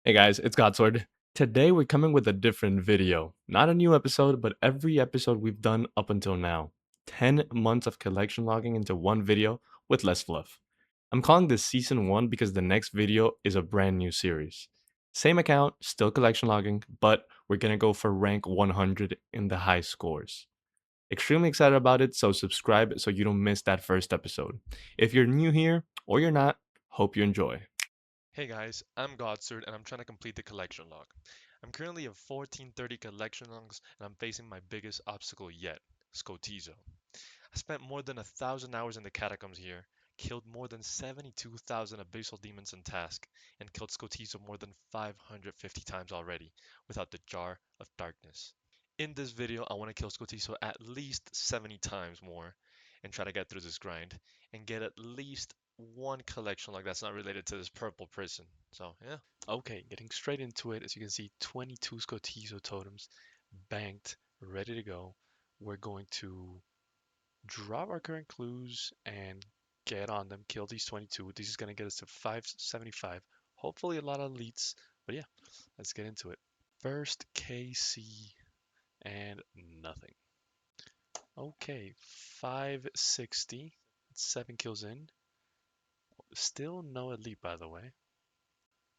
Hey guys, it's Godsword. Today we're coming with a different video. Not a new episode, but every episode we've done up until now. 10 months of collection logging into one video with less fluff. I'm calling this season 1 because the next video is a brand new series. Same account, still collection logging, but we're gonna go for rank 100 in the high scores. Extremely excited about it, so subscribe so you don't miss that first episode. If you're new here, or you're not, hope you enjoy. Hey guys, I'm Godserd and I'm trying to complete the collection log. I'm currently at 1430 collection logs and I'm facing my biggest obstacle yet, Skotizo. I spent more than 1,000 hours in the catacombs here, killed more than 72,000 abyssal demons in task, and killed Skotizo more than 550 times already without the Jar of Darkness. In this video, I want to kill Skotizo at least 70 times more and try to get through this grind and get at least one collection like that's not related to this purple prison. So yeah. Okay, getting straight into it. As you can see, 22 Skotizo totems banked, ready to go. We're going to drop our current clues and get on them, kill these 22. This is going to get us to 575. Hopefully a lot of elites, but yeah, let's get into it. First KC and nothing. Okay, 560. 7 kills in. Still no elite, by the way.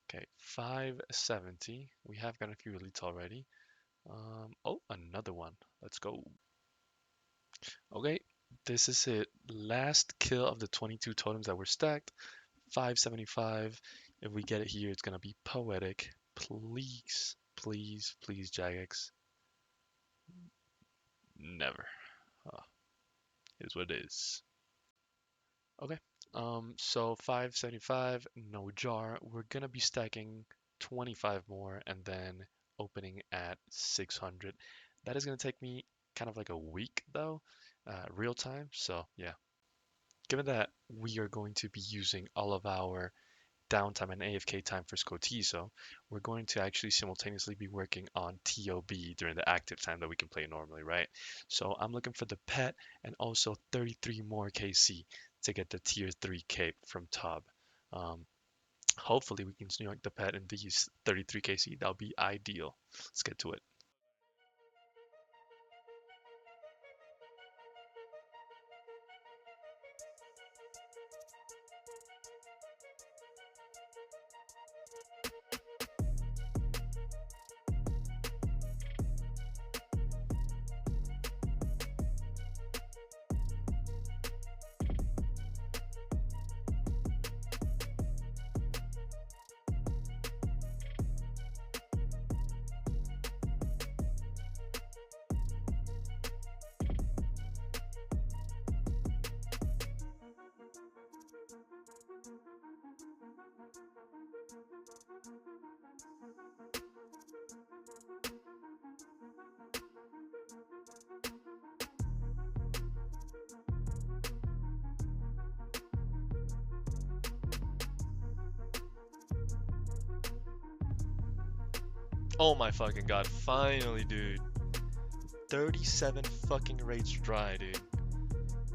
Okay, 570. We have got a few elites already. Oh, another one. Let's go. Okay, this is it. Last kill of the 22 totems that were stacked. 575. If we get it here, it's gonna be poetic. Please, please, please, Jagex. Never. Uh, is what it is. Okay. So 575, no jar. We're gonna be stacking 25 more and then opening at 600. That is gonna take me kind of like a week though, real time. So yeah, given that we are going to be using all of our downtime and AFK time for Skotizo, we're going to actually simultaneously be working on TOB during the active time that we can play normally, right? So I'm looking for the pet and also 33 more KC to get the tier 3 cape from Tob. Um, Hopefully we can sneak the pet in these 33 KC. That'll be ideal. Let's get to it. Oh my fucking god, finally, dude. 37 fucking raids dry, dude.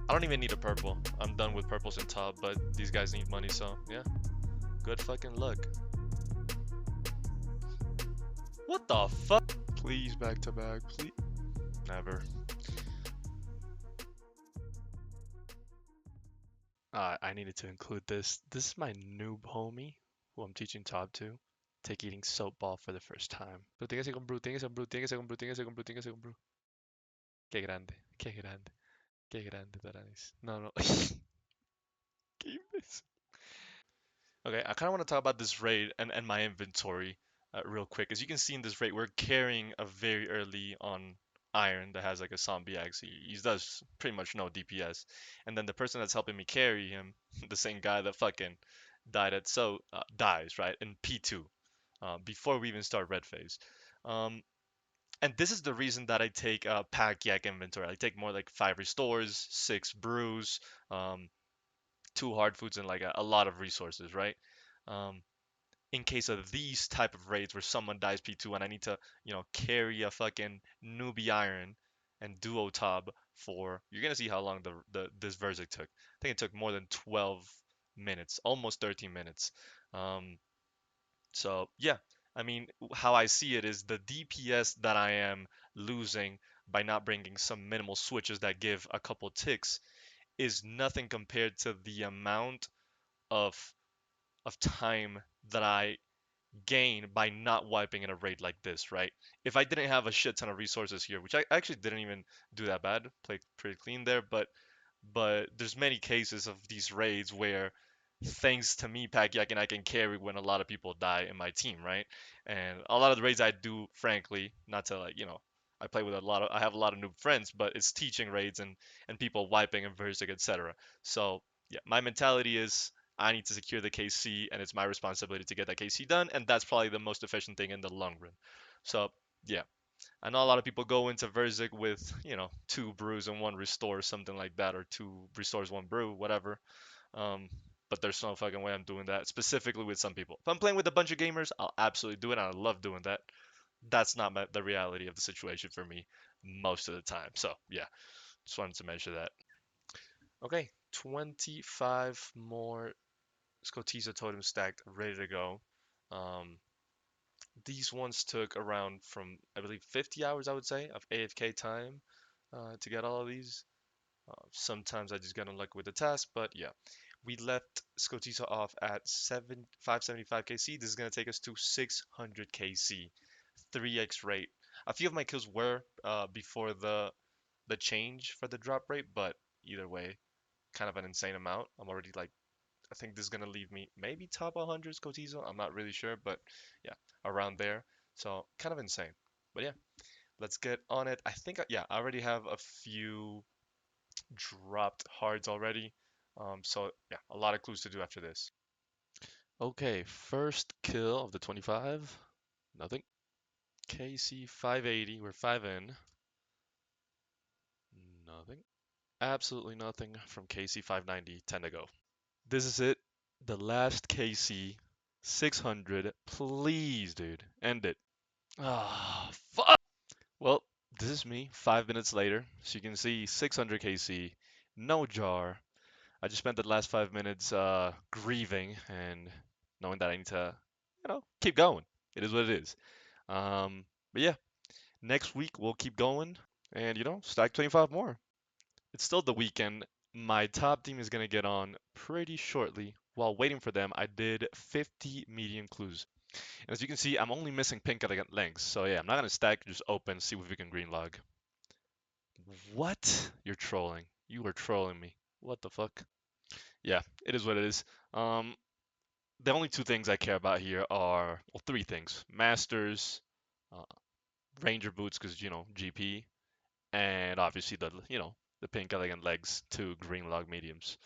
I don't even need a purple. I'm done with purples and top, but these guys need money, so yeah. Good fucking luck. What the fuck? Please back to back, please. Never. I needed to include this. This is my noob homie who I'm teaching Tob to. Take eating soap ball for the first time. Pero tiene que ser con brew, tiene que ser con brew, tiene que ser con brew, tiene que ser con brew, tiene que ser con brew. Qué grande, qué grande, qué grande, Taranis. No, no. Qué imbécil. Okay, I kind of want to talk about this raid and my inventory real quick. As you can see in this raid, we're carrying a very early on iron that has like a zombie axe. He does pretty much no DPS. And then the person that's helping me carry him, the same guy that fucking died at dies, right, in P2 before we even start red phase. Um, and this is the reason that I take pack yak inventory. I take more like 5 restores, 6 brews, um, 2 hard foods, and like a lot of resources, right? Um, in case of these type of raids where someone dies P2 and I need to, carry a fucking newbie iron and duo top for you're gonna see how long the this Verzik took. I think it took more than 12 minutes, almost 13 minutes. Um, so yeah, I mean, how I see it is the DPS that I am losing by not bringing some minimal switches that give a couple ticks is nothing compared to the amount of time that I gain by not wiping in a raid like this, right? If I didn't have a shit ton of resources here, which I actually didn't even do that bad, played pretty clean there, but there's many cases of these raids where thanks to me Pacquiao I can carry when a lot of people die in my team, right? And a lot of the raids I do, frankly, not to like, I play with I have a lot of new friends, but it's teaching raids and people wiping and versing, etc. So yeah, my mentality is I need to secure the KC and it's my responsibility to get that KC done, and that's probably the most efficient thing in the long run. So yeah, I know a lot of people go into Verzik with, two brews and one restore, something like that, or two restores, one brew, whatever. Um, but there's no fucking way I'm doing that, specifically with some people. If I'm playing with a bunch of gamers, I'll absolutely do it, and I love doing that. That's not the reality of the situation for me most of the time. So, yeah, just wanted to mention that. Okay, 25 more Skotiza totems stacked, ready to go. Um, these ones took around from, I believe, 50 hours, I would say, of AFK time to get all of these. Sometimes I just get unlucky with the task, but yeah. We left Scotisa off at 575 KC. This is going to take us to 600 KC, 3x rate. A few of my kills were before the change for the drop rate, but either way, kind of an insane amount. I'm already like, I think this is going to leave me maybe top 100 Scotizo. I'm not really sure, but yeah, around there. So kind of insane. But yeah, let's get on it. I think, yeah, I already have a few dropped hards already. So yeah, a lot of clues to do after this. Okay, first kill of the 25. Nothing. KC 580. We're 5 in. Nothing. Absolutely nothing from KC 590. 10 to go. This is it. The last KC 600. Please, dude. End it. Ah, fuck. Well, this is me 5 minutes later. So you can see 600 KC. No jar. I just spent the last 5 minutes grieving and knowing that I need to, keep going. It is what it is. But yeah, next week we'll keep going and stack 25 more. It's still the weekend. My top team is gonna get on pretty shortly. While waiting for them, I did 50 medium clues. And as you can see, I'm only missing pink elegant lengths. So yeah, I'm not gonna stack, just open, see if we can green log. What? You're trolling. You are trolling me. What the fuck? Yeah, it is what it is. Um, the only two things I care about here are, well, three things: Masters, uh, Ranger boots, because GP, and obviously the pink elegant legs to green log mediums.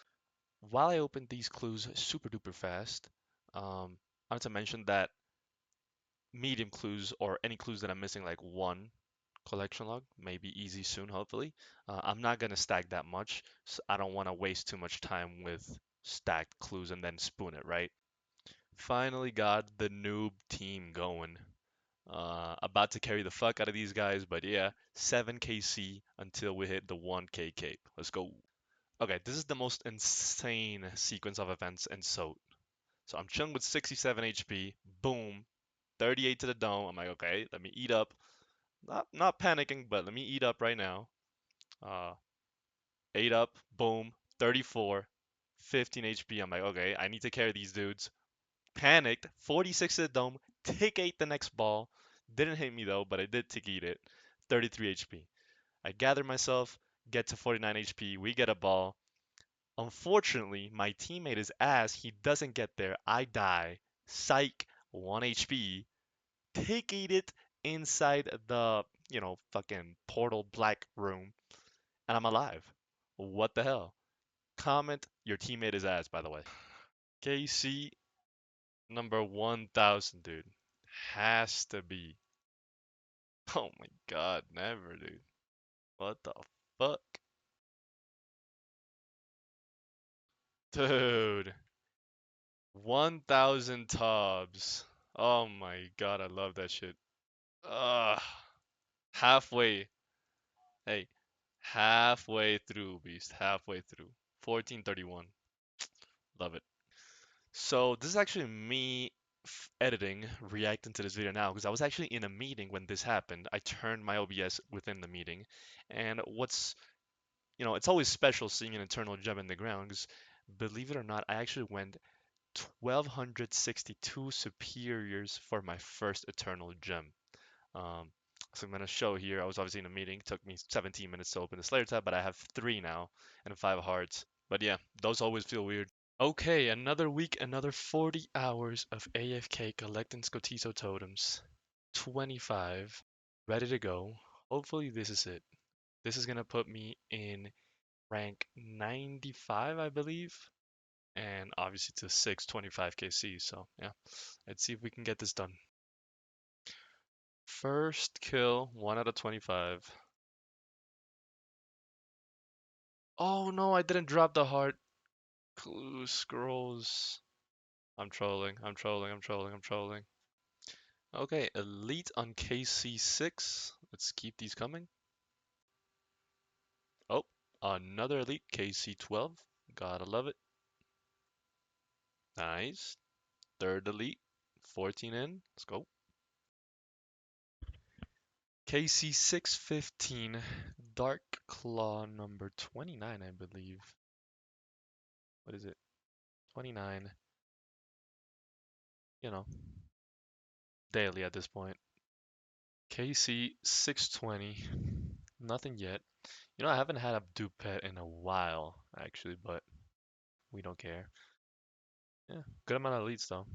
While I opened these clues super duper fast, I wanted to mention that medium clues or any clues that I'm missing, like one collection log, may be easy soon, hopefully. I'm not gonna stack that much, so I don't want to waste too much time with stacked clues and then spoon it, right? Finally got the noob team going. About to carry the fuck out of these guys, but yeah, 7 KC until we hit the 1K cape. Let's go. Okay, this is the most insane sequence of events in SOT. So I'm chilling with 67 HP. Boom, 38 to the dome. I'm like, okay, let me eat up. Not panicking, but let me eat up right now. Uh, 8 up. Boom, 34, 15 HP. I'm like, okay, I need to carry these dudes. Panicked, 46 to the dome, tick 8 the next ball. Didn't hit me though, but I did tick eat it. 33 HP. I gather myself, get to 49 HP. We get a ball. Unfortunately, my teammate is ass. He doesn't get there. I die. Psych, 1 HP. Tick eat it inside the, fucking portal black room, and I'm alive. What the hell? Comment your teammate is ass, by the way. KC number 1000, dude. Has to be. Oh my god, never, dude. What the fuck? Dude, 1000 tubs. Oh my god, I love that shit. Ugh. Halfway. Hey, halfway through, beast. Halfway through. 1431. Love it. So this is actually me editing, reacting to this video now because I was actually in a meeting when this happened. I turned my OBS within the meeting, and it's always special seeing an eternal gem in the ground because, believe it or not, I actually went 1262 superiors for my first eternal gem. Um, so I'm gonna show here. I was obviously in a meeting. It took me 17 minutes to open the Slayer tab, but I have 3 now and 5 hearts. But yeah, those always feel weird. Okay, another week, another 40 hours of AFK collecting Skotizo totems. 25, ready to go. Hopefully this is it. This is gonna put me in rank 95, I believe, and obviously to 625 KC. So yeah, let's see if we can get this done. First kill, 1 out of 25. Oh no, I didn't drop the heart. Clue scrolls. I'm trolling, I'm trolling, I'm trolling, I'm trolling. Okay, elite on KC6. Let's keep these coming. Oh, another elite, KC12. Gotta love it. Nice. Third elite, 14 in. Let's go. KC615, Dark Claw number 29, I believe. What is it? 29. You know, daily at this point. KC620, nothing yet. I haven't had a dupe pet in a while, actually, but we don't care. Yeah, good amount of elites though.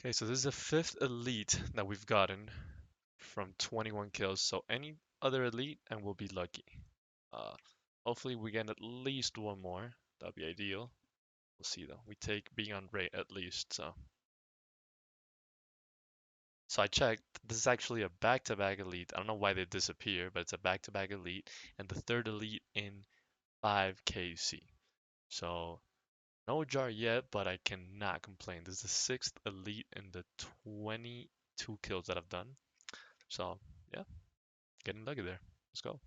Okay, so this is the 5th elite that we've gotten from 21 kills. So any other elite and we'll be lucky. Uh, Hopefully we get at least one more. That'd be ideal. We'll see though. We take being on rate at least. So I checked. This is actually a back-to-back elite. I don't know why they disappear, but it's a back-to-back elite and the 3rd elite in 5KC. So no jar yet, but I cannot complain. This is the 6th elite in the 22 kills that I've done. So yeah, getting lucky there. Let's go.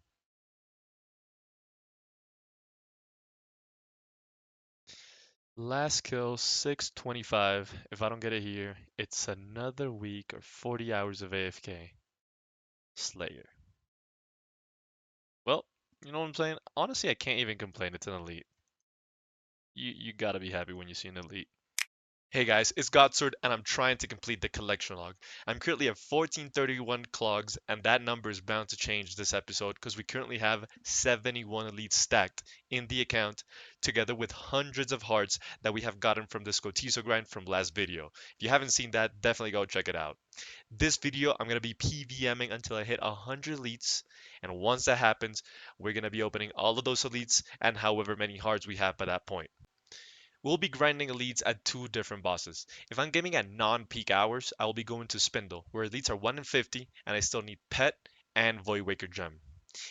Last kill, 625. If I don't get it here, it's another week or 40 hours of AFK. Slayer. Well, you know what I'm saying? Honestly, I can't even complain. It's an elite. You gotta be happy when you see an elite. Hey guys, it's Godsword and I'm trying to complete the collection log. I'm currently at 1431 clogs and that number is bound to change this episode because we currently have 71 elites stacked in the account together with hundreds of hearts that we have gotten from the Skotizo grind from last video. If you haven't seen that, definitely go check it out. This video, I'm going to be PVMing until I hit 100 elites, and once that happens, we're going to be opening all of those elites and however many hearts we have by that point. We'll be grinding elites at 2 different bosses. If I'm gaming at non-peak hours, I will be going to Spindle, where elites are 1 in 50, and I still need Pet and Voidwaker Gem.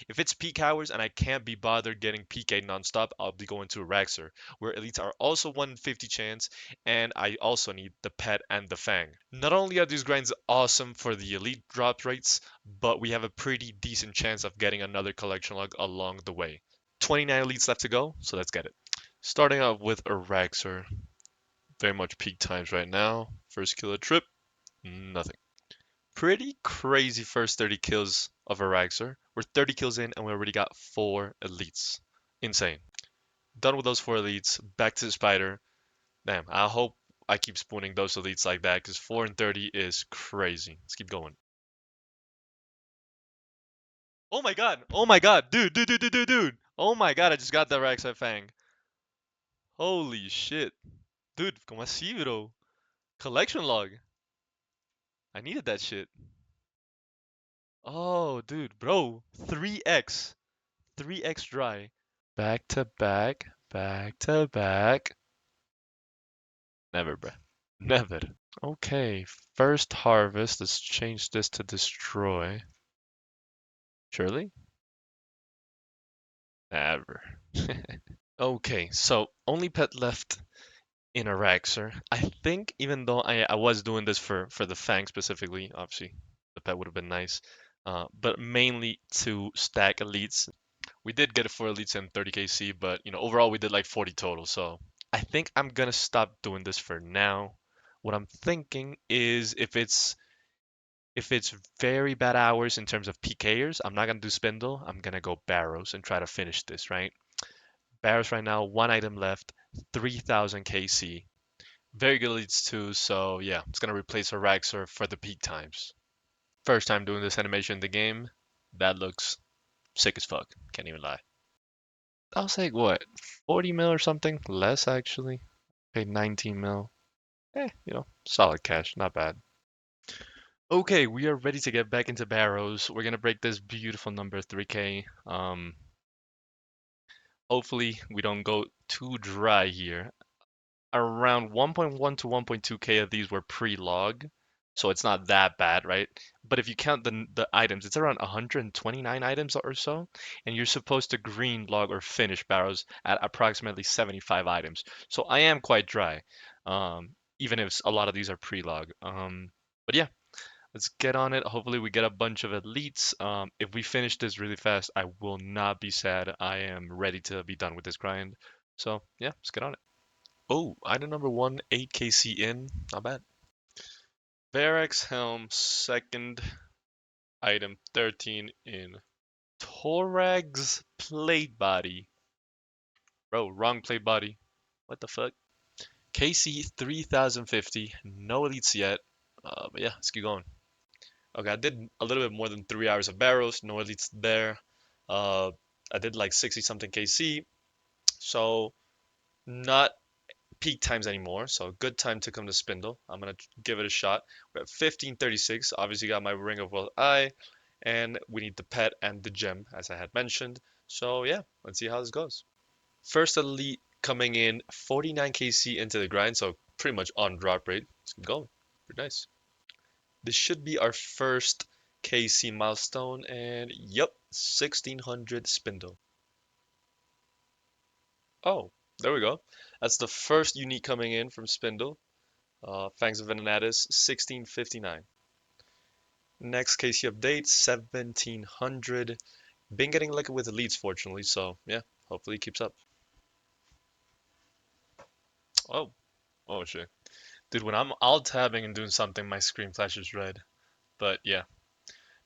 If it's peak hours and I can't be bothered getting PK non-stop, I'll be going to Araxxor, where elites are also 1 in 50 chance, and I also need the Pet and the Fang. Not only are these grinds awesome for the elite drop rates, but we have a pretty decent chance of getting another collection log along the way. 29 elites left to go, so let's get it. Starting out with Araxxor. Very much peak times right now. First kill of trip, nothing. Pretty crazy first 30 kills of Araxxor. We're 30 kills in and we already got 4 elites. Insane. Done with those 4 elites, back to the spider. Damn, I hope I keep spawning those elites like that because 4 and 30 is crazy. Let's keep going. Oh my god! Oh my god! Dude! Oh my god, I just got the Araxxor Fang. Holy shit. Dude, como así, bro? Collection log. I needed that shit. Oh, dude, bro. 3x. 3x dry. Back to back. Back to back. Never, bruh. Never. Okay, first harvest. Let's change this to destroy. Surely? Never. Okay, so only pet left in Araxxor. I think even though I was doing this for the Fang specifically, obviously the pet would have been nice, but mainly to stack elites. We did get it for elites and 30 KC, but overall we did like 40 total, so I think I'm gonna stop doing this for now. What I'm thinking is if it's very bad hours in terms of PKers, I'm not gonna do Spindle. I'm gonna go Barrows and try to finish this, right? Barrows right now, one item left, 3000 KC. Very good leads too, so yeah, it's gonna replace Araxor for the peak times. First time doing this animation in the game. That looks sick as fuck. Can't even lie. I was like, what, 40 mil or something? Less actually. Paid 19 mil. Solid cash, not bad. Okay, we are ready to get back into Barrows. We're gonna break this beautiful number 3K. Hopefully we don't go too dry here. Around 1.1 to 1.2K of these were pre-log, so it's not that bad, right? But if you count the items, it's around 129 items or so, and you're supposed to green log or finish Barrows at approximately 75 items. So I am quite dry, even if a lot of these are pre-log. But yeah, let's get on it. Hopefully we get a bunch of elites. If we finish this really fast, I will not be sad. I am ready to be done with this grind. So yeah, let's get on it. Oh, item number one, 8KC in. Not bad. Verax Helm, second item, 13 in. Torag's plate body. Bro, wrong plate body. What the fuck? KC 3050. No elites yet. But yeah, let's keep going. Okay, I did a little bit more than 3 hours of Barrows. No elites there. Uh, I did like 60 something KC. So not peak times anymore, so good time to come to Spindle. I'm gonna give it a shot. We're at 1536. Obviously got my Ring of World Eye, and we need the pet and the gem, as I had mentioned. So yeah, let's see how this goes. First elite coming in 49 KC into the grind, so pretty much on drop rate. Let's keep going. Pretty nice. This should be our first KC milestone, and yep, 1600 Spindle. Oh, there we go. That's the first unique coming in from Spindle. Fangs of Venenatis, 1659. Next KC update, 1700. Been getting lucky with elites, fortunately, so yeah, hopefully it keeps up. Oh, oh shit. Dude, when I'm alt tabbing and doing something, my screen flashes red. But yeah.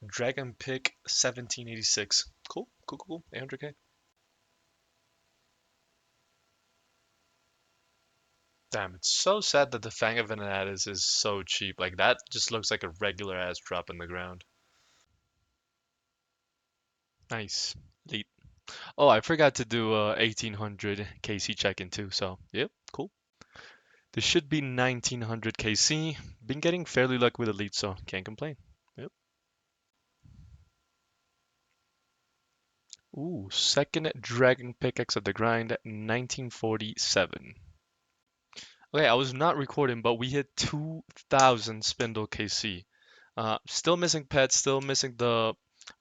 Dragon Pick 1786. Cool, cool, cool. 800k. Damn, it's so sad that the Fang of Venenatis is so cheap. Like, that just looks like a regular ass drop in the ground. Nice. Elite. Oh, I forgot to do 1800 KC check-in too, so yep, cool. This should be 1900 KC. Been getting fairly lucky with elite, so can't complain. Yep. Ooh, second Dragon Pickaxe of the grind, 1947. Okay, I was not recording, but we hit 2000 Spindle KC. Still missing pets, still missing the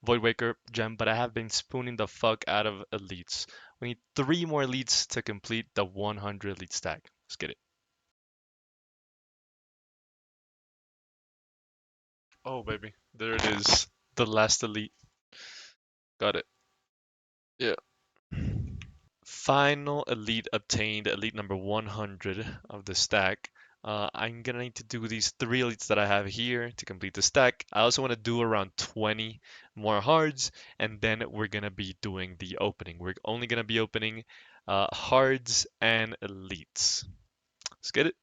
Voidwaker gem, but I have been spooning the fuck out of elites. We need 3 more elites to complete the 100 elite stack. Let's get it. Oh, baby. There it is. The last elite. Got it. Yeah. Final elite obtained, elite number 100 of the stack. I'm gonna need to do these 3 elites that I have here to complete the stack. I also want to do around 20 more hards, and then we're gonna be doing the opening. We're only gonna be opening hards and elites. Let's get it.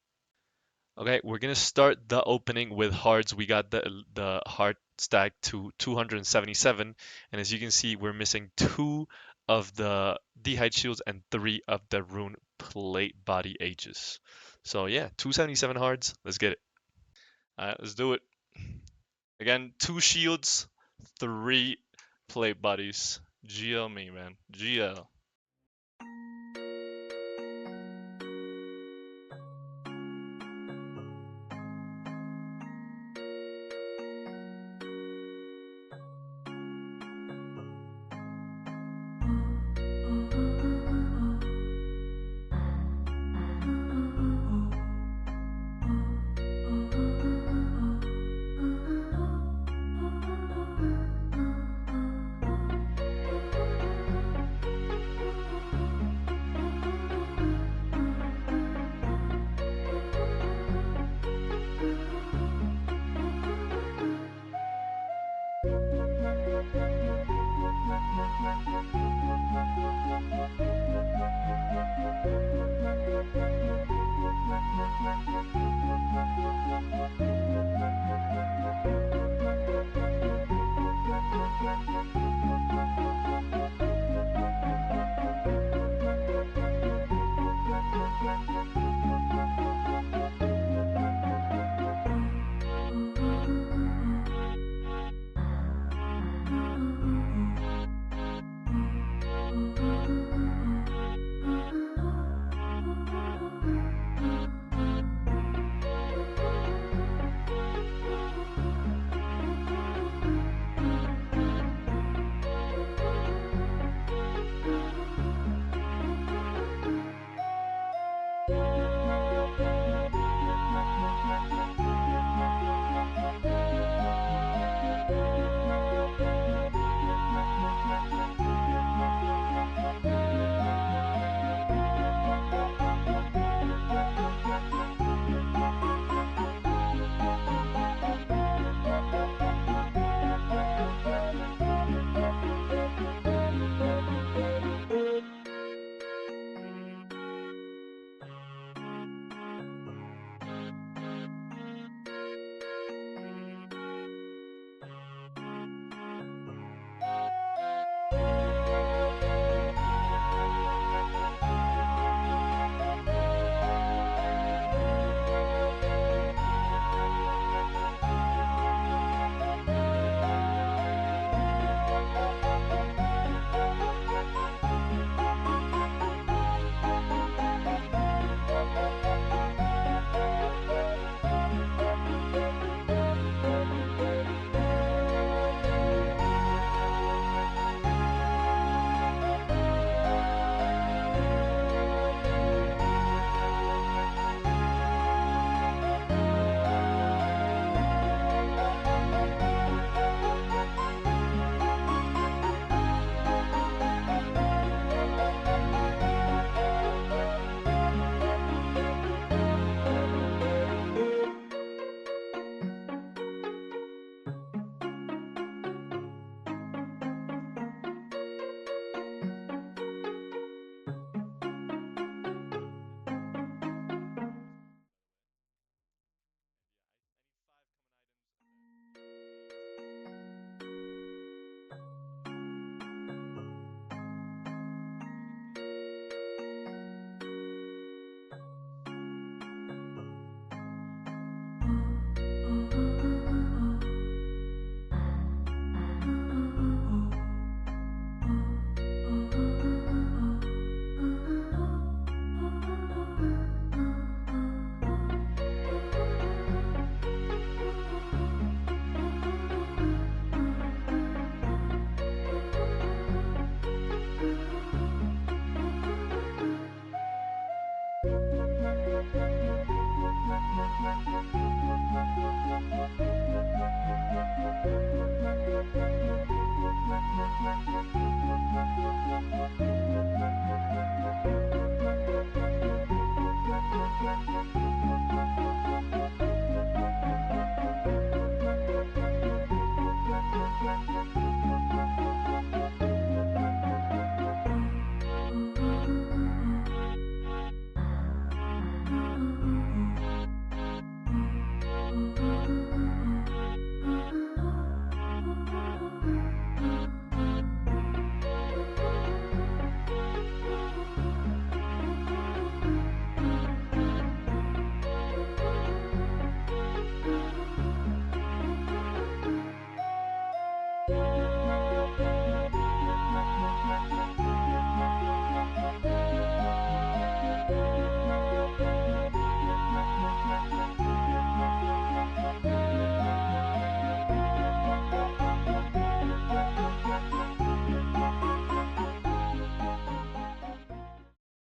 Okay, we're gonna start the opening with hards. We got the hard stack to 277, and as you can see, we're missing 2 of the D'hide shields and 3 of the rune plate body ages. So yeah, 277 hards. Let's get it. All right, let's do it. Again, 2 shields, 3 plate bodies. GL me, man. GL.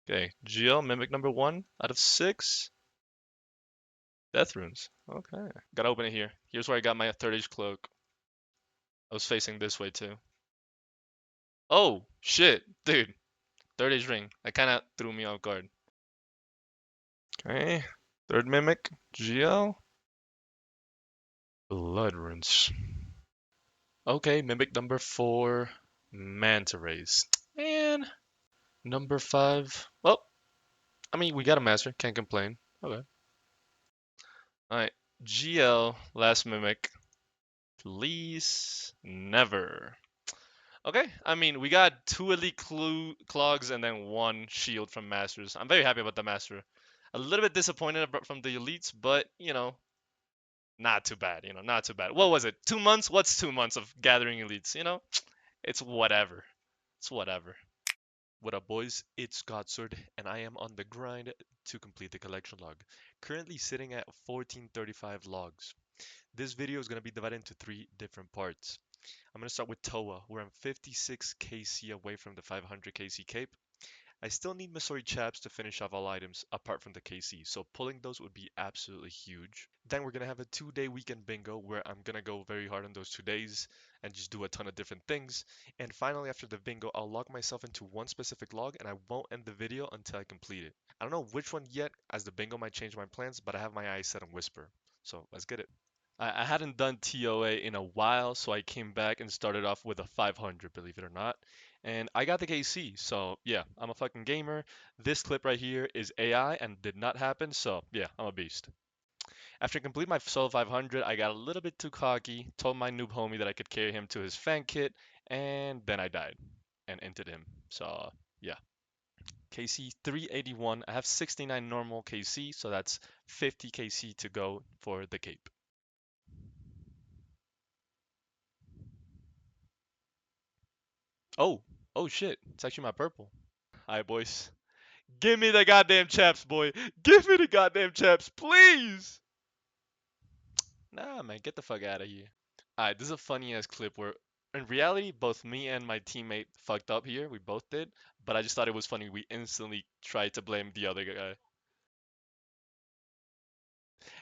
Okay, GL, Mimic number 1 out of 6. Death Runes. Okay. Gotta open it here. Here's where I got my third age cloak. I was facing this way too. Oh, shit. Dude, third age ring. That kinda threw me off guard. Okay. Third Mimic, GL. Blood Runes. Okay, Mimic number 4, Manta Rays. And number 5. Well, I mean, we got a master. Can't complain. Okay. Alright. GL, last Mimic. Please, never. Okay, I mean, we got 2 elite clogs and then 1 shield from masters. I'm very happy about the master. A little bit disappointed from the elites, but not too bad. Not too bad. What was it? 2 months? What's 2 months of gathering elites? It's whatever. It's whatever. What up, boys? It's Godsword, and I am on the grind to complete the collection log. Currently sitting at 1435 logs. This video is going to be divided into 3 different parts. I'm going to start with Toa, where I'm 56 KC away from the 500 KC cape. I still need Masori Chaps to finish off all items apart from the KC, so pulling those would be absolutely huge. Then we're going to have a 2-day weekend bingo where I'm going to go very hard on those 2 days and just do a ton of different things. And finally, after the bingo, I'll lock myself into one specific log and I won't end the video until I complete it. I don't know which one yet, as the bingo might change my plans, but I have my eyes set on Whisper. So let's get it. I hadn't done TOA in a while, so I came back and started off with a 500, believe it or not. And I got the KC, so yeah, I'm a fucking gamer. This clip right here is AI and did not happen, so yeah, I'm a beast. After completing my solo 500, I got a little bit too cocky, told my noob homie that I could carry him to his fan kit, and then I died and entered him. So yeah, KC 381. I have 69 normal KC, so that's 50 KC to go for the cape. Oh, oh shit. It's actually my purple. Alright, boys. Give me the goddamn chaps, boy. Give me the goddamn chaps, please. Nah, man, get the fuck out of here. Alright, this is a funny ass clip where, in reality, both me and my teammate fucked up here. We both did. But I just thought it was funny. We instantly tried to blame the other guy.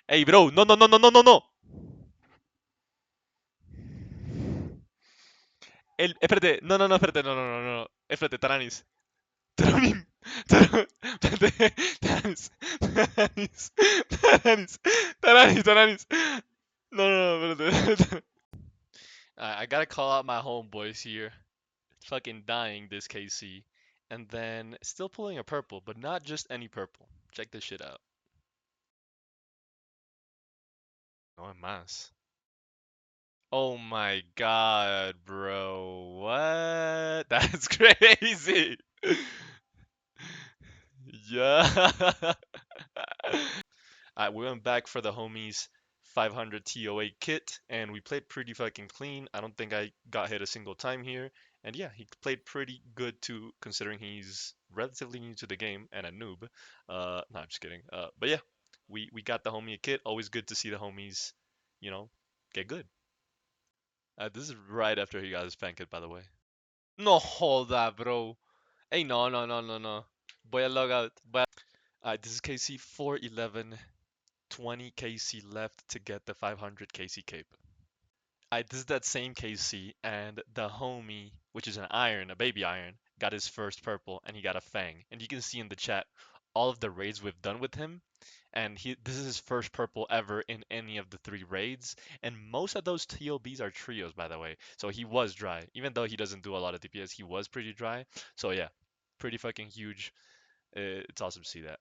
Hey, bro. No, no, no, no, no, no, no. Espérate. No, no, no, espérate. No, no, no, no. Espérate, Taranis. Taranim. Taranis. Taranis. Taranis. Taranis. Taranis. No, no, no, espérate. I gotta call out my homeboys here. Fucking dying this KC. And then still pulling a purple, but not just any purple. Check this shit out. No más. Oh my god, bro. What? That's crazy. Yeah. We went back for the homies 500 TOA kit, and we played pretty fucking clean. I don't think I got hit a single time here. And yeah, he played pretty good too, considering he's relatively new to the game and a noob. No, I'm just kidding. But yeah, we got the homie a kit. Always good to see the homies, you know, get good. This is right after he got his fan kit, by the way. No joda, bro. Hey, no, no, no, no, no. Voy a log out. This is KC 411. 20 KC left to get the 500 KC cape. This is that same KC, and the homie, which is an iron, a baby iron, got his first purple, and he got a fang. And you can see in the chat all of the raids we've done with him, and this is his first purple ever in any of the 3 raids. And most of those TOBs are trios, by the way. So he was dry, even though he doesn't do a lot of DPS. He was pretty dry. So yeah, pretty fucking huge. It's awesome to see that.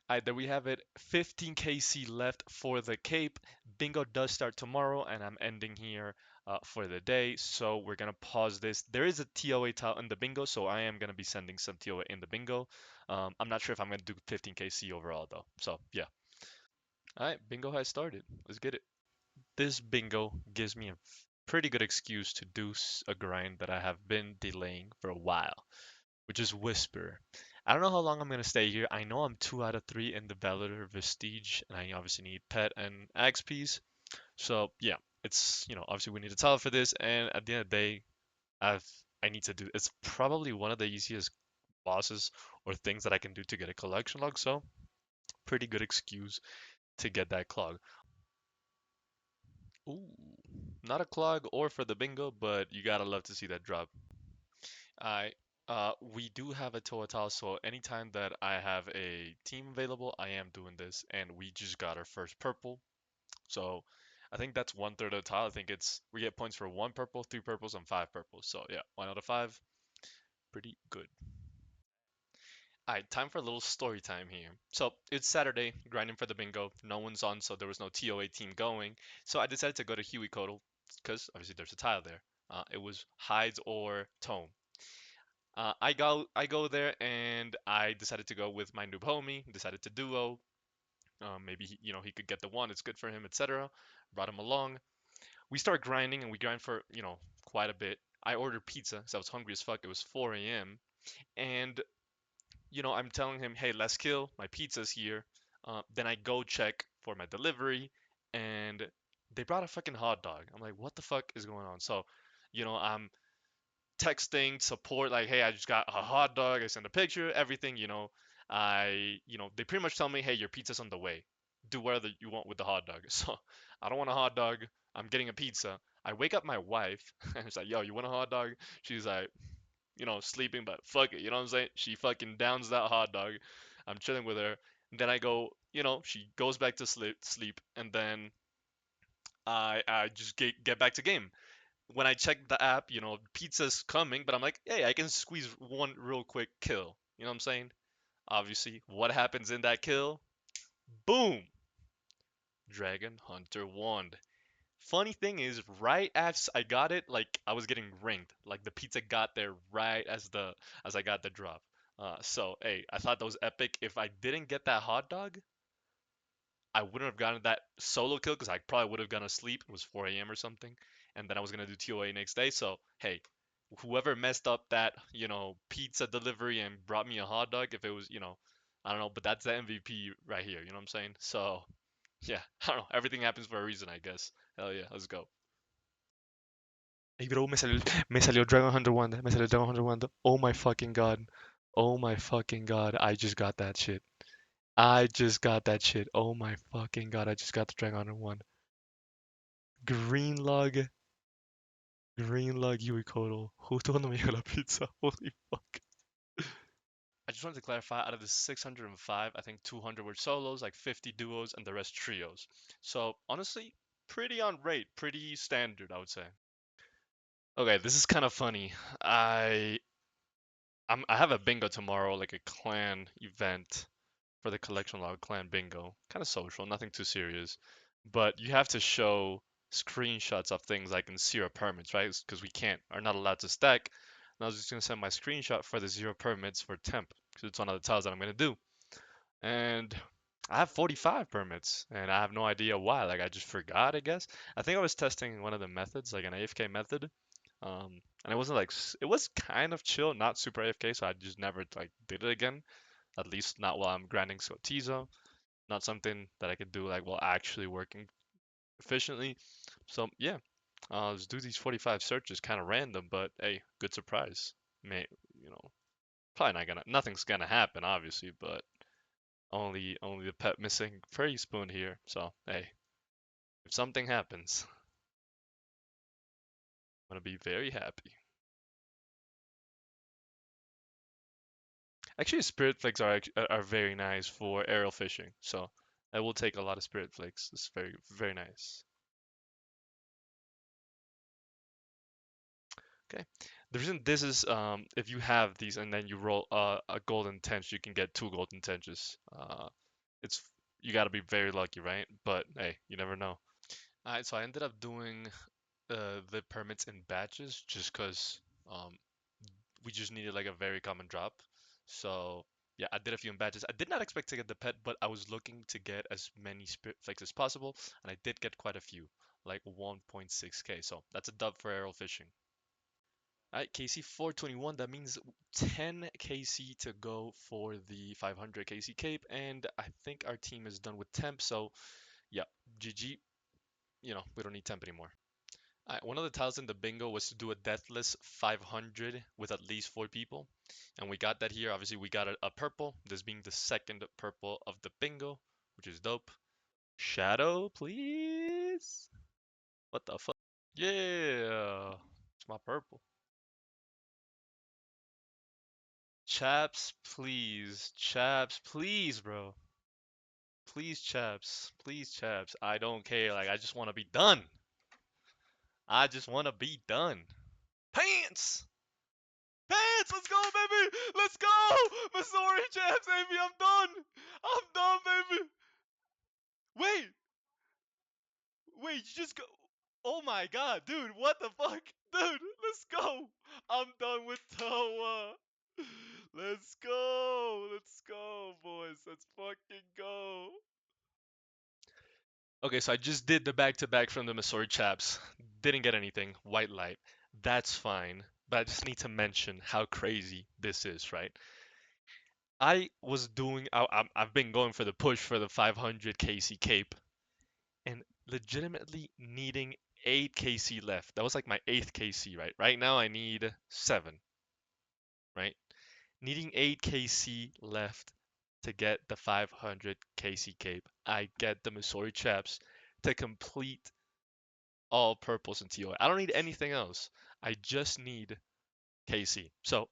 Alright, there we have it. 15 KC left for the cape. Bingo does start tomorrow, and I'm ending here for the day. So we're gonna pause this. There is a TOA tile in the bingo, so I am gonna be sending some TOA in the bingo. I'm not sure if I'm gonna do 15 KC overall though. So yeah. Alright, bingo has started. Let's get it. This bingo gives me a pretty good excuse to do a grind that I have been delaying for a while, which is Whisper. I don't know how long I'm gonna stay here. I know I'm 2 out of 3 in the Bellator Vestige, and I obviously need Pet and XPs. So yeah, it's obviously we need a tile for this, and at the end of the day, I need to do. It's probably one of the easiest bosses or things that I can do to get a collection log. So pretty good excuse to get that clog. Ooh, not a clog or for the bingo, but you gotta love to see that drop. I we do have a Toa, so anytime that I have a team available, I am doing this, and we just got our first purple. So I think that's one third of the tile. I think it's we get points for one purple, three purples, and five purples. So yeah, 1 out of 5, pretty good. Alright, time for a little story time here. So it's Saturday, grinding for the bingo. No one's on, so there was no TOA team going. So I decided to go to Huey Codal because obviously there's a tile there. It was hides or tome. I go there and I decided to go with my noob homie. Decided to duo. Maybe he could get the one. It's good for him, etc. Brought him along. We start grinding and we grind for quite a bit. I ordered pizza because I was hungry as fuck. It was 4 a.m. and I'm telling him, hey, let's kill. My pizza's here. Then I go check for my delivery, and they brought a fucking hot dog. I'm like, what the fuck is going on? So, I'm texting support like, hey, I just got a hot dog. I send a picture, everything. They pretty much tell me, hey, your pizza's on the way. Do whatever you want with the hot dog. So I don't want a hot dog. I'm getting a pizza. I wake up my wife and it's like, yo, you want a hot dog? She's like, sleeping, but fuck it, you know what I'm saying? She fucking downs that hot dog. I'm chilling with her. And then I go, she goes back to sleep, and then I just get back to game. When I check the app, pizza's coming, but I'm like, hey, I can squeeze one real quick kill. You know what I'm saying? Obviously, what happens in that kill? Boom! Dragon Hunter wand. Funny thing is, right as I got it, like I was getting ringed. Like the pizza got there right as I got the drop. So hey, I thought that was epic. If I didn't get that hot dog, I wouldn't have gotten that solo kill because I probably would have gone to sleep. It was 4 a.m. or something, and then I was gonna do TOA next day. So hey, whoever messed up that pizza delivery and brought me a hot dog, if it was I don't know, but that's the MVP right here. You know what I'm saying? So yeah, I don't know. Everything happens for a reason, I guess. Hell yeah, let's go. Hey bro, me salió Dragon Hunter Wanda, me salió Dragon Hunter Wanda. Oh my fucking god. Oh my fucking god, I just got that shit. I just got that shit. Oh my fucking god, I just got the Dragon Hunter one. Green lug, green lug Yuikoto. Justo cuando me llegó la pizza. Holy fuck. I just wanted to clarify, out of the 605, I think 200 were solos, like 50 duos, and the rest trios. So honestly, pretty on rate, pretty standard, I would say. Okay, this is kind of funny. I have a bingo tomorrow, like a clan event for the collection log clan bingo. Kind of social, nothing too serious. But you have to show screenshots of things like in zero permits, right? Because we are not allowed to stack. And I was just gonna send my screenshot for the zero permits for temp, because it's one of the tiles that I'm gonna do. And I have 45 permits, and I have no idea why. Like I just forgot, I guess. I think I was testing one of the methods, like an AFK method, and it wasn't like it was kind of chill, not super AFK, so I just never like did it again. At least not while I'm grinding Sotizo. Not something that I could do like while actually working efficiently. So yeah, let's do these 45 searches, kind of random, but hey, good surprise. May you know, probably not gonna, nothing's gonna happen, obviously, but only the pet missing fairy spoon here. So hey, if something happens, I'm gonna be very happy. Actually, spirit flakes are very nice for aerial fishing, so I will take a lot of spirit flakes. It's very very nice. Okay, the reason this is if you have these and then you roll a golden tench, you can get two golden tenches. It's you got to be very lucky, right? But hey, you never know. Alright, so I ended up doing the permits in batches just because um, we just needed like a very common drop. So yeah, I did a few in batches. I did not expect to get the pet, but I was looking to get as many spirit flakes as possible, and I did get quite a few, like 1.6k. So that's a dub for aerial fishing. Alright, KC 421. That means 10 KC to go for the 500 KC cape, and I think our team is done with temp. So yeah, GG. We don't need temp anymore. One of the tiles in the bingo was to do a deathless 500 with at least 4 people. And we got that here. Obviously, we got a purple, this being the second purple of the bingo, which is dope. Shadow, please. What the fuck? Yeah, it's my purple. Chaps, please. Chaps, please, bro. Please, chaps. Please, chaps. I don't care. Like, I just want to be done. I just want to be done. Pants! Pants! Let's go, baby! Let's go! Missouri chaps, baby! I'm done! I'm done, baby! Wait! Wait, you just go. Oh my god, dude, what the fuck? Dude, let's go! I'm done with Toa! Let's go! Let's go, boys. Let's fucking go. Okay, so I just did the back-to-back from the Missouri Chaps. Didn't get anything. White light. That's fine. But I just need to mention how crazy this is, right? I was doing. I've been going for the push for the 500 KC cape, and legitimately needing 8 KC left. That was like my 8th KC, right? Right now I need 7, right? Needing 8 KC left to get the 500 KC cape. I get the Missouri Chaps to complete all purples in TOA. I don't need anything else. I just need KC. So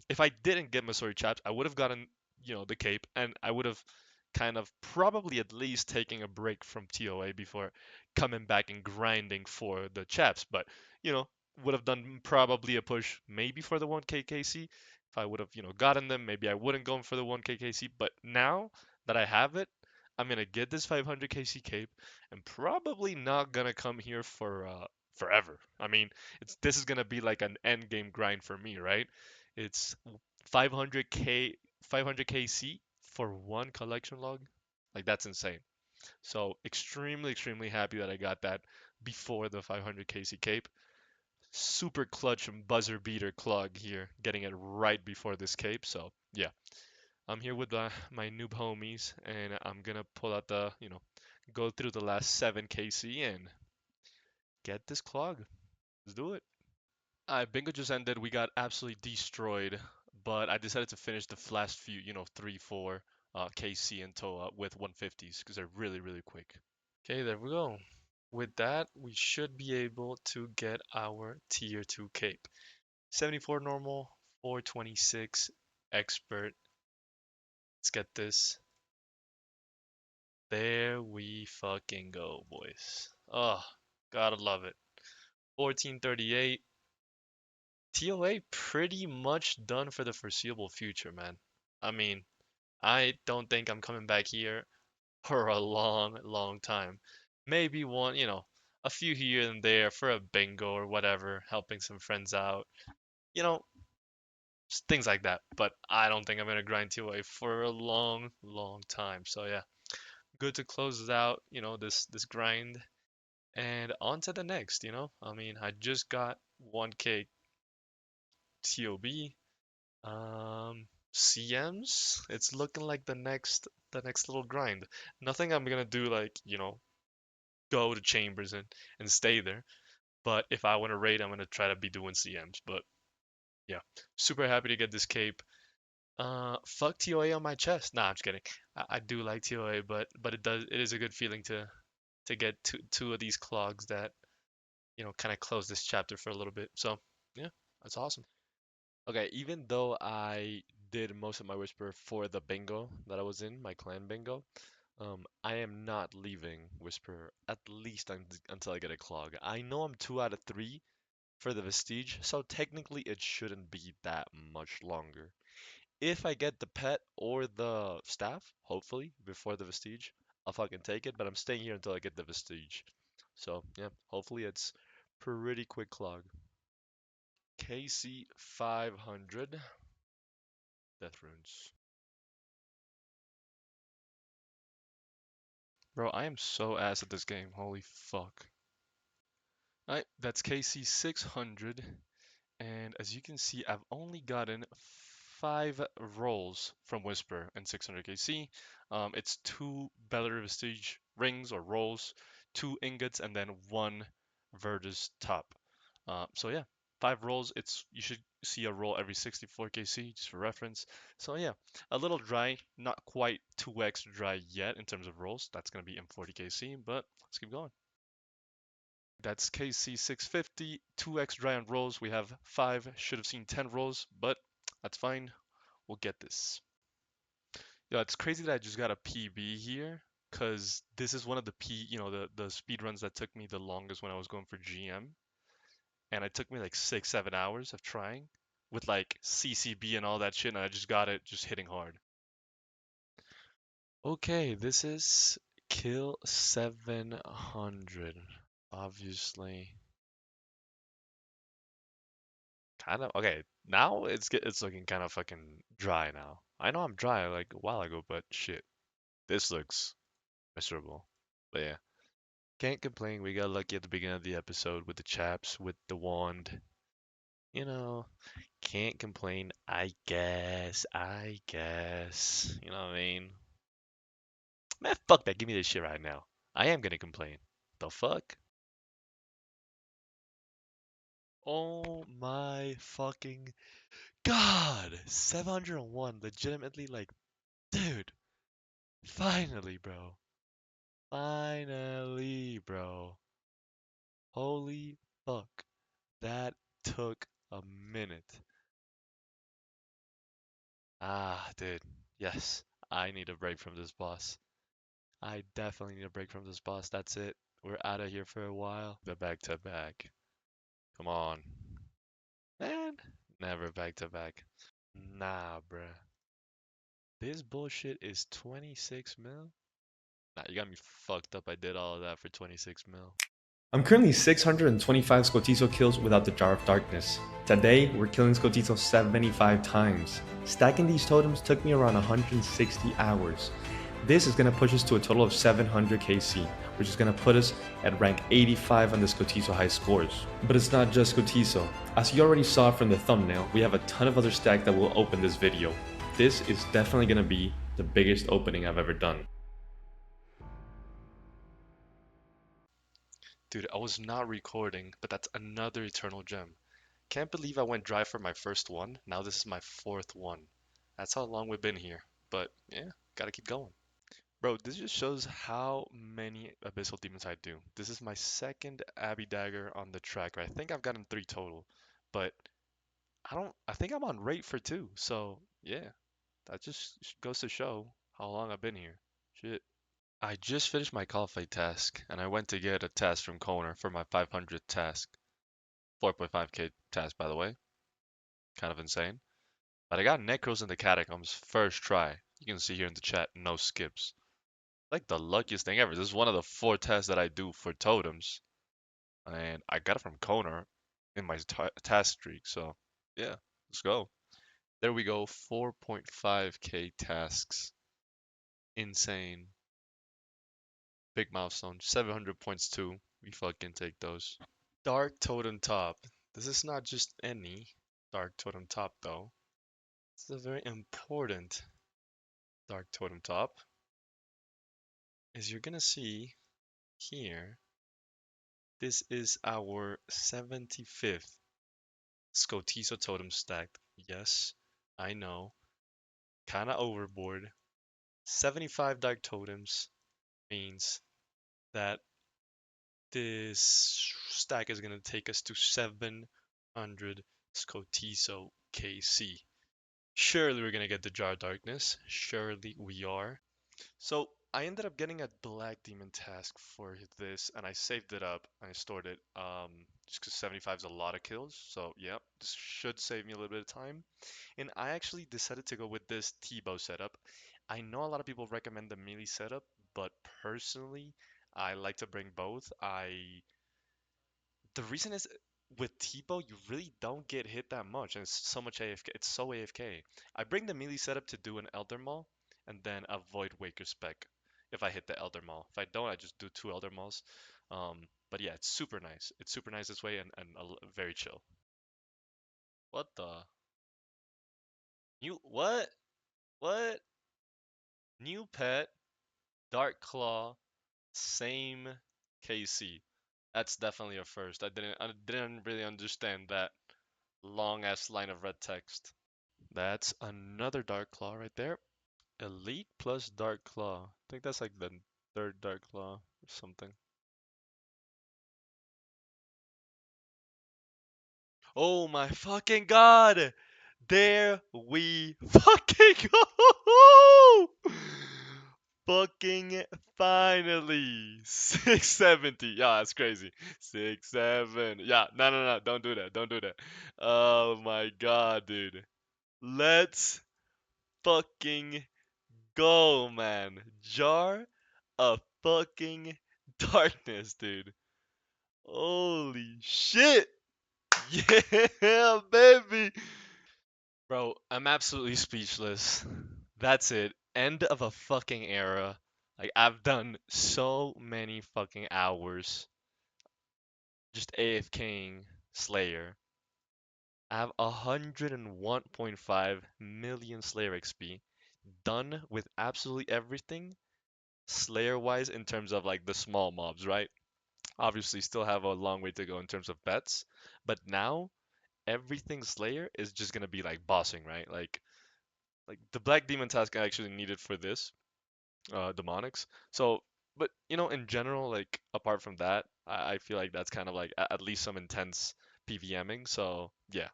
if I didn't get Missouri Chaps, I would have gotten, the cape, and I would have kind of probably at least taking a break from TOA before coming back and grinding for the Chaps. But, you know, would have done probably a push maybe for the 1K KC. If I would have, gotten them, maybe I wouldn't go for the 1K KC. But now that I have it, I'm gonna get this 500 KC cape and probably not gonna come here for forever. I mean, this is gonna be like an end game grind for me, right? It's 500k 500 KC for one collection log. Like that's insane. So extremely happy that I got that before the 500 KC cape. Super clutch and buzzer beater clog here, getting it right before this cape. So yeah, I'm here with my noob homies, and I'm gonna pull out go through the last 7 KC and get this clog. Let's do it. Bingo just ended. We got absolutely destroyed, but I decided to finish the last few, 3, 4 KC and TOA with 150s because they're really quick. Okay, there we go. With that, we should be able to get our tier 2 cape. 74 normal, 426 expert. Let's get this. There we fucking go, boys. Oh, gotta love it. 1438. TOA pretty much done for the foreseeable future, man. I mean, I don't think I'm coming back here for a long time. Maybe one, a few here and there for a bingo or whatever, helping some friends out, you know, things like that. But I don't think I'm gonna grind TOA for a long time. So yeah, good to close it out, this grind and on to the next, I mean, I just got 1K TOB. CMs, it's looking like the next little grind. Nothing I'm gonna do like, go to chambers and stay there. But if I want to raid, I'm gonna try to be doing CMs. But yeah, super happy to get this cape. Fuck TOA on my chest. Nah, I'm just kidding. I do like TOA, but it is a good feeling to get two of these clogs that, kind of close this chapter for a little bit. So yeah, that's awesome. Okay, even though I did most of my Whisper for the bingo that I was in, my clan bingo, I am not leaving Whisper at least until I get a clog. I know I'm 2 out of 3 for the Vestige, so technically it shouldn't be that much longer. If I get the pet or the staff, hopefully, before the Vestige, I'll fucking take it, but I'm staying here until I get the Vestige. So, yeah, hopefully it's pretty quick clog. KC 500. Death runes. Bro, I am so ass at this game. Holy fuck. Alright, that's KC 600. And as you can see, I've only gotten 5 rolls from Whisper and 600 KC. It's 2 Beller Vestige rings or rolls, 2 ingots, and then 1 Virtus top. So yeah, 5 rolls. You should see a roll every 64 KC just for reference. So yeah, a little dry, not quite 2x dry yet in terms of rolls. That's gonna be M40 KC, but let's keep going. That's KC 650, 2x dry on rolls. We have 5, should have seen 10 rolls, but that's fine. We'll get this. Yeah, it's crazy that I just got a PB here, because this is one of the the speed runs that took me the longest when I was going for GM, and it took me like 6, 7 hours of trying with like CCB and all that shit, and I just got it just hitting hard. Okay, this is kill 700. Obviously, kind of okay. Now it's looking kind of fucking dry now. I know I'm dry like a while ago, but shit, this looks miserable. But yeah. Can't complain. We got lucky at the beginning of the episode with the chaps with the wand. You know, can't complain. I guess. I guess. You know what I mean? Man, fuck that. Give me this shit right now. I am gonna complain. The fuck? Oh my fucking god! 701. Legitimately, like, dude. Finally, bro. Finally, bro. Holy fuck. That took a minute. Ah, dude. Yes. I need a break from this boss. I definitely need a break from this boss. That's it. We're out of here for a while. The back to back. Come on. Man. Never back to back. Nah, bruh. This bullshit is 26 mil? Nah, you got me fucked up. I did all of that for 26 mil. I'm currently 625 Scotizo kills without the Jar of Darkness. Today, we're killing Scotizo 75 times. Stacking these totems took me around 160 hours. This is going to push us to a total of 700 KC, which is going to put us at rank 85 on the Scotizo high scores. But it's not just Scotizo. As you already saw from the thumbnail, we have a ton of other stacks that will open this video. This is definitely going to be the biggest opening I've ever done. Dude, I was not recording, but that's another Eternal Gem. Can't believe I went dry for my first one. Now this is my fourth one. That's how long we've been here. But yeah, gotta keep going. Bro, this just shows how many Abyssal Demons I do. This is my second Abbey Dagger on the tracker. I think I've gotten 3 total, but I think I'm on rate for 2. So yeah, that just goes to show how long I've been here. Shit. I just finished my Call Fight task, and I went to get a task from Koner for my 500th task. 4.5k task, by the way. Kind of insane. But I got Necros in the Catacombs first try. You can see here in the chat, no skips. Like the luckiest thing ever. This is one of the 4 tests that I do for totems, and I got it from Koner in my task streak. So yeah, let's go. There we go. 4.5k tasks. Insane. Big milestone. 700 points too. We fucking take those. Dark Totem Top. This is not just any Dark Totem Top though. It's a very important Dark Totem Top. As you're gonna see here, this is our 75th Scotizo Totem stacked. Yes, I know, kinda overboard. 75 Dark Totems means that this stack is gonna take us to 700 Scotizo KC. Surely we're gonna get the Jar of Darkness. Surely we are. So I ended up getting a Black Demon task for this, and I saved it up and I stored it. Just because 75 is a lot of kills. So yeah, this should save me a little bit of time. And I actually decided to go with this T-bow setup. I know a lot of people recommend the melee setup, but personally, I like to bring both. The reason is with T-bow, you really don't get hit that much, and it's so much AFK. It's so AFK. I bring the melee setup to do an Elder Maul, and then avoid Waker Spec if I hit the Elder Maul. If I don't, I just do 2 Elder Mauls. But yeah, it's super nice. It's super nice this way and very chill. What the? New what? What? New pet, Dark Claw, same KC. That's definitely a first. I didn't really understand that long ass line of red text. That's another Dark Claw right there. Elite plus Dark Claw. I think that's like the third Dark Claw or something. Oh my fucking god! There we fucking go! Fucking finally! 670. Yeah, that's crazy. 6-7. Yeah, no, don't do that. Don't do that. Oh my god, dude. Let's fucking go, man. Jar of fucking darkness, dude. Holy shit! Yeah, baby! Bro, I'm absolutely speechless. That's it. End of a fucking era. Like, I've done so many fucking hours just AFKing Slayer. I have 101.5 million Slayer XP done with absolutely everything Slayer wise in terms of like the small mobs, right? Obviously, still have a long way to go in terms of pets, but now everything Slayer is just gonna be like bossing, right? Like the Black Demon task I actually needed for this, demonics. So, but in general, like apart from that, I feel like that's kind of like at least some intense PVMing. So yeah,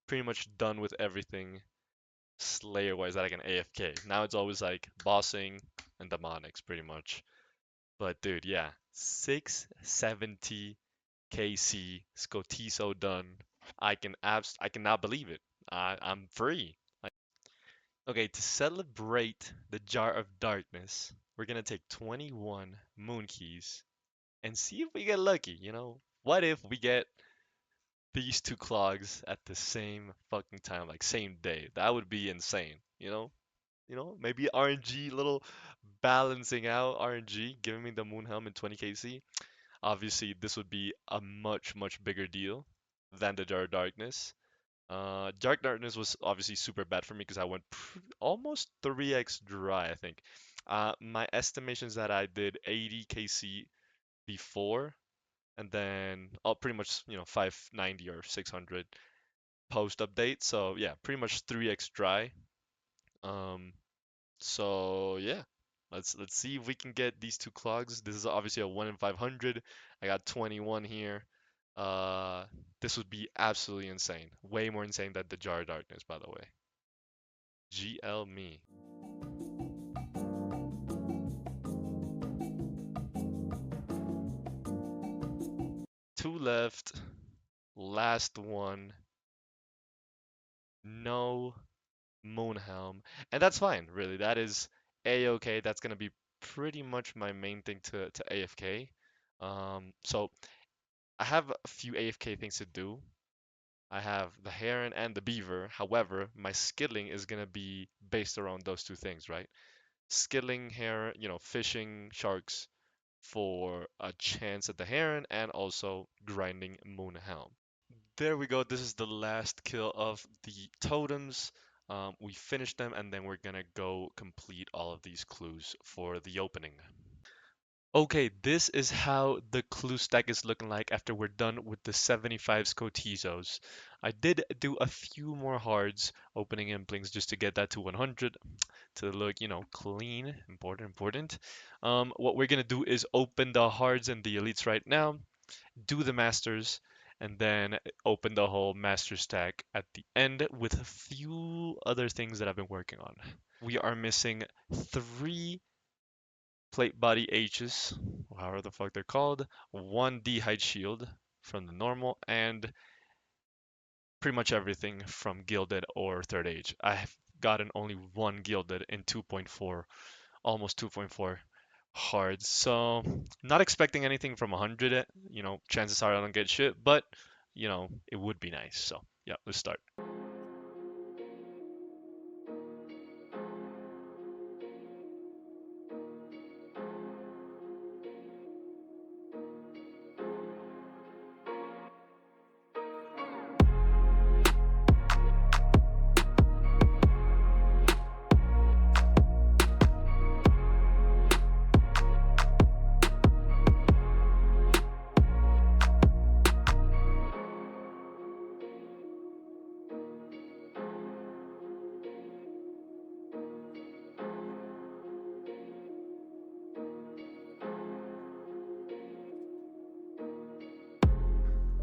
pretty much done with everything Slayer wise that I can AFK. Now it's always like bossing and demonics pretty much. But dude, yeah, 670 KC Scotiso done. I cannot believe it. I'm free. Okay, to celebrate the Jar of Darkness, we're gonna take 21 moon keys and see if we get lucky, What if we get these two clogs at the same fucking time, like same day? That would be insane. Maybe RNG, little balancing out RNG, giving me the moon helm in 20 KC. Obviously, this would be a much, much bigger deal than the Jar of Darkness. Dark Darkness was obviously super bad for me because I went almost 3x dry, I think. My estimation is that I did 80 KC before, and then pretty much 590 or 600 post update. So yeah, pretty much 3x dry. Um, so yeah, let's see if we can get these two clogs. This is obviously a 1 in 500. I got 21 here. Uh, this would be absolutely insane. Way more insane than the Jar of Darkness, by the way. GL me. Two left. Last one. No Moonhelm. And that's fine, really. That is A-okay. That's gonna be pretty much my main thing to AFK. So I have a few AFK things to do. I have the Heron and the Beaver. However, my skilling is gonna be based around those two things, right? Skilling Heron, fishing sharks for a chance at the Heron, and also grinding Moonhelm. There we go. This is the last kill of the totems. We finished them, and then we're gonna go complete all of these clues for the opening. Okay, this is how the clue stack is looking like after we're done with the 75 Scotizos. I did do a few more hards, opening implings just to get that to 100, to look, clean. Important, important. What we're gonna do is open the hards and the elites right now, do the masters, and then open the whole master stack at the end with a few other things that I've been working on. We are missing 3 plate body H's, however the fuck they're called, 1 D-height shield from the normal, and pretty much everything from gilded or third age. I have gotten only 1 gilded in 2.4, almost 2.4 hard. So not expecting anything from 100. Chances are I don't get shit, but it would be nice. So yeah, let's start.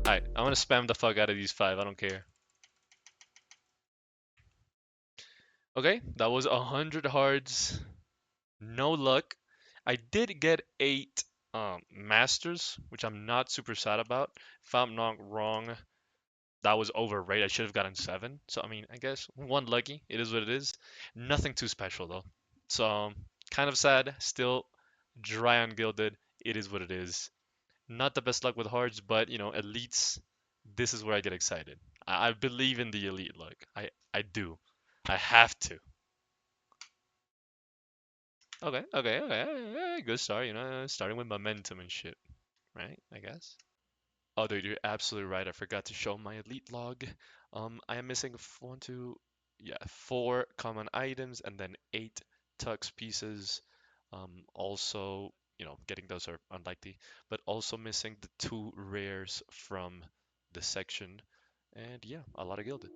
Alright, I'm gonna spam the fuck out of these 5. I don't care. Okay, that was 100 hearts. No luck. I did get 8 masters, which I'm not super sad about. If I'm not wrong, that was overrated. I should have gotten 7. So I mean, I guess one lucky. It is what it is. Nothing too special though. So kind of sad. Still dry on gilded. It is what it is. Not the best luck with hearts, but you know, elites. This is where I get excited. I believe in the elite luck. I do. I have to. Okay. Good start. You know, starting with momentum and shit, right? I guess. Oh, dude, you're absolutely right. I forgot to show my elite log. I am missing one, two, yeah, 4 common items and then 8 tux pieces. Also, you know, getting those are unlikely, but also missing the 2 rares from the section. And yeah, a lot of gilded.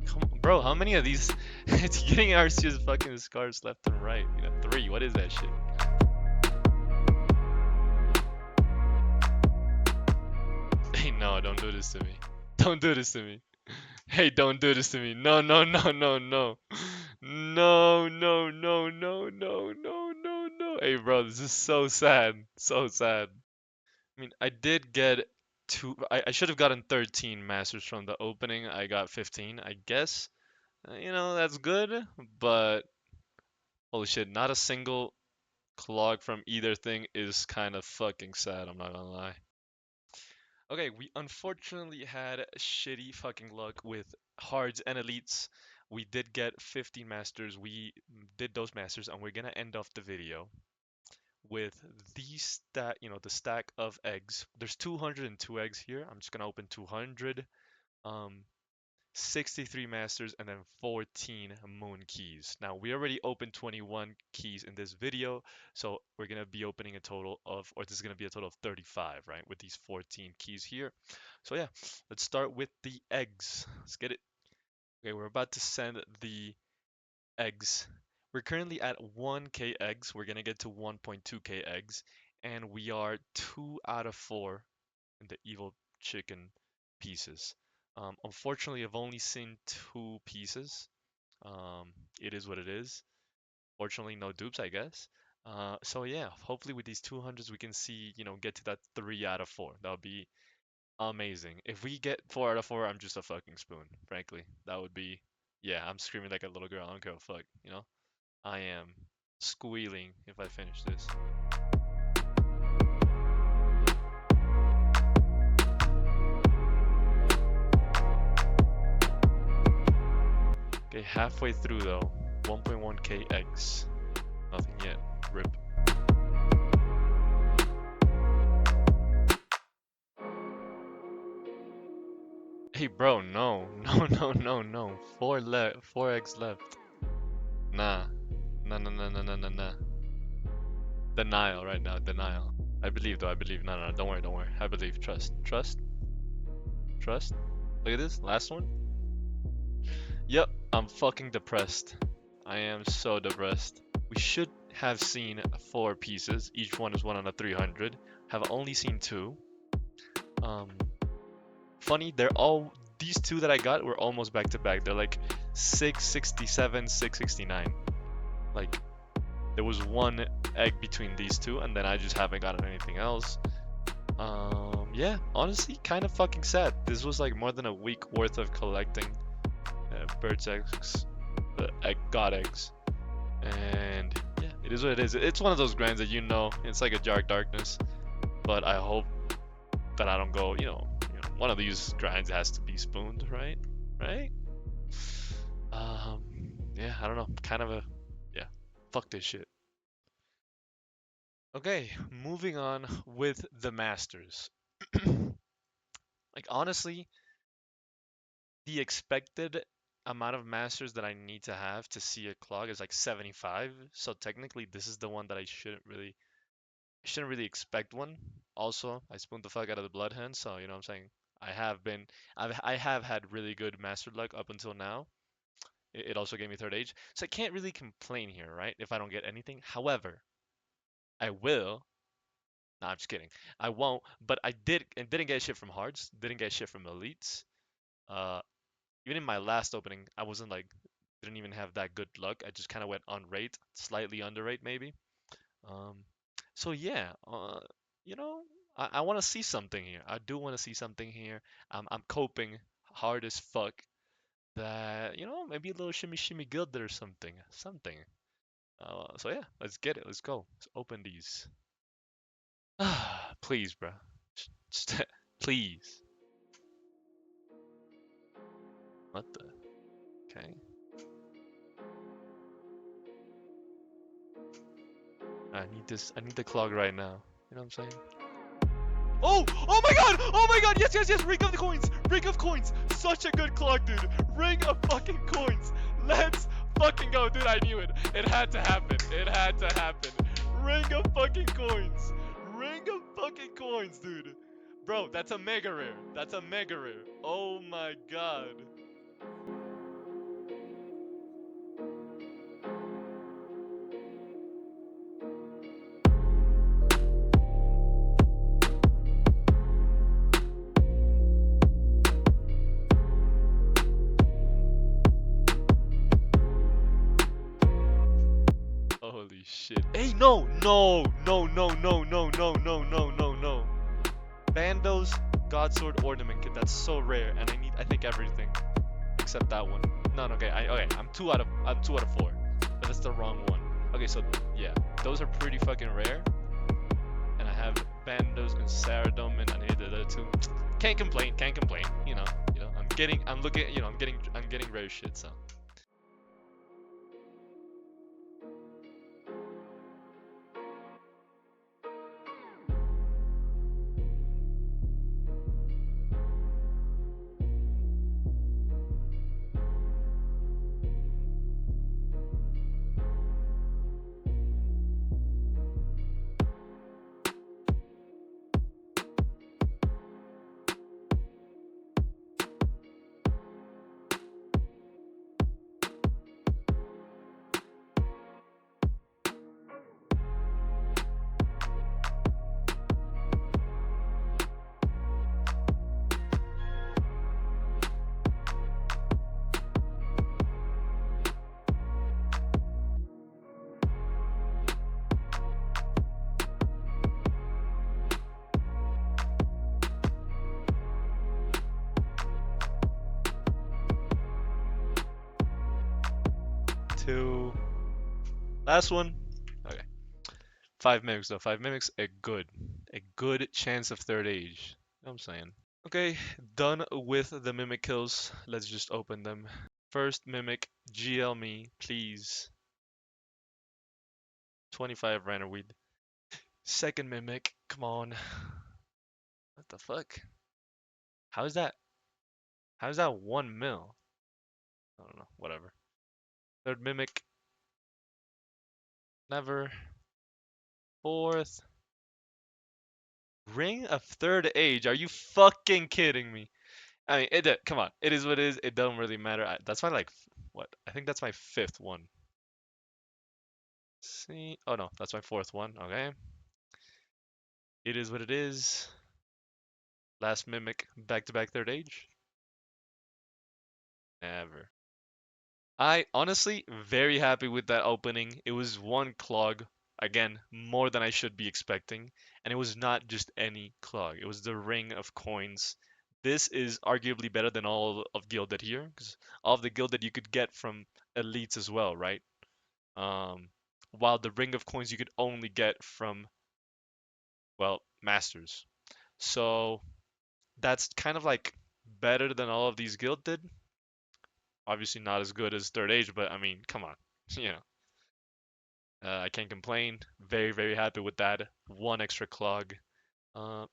Come on, bro, how many of these? It's getting Arceus fucking scars left and right. You know, 3. What is that shit? Hey, no, don't do this to me. Don't do this to me. Hey, don't do this to me. No, no, no, no, no. No, no, no, no, no, no, no, no. Hey, bro, this is so sad. So sad. I mean, I did get two. I should have gotten 13 masters from the opening. I got 15. I guess, you know, that's good, but holy shit, not a single clog from either thing is kind of fucking sad. I'm not gonna lie. Okay, we unfortunately had shitty fucking luck with hards and elites. We did get 15 masters. We did those masters, and we're gonna end off the video with these stack, you know, the stack of eggs. There's 202 eggs here. I'm just gonna open 200. Um, 63 masters and then 14 moon keys. Now we already opened 21 keys in this video, so we're gonna be opening a total of, or this is gonna be a total of 35, right? With these 14 keys here. So yeah, let's start with the eggs. Let's get it. Okay, we're about to send the eggs. We're currently at 1k eggs. We're gonna get to 1.2k eggs, and we are 2 out of 4 in the evil chicken pieces. Unfortunately, I've only seen 2 pieces. It is what it is. Fortunately, no dupes, I guess. So yeah, hopefully with these 200s we can see, you know, get to that 3 out of 4. That would be amazing. If we get 4 out of 4, I'm just a fucking spoon, frankly. That would be, yeah, I'm screaming like a little girl. I don't give a fuck, you know? I am squealing if I finish this. Okay, halfway through though. 1.1k eggs. Nothing yet. Rip. Hey bro, no. No. 4 eggs left. Nah. Nah. Denial right now, denial. I believe though, I believe. No, don't worry. I believe. Trust. Look at this, last one. Yep, I'm fucking depressed. I am so depressed. We should have seen 4 pieces. Each one is 1 on a 300. Have only seen 2. Um, Funny, these 2 that I got were almost back to back. They're like 667, 669. Like there was 1 egg between these 2, and then I just haven't gotten anything else. Yeah, honestly, kind of fucking sad. This was like more than a week worth of collecting bird's eggs, god eggs, and yeah, it is what it is. It's one of those grinds that you know, it's like a darkness. But I hope that I don't go, one of these grinds has to be spooned, right? Right? Yeah, I don't know. Kind of a, yeah, fuck this shit. Okay, moving on with the Masters. Like, honestly, the expected amount of Masters that I need to have to see a clog is like 75. So technically, this is the one that I shouldn't really expect one. Also, I spooned the fuck out of the Bloodhound, so you know what I'm saying. I have had really good master luck up until now. it also gave me third age. So I can't really complain here, right? If I don't get anything. However, I will. Nah, I'm just kidding. I won't. But I didn't get shit from hearts. Didn't get shit from elites. Uh, Even in my last opening, I wasn't like didn't even have that good luck. I just kind of went on rate, slightly under rate maybe. Um, so yeah, you know, I want to see something here. I do want to see something here. I'm coping hard as fuck that maybe a little shimmy shimmy gilded or something. So yeah, let's get it. Let's go. Let's open these. Please, bro. Just, please. What the? Okay. I need this. I need the clog right now. You know what I'm saying? Oh! Oh my god! Oh my god! Yes, yes, yes! Ring of the coins! Ring of coins! Such a good clock, dude! Ring of fucking coins! Let's fucking go, dude! I knew it. It had to happen. It had to happen. Ring of fucking coins! Ring of fucking coins, dude! Bro, that's a mega rare. That's a mega rare. Oh my god. Holy shit. Hey, no, no, no, no, no, no, no, no, no, no, no. Bandos Godsword Ornament Kit. That's so rare, and I think everything except that one. No, no, okay, okay. I'm two out of four, but that's the wrong one. Okay, so yeah, those are pretty fucking rare, and I have Bandos and Saradom, and I need the other two. Can't complain, can't complain. I'm getting rare shit. So. Two. Last one. Okay. Five mimics though. Five mimics, a good chance of third age. You know what I'm saying? Okay, done with the mimic kills. Let's just open them. First mimic, GL me, please. 25 Rannerweed. Second mimic, come on. What the fuck? How is that? How is that 1 mil? I don't know. Whatever. Third mimic, never. Fourth. Ring of third age. Are you fucking kidding me? I mean, come on. It is what it is. It doesn't really matter. That's my what? I think that's my fifth one. See? Oh no, that's my fourth one. Okay. It is what it is. Last mimic, back-to-back third age. Never. I honestly very happy with that opening. It was one clog. Again, more than I should be expecting. And it was not just any clog. It was the ring of coins. This is arguably better than all of Gilded here, because all of the Gilded you could get from elites as well, right? Um, while the ring of coins you could only get from, well, masters. So that's kind of like better than all of these Gilded. Obviously not as good as third age, but I mean, come on, you know. I can't complain. Very, very happy with that. One extra clog.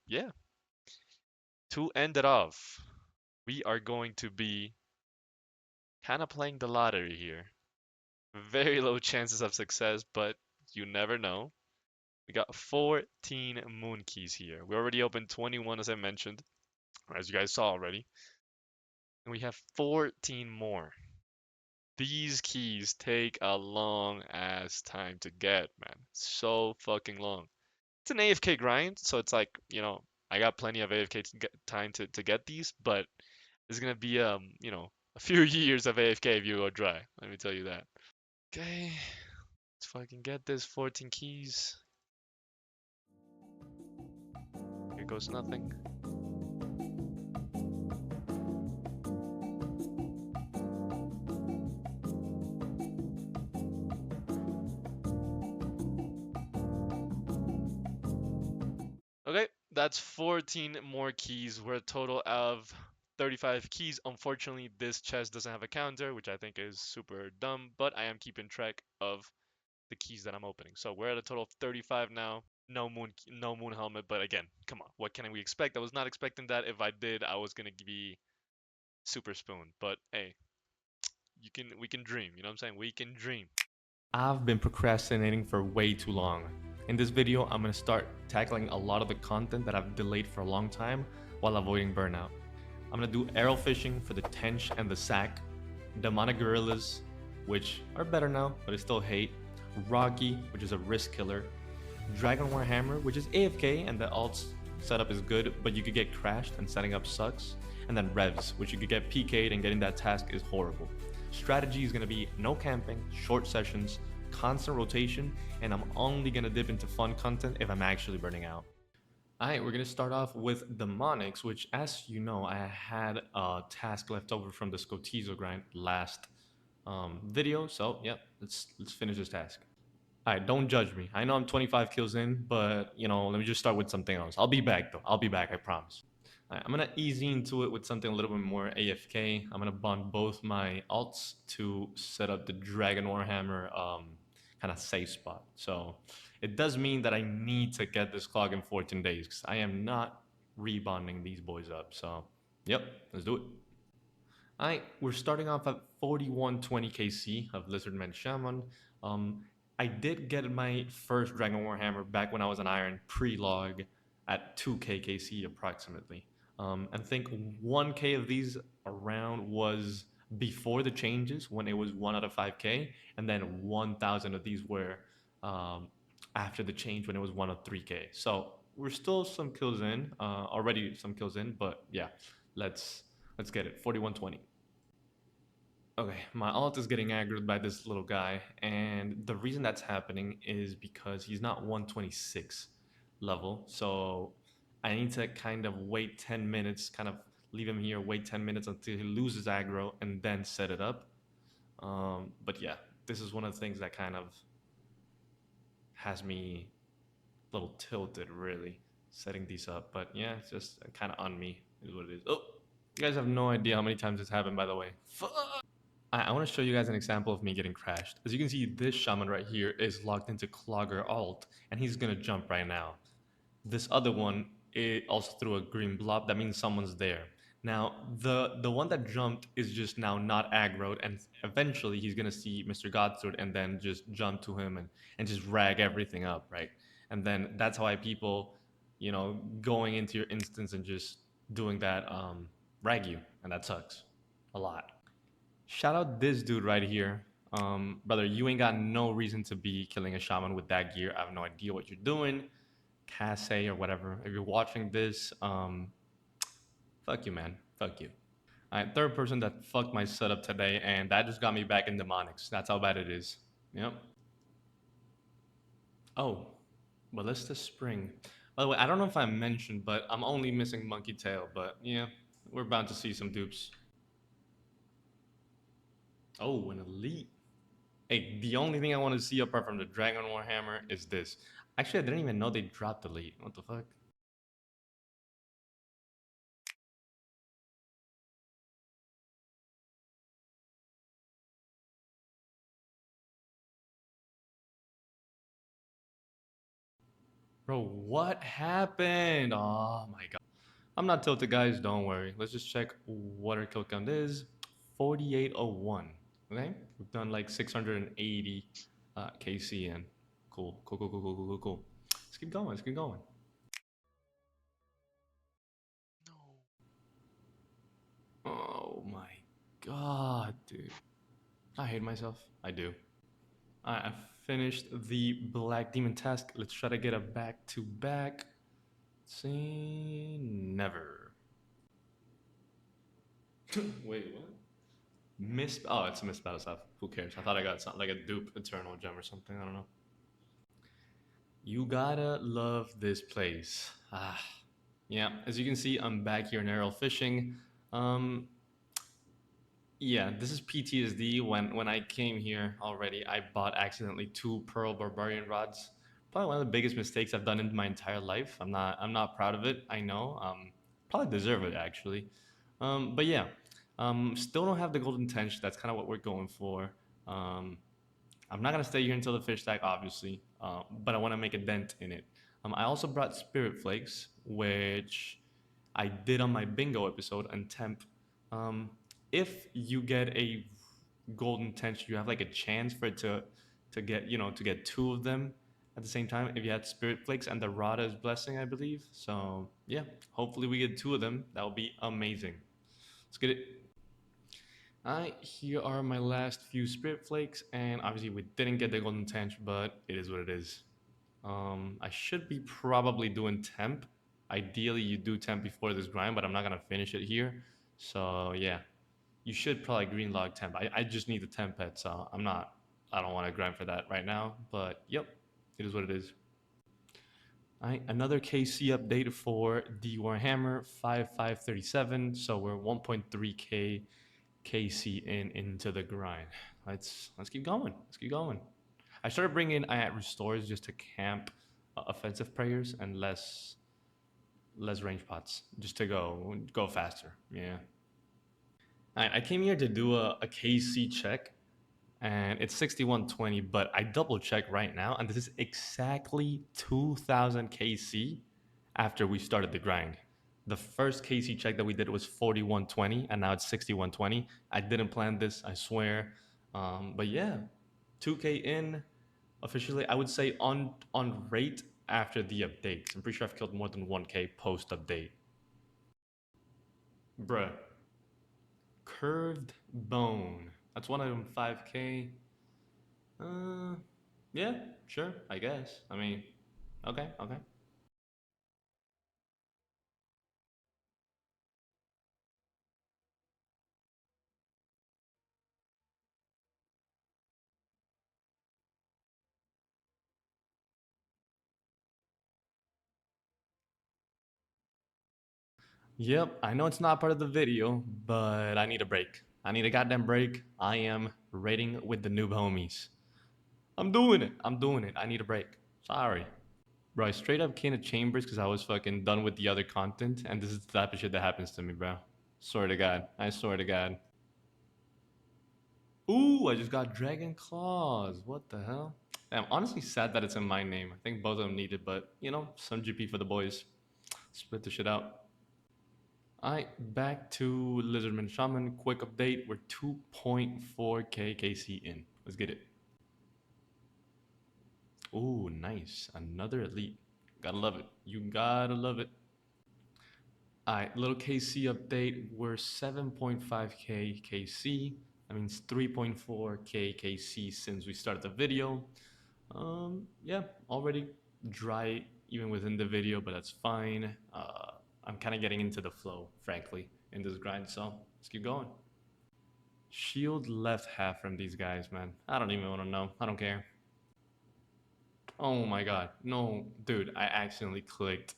Yeah. To end it off, we are going to be kind of playing the lottery here. Very low chances of success, but you never know. We got 14 moon keys here. We already opened 21, as I mentioned, as you guys saw already. And we have 14 more. These keys take a long ass time to get, man. So fucking long. It's an AFK grind, so it's like, I got plenty of AFK time to get these, but it's gonna be a few years of AFK if you go dry. Let me tell you that. Okay, let's fucking get this 14 keys. Here goes nothing. Okay, that's 14 more keys. We're a total of 35 keys. Unfortunately, this chest doesn't have a counter, which I think is super dumb, but I am keeping track of the keys that I'm opening. So we're at a total of 35 now. No moon helmet, but again, come on, what can we expect? I was not expecting that. If I did, I was gonna be super spoon. But hey, we can dream. You know what I'm saying? We can dream. I've been procrastinating for way too long. In this video, I'm going to start tackling a lot of the content that I've delayed for a long time while avoiding burnout. I'm going to do arrow fishing for the tench and the sack, demonic gorillas, which are better now, but I still hate, Rocky, which is a risk killer, Dragon Warhammer, which is AFK and the alt setup is good, but you could get crashed and setting up sucks, and then Revs, which you could get PK'd and getting that task is horrible. Strategy is going to be no camping, short sessions, constant rotation, and I'm only going to dip into fun content if I'm actually burning out. Alright, we're going to start off with Demonics, which, as you know, I had a task left over from the Skotizo grind last video, so yeah, let's finish this task. Alright, don't judge me. I know I'm 25 kills in, but, let me just start with something else. I'll be back, though. I'll be back, I promise. Alright, I'm gonna ease into it with something a little bit more AFK. I'm gonna bond both my alts to set up the Dragon Warhammer kind of safe spot. So it does mean that I need to get this clog in 14 days because I am not rebonding these boys up. So, yep, let's do it. Alright, we're starting off at 4120 KC of Lizardman Shaman. I did get my first Dragon Warhammer back when I was an Iron pre-log at 2k KC approximately. I think 1k of these around was before the changes when it was 1 out of 5k, and then 1000 of these were after the change when it was 1 of 3k. So we're still some kills in, already some kills in, but yeah, let's get it. 4120. Okay, my alt is getting aggroed by this little guy, and the reason that's happening is because he's not 126 level, so I need to kind of wait 10 minutes, kind of leave him here, wait 10 minutes until he loses aggro, and then set it up. But yeah, this is one of the things that kind of has me a little tilted, really, setting these up. But yeah, it's just kind of on me, is what it is. Oh, you guys have no idea how many times this happened, by the way. Fuck! I want to show you guys an example of me getting crashed. As you can see, this shaman right here is locked into Clogger alt, and he's gonna jump right now. This other one, it also threw a green blob. That means someone's there. Now, the one that jumped is just now not aggroed, and eventually he's gonna see Mr. Godsword and then just jump to him and just rag everything up, right? And then that's why people, going into your instance and just doing that, rag you, and that sucks a lot. Shout out this dude right here. Brother, you ain't got no reason to be killing a shaman with that gear. I have no idea what you're doing. Casse or whatever. If you're watching this, fuck you, man. Fuck you. Alright, third person that fucked my setup today, and that just got me back in demonics. That's how bad it is. Yep. Oh, Ballista Spring. By the way, I don't know if I mentioned, but I'm only missing Monkey Tail, but yeah, we're bound to see some dupes. Oh, an elite. Hey, the only thing I want to see apart from the Dragon Warhammer is this. Actually, I didn't even know they dropped elite. What the fuck? Bro, what happened? Oh my god. I'm not tilted, guys. Don't worry. Let's just check what our kill count is. 4801. Okay? We've done like 680 KCN. Cool. Cool, cool, cool, cool, cool, cool, cool. Let's keep going. Let's keep going. No. Oh my god, dude. I hate myself. I do. I finished the Black Demon task. Let's try to get a back to back. See, never. Wait, what? Miss. Oh, it's a Miss Battle stuff. Who cares? I thought I got something like a dupe Eternal Gem or something. I don't know. You gotta love this place. Ah, yeah. As you can see, I'm back here in Aerial Fishing. Um, yeah, this is PTSD. When I came here already, I bought accidentally two Pearl Barbarian rods. Probably one of the biggest mistakes I've done in my entire life. I'm not proud of it. I know. Probably deserve it actually. But yeah, still don't have the golden tench. That's kind of what we're going for. Um, I'm not gonna stay here until the fish stack, obviously, but I want to make a dent in it. I also brought Spirit Flakes, which I did on my bingo episode on temp. Um, if you get a golden tench, you have like a chance for it to get to get two of them at the same time. If you had Spirit Flakes and the Rada's Blessing, I believe. So yeah, hopefully we get two of them. That would be amazing. Let's get it. Alright, here are my last few Spirit Flakes, and obviously we didn't get the Golden Tench, but it is what it is. I should be probably doing temp. Ideally, you do temp before this grind, but I'm not gonna finish it here. So yeah, you should probably green log temp. I just need the temp pet, so I don't want to grind for that right now. But yep, it is what it is. All right, another KC update for the Warhammer 5537. So we're 1.3k KC into the grind. Let's keep going. Let's keep going. I started bringing restores just to camp offensive prayers and less range pots just to go faster. Yeah. I came here to do a KC check, and it's 6120, but I double check right now, and this is exactly 2000 KC after we started the grind. The first KC check that we did was 4120, and now it's 6120. I didn't plan this, I swear. But yeah, 2K in officially. I would say on rate after the updates. I'm pretty sure I've killed more than 1K post update. Bruh, curved bone. That's one of them 5K. Uh, yeah, sure, I guess. I mean, okay, okay. Yep, I know it's not part of the video, but I need a break. I need a goddamn break. I am raiding with the noob homies. I'm doing it. I'm doing it. I need a break. Sorry. Bro, I straight up came to Chambers because I was fucking done with the other content, and this is the type of shit that happens to me, bro. Swear to God. I swear to God. Ooh, I just got Dragon Claws. What the hell? I'm honestly sad that it's in my name. I think both of them need it, but some GP for the boys. Split the shit out. Alright, back to Lizardman Shaman. Quick update. We're 2.4k KC in. Let's get it. Ooh, nice. Another elite. Gotta love it. You gotta love it. Alright, little KC update. We're 7.5k KC. That means 3.4k KC since we started the video. Yeah, already dry even within the video, but that's fine. I'm kind of getting into the flow, frankly, in this grind, so let's keep going. Shield left half from these guys, man. I don't even want to know. I don't care. Oh my god. No, dude, I accidentally clicked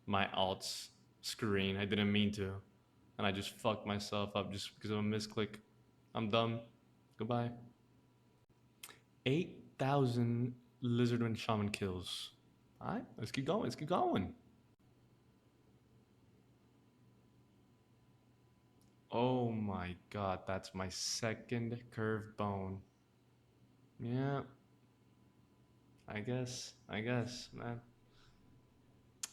my alt's screen. I didn't mean to. And I just fucked myself up just because of a misclick. I'm dumb. Goodbye. 8,000 Lizardman Shaman kills. Alright, let's keep going. Let's keep going. Oh my god, that's my second curved bone. Yeah, I guess, man.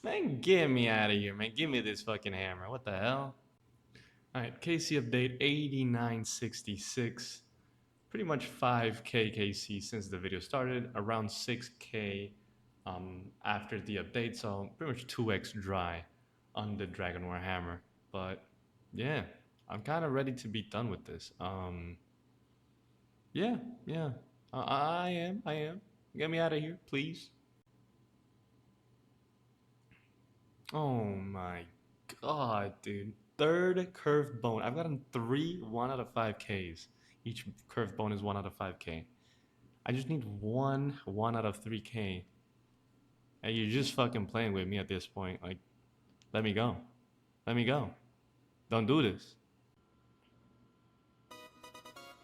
Man, get me out of here, man. Give me this fucking hammer. What the hell? Alright, KC update 8966. Pretty much 5k KC since the video started, around 6k after the update, so pretty much 2x dry on the Dragon Warhammer. But yeah, I'm kind of ready to be done with this. Yeah, yeah. I am. Get me out of here, please. Oh my god, dude. Third curved bone. I've gotten three 1 out of 5 Ks. Each curved bone is 1 out of 5K. I just need one out of 3K. And you're just fucking playing with me at this point. Like, let me go. Let me go. Don't do this.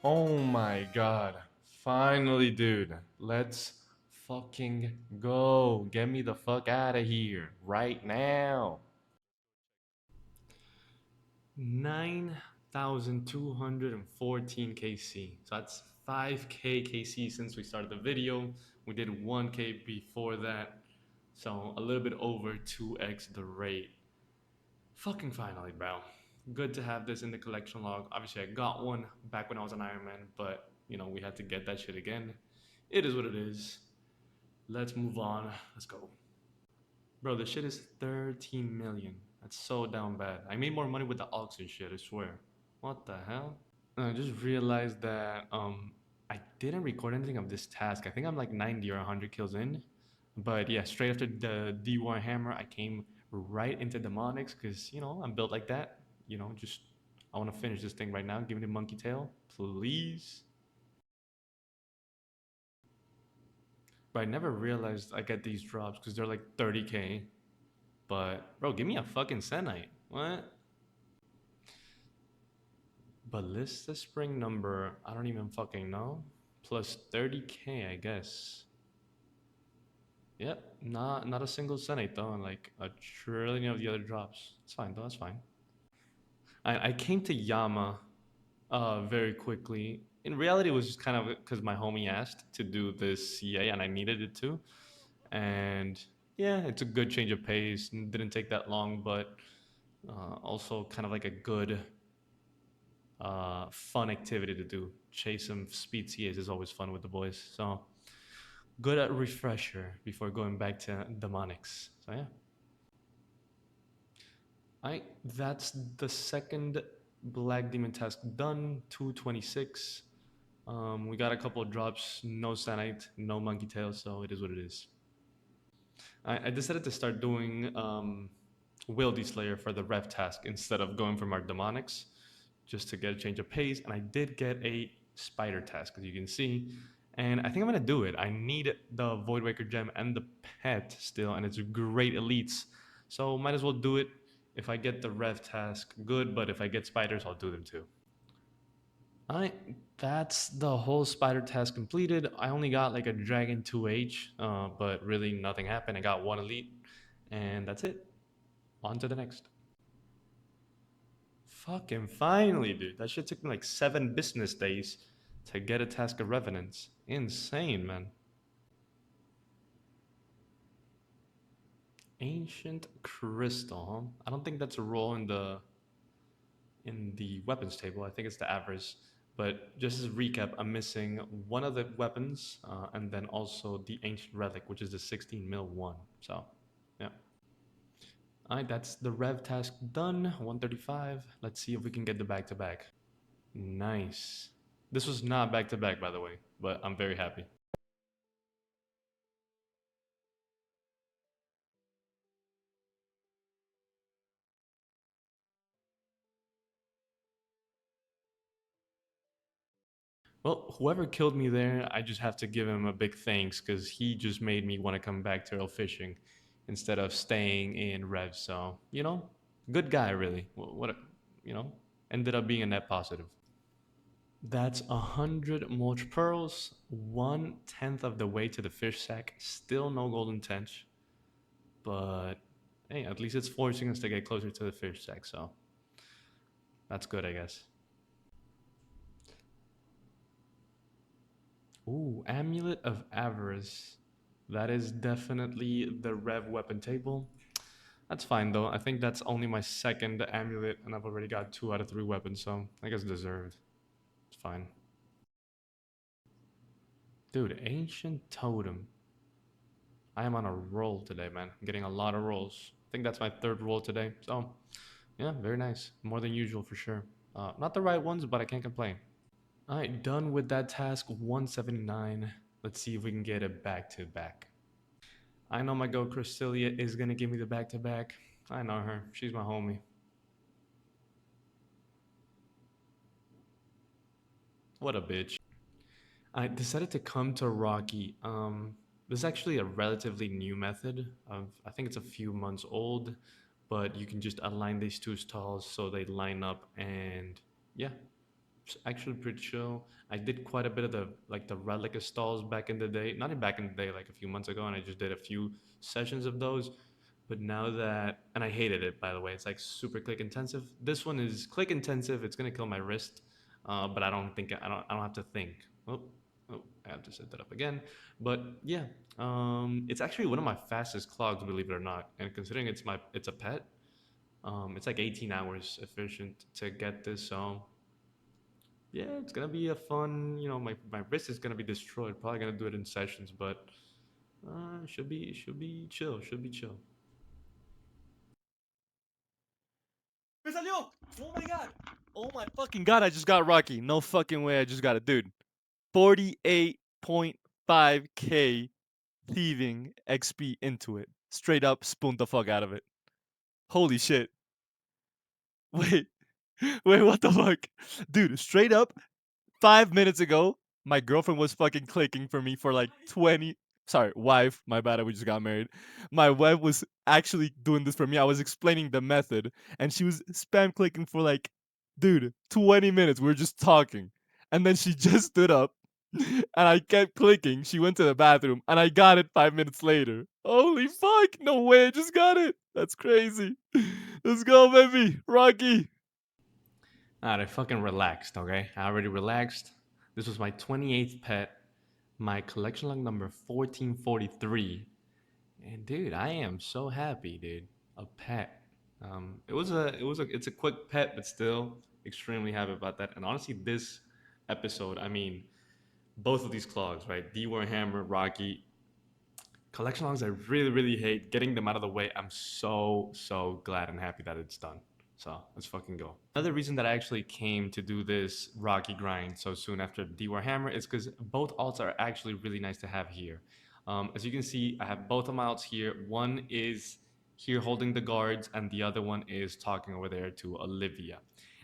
Oh my god. Finally, dude. Let's fucking go. Get me the fuck out of here right now. 9,214 KC. So that's 5K KC since we started the video. We did 1K before that. So a little bit over 2x the rate. Fucking finally, bro. Good to have this in the collection log. Obviously, I got one back when I was an Iron Man, but we had to get that shit again. It is what it is. Let's move on. Let's go. Bro, this shit is 13 million. That's so down bad. I made more money with the auction shit, I swear. What the hell? I just realized that I didn't record anything of this task. I think I'm like 90 or 100 kills in. But yeah, straight after the D1 hammer, I came right into demonics because I'm built like that. Just I want to finish this thing right now. Give me the monkey tail, please. But I never realized I get these drops because they're like 30K. But bro, give me a fucking Senite. What? Ballista spring number, I don't even fucking know. Plus 30K, I guess. Yep, not a single Senate though, and like a trillion of the other drops. It's fine though, that's fine. I came to Yama very quickly. In reality, it was just kind of because my homie asked to do this CA and I needed it too. And yeah, it's a good change of pace. Didn't take that long, but also kind of like a good fun activity to do. Chase some speed CAs is always fun with the boys. So good at refresher before going back to demonics. So yeah. I That's the second Black Demon task done. 226. We got a couple of drops. No Sanite, no Monkey Tail, so it is what it is. I decided to start doing Wildy Slayer for the Rev task instead of going from our demonics, just to get a change of pace. And I did get a spider task, as you can see. And I think I'm gonna do it. I need the Voidwaker gem and the pet still, and it's great elites. So might as well do it. If I get the Rev task, good, but if I get spiders, I'll do them too. I That's the whole spider task completed. I only got like a dragon 2H, but really nothing happened. I got one elite, and that's it. On to the next. Fucking finally, dude. That shit took me like 7 business days to get a task of revenants. Insane, man. Ancient crystal, huh? I don't think that's a role in the weapons table. I think it's the average. But just as a recap, I'm missing one of the weapons, and then also the ancient relic, which is the 16 mil one. So, yeah. All right, that's the rev task done. 135. Let's see if we can get the back to back. Nice. This was not back to back, by the way, but I'm very happy. Well, whoever killed me there, I just have to give him a big thanks because he just made me want to come back to Earl fishing instead of staying in Rev. So, good guy, really. You know, ended up being a net positive. That's 100 Molch Pearls, 1/10 of the way to the fish sack. Still no golden tench, but hey, at least it's forcing us to get closer to the fish sack, so that's good, I guess. Ooh, Amulet of Avarice. That is definitely the Rev weapon table. That's fine though. I think that's only my second amulet, and I've already got 2 out of 3 weapons, so I guess deserved. It's fine. Dude, Ancient Totem. I am on a roll today, man. I'm getting a lot of rolls. I think that's my third roll today. So, yeah, very nice. More than usual for sure. Not the right ones, but I can't complain. All right, done with that task 179. Let's see if we can get it back to back. I know my girl Crystalia is gonna give me the back to back. I know her. She's my homie. What a bitch. I decided to come to Rocky. This is actually a relatively new method. I think it's a few months old, but you can just align these two stalls so they line up, and yeah, it's actually pretty chill. I did quite a bit of the Relica stalls back in the day. Not back in the day, like a few months ago, and I just did a few sessions of those. But now that, and I hated it, by the way, it's like super click intensive. This one is click intensive. It's gonna kill my wrist, but I don't have to think. Oh, oh, I have to set that up again. But yeah, it's actually one of my fastest clogs, believe it or not. And considering it's a pet, it's like 18 hours efficient to get this. So yeah, it's gonna be a fun. My wrist is gonna be destroyed. Probably gonna do it in sessions, but should be chill. Should be chill. Me salió! Oh my god! Oh my fucking god, I just got Rocky. No fucking way, I just got it. Dude, 48.5k thieving XP into it. Straight up spooned the fuck out of it. Holy shit. Wait, wait, what the fuck? Dude, straight up 5 minutes ago, my girlfriend was fucking clicking for me for like 20. Sorry, wife. My bad. We just got married. My wife was actually doing this for me. I was explaining the method, and she was spam clicking for like, dude, 20 minutes. We were just talking, and then she just stood up, and I kept clicking. She went to the bathroom, and I got it 5 minutes later. Holy fuck! No way! I just got it. That's crazy. Let's go, baby. Rocky. Alright, I fucking relaxed, okay? I already relaxed. This was my 28th pet, my collection log number 1443. And dude, I am so happy, dude. A pet. It's a quick pet, but still extremely happy about that. And honestly, this episode, I mean, both of these clogs, right? D Warhammer, Rocky, collection logs I really, really hate. Getting them out of the way, I'm so glad and happy that it's done. So let's fucking go. Another reason that I actually came to do this Rocky grind so soon after D Warhammer is because both alts are actually really nice to have here. As you can see, I have both of my alts here. One is here holding the guards, and the other one is talking over there to Olivia.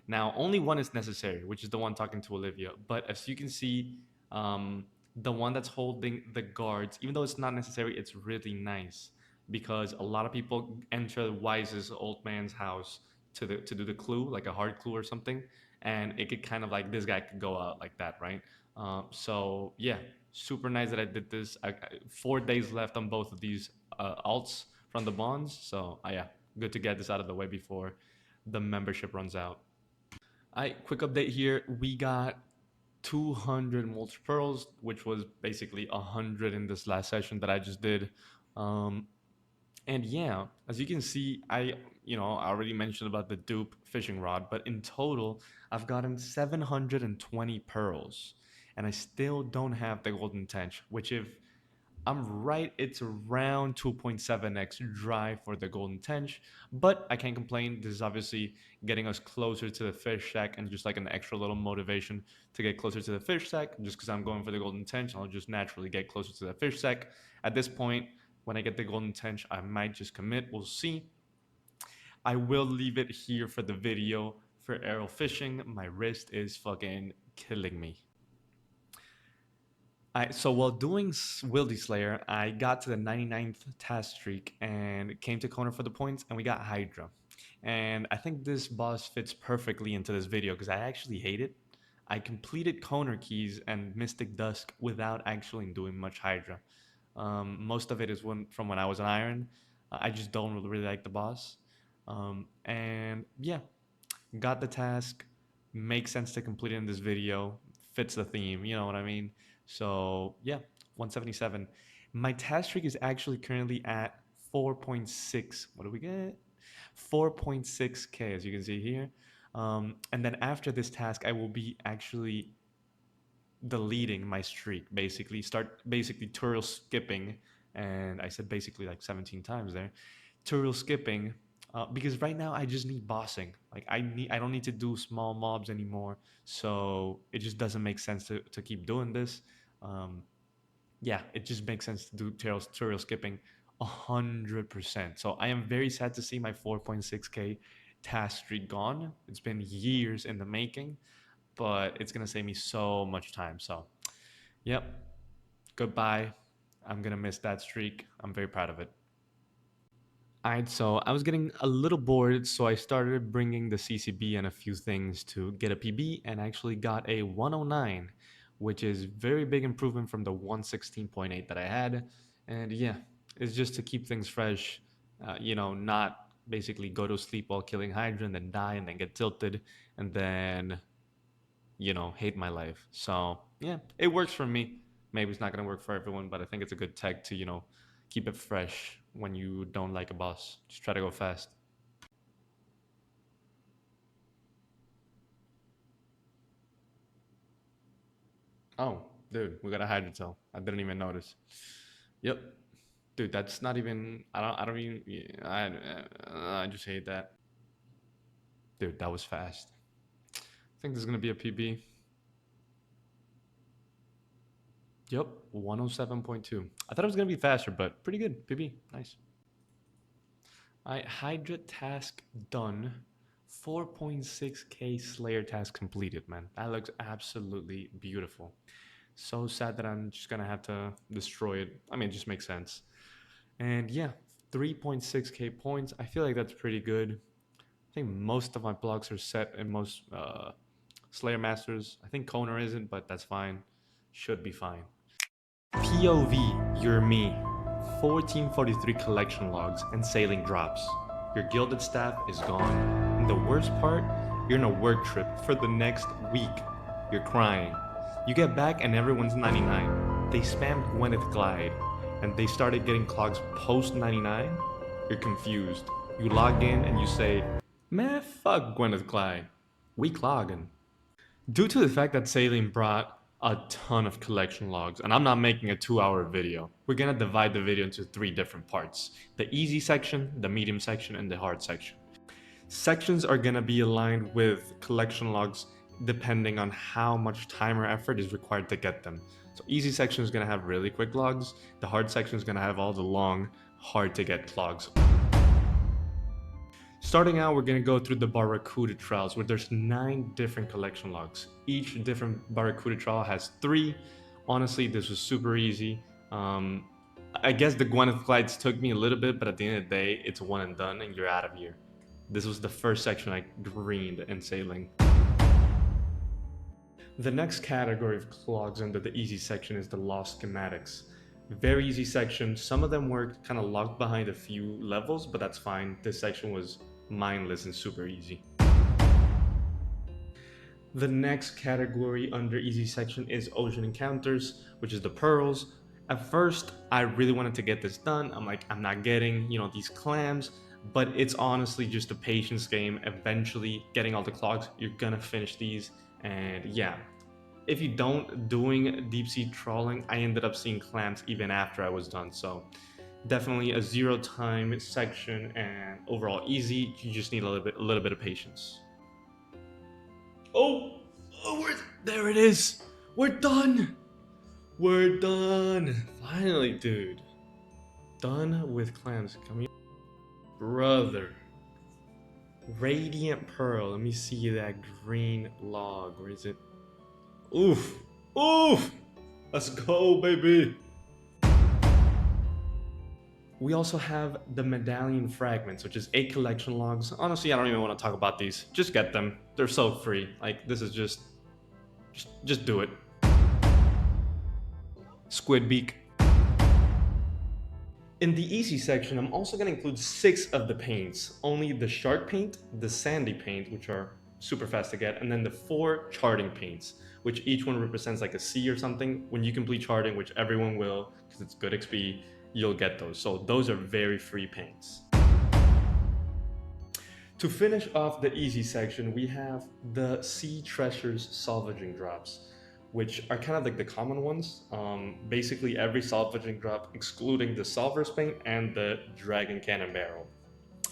Now, only one is necessary, which is the one talking to Olivia. But as you can see, the one that's holding the guards, even though it's not necessary, it's really nice because a lot of people enter Wise's old man's house to do the clue, like a hard clue or something, and it could kind of like this guy could go out like that, right? So yeah, super nice that I did this. 4 days left on both of these alts from the bonds, so yeah, good to get this out of the way before the membership runs out. Quick update here. We got 200 multi pearls, which was basically 100 in this last session that I just did. Um, and yeah, as you can see, I already mentioned about the dupe fishing rod, but in total, I've gotten 720 pearls, and I still don't have the golden tench, which if I'm right, it's around 2.7x dry for the golden tench, but I can't complain. This is obviously getting us closer to the fish shack and just like an extra little motivation to get closer to the fish shack. Just because I'm going for the golden tench, I'll just naturally get closer to the fish shack. At this point, when I get the golden tench, I might just commit. We'll see. I will leave it here for the video for arrow fishing. My wrist is fucking killing me. So while doing Wildy Slayer, I got to the 99th task streak and came to Kona for the points, and we got Hydra. And I think this boss fits perfectly into this video because I actually hate it. I completed Koner Keys and Mystic Dusk without actually doing much Hydra. Most of it is from when I was an Iron. I just don't really like the boss. And yeah, got the task, makes sense to complete it in this video, fits the theme, you know what I mean? So yeah, 177. My task streak is actually currently at 4.6. What do we get? 4.6k, as you can see here. And then after this task, I will be actually deleting my streak, basically. Start basically tutorial skipping. And I said basically like 17 times there. Tutorial skipping because right now I just need bossing. Like I don't need to do small mobs anymore. So it just doesn't make sense to keep doing this. Um, yeah, it just makes sense to do tutorial skipping 100%. So I am very sad to see my 4.6k task streak gone. It's been years in the making, but it's gonna save me so much time. So, yep, goodbye. I'm gonna miss that streak. I'm very proud of it. Alright, so I was getting a little bored, so I started bringing the CCB and a few things to get a PB, and actually got a 109, which is very big improvement from the 116.8 that I had. And yeah, it's just to keep things fresh, not basically go to sleep while killing Hydra and then die and then get tilted and then, hate my life. So yeah, it works for me. Maybe it's not gonna work for everyone, but I think it's a good tech to, keep it fresh when you don't like a boss. Just try to go fast. Oh, dude, we got a Hydrotel. I didn't even notice. Yep, dude, that's not even. I don't even. Yeah, I just hate that. Dude, that was fast. I think there's gonna be a PB. Yep, 107.2. I thought it was gonna be faster, but pretty good. PB, nice. All right, Hydra task done. 4.6k Slayer task completed, man. That looks absolutely beautiful. So sad that I'm just gonna have to destroy it. I mean, it just makes sense. And yeah, 3.6k points. I feel like that's pretty good. I think most of my blocks are set in most Slayer Masters. I think Konar isn't, but that's fine. Should be fine. POV, you're me. 1443 collection logs and sailing drops. Your gilded staff is gone. And the worst part, you're on a work trip for the next week. You're crying. You get back and everyone's 99. They spammed Gwyneth Glide and they started getting clogs post 99. You're confused. You log in and you say, man, fuck Gwyneth Glide. We clogging. Due to the fact that Saline brought a ton of collection logs, and I'm not making a 2-hour video, we're gonna divide the video into 3 different parts. The easy section, the medium section, and the hard section. Sections are gonna be aligned with collection logs depending on how much time or effort is required to get them. So easy section is gonna have really quick logs, the hard section is gonna have all the long, hard to get logs. Starting out, we're going to go through the Barracuda trials, where there's 9 different collection logs. Each different Barracuda trial has 3. Honestly, this was super easy. I guess the Gwyneth Glides took me a little bit, but at the end of the day, it's one and done, and you're out of here. This was the first section I greened in sailing. The next category of clogs under the easy section is the lost schematics. Very easy section. Some of them were kind of locked behind a few levels, but that's fine. This section was mindless and super easy. The next category under easy section is ocean encounters, which is the pearls. At first, I really wanted to get this done. I'm like, I'm not getting, these clams, but it's honestly just a patience game. Eventually, getting all the clogs, you're gonna finish these, and yeah. If you don't doing deep sea trawling, I ended up seeing clams even after I was done. So definitely a 0 time section and overall easy. You just need a little bit of patience. Oh, there it is. We're done. We're done. Finally, dude. Done with clams. Come here, brother. Radiant pearl. Let me see that green log. Where is it? Oof. Oof. Let's go, baby. We also have the medallion fragments, which is 8 collection logs. Honestly, I don't even want to talk about these. Just get them. They're so free. Like, this is just do it. Squid beak. In the easy section, I'm also going to include 6 of the paints. Only the shark paint, the sandy paint, which are super fast to get, and then the 4 charting paints, which each one represents like a sea or something. When you complete charting, which everyone will, because it's good XP, you'll get those. So those are very free paints. To finish off the easy section, we have the Sea Treasures salvaging drops, which are kind of like the common ones. Basically every salvaging drop, excluding the Solver's Paint and the Dragon Cannon Barrel.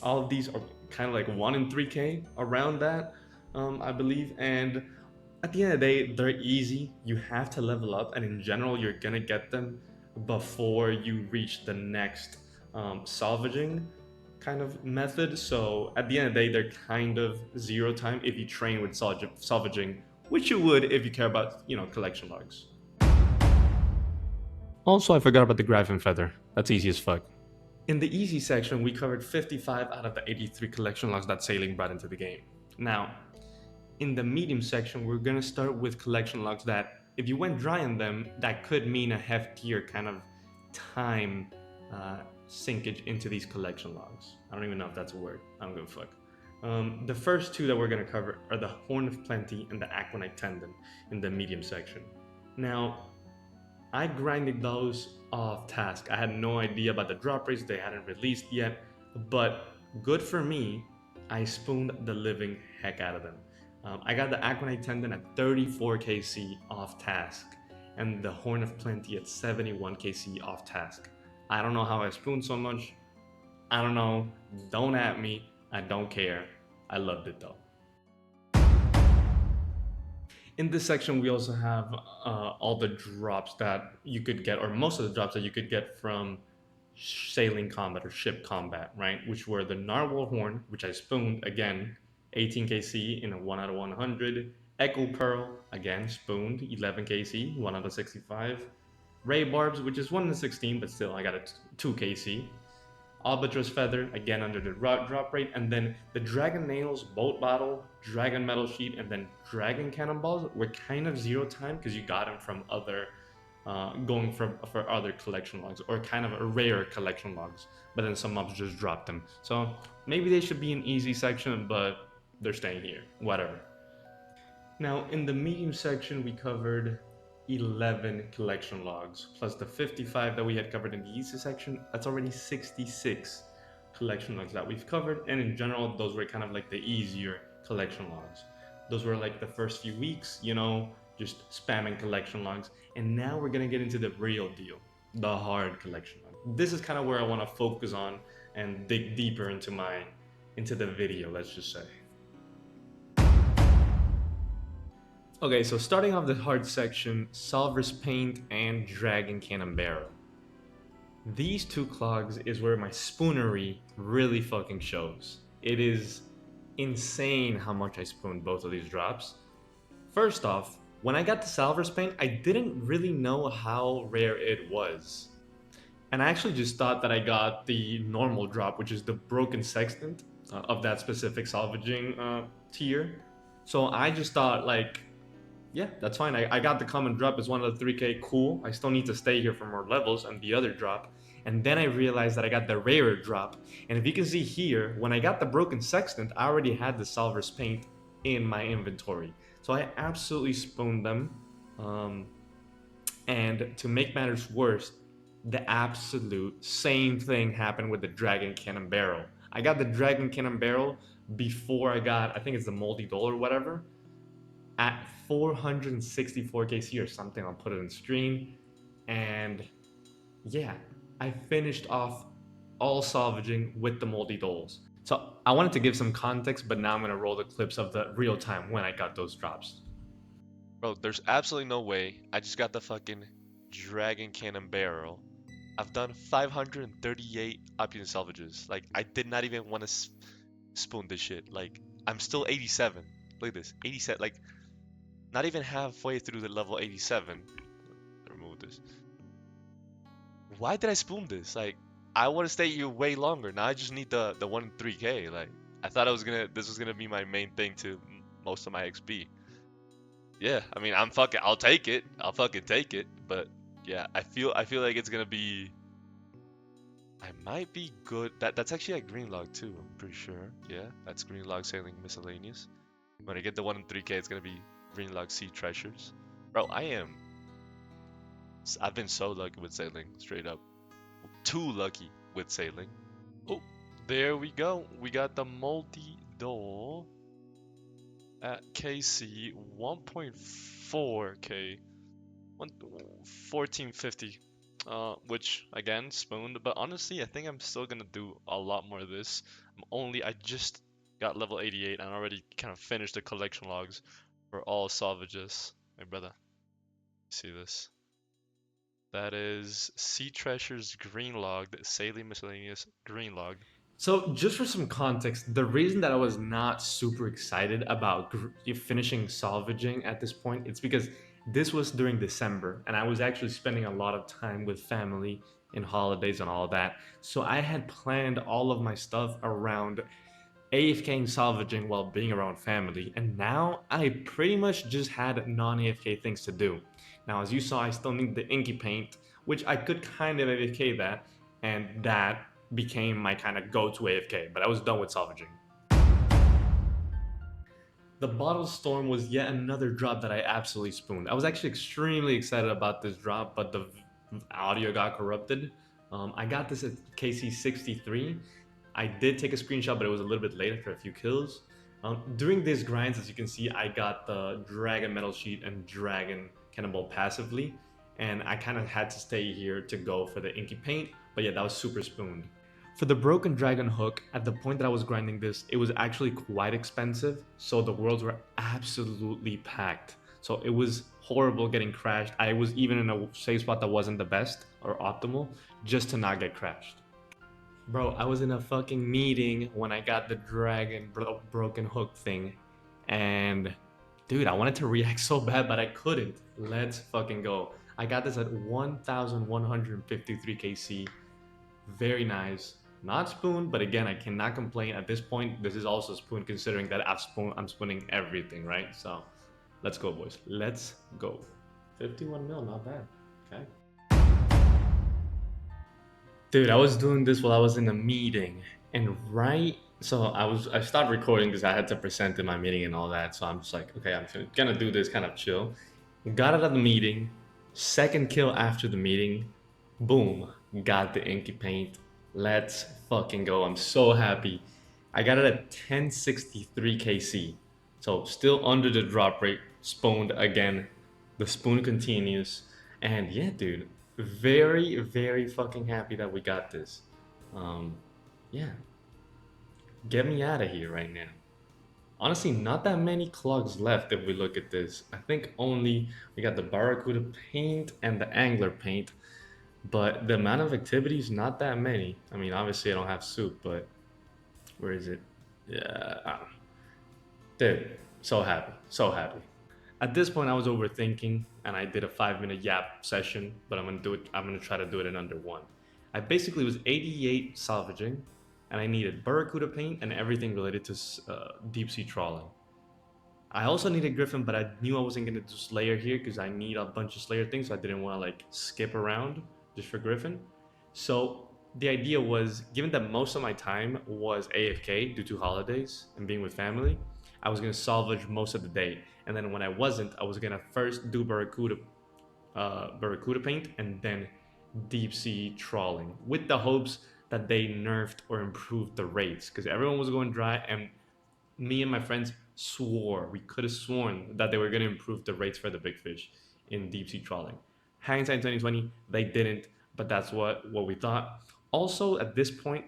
All of these are kind of like 1 in 3K, around that, I believe. And at the end of the day, they're easy. You have to level up, and in general, you're gonna get them before you reach the next salvaging kind of method. So at the end of the day, they're kind of zero time if you train with salvaging, which you would if you care about, collection logs. Also, I forgot about the Gryphon Feather. That's easy as fuck. In the easy section, we covered 55 out of the 83 collection logs that Sailing brought into the game. Now, in the medium section, we're gonna start with collection logs that, if you went dry on them, that could mean a heftier kind of time sinkage into these collection logs. I don't even know if that's a word. I don't give a fuck. The first two that we're gonna cover are the Horn of Plenty and the Aquanite Tendon in the medium section. Now, I grinded those off task. I had no idea about the drop rates, they hadn't released yet, but good for me, I spooned the living heck out of them. I got the Aquanite Tendon at 34 KC off task, and the Horn of Plenty at 71 KC off task. I don't know how I spooned so much. I don't know. Don't at me. I don't care. I loved it though. In this section, we also have all the drops that you could get, or most of the drops that you could get from sailing combat or ship combat, right? Which were the Narwhal Horn, which I spooned again, 18 KC in a 1 out of 100. Echo Pearl, again, spooned, 11 KC, 1 out of 65. Ray Barbs, which is 1 in 16, but still, I got a 2 KC. Albatross Feather, again under the drop rate, and then the Dragon Nails, Bolt Bottle, Dragon Metal Sheet, and then Dragon Cannonballs were kind of zero time because you got them from other, going for other collection logs, or kind of a rare collection logs, but then some mobs just dropped them. So maybe they should be an easy section, but they're staying here, whatever. Now, in the medium section, we covered 11 collection logs, plus the 55 that we had covered in the easy section. That's already 66 collection logs that we've covered, and in general, those were kind of like the easier collection logs. Those were like the first few weeks, just spamming collection logs, and now we're gonna get into the real deal, the hard collection log. This is kind of where I want to focus on and dig deeper into the video, let's just say. Okay, so starting off the hard section, Salver's Paint and Dragon Cannon Barrel. These two clogs is where my spoonery really fucking shows. It is insane how much I spooned both of these drops. First off, when I got the Salver's Paint, I didn't really know how rare it was. And I actually just thought that I got the normal drop, which is the Broken Sextant of that specific salvaging tier. So I just thought, like, yeah, that's fine. I got the common drop as 1 of the 3K, cool. I still need to stay here for more levels and the other drop. And then I realized that I got the rarer drop. And if you can see here, when I got the Broken Sextant, I already had the Salver's Paint in my inventory. So I absolutely spooned them. And to make matters worse, the absolute same thing happened with the Dragon Cannon Barrel. I got the Dragon Cannon Barrel before I got, I think it's the Moldy Dole or whatever, at 464 KC or something. I'll put it on screen. And yeah, I finished off all salvaging with the Moldy Doles. So I wanted to give some context, but now I'm gonna roll the clips of the real time when I got those drops. Bro, there's absolutely no way. I just got the fucking Dragon Cannon Barrel. I've done 538 opulent salvages. Like, I did not even want to spoon this shit. Like, I'm still 87. Look at this, 87. Like, not even halfway through the level 87. Remove this. Why did I spoon this? Like, I want to stay here way longer. Now I just need the 1 in 3K. Like, I thought this was gonna be my main thing to most of my XP. Yeah, I mean, I'll take it. I'll fucking take it. But yeah, I feel like it's gonna be. I might be good. That's actually a green log too. I'm pretty sure. Yeah, that's green log sailing miscellaneous. When I get the 1 in 3K, it's gonna be green log sea treasures. Bro, I've been so lucky with sailing, straight up. Too lucky with sailing. Oh, there we go. We got the Moldy Dole at KC 1.4K. 1450. which again spooned. But honestly, I think I'm still gonna do a lot more of this. I just got level 88 and already kind of finished the collection logs for all salvages. My brother, see this? That is Sea Treasure's green log, the Saline Miscellaneous green log. So, just for some context, the reason that I was not super excited about finishing salvaging at this point, it's because this was during December, and I was actually spending a lot of time with family and holidays and all that. So I had planned all of my stuff around AFK salvaging while being around family, and now I pretty much just had non-AFK things to do. Now, as you saw, I still need the Inky Paint, which I could kind of AFK that, and that became my kind of go-to AFK, but I was done with salvaging. The Bottle Storm was yet another drop that I absolutely spooned. I was actually extremely excited about this drop, but the audio got corrupted. I got this at KC63. I did take a screenshot, but it was a little bit late after a few kills. During these grinds, as you can see, I got the Dragon Metal Sheet and Dragon Cannonball passively, and I kind of had to stay here to go for the Inky Paint, but yeah, that was super spooned. For the Broken Dragon hook, at the point that I was grinding this, it was actually quite expensive, so the worlds were absolutely packed. So it was horrible getting crashed. I was even in a safe spot that wasn't the best or optimal, just to not get crashed. Bro, I was in a fucking meeting when I got the broken hook thing, and dude, I wanted to react so bad, but I couldn't. Let's fucking go. I got this at 1,153 KC. Very nice. Not spoon, but again, I cannot complain. At this point, this is also spoon considering that I'm spooning everything, right? So let's go, boys. Let's go. 51 mil, not bad. Okay. Dude, I was doing this while I was in a meeting, and I stopped recording because I had to present in my meeting and all that. So I'm just like, okay, I'm gonna do this kind of chill. Got out of the meeting, second kill after the meeting, boom, got the Inky Paint. Let's fucking go. I'm so happy. I got it at 1063 KC. So still under the drop rate, spooned again. The spoon continues. And yeah, dude, very, very fucking happy that we got this. Yeah. Get me out of here right now. Honestly, not that many clogs left if we look at this. I think only we got the Barracuda paint and the Angler paint. But the amount of activities, not that many. I mean, obviously I don't have soup, but where is it? Yeah, dude, so happy, so happy. At this point, I was overthinking, and I did a 5-minute yap session, but I'm gonna try to do it in under one. I basically was 88 salvaging, and I needed Barracuda paint and everything related to deep sea trawling. I also needed Griffin, but I knew I wasn't gonna do Slayer here because I need a bunch of Slayer things, so I didn't want to like skip around just for Griffin. So the idea was, given that most of my time was AFK due to holidays and being with family, I was gonna salvage most of the day, and then when I wasn't, I was gonna first do Barracuda paint and then deep sea trawling, with the hopes that they nerfed or improved the rates, because everyone was going dry, and me and my friends we could have sworn that they were going to improve the rates for the big fish in deep sea trawling. Hindsight 2020, they didn't, but that's what we thought. Also, at this point,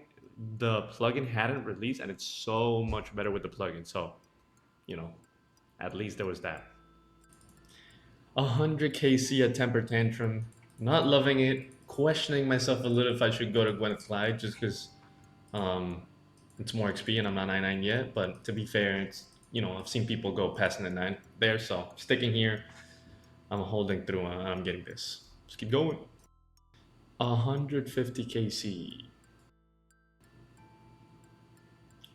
the plugin hadn't released, and it's so much better with the plugin. So, you know, at least there was that. 100 KC at Temper Tantrum, not loving it, questioning myself a little if I should go to Gwyneth Clyde just because it's more XP and I'm not 99 yet. But to be fair, it's, you know, I've seen people go past the 9 there, so sticking here. I'm holding through and I'm getting this. Just keep going. 150 KC.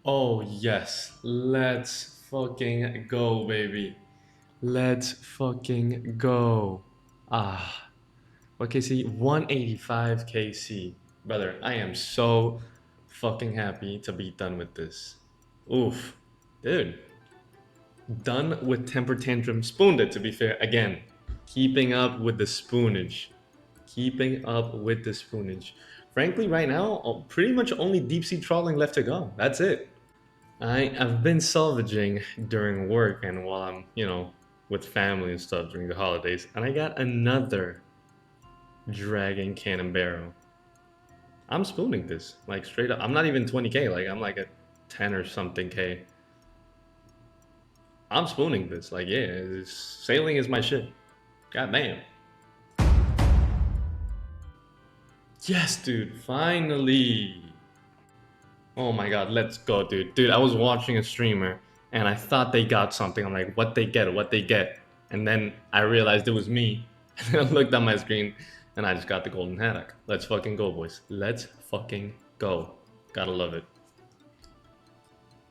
Oh yes, let's fucking go, baby. Let's fucking go. What KC? 185 KC. Brother, I am so fucking happy to be done with this. Oof. Dude. Done with Temper Tantrum. Spooned it, to be fair. Again, keeping up with the spoonage. Keeping up with the spoonage. Frankly, right now, pretty much only deep sea trawling left to go. That's it. I've been salvaging during work and while I'm, you know, with family and stuff during the holidays, and I got another Dragon Cannon Barrel. I'm spooning this, like straight up. I'm not even 20k, like I'm like a 10 or something k. I'm spooning this, like yeah, sailing is my shit. God damn. Yes, dude, finally. Oh my god, let's go, dude. Dude, I was watching a streamer and I thought they got something. I'm like, what they get, what they get. And then I realized it was me. And I looked at my screen and I just got the golden haddock. Let's fucking go, boys. Let's fucking go. Gotta love it.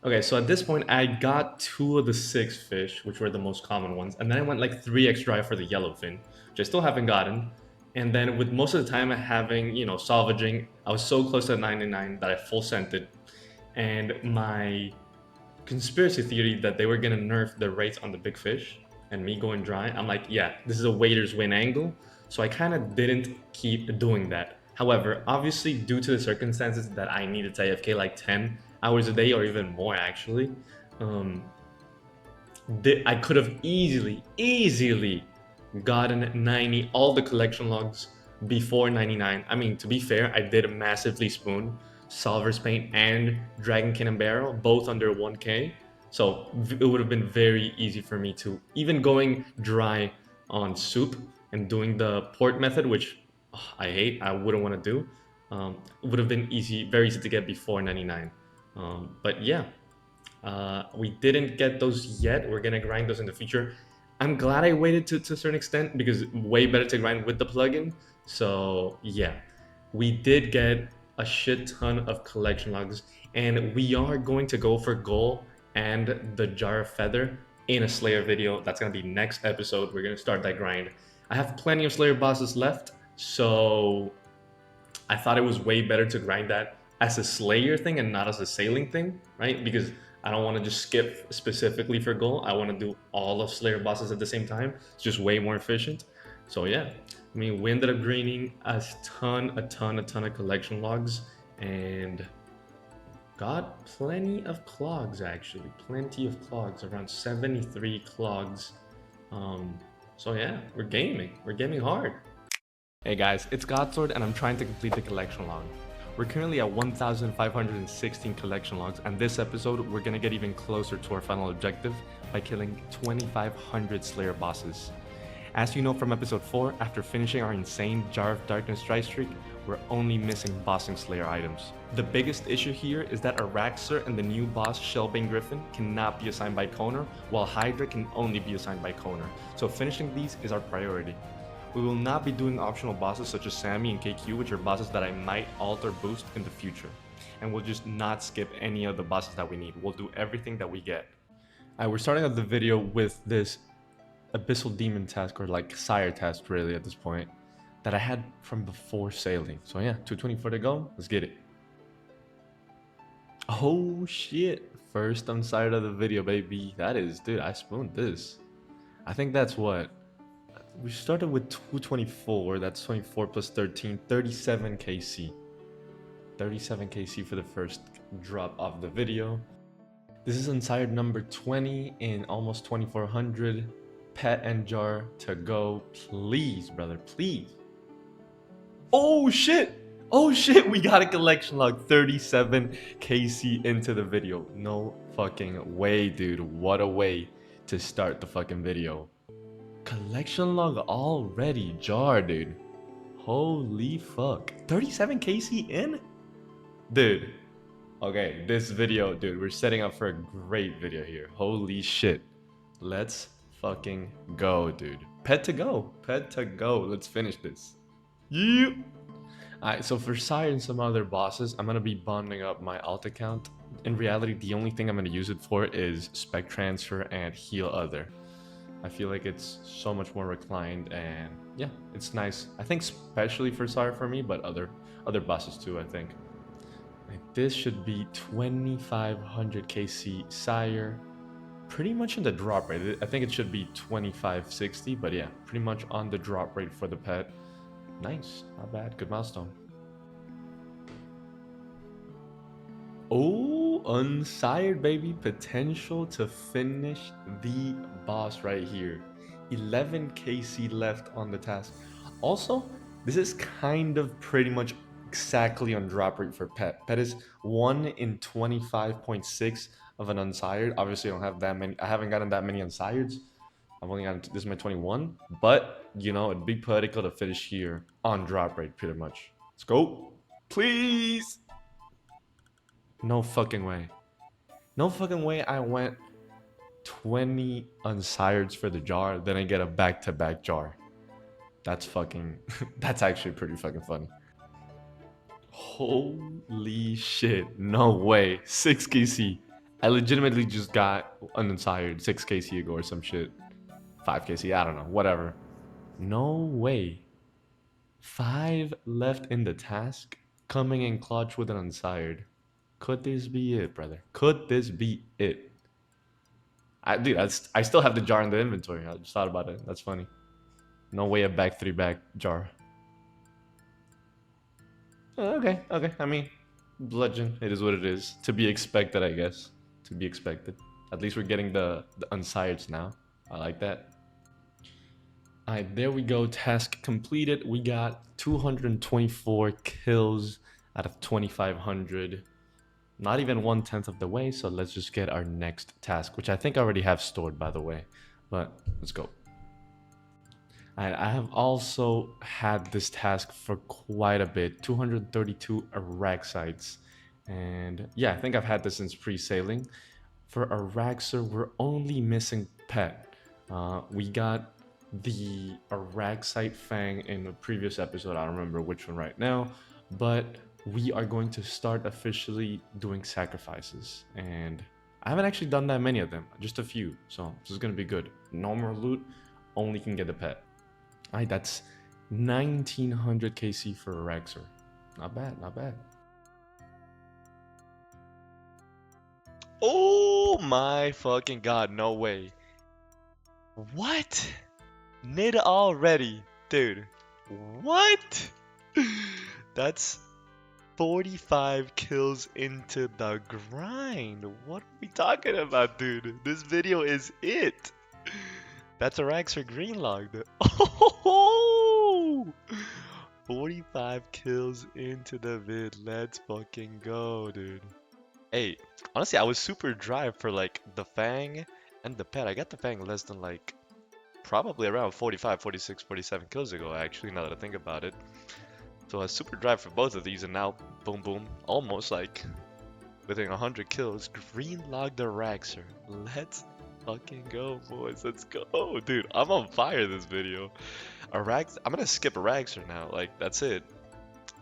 Okay, so at this point, I got 2 of the 6 fish, which were the most common ones. And then I went like 3 extra for the yellowfin, which I still haven't gotten. And then with most of the time having, salvaging, I was so close to 99 that I full sent it. And my conspiracy theory that they were gonna nerf the rates on the big fish and me going dry, I'm like, yeah, this is a waiter's win angle. So I kind of didn't keep doing that. However, obviously, due to the circumstances that I needed to AFK like 10 hours a day or even more actually, um, I could have easily gotten 90, all the collection logs before 99. I mean, to be fair, I did massively spoon Solver's Paint and Dragon Cannon Barrel, both under 1k. So it would have been very easy for me to, even going dry on soup and doing the port method, which I hate, I wouldn't want to do, it would have been easy, very easy to get before 99. But yeah, we didn't get those yet. We're gonna grind those in the future. I'm glad I waited to a certain extent because way better to grind with the plugin. So yeah, we did get a shit ton of collection logs, and we are going to go for goal and the jar of feather in a Slayer video. That's gonna be next episode. We're gonna start that grind. I have plenty of Slayer bosses left, so I thought it was way better to grind that as a Slayer thing and not as a sailing thing, right? Because I don't want to just skip specifically for goal. I want to do all of Slayer bosses at the same time. It's just way more efficient. So yeah, I mean, we ended up greening a ton of collection logs and got plenty of clogs actually. Plenty of clogs, around 73 clogs. So yeah, we're gaming. We're gaming hard. Hey guys, it's Godsword and I'm trying to complete the collection log. We're currently at 1,516 collection logs, and this episode we're gonna get even closer to our final objective by killing 2,500 Slayer bosses. As you know from episode 4, after finishing our insane Jar of Darkness dry streak, we're only missing bossing Slayer items. The biggest issue here is that Araxxor and the new boss Shellbane Griffin cannot be assigned by Koner, while Hydra can only be assigned by Koner, so finishing these is our priority. We will not be doing optional bosses such as Sammy and KQ, which are bosses that I might alter boost in the future. And we'll just not skip any of the bosses that we need. We'll do everything that we get. Alright, we're starting off the video with this Abyssal Demon task, or like Sire task really at this point, that I had from before sailing. So yeah, 224 to go, let's get it. Oh shit, first on side of the video, baby. That is, dude, I spooned this. I think that's what? We started with 224, that's 24 plus 13, 37 KC. 37 KC for the first drop of the video. This is Unsired number 20 in almost 2400. Pet and jar to go. Please, brother, please. Oh shit! Oh shit, we got a collection log, 37 KC into the video. No fucking way, dude. What a way to start the fucking video. Collection log already, jar, dude. Holy fuck. 37 KC in? Dude. Okay, this video, dude, we're setting up for a great video here. Holy shit. Let's fucking go, dude. Pet to go. Pet to go. Let's finish this. Yeah. Alright, so for Sire and some other bosses, I'm gonna be bonding up my alt account. In reality, the only thing I'm gonna use it for is spec transfer and heal other. I feel like it's so much more reclined, and yeah, it's nice. I think especially for Sire for me, but other bosses too, I think. Like, this should be 2500 KC Sire. Pretty much in the drop rate. I think it should be 2560, but yeah, pretty much on the drop rate for the pet. Nice, not bad, good milestone. Oh, Unsired, baby. Potential to finish the boss right here. 11 KC left on the task. Also, This is kind of pretty much exactly on drop rate for Pet. Pet is 1 in 25.6 of an unsired. Obviously, I don't have that many. I haven't gotten that many unsireds. I've only gotten, this is my 21. But, you know, it'd be poetical to finish here on drop rate, pretty much. Let's go. Please. No fucking way. No fucking way I went 20 unsireds for the jar, then I get a back-to-back jar. That's fucking, that's actually pretty fucking funny. Holy shit, no way. 6 KC. I legitimately just got an unsired 6 KC ago or some shit. 5 KC, I don't know, whatever. No way. 5 left in the task, coming in clutch with an unsired. Could this be it, brother? Could this be it? Dude, I still have the jar in the inventory. I just thought about it. That's funny. No way a back 3 back jar. Okay. I mean, legend. It is what it is. To be expected, I guess. To be expected. At least we're getting the unsireds now. I like that. Alright, there we go. Task completed. We got 224 kills out of 2,500. Not even 1/10 of the way, so let's just get our next task, which I think I already have stored, by the way. But let's go. And I have also had this task for quite a bit, 232 Araxites. And yeah, I think I've had this since pre-sailing. For Araxer, we're only missing Pet. We got the Araxite Fang in the previous episode. I don't remember which one right now, but we are going to start officially doing sacrifices. And I haven't actually done that many of them, just a few. So this is going to be good. Normal loot, only can get a pet. Alright, that's 1900 KC for Araxer. Not bad, not bad. Oh my fucking god, no way. What? Nid already? Dude, what? That's 45 kills into the grind. What are we talking about, dude? This video is it. That's a Raxer Greenlog. Oh! 45 kills into the vid. Let's fucking go, dude. Hey, honestly, I was super dry for like the Fang and the Pet. I got the Fang less than like probably around 45, 46, 47 kills ago, actually, now that I think about it. So I was super dry for both of these, and now, boom, boom, almost like within 100 kills. Greenlog the Raxer. Let's fucking go, boys. Let's go. Dude, I'm on fire this video. I'm gonna skip a Raxer now. Like, that's it.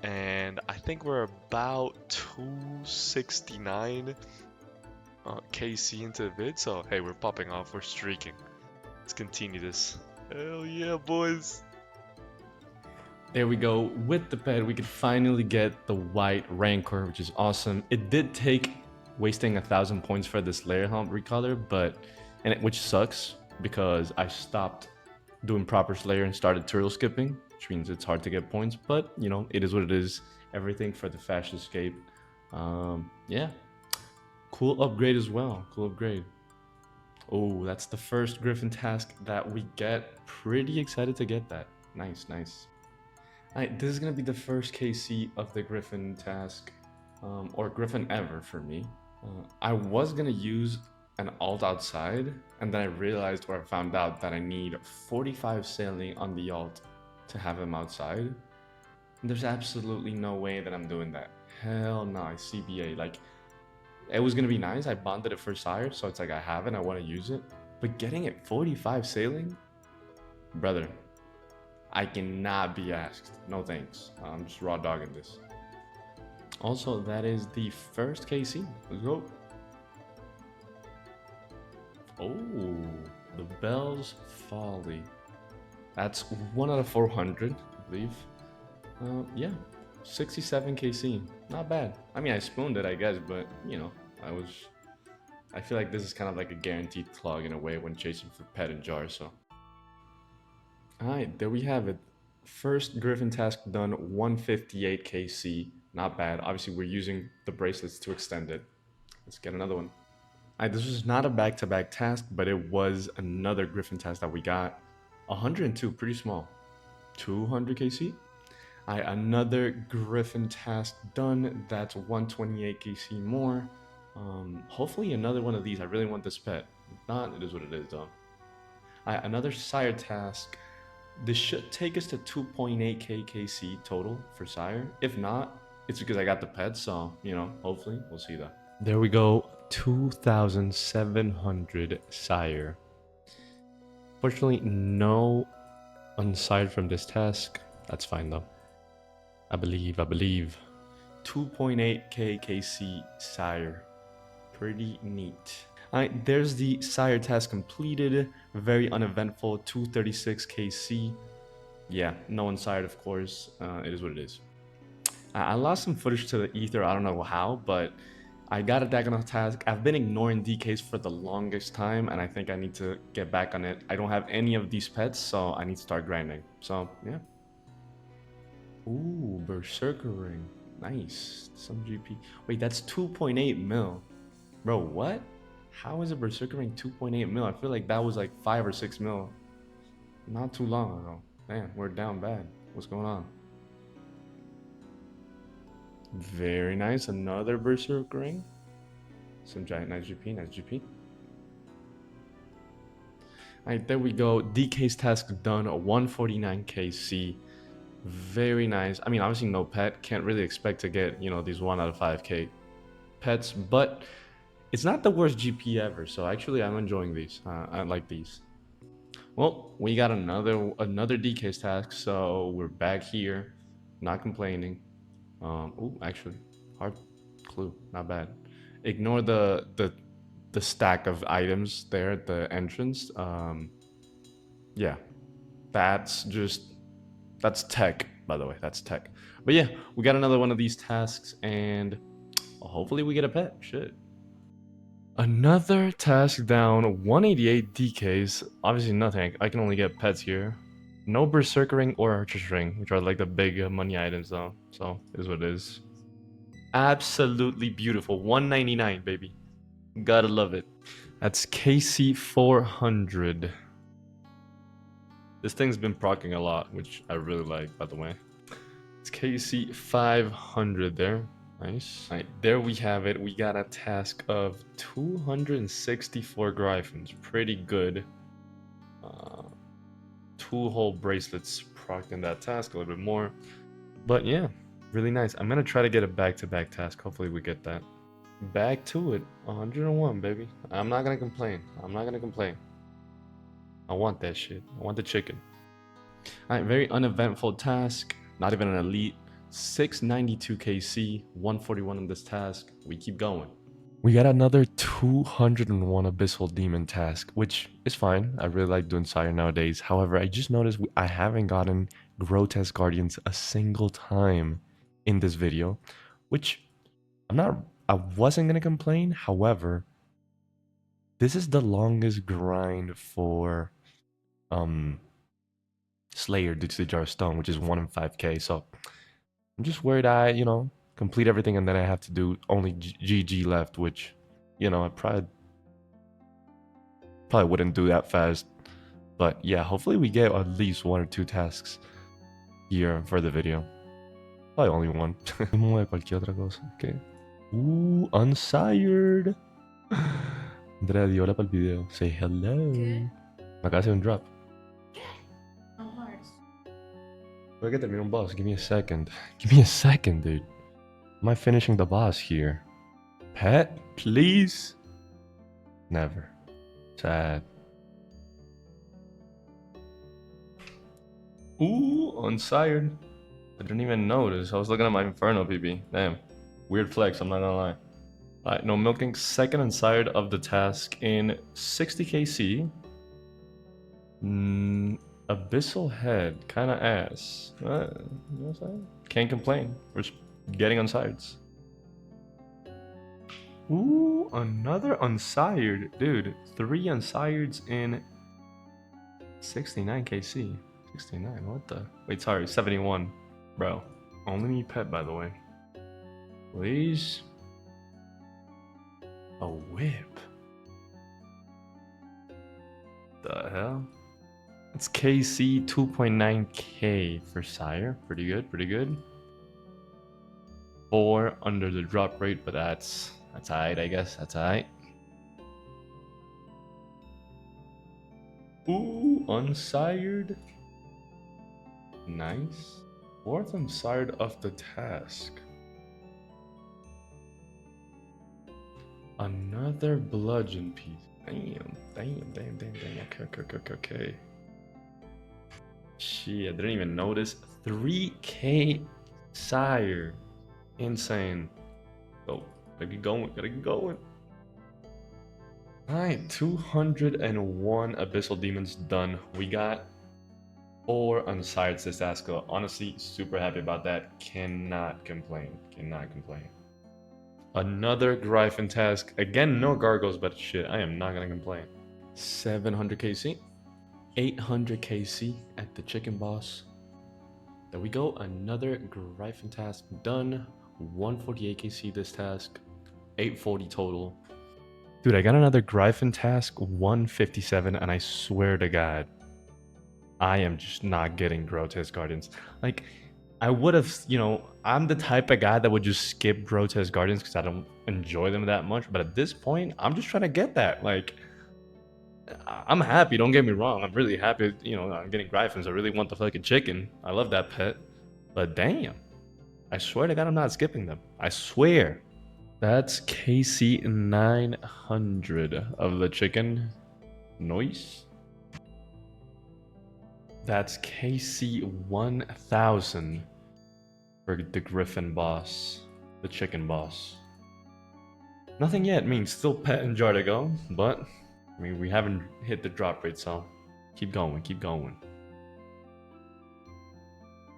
And I think we're about 269 KC into the vid. So, hey, we're popping off. We're streaking. Let's continue this. Hell yeah, boys. There we go. With the pet, we could finally get the white Rancor, which is awesome. It did take wasting 1,000 points for this layer helmet recolor, which sucks because I stopped doing proper Slayer and started turtle skipping, which means it's hard to get points, but you know, it is what it is. Everything for the fast escape. Yeah. Cool upgrade as well. Cool upgrade. Oh, that's the first Griffin task that we get. Pretty excited to get that. Nice, nice. Alright, this is gonna be the first KC of the Griffin task, or Griffin ever for me. I was gonna use an alt outside, and then I realized or I found out that I need 45 sailing on the alt to have him outside. And there's absolutely no way that I'm doing that. Hell no, I CBA. Like, it was gonna be nice. I bonded it for Sire, so it's like I have it, I want to use it. But getting it 45 sailing, brother, I cannot be asked. No thanks. I'm just raw dogging this. Also, that is the first KC. Let's go. Oh, the Bell's Folly. That's 1 out of 400, I believe. Yeah, 67 KC. Not bad. I mean, I spooned it, I guess, but, you know, I feel like this is kind of like a guaranteed clog in a way when chasing for pet and jar, so. Alright, there we have it. First Griffin task done, 158 KC. Not bad. Obviously, we're using the bracelets to extend it. Let's get another one. Alright, this was not a back-to-back task, but it was another Griffin task that we got. 102, pretty small. 200 KC? Alright, another Griffin task done. That's 128 KC more. Hopefully another one of these. I really want this pet. If not, it is what it is though. Alright, another Sire task. This should take us to 2.8k KC total for Sire. If not, it's because I got the pet, so, you know, hopefully we'll see that. There we go, 2,700 Sire. Fortunately, no unsired from this task. That's fine though. I believe. 2.8k KC Sire. Pretty neat. Alright, there's the Sire task completed. Very uneventful, 236 KC. Yeah, no unsired, of course. It is what it is. I lost some footage to the ether, I don't know how, but I got a diagonal task. I've been ignoring DKs for the longest time, and I think I need to get back on it. I don't have any of these pets, so I need to start grinding. So, yeah. Ooh, Berserker Ring. Nice. Some GP. Wait, that's 2.8 mil. Bro, what? How is a Berserker Ring 2.8 mil? I feel like that was like 5 or 6 mil. Not too long ago. Damn, we're down bad. What's going on? Very nice. Another Berserker Ring. Some giant nice GP, nice GP. Alright, there we go. DK's task done. 149 KC. Very nice. I mean, obviously no pet. Can't really expect to get, you know, these 1 out of 5k pets, but it's not the worst GP ever. So actually, I'm enjoying these. I like these. Well, we got another DK's task, so we're back here. Not complaining. Oh, actually, hard clue. Not bad. Ignore the stack of items there at the entrance. Yeah, that's tech, by the way. That's tech. But yeah, we got another one of these tasks, and hopefully we get a pet. Shit. Another task down, 188 DKs. Obviously nothing. I can only get pets here. No Berserker Ring or Archer's Ring, which are like the big money items though. So, it is what it is. Absolutely beautiful. 199, baby. Gotta love it. That's KC 400. This thing's been proccing a lot, which I really like, by the way. It's KC 500 there. Nice. All right, there we have it. We got a task of 264 Gryphons. Pretty good. 2 whole bracelets procced in that task, a little bit more. But yeah, really nice. I'm gonna try to get a back-to-back task. Hopefully we get that. Back to it. 101, baby. I'm not gonna complain. I want that shit. I want the chicken. Alright, very uneventful task. Not even an elite. 692 KC, 141 in this task. We keep going. We got another 201 Abyssal Demon task, which is fine. I really like doing Sire nowadays. However, I just noticed I haven't gotten Grotesque Guardians a single time in this video, which I wasn't gonna complain. However, this is the longest grind for Slayer due to the Jar of Stone, which is 1 in 5k. So I'm just worried I, complete everything and then I have to do only GG left, which, I probably wouldn't do that fast. But yeah, hopefully we get at least 1 or 2 tasks here for the video. Probably only 1. Cualquier otra cosa. Okay. Unsired. Andrea, di hola para el video. Say hello. ¿Qué? Me acaba de hacer un drop. No Mars. Voy a terminar un boss. Give me a second. Give me a second, dude. Am I finishing the boss here? Pet, please? Never. Sad. Unsired. I didn't even notice. I was looking at my Inferno PB. Damn. Weird flex, I'm not gonna lie. Alright, no milking. Second unsired of the task in 60 KC. Abyssal Head, kinda ass. You know what I'm saying? Can't complain. We're just getting unsireds. Another unsired. Dude, 3 unsireds in 69 KC. 69, what the? Wait, sorry, 71. Bro, only need pet, by the way. Please. A whip. The hell? It's KC 2.9k for Sire. Pretty good, pretty good. 4 under the drop rate, but that's alright, I guess. That's alright. Ooh, unsired. Nice. 4th unsired of the task. Another bludgeon piece. Damn. Okay. Shit, I didn't even notice. 3k Sire. Insane. Oh, gotta get going. Alright, 201 Abyssal Demons done. We got 4 unsireds this task. Honestly, super happy about that. Cannot complain. Another Gryphon task. Again, no gargoyles, but shit, I am not gonna complain. 700 KC. 800 KC at the chicken boss. There we go. Another Gryphon task done. 148 KC this task. 840 total. Dude, I got another Gryphon task. 157, and I swear to God, I am just not getting Grotesque Gardens. Like, I would have, I'm the type of guy that would just skip Grotesque Gardens because I don't enjoy them that much. But at this point, I'm just trying to get that. Like, I'm happy. Don't get me wrong. I'm really happy. I'm getting Gryphons. I really want the fucking chicken. I love that pet. But damn, I swear to God, I'm not skipping them. I swear. That's KC 900 of the chicken. Nice. That's KC 1000 for the Griffin boss, the chicken boss. Nothing yet. Still pet and jar to go, but we haven't hit the drop rate, so keep going.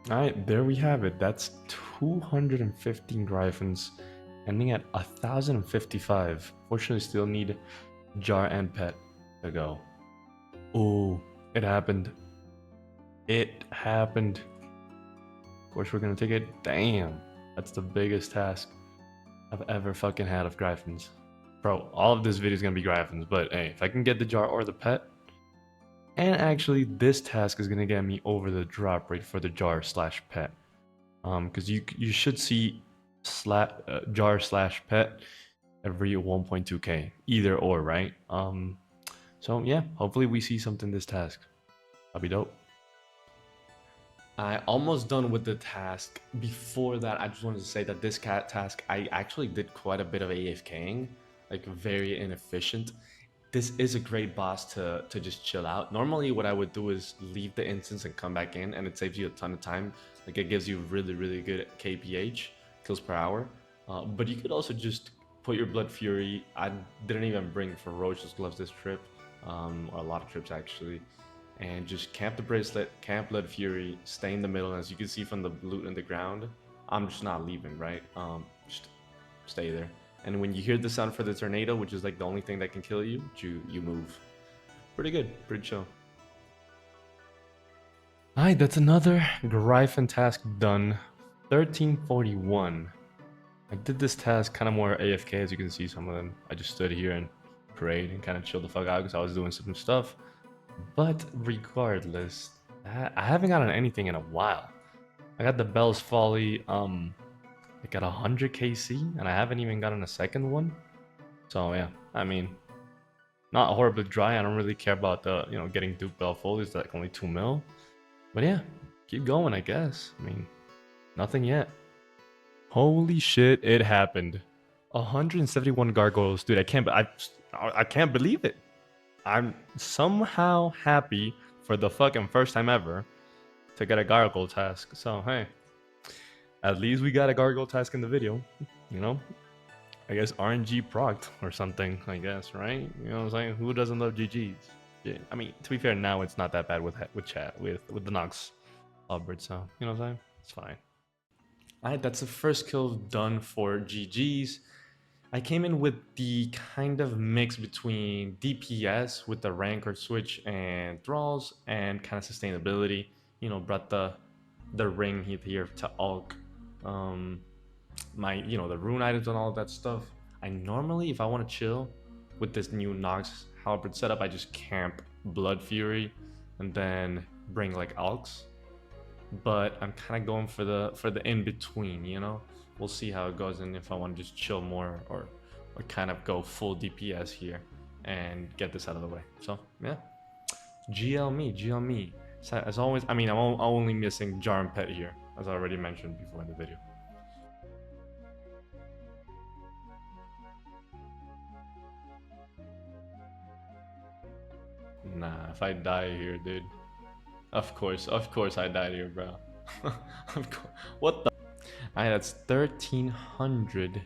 Alright, there we have it. That's 215 Gryphons, ending at 1055. Fortunately, still need jar and pet to go. Ooh, it happened. Of course, we're gonna take it. Damn, that's the biggest task I've ever fucking had of Gryphons. Bro, all of this video is gonna be Gryphons, but hey, if I can get the jar or the pet, and actually this task is gonna get me over the drop rate for the jar/pet. Because you should see jar/pet every 1.2k, either or, right? So yeah, hopefully we see something this task. That'll be dope. I almost done with the task. Before that, I just wanted to say that this cat task, I actually did quite a bit of AFKing, like very inefficient. This is a great boss to just chill out. Normally what I would do is leave the instance and come back in, and it saves you a ton of time. Like, it gives you really good KPH, kills per hour. But you could also just put your Blood Fury. I didn't even bring Ferocious Gloves this trip, or a lot of trips actually. And just camp the bracelet, camp Blood Fury, stay in the middle. And as you can see from the loot in the ground, I'm just not leaving, right? Just stay there. And when you hear the sound for the tornado, which is like the only thing that can kill you, you move. Pretty good, pretty chill. Alright, that's another Gryphon task done. 1341. I did this task kind of more AFK, as you can see some of them. I just stood here and prayed and kind of chilled the fuck out because I was doing some stuff. But regardless, I haven't gotten anything in a while. I got the Bell's Folly, I got 100 KC, and I haven't even gotten a second one. So yeah, not horribly dry. I don't really care about the, getting Duke Bell Folly. It's like only 2 mil. But yeah, keep going, I guess. Nothing yet. Holy shit, it happened. 171 gargoyles, dude. I can't believe it. I'm somehow happy for the fucking first time ever to get a gargoyle task. So hey, at least we got a gargoyle task in the video. I guess RNG procced or something, I guess, right? You know what I'm saying? Who doesn't love GGs? Yeah, to be fair, now it's not that bad with chat, with the Nox Hubbard, so you know what I'm saying? It's fine. Alright, that's the first kill done for GGs. I came in with the kind of mix between DPS with the Rancor switch and Thralls, and kind of sustainability. Brought the ring here to Ulk. The rune items and all of that stuff. I normally, if I want to chill with this new Nox Halberd setup, I just camp Blood Fury. and then bring like Alks. But I'm kind of going for the in between, you know. We'll see how it goes, and if I want to just chill more or kind of go full DPS here and get this out of the way. So yeah, GL me. So, as always, I mean, I'm only missing Jar and Pet here, as I already mentioned before in the video. Nah, if I die here, dude. Of course I died here, bro. Of course. What the? Alright, that's 1300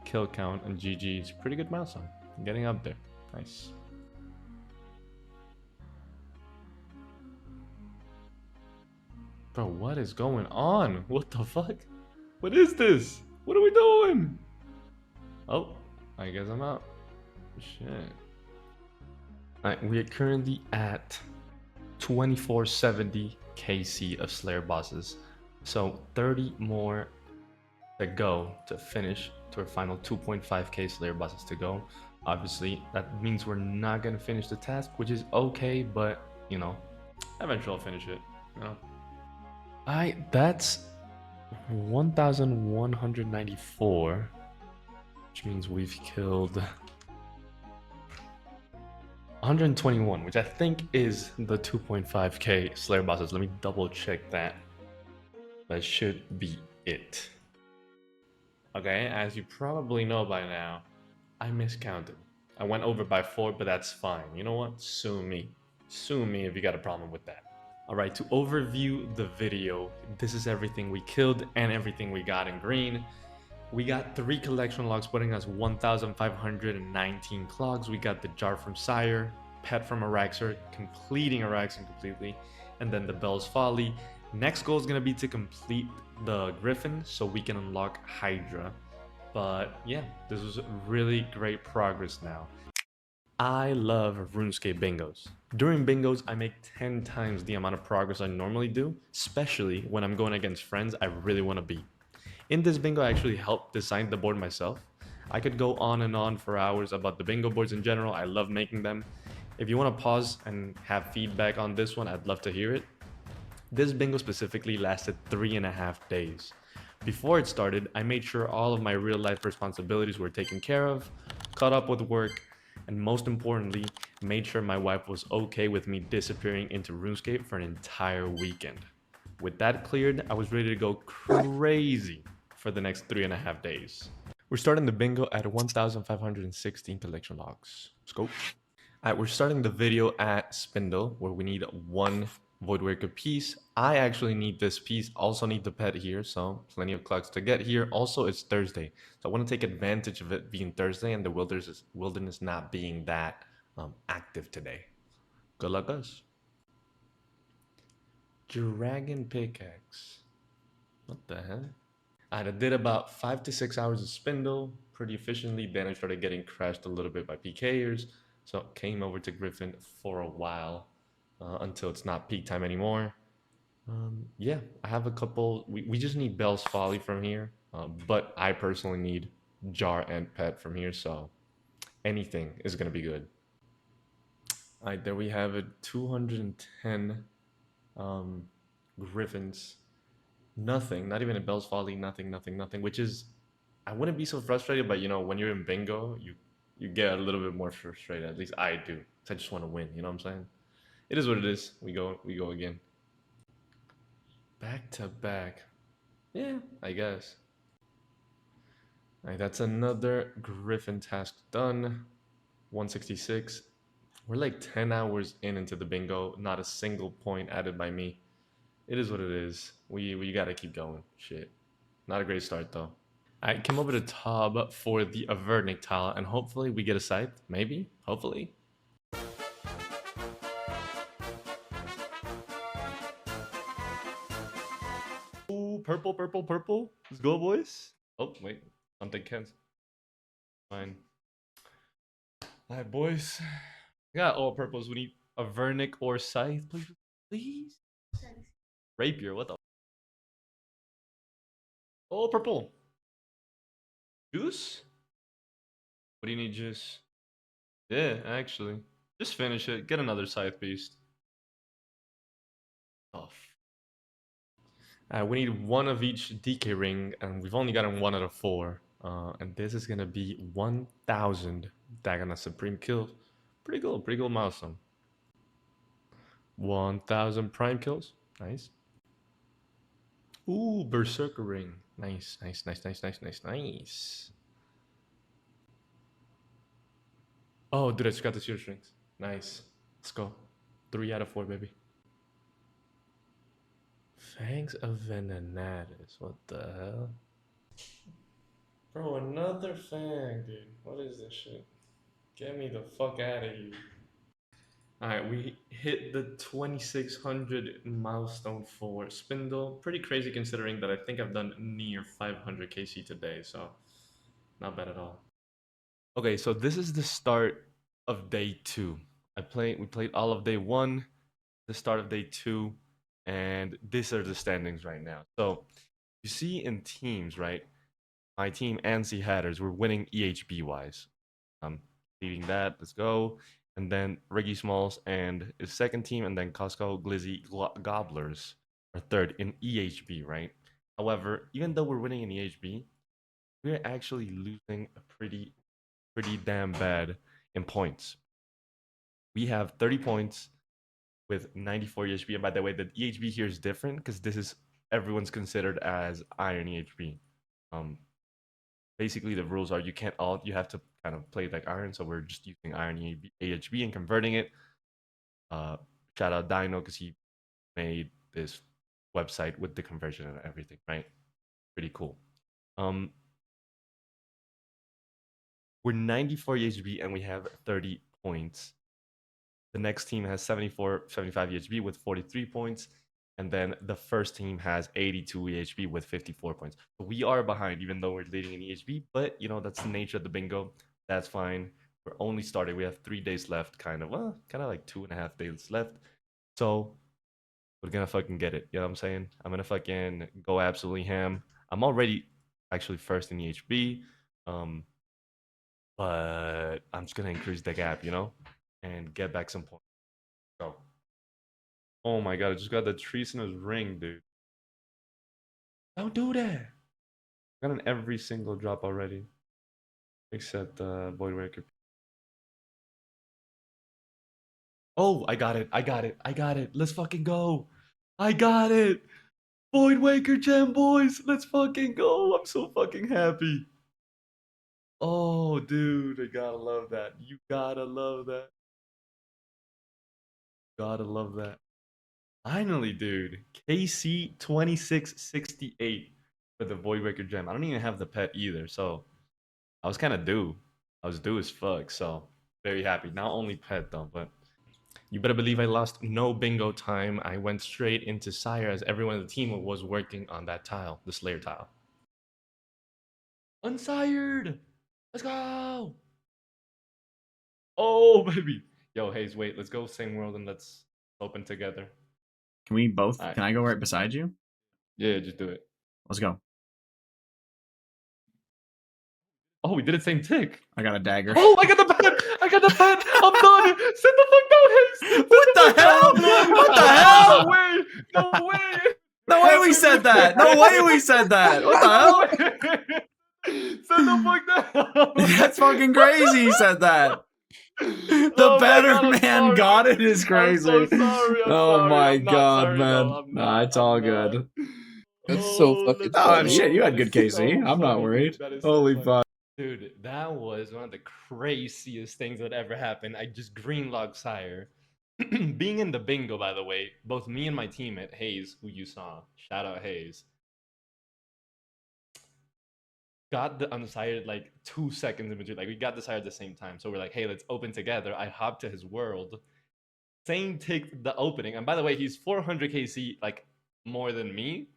kill count and GG's. Pretty good milestone. Getting up there. Nice. Bro, what is going on? What the fuck? What is this? What are we doing? Oh, I guess I'm out. Shit. Alright, we are currently at 2470 KC of Slayer bosses. So 30 more to go to finish to our final 2.5k Slayer bosses to go. Obviously, that means we're not gonna finish the task, which is okay, but you know, eventually I'll finish it. You know. That's 1194, which means we've killed 121, which I think is the 2.5k Slayer bosses. Let me double check that. That should be it. Okay, as you probably know by now, I miscounted. I went over by 4, but that's fine. You know what? Sue me. Sue me if you got a problem with that. Alright, to overview the video, this is everything we killed and everything we got in green. We got 3 collection logs putting us 1,519 clogs. We got the jar from Sire, pet from Araxer, completing Araxer completely, and then the Bell's Folly. Next goal is going to be to complete the Griffin so we can unlock Hydra. But yeah, this was really great progress now. I love RuneScape bingos. During bingos, I make 10 times the amount of progress I normally do, especially when I'm going against friends I really want to beat. In this bingo, I actually helped design the board myself. I could go on and on for hours about the bingo boards in general. I love making them. If you want to pause and have feedback on this one, I'd love to hear it. This bingo specifically lasted 3.5 days. Before it started, I made sure all of my real life responsibilities were taken care of, caught up with work, and most importantly, made sure my wife was okay with me disappearing into RuneScape for an entire weekend. With that cleared, I was ready to go crazy for the next 3.5 days. We're starting the bingo at 1,516 collection logs. Let's go. Alright, we're starting the video at Spindle, where we need 1 Voidwaker piece. I actually need this piece, also need the pet here, so plenty of clocks to get here. Also, it's Thursday, so I want to take advantage of it being Thursday and the wilderness not being that active today. Good luck, us. Dragon pickaxe. What the hell? I did about 5 to 6 hours of Spindle pretty efficiently. Then I started getting crashed a little bit by PKers, so came over to Griffin for a while. Until it's not peak time anymore. Yeah, I have a couple. We just need Bell's Folly from here, but I personally need Jar and Pet from here, so anything is gonna be good. All right, there we have it. 210 Griffins. Nothing, not even a Bell's Folly. Nothing. Which is, I wouldn't be so frustrated, but you know, when you're in bingo, you get a little bit more frustrated. At least I do. I just want to win. You know what I'm saying? It is what it is. We go again. Back to back. Yeah, I guess. Alright, that's another Griffin task done. 166. We're like 10 hours into the bingo. Not a single point added by me. It is what it is. We gotta keep going. Shit. Not a great start though. I came over to Tob for the Avernic tile, and hopefully we get a scythe. Maybe? Hopefully. Purple. Let's go, boys. Oh, wait. Something can't. Fine. Alright, boys. We got all purples. We need a Vernic or Scythe, please. Rapier, what the? Oh, purple. Juice? What do you need, juice? Yeah, actually. Just finish it. Get another Scythe Beast. Tough. We need one of each DK ring, and we've only gotten 1 out of 4. And this is gonna be 1,000 Dagana Supreme kills. Pretty cool milestone. 1,000 prime kills. Nice. Ooh, Berserker ring. Nice. Oh, dude, I just got the seer strings. Nice. Let's go. 3 out of 4, baby. Fangs of Venenatus. What the hell? Bro, another fang, dude. What is this shit? Get me the fuck out of here. Alright, we hit the 2600 milestone for Spindle. Pretty crazy considering that I think I've done near 500 KC today, so not bad at all. Okay, so this is the start of day 2. We played all of day 1, the start of day 2, and these are the standings right now. So you see in teams, right? My team, Ansi Hatters, we're winning EHB wise. Leading that, let's go. And then Reggie Smalls and his second team, and then Costco Glizzy Gobblers are third in EHB, right? However, even though we're winning in EHB, we're actually losing a pretty damn bad in points. We have 30 points with 94 EHB. And by the way, the EHB here is different because this is everyone's considered as Iron EHB. Basically, the rules are you can't alt, you have to kind of play like Iron. So we're just using Iron EHB and converting it. Shout out Dino because he made this website with the conversion and everything, right? Pretty cool. We're 94 EHB and we have 30 points. The next team has 75 EHB with 43 points. And then the first team has 82 EHB with 54 points. So we are behind, even though we're leading in EHB. But, you know, that's the nature of the bingo. That's fine. We're only starting. We have 3 days left, kind of like 2.5 days left. So we're going to fucking get it. You know what I'm saying? I'm going to fucking go absolutely ham. I'm already actually first in EHB. But I'm just going to increase the gap, you know, and get back some points. Go. Oh my god, I just got the Treasonous ring, dude. Don't do that. I got an every single drop already. Except Voidwaker. Oh, I got it. Let's fucking go. I got it. Voidwaker gem, boys. Let's fucking go. I'm so fucking happy. Oh, dude, I gotta love that. You gotta love that. Gotta love that. Finally, dude. KC 2668 for the Voidwaker gem. I don't even have the pet either, so I was kind of due. I was due as fuck, so very happy. Not only pet though, but you better believe I lost no bingo time. I went straight into Sire as everyone in the team was working on that tile, the Slayer tile. Unsired! Let's go! Oh, baby. Yo, Hayes, wait. Let's go same world and let's open together. Can we both? All right. Can I go right beside you? Yeah, just do it. Let's go. Oh, we did it same tick. I got a dagger. Oh, I got the pen! I got the pen! I'm done! Send the fuck down, Hayes! What the hell? What the hell? No way! No way! No way we said that! No way we said that! What the hell? Send the fuck down! That's fucking crazy he said that! The Oh my better God, I'm man sorry. got it is I'm crazy. so sorry. I'm Oh sorry. my I'm not god, sorry, man. though. I'm Nah, not. it's all I'm not. good. That's so fucking let's Oh go. shit, you had That good is KC. so I'm not funny, worried. dude. That is so Holy funny. fuck. Dude, that was one of the craziest things that ever happened. I just greenlogged Sire. Being in the bingo, by the way, both me and my teammate, Hayes, who you saw, shout out Hayes, got the undecided like 2 seconds in between. Like, we got decided at the same time. So we're like, hey, let's open together. I hopped to his world. Same ticked the opening. And by the way, he's 400 KC, like, more than me.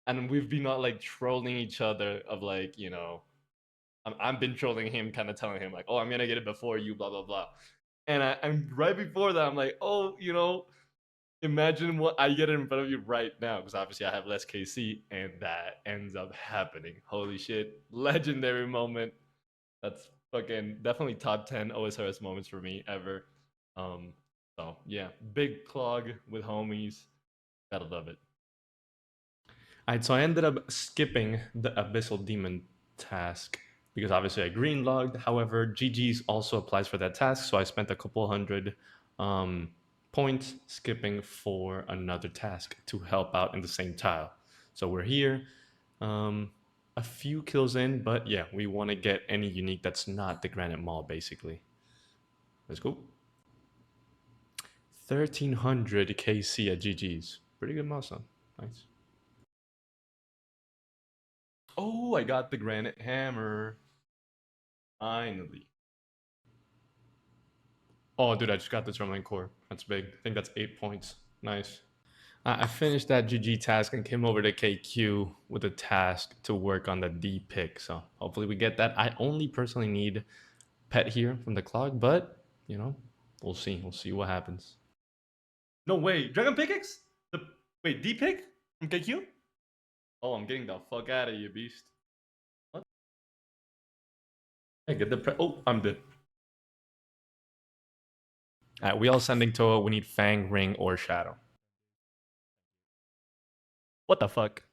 And we've been not like trolling each other of like, you know, I've been trolling him, kind of telling him like, oh, I'm gonna get it before you, blah blah blah. And I'm right before that, I'm like, oh, you know, imagine what I get in front of you right now, because obviously I have less KC, and that ends up happening. Holy shit, legendary moment. That's fucking definitely top 10 OSRS moments for me ever. So yeah, big clog with homies. Gotta love it. Alright, so I ended up skipping the Abyssal Demon task because obviously I green logged. However, GG's also applies for that task, so I spent a couple hundred points skipping for another task to help out in the same tile. So we're here, a few kills in, but yeah, we want to get any unique that's not the Granite Mall, basically. Let's go. 1300 KC at GG's. Pretty good milestone. Nice. Oh, I got the Granite Hammer. Finally. Oh, dude, I just got the Trembling Core. That's big. I think that's 8 points. Nice. I finished that GG task and came over to KQ with a task to work on the D pick. So hopefully we get that. I only personally need pet here from the clog, but you know, we'll see. We'll see what happens. No way, Dragon Pickaxe? Wait, D pick from KQ? Oh, I'm getting the fuck out of you, beast. What? Hey, get the oh, I'm dead. Alright, we all sending Toa. We need Fang, Ring, or Shadow. What the fuck?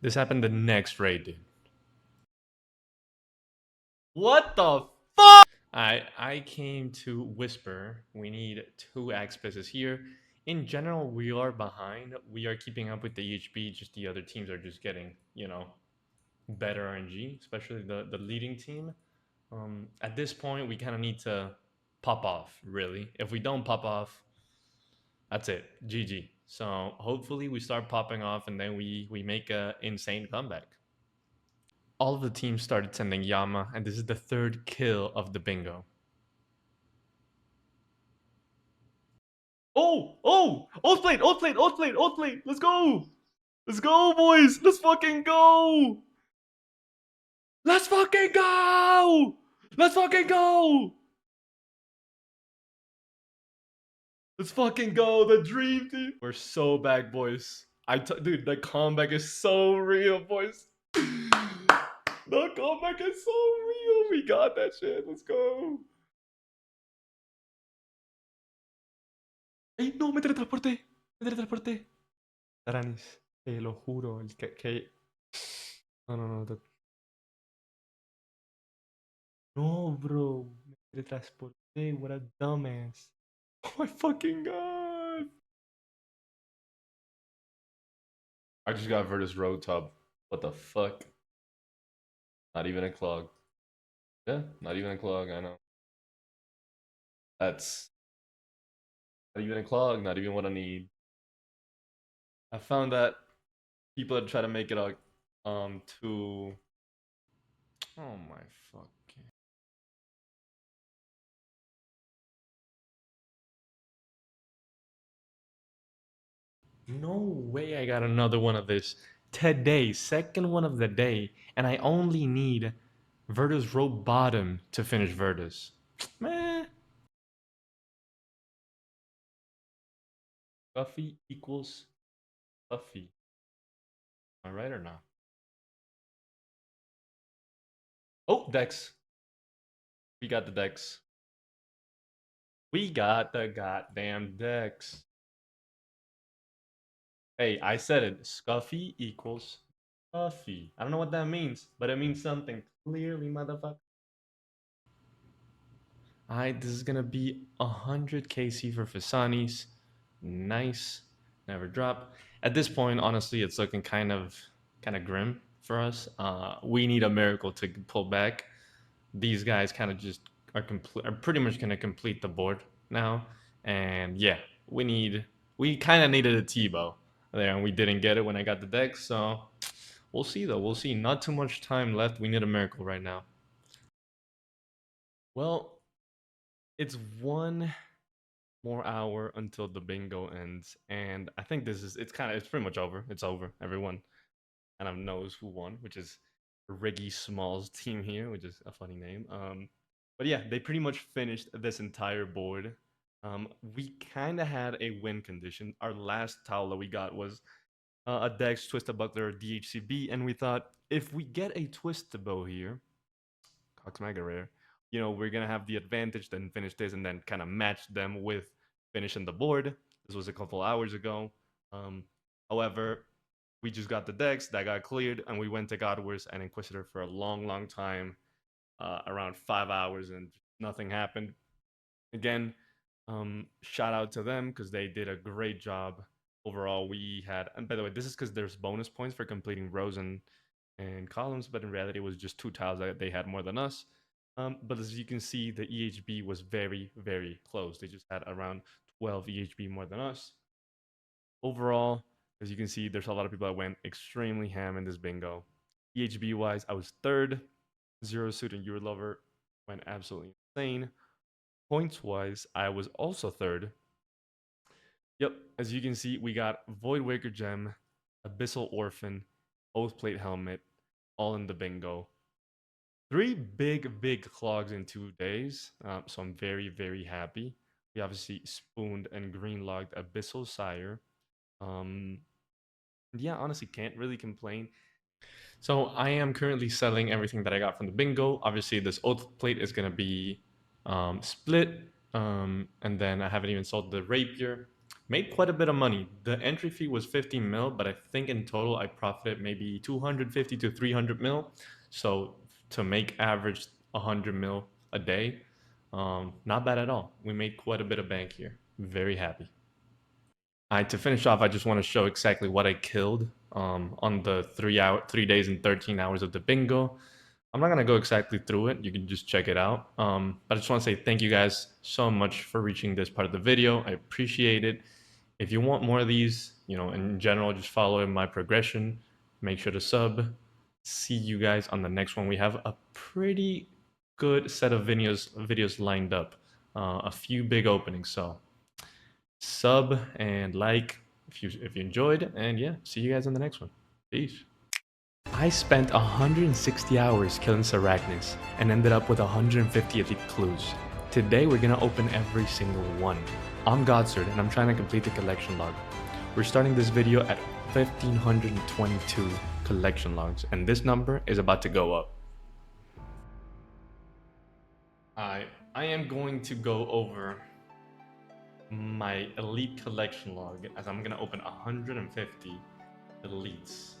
This happened the next raid, dude. What the fuck? I came to Whisper. We need 2 Axpises here. In general, we are behind. We are keeping up with the EHB, just the other teams are just getting, you know, better RNG, especially the leading team. At this point, we kind of need to pop off, really. If we don't pop off, that's it. GG. So hopefully we start popping off and then we make a insane comeback. All of the teams started sending Yama, and this is the 3rd kill of the bingo. Oh! Ult plate! Let's go! Let's go, boys! Let's fucking go! Let's fucking go! Let's fucking go! Let's fucking go, the dream team. We're so back, boys. Dude, the comeback is so real, boys. The comeback is so real. We got that shit. Let's go. Ay, no, me teletransporté. Taranis, te lo juro. No. No, bro. Me teletransporté. What a dumbass. Oh my fucking god. I just got Virtus Road Tub. What the fuck? Not even a clog. Yeah, not even a clog, I know. That's not even a clog, not even what I need. I found that people that try to make it a too. Oh my fucking. No way I got another one of this today, 2nd one of the day, and I only need Virtus Road Bottom to finish Virtus. Man. Buffy equals Buffy. Am I right or not? Oh, Dex. We got the Dex. We got the goddamn Dex. Hey, I said it. Scuffy equals Buffy. I don't know what that means, but it means something. Clearly, motherfucker. Alright, this is gonna be 100 KC for Fisanis. Nice. Never drop. At this point, honestly, it's looking kind of grim for us. We need a miracle to pull back. These guys kind of just are pretty much gonna complete the board now. And yeah, we kind of needed a T-bow there, and we didn't get it when I got the deck. So we'll see, though. We'll see. Not too much time left. We need a miracle right now. Well, it's 1 more hour until the bingo ends, and I think it's pretty much over. It's over. Everyone kind of knows who won, which is Riggy Small's team here, which is a funny name. But yeah, they pretty much finished this entire board. We kind of had a win condition. Our last tile that we got was a Dex, Twisted Buckler, DHCB, and we thought if we get a Twisted Bow here, Cox Mega Rare, you know, we're gonna have the advantage, then finish this, and then kind of match them with finishing the board. This was a couple hours ago. However, we just got the decks that got cleared, and we went to God Wars and Inquisitor for a long time, around 5 hours, and nothing happened. Again, shout out to them because they did a great job. Overall, we had, and by the way, this is because there's bonus points for completing rows and columns, but in reality, it was just 2 tiles that they had more than us. But as you can see, the EHB was very close. They just had around 12 EHB more than us. Overall, as you can see, there's a lot of people that went extremely ham in this bingo. EHB wise, I was third. Zero Suit and Your Lover went absolutely insane. Points wise, I was also third. Yep, as you can see, we got Voidwaker Gem, Abyssal Orphan, Oathplate Helmet, all in the bingo. 3 big clogs in 2 days, so I'm very happy. We obviously spooned and green logged Abyssal Sire. Yeah, honestly, can't really complain. So I am currently selling everything that I got from the bingo. Obviously, this Oathplate is going to be split, and then I haven't even sold the Rapier. Made quite a bit of money. The entry fee was 15 mil, but I think in total I profited maybe 250 to 300 mil. So to make average 100 mil a day, not bad at all. We made quite a bit of bank here. Very happy. To finish off, I just want to show exactly what I killed on the 3 days and 13 hours of the bingo. I'm not going to go exactly through it. You can just check it out. But I just want to say thank you guys so much for reaching this part of the video. I appreciate it. If you want more of these, you know, in general, just follow my progression. Make sure to sub. See you guys on the next one. We have a pretty good set of videos lined up. A few big openings. So sub and like if you enjoyed. And yeah, see you guys on the next one. Peace. I spent 160 hours killing Sarachnis and ended up with 150 elite clues. Today we're gonna open every single one. I'm Godsword and I'm trying to complete the collection log. We're starting this video at 1522 collection logs, and this number is about to go up. I am going to go over my elite collection log as I'm gonna open 150 elites.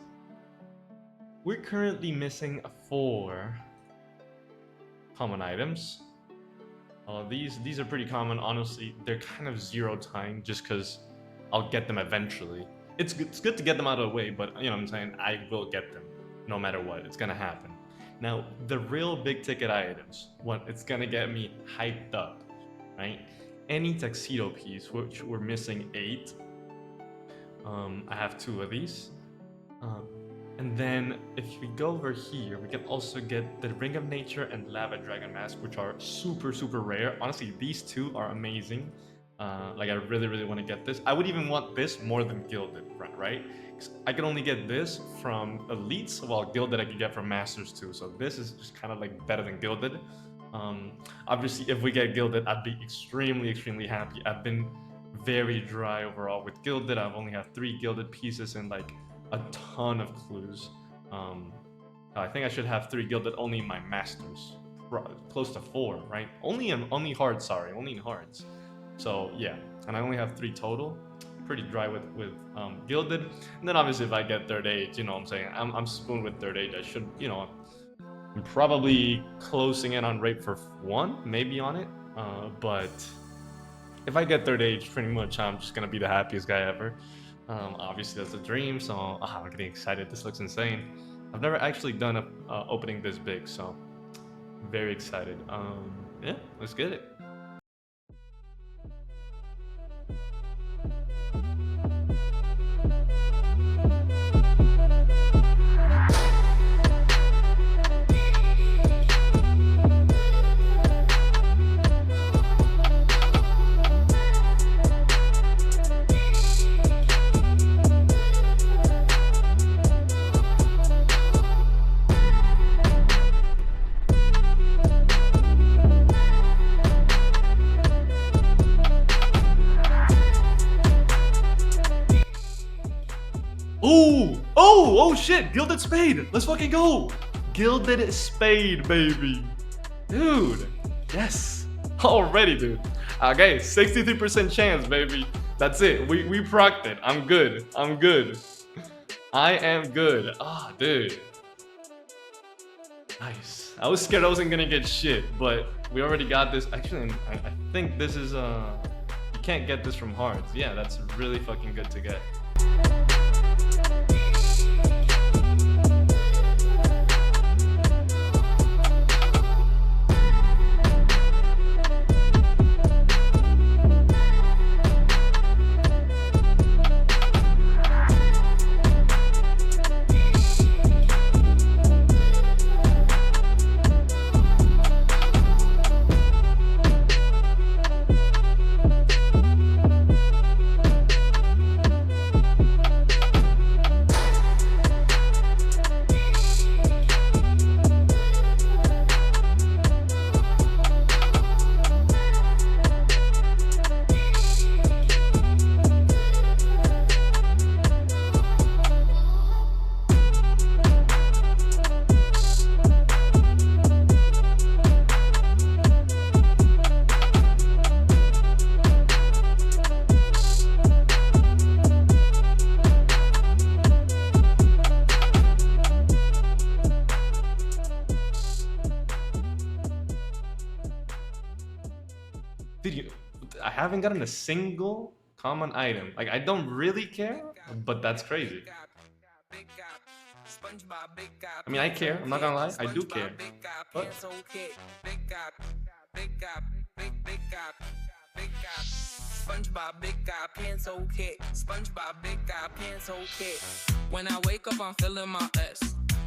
We're currently missing 4 common items. These are pretty common, honestly. They're kind of zero time just because I'll get them eventually. It's good to get them out of the way, but you know what I'm saying? I will get them no matter what. It's gonna happen. Now, the real big ticket items, what it's gonna get me hyped up, right? Any tuxedo piece, which we're missing 8. I have 2 of these. And then if we go over here, we can also get the Ring of Nature and Lava Dragon Mask, which are super rare. Honestly, these 2 are amazing. Like I really want to get this. I would even want this more than Gilded, right? 'Cause I can only get this from Elites, while Gilded I can get from Masters too. So this is just kind of like better than Gilded. Obviously, if we get Gilded, I'd be extremely happy. I've been very dry overall with Gilded. I've only had 3 Gilded pieces and like a ton of clues. I think I should have 3 Gilded only in my Masters. Close to 4, right? Only in Hearts, sorry. Only in Hearts. So yeah, and I only have 3 total. Pretty dry with Gilded. And then obviously if I get 3rd Age, you know what I'm saying? I'm spooned with 3rd Age. I should, you know, I'm probably closing in on Rape for 1, maybe on it. But if I get 3rd Age, pretty much I'm just gonna be the happiest guy ever. Obviously that's a dream, so I'm getting excited. This looks insane. I've never actually done a opening this big, so very excited. Yeah, let's get it. Oh shit, Gilded Spade. Let's fucking go. Gilded Spade, baby. Dude, yes. Already, dude. Okay, 63% chance, baby. That's it. We procced it. I'm good. I'm good. I am good. Ah, dude. Nice. I was scared I wasn't gonna get shit, but we already got this. Actually, I think this is you can't get this from Hards. Yeah, that's really fucking good to get. Dude, I haven't gotten a single common item. Like, I don't really care, but that's crazy. I mean, I care. I'm not gonna lie. I do care. But SpongeBob, big guy, pants okay. SpongeBob, big guy, pants okay. When I wake up, I'm feeling my S.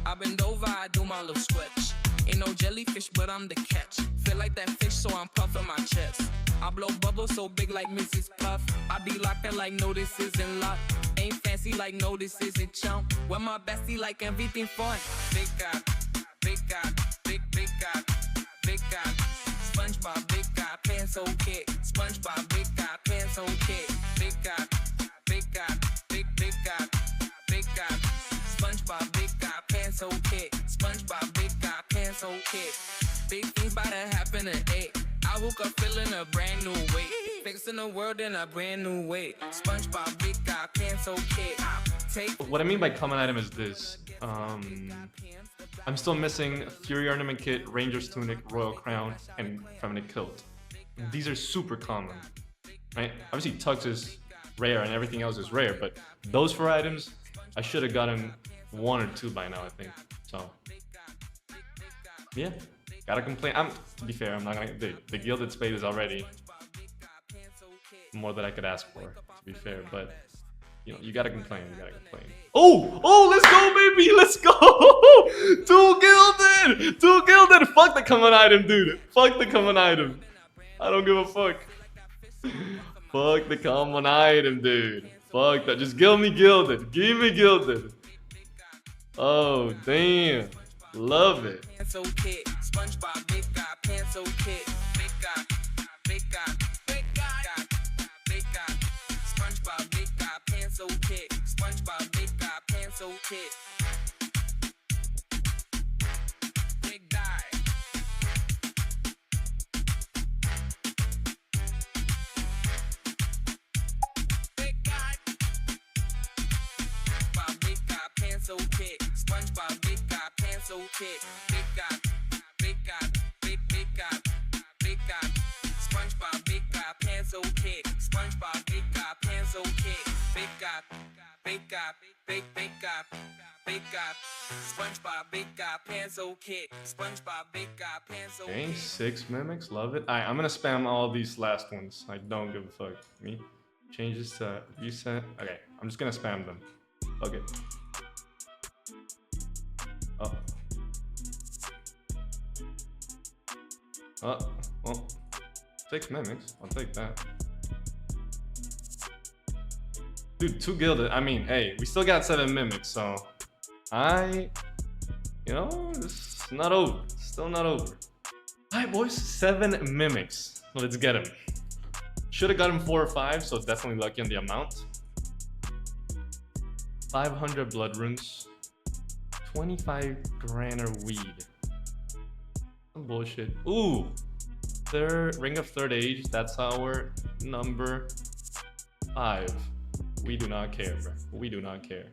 I bend over, I do my little stretch. Ain't no jellyfish, but I'm the catch. Feel like that fish, so I'm puffing my chest. I blow bubbles so big like Mrs. Puff. I be locking like no, this isn't luck. Ain't fancy like no, this isn't chump. When my bestie like everything fun. Big guy, big guy, big guy, big guy. SpongeBob, big guy, pants okay. SpongeBob, big guy, pants okay. Big guy, big guy, big guy, big guy. SpongeBob, big guy, pants okay. SpongeBob, big guy, pants okay. Big things bout to happen at 8. I woke up feeling a brand new way. Fixing the world in a brand new way. SpongeBob, big guy, pants okay. Take what I mean by common item is this. I'm still missing Fury Ornament Kit, Ranger's Tunic, Royal Crown, and Feminine Kilt. These are super common, right? Obviously Tux is rare and everything else is rare, but those 4 items, I should have gotten 1 or 2 by now, I think. So, yeah, gotta complain. To be fair, I'm not gonna. The Gilded Spade is already more than I could ask for, to be fair, but you know, you gotta complain. You gotta complain. Oh, let's go, baby, let's go. 2 gilded, 2 gilded. Fuck the common item, dude. Fuck the common item. I don't give a fuck. Fuck the common item, dude. Fuck that. Just give me gilded. Give me gilded. Oh, damn. Love it. pants okay. SpongeBob, big guy, pants okay. Big guy, big guy, big guy, big guy. SpongeBob, big guy, pants okay. SpongeBob, big guy, pants okay. Big guy. Big guy. SpongeBob, big guy, pants okay. SpongeBob, big guy, pants okay. Big guy, big guy, big guy, big guy. SpongeBob, big guy, pants okay. SpongeBob, big guy, pants okay. Big guy, big guy, big guy, big guy. SpongeBob, big guy, pants okay. SpongeBob, big guy, pants okay. Okay, 6 mimics, love it. Alright, I'm gonna spam all these last ones. I don't give a fuck. Me? Changes to reset. Okay, I'm just gonna spam them. Okay. Oh. Well, 6 mimics. I'll take that. Dude, 2 gilded. I mean, hey, we still got 7 mimics, so you know, it's not over. Still not over. Alright, boys, 7 mimics. Let's get him. Should have got him 4 or 5, so definitely lucky on the amount. 500 blood runes. 25 grander weed. Some bullshit. Ooh! Ring of third age. That's our number. 5. We do not care, bro. We do not care.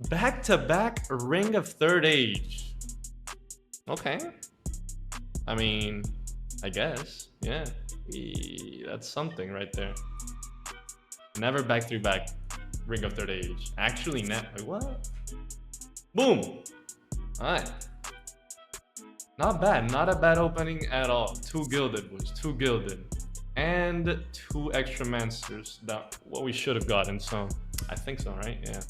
Back-to-back Ring of Third Age. Okay. I mean, I guess. Yeah. That's something right there. Never back-to-back Ring of Third Age. Actually, wait, what? Boom! Alright. Not bad. Not a bad opening at all. 2 gilded, boys. 2 gilded. And 2 extra monsters. That what we should have gotten, so I think so, right? Yeah.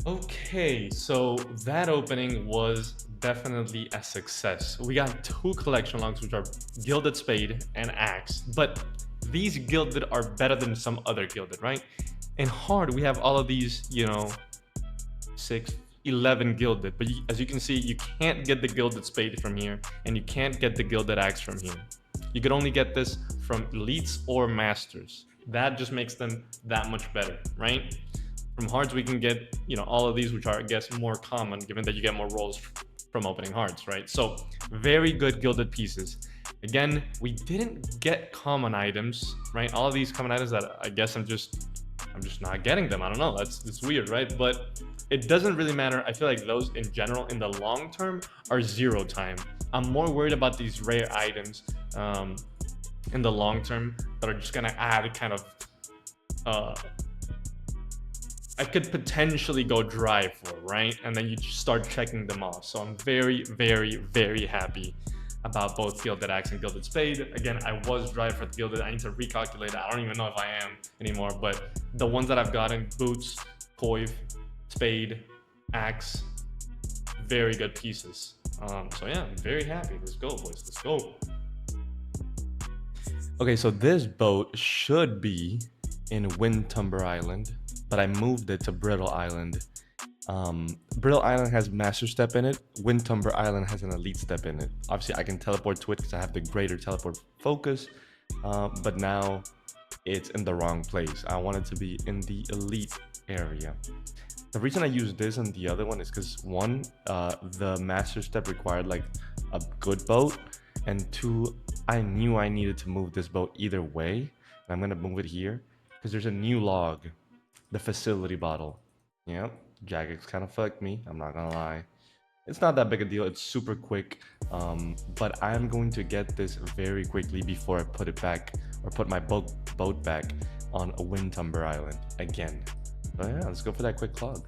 Okay, so that opening was definitely a success. We got 2 collection logs, which are Gilded Spade and Axe, but these gilded are better than some other gilded, right? In hard, we have all of these, you know, 6, 11 gilded, but as you can see, you can't get the Gilded Spade from here, and you can't get the Gilded Axe from here. You could only get this from elites or masters. That just makes them that much better, right? From hards, we can get, you know, all of these, which are, I guess, more common, given that you get more rolls from opening hards, right? So, very good gilded pieces. Again, we didn't get common items, right? All of these common items that I guess I'm just not getting them. I don't know. It's weird, right? But it doesn't really matter. I feel like those in general, in the long term, are 0 time. I'm more worried about these rare items in the long term that are just gonna add kind of I could potentially go dry for, right? And then you just start checking them off. So I'm very, very, very happy about both Gilded Axe and Gilded Spade. Again, I was dry for the Gilded. I need to recalculate. I don't even know if I am anymore, but the ones that I've gotten, Boots, Coif, Spade, Axe, very good pieces. So yeah, I'm very happy. Let's go, boys. Let's go. Okay, so this boat should be in Windtumber Island, but I moved it to Brittle Island. Brittle Island has Master Step in it. Windtumber Island has an Elite Step in it. Obviously, I can teleport to it because I have the greater teleport focus, but now it's in the wrong place. I want it to be in the Elite area. The reason I use this and the other one is because 1, the Master Step required like a good boat, and 2, I knew I needed to move this boat either way, and I'm gonna move it here because there's a new log, the Facility Bottle. Yep, Jagex kind of fucked me, I'm not gonna lie. It's not that big a deal, it's super quick, but I'm going to get this very quickly before I put it back, or put my boat back on a Windtumber Island again. So yeah, let's go for that quick clog.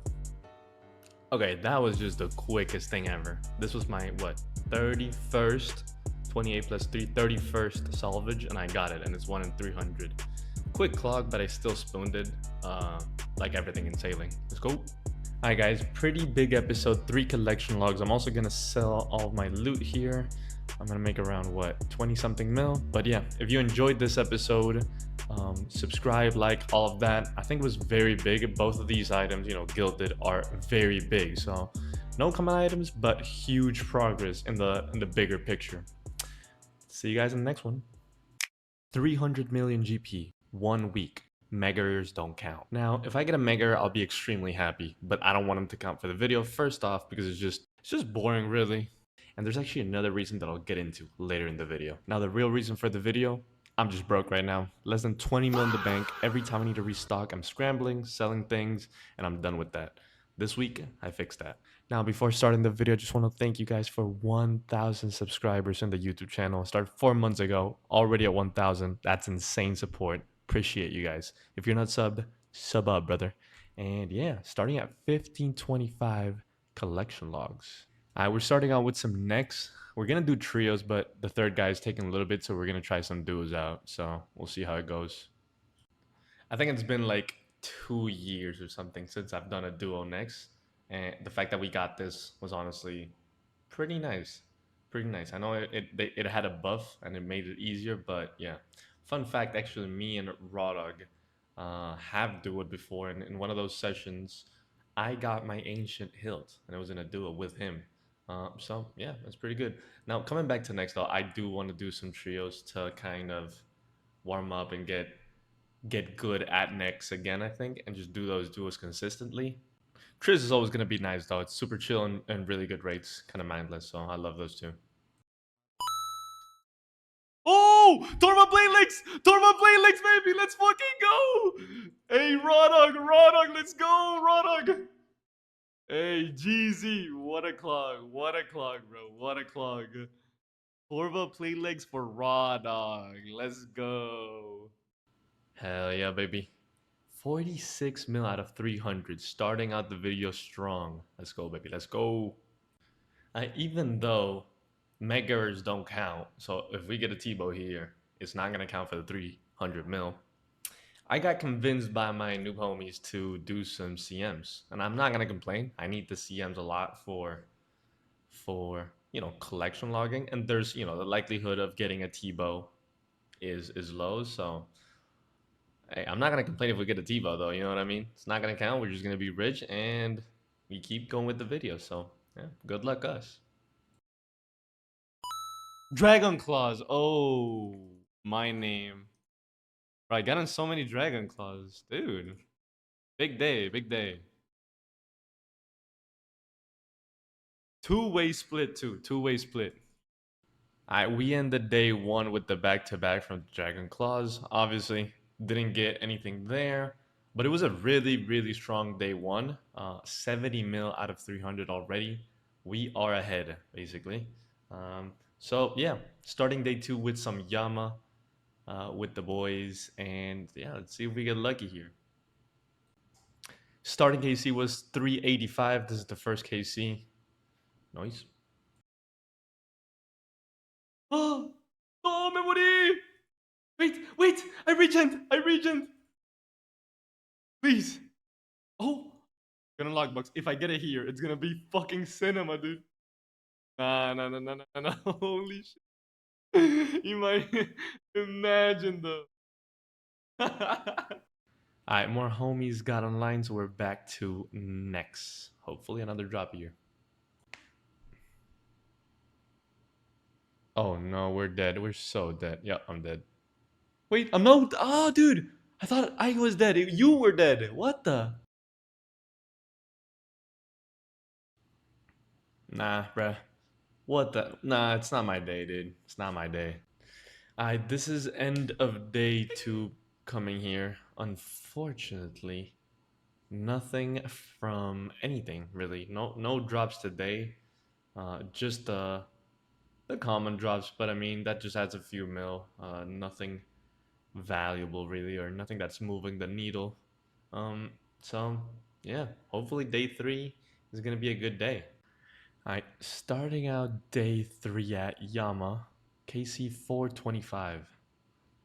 Okay, that was just the quickest thing ever. This was my, what, 31st, 28 plus 3, 31st salvage, and I got it, and it's 1 in 300. Quick clog, but I still spooned it, like everything in sailing. Let's go. Alright guys, pretty big episode, 3 collection logs. I'm also gonna sell all of my loot here. I'm gonna make around, what, 20 something mil? But yeah, if you enjoyed this episode, subscribe, like, all of that. I think it was very big. Both of these items, you know, gilded, are very big. So no common items, but huge progress in the bigger picture. See you guys in the next one. 300 million GP, 1 week. Mega rares don't count. Now, if I get a mega rare, I'll be extremely happy, but I don't want them to count for the video. First off, because it's just boring, really. And there's actually another reason that I'll get into later in the video. Now, the real reason for the video, I'm just broke right now. Less than 20 mil in the bank. Every time I need to restock, I'm scrambling, selling things, and I'm done with that. This week, I fixed that. Now, before starting the video, I just want to thank you guys for 1,000 subscribers in the YouTube channel. I started 4 months ago, already at 1,000. That's insane support. Appreciate you guys. If you're not subbed, sub up, brother. And yeah, starting at 1525 collection logs. We're starting out with some necks. We're gonna do trios, but the third guy is taking a little bit, so we're gonna try some duos out. So we'll see how it goes. I think it's been like 2 years or something since I've done a duo next, and the fact that we got this was honestly pretty nice. Pretty nice. I know it had a buff and it made it easier, but yeah. Fun fact, actually, me and Rawdog have duoed before, and in one of those sessions, I got my Ancient Hilt, and it was in a duo with him. So yeah, that's pretty good. Now, coming back to next, though, I do want to do some trios to kind of warm up and get good at next again, I think, and just do those duos consistently. Trios is always going to be nice, though. It's super chill and really good rates, kind of mindless, so I love those two. Oh! go! Torma Blade Links! Torma Blade Links, baby! Let's fucking go! Hey, Rodog, let's go, Rodog! Hey, GZ, what a clog, bro, what a clog. Torva Play Legs for Rodog, let's go. Hell yeah, baby. 46 mil out of 300, starting out the video strong. Let's go, baby, let's go. Even though Megaers don't count, so if we get a T-Bow here, it's not gonna count for the 300 mil. I got convinced by my noob homies to do some CMs, and I'm not gonna complain. I need the CMs a lot for you know, collection logging, and there's, you know, the likelihood of getting a T-Bow is low, so hey, I'm not gonna complain if we get a T-Bow though, you know what I mean? It's not gonna count, we're just gonna be rich, and we keep going with the video, so yeah, good luck us. Dragon Claws, oh, my name. Bro, I got in so many Dragon Claws, dude. Big day, big day. Two-way split too, two-way split. Alright, we ended day one with the back-to-back from Dragon Claws. Obviously, didn't get anything there, but it was a really strong day one. 70 mil out of 300 already. We are ahead, basically. So yeah, starting day two with some Yama with the boys, and yeah, let's see if we get lucky here. Starting KC was 385. This is the first KC. Nice. Oh, oh, me morí. Wait, I regen. Please. Oh, gonna lock box. If I get it here, it's gonna be fucking cinema, dude. Nah. Holy shit. You might imagine though. Alright, more homies got online, so we're back to next. Hopefully another drop here. Oh no, we're dead. We're so dead. Yeah, I'm dead. Wait, I'm not. Oh, dude. I thought I was dead. You were dead. What the? Nah, bruh. What the? Nah, it's not my day, dude. It's not my day. Alright, this is end of day two coming here. Unfortunately, nothing from anything really. No drops today. Just the common drops, but I mean that just adds a few mil. Nothing valuable really, or nothing that's moving the needle. So yeah, hopefully day three is gonna be a good day. Alright, starting out day three at Yama, KC 425.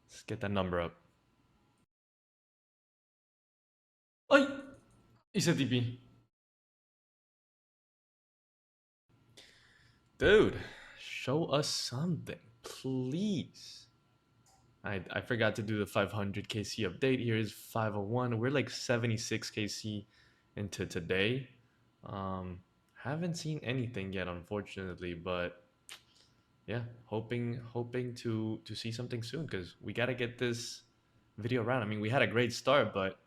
Let's get that number up. Ay! Isa TP. Dude, show us something, please. I forgot to do the 500 KC update. Here is 501. We're like 76 KC into today. Haven't seen anything yet, unfortunately, but yeah, hoping to see something soon, because we gotta get this video around. I mean, we had a great start, but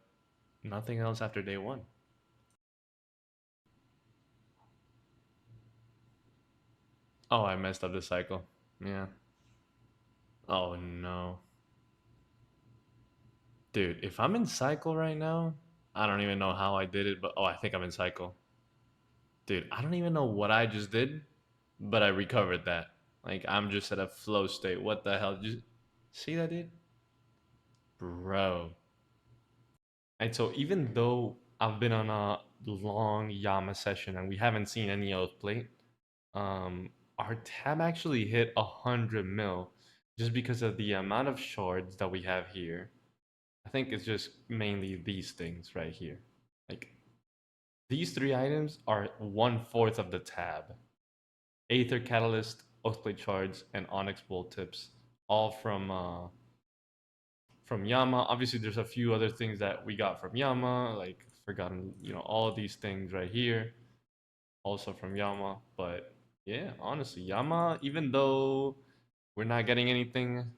nothing else after day one. Oh, I messed up the cycle. Yeah. Oh no. Dude, if I'm in cycle right now, I don't even know how I did it, but oh, I think I'm in cycle. Dude, I don't even know what I just did, but I recovered that. Like, I'm just at a flow state. What the hell? Did you see that, dude? Bro. And so even though I've been on a long Yama session and we haven't seen any outplay, our tab actually hit 100 mil just because of the amount of shards that we have here. I think it's just mainly these things right here. Like, these three items are 1/4 of the tab. Aether Catalyst, Oathblade Shards, and Onyx Bolt Tips, all from Yama. Obviously, there's a few other things that we got from Yama, like forgotten, you know, all of these things right here, also from Yama. But yeah, honestly, Yama, even though we're not getting anything,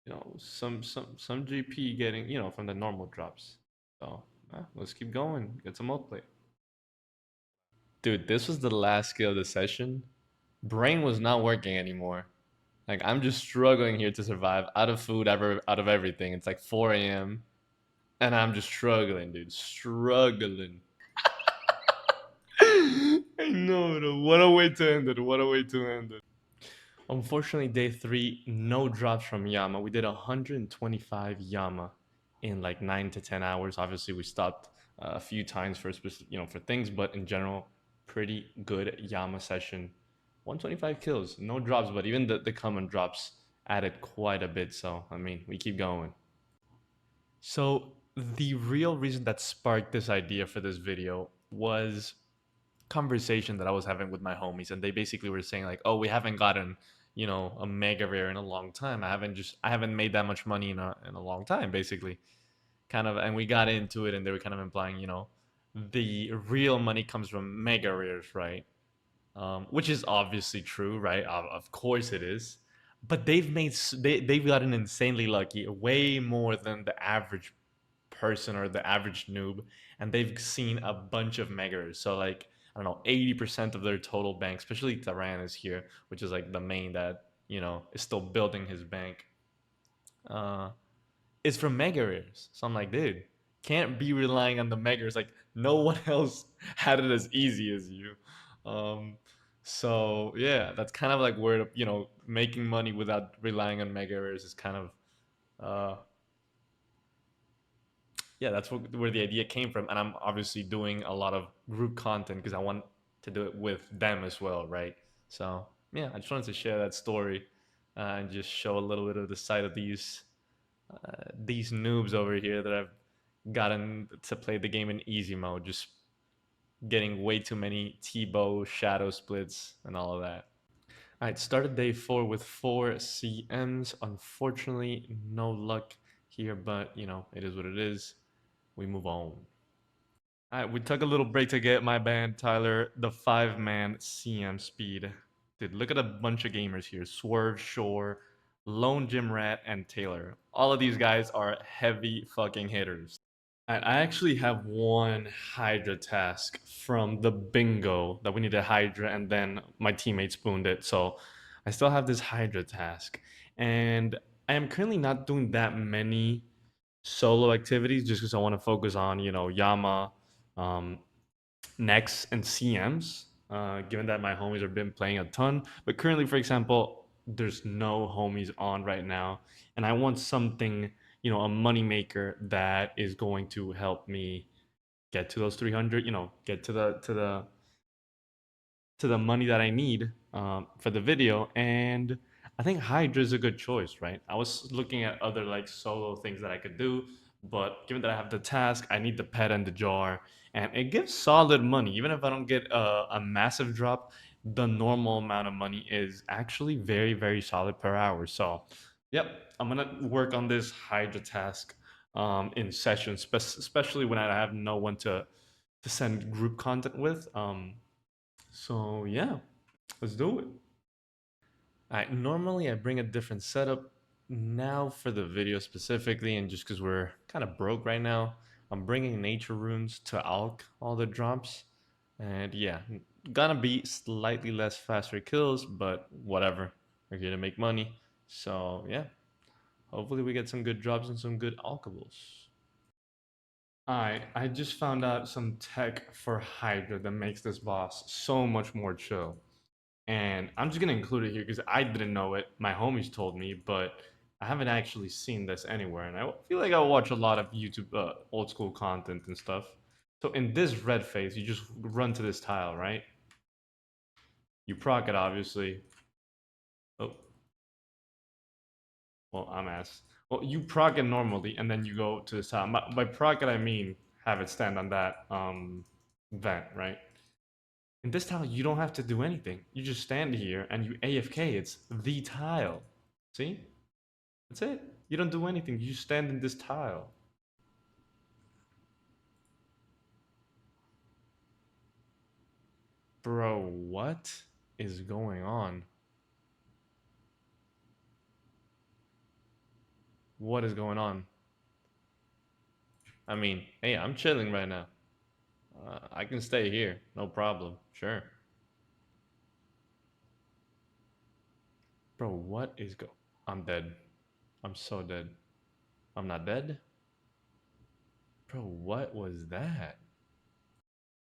you know, some GP getting, you know, from the normal drops. So let's keep going, get some outplay. Dude, this was the last skill of the session. Brain was not working anymore. Like I'm just struggling here to survive out of food, ever out of everything. It's like 4 a.m. and I'm just struggling, dude. Struggling. I know, though. What a way to end it. What a way to end it. Unfortunately, day 3, no drops from Yama. We did 125 Yama in like 9 to 10 hours. Obviously, we stopped a few times for for things, but in general, pretty good Yama session. 125 kills, no drops, but even the common drops added quite a bit. So, I mean, we keep going. So, the real reason that sparked this idea for this video was conversation that I was having with my homies, and they basically were saying like, "Oh, we haven't gotten, a mega rare in a long time. I haven't made that much money in a long time, basically." Kind of, and we got into it, and they were kind of implying, the real money comes from mega rares, right? Which is obviously true, right? Of course it is. But they've gotten insanely lucky, way more than the average person or the average noob, and they've seen a bunch of megas. So like I don't know, 80% of their total bank, especially Taran is here, which is like the main that is still building his bank, uh, is from mega rares. So I'm like, dude, can't be relying on the megas. Like no one else had it as easy as you. Um, so yeah, that's kind of like where making money without relying on mega rares is kind of uh yeah, that's where the idea came from. And I'm obviously doing a lot of group content because I want to do it with them as well, right? So yeah, I just wanted to share that story and just show a little bit of the side of these noobs over here that I've gotten to play the game in easy mode, just getting way too many T-bow shadow splits and all of that. All right, started day 4 with 4 CMs. Unfortunately, no luck here, but it is what it is. We move on. All right, we took a little break to get my band, Tyler, the 5-man CM speed. Dude, look at a bunch of gamers here. Swerve, Shore, Lone Jim Rat, and Taylor. All of these guys are heavy fucking hitters. All right, I actually have one Hydra task from the bingo that we need a Hydra, and then my teammate spooned it. So I still have this Hydra task. And I am currently not doing that many solo activities just because I want to focus on, Yama, um, Nex, and CMs, given that my homies have been playing a ton. But currently, for example, there's no homies on right now. And I want something, a money maker that is going to help me get to those 300, get to the money that I need for the video. And I think Hydra is a good choice, right? I was looking at other like solo things that I could do, but given that I have the task, I need the pet and the jar, and it gives solid money. Even if I don't get a massive drop, the normal amount of money is actually very, very solid per hour. So, yep, I'm gonna work on this Hydra task in sessions, especially when I have no one to send group content with. So yeah, let's do it. Normally I bring a different setup now for the video specifically, and just because we're kind of broke right now, I'm bringing nature runes to alch all the drops, and yeah, gonna be slightly less faster kills, but whatever. We're here to make money, so yeah. Hopefully we get some good drops and some good alchables. Alright, I just found out some tech for Hydra that makes this boss so much more chill. And I'm just gonna include it here because I didn't know it. My homies told me, but I haven't actually seen this anywhere. And I feel like I watch a lot of YouTube old school content and stuff. So in this red phase, you just run to this tile, right? You proc it, obviously. Oh, well, I'm ass. Well, you proc it normally, and then you go to this tile. By proc it, I mean have it stand on that vent, right? In this tile, you don't have to do anything. You just stand here and you AFK. It's the tile. See? That's it. You don't do anything. You just stand in this tile. Bro, what is going on? What is going on? I mean, hey, I'm chilling right now. I can stay here. No problem. Sure. Bro, what is go? I'm dead. I'm so dead. I'm not dead. Bro, what was that?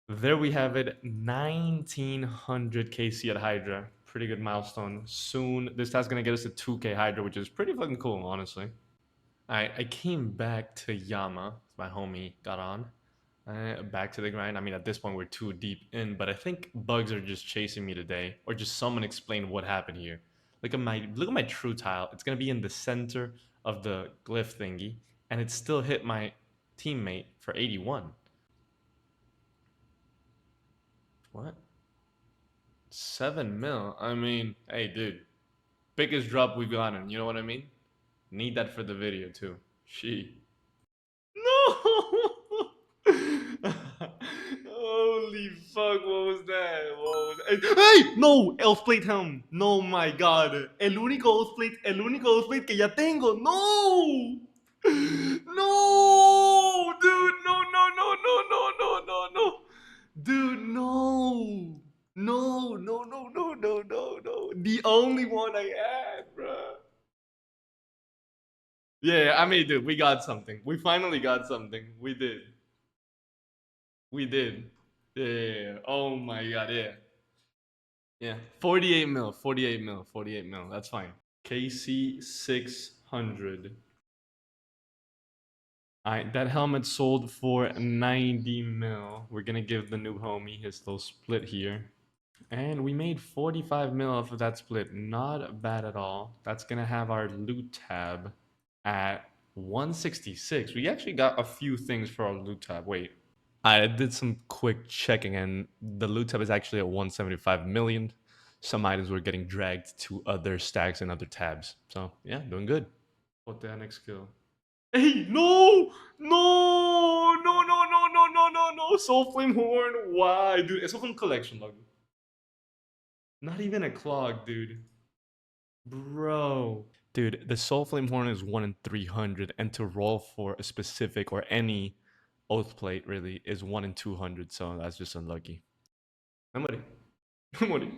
There we have it, 1900 KC at Hydra. Pretty good milestone. Soon, this task gonna get us to 2K Hydra, which is pretty fucking cool, honestly. Alright, I came back to Yama. My homie got on. Back to the grind. I mean, at this point, we're too deep in, but I think bugs are just chasing me today, or just someone explain what happened here. Look at my true tile. It's gonna be in the center of the glyph thingy, and it still hit my teammate for 81. What? 7 mil? I mean, hey, dude. Biggest drop we've gotten, you know what I mean? Need that for the video, too. She. No! Holy fuck, what was that? ¡Hey! No! Elfplate helm! No, my god. El único Elfplate que ya tengo. No! No! Dude, no, no, no, no, no, no, no, no. Dude, no. No, no, no, no, no, no, no. The only one I had, bruh. Yeah, I mean, dude, we got something. We finally got something. We did. We did. Yeah. Oh my god, yeah. Yeah. 48 mil, 48 mil, 48 mil. That's fine. KC 600. Alright, that helmet sold for 90 mil. We're gonna give the new homie his little split here. And we made 45 mil off of that split. Not bad at all. That's gonna have our loot tab at 166. We actually got a few things for our loot tab. Wait. I did some quick checking and the loot tab is actually at 175 million. Some items were getting dragged to other stacks and other tabs. So yeah, doing good. What the next kill? Hey, no! No! No, no, no, no, no, no, no! Soul Flame Horn, why? Dude, it's from collection log. Not even a clog, dude. Bro. Dude, the Soul Flame Horn is 1 in 300, and to roll for a specific or any Oath Plate really is 1 in 200, so that's just unlucky. I'm ready. I'm ready.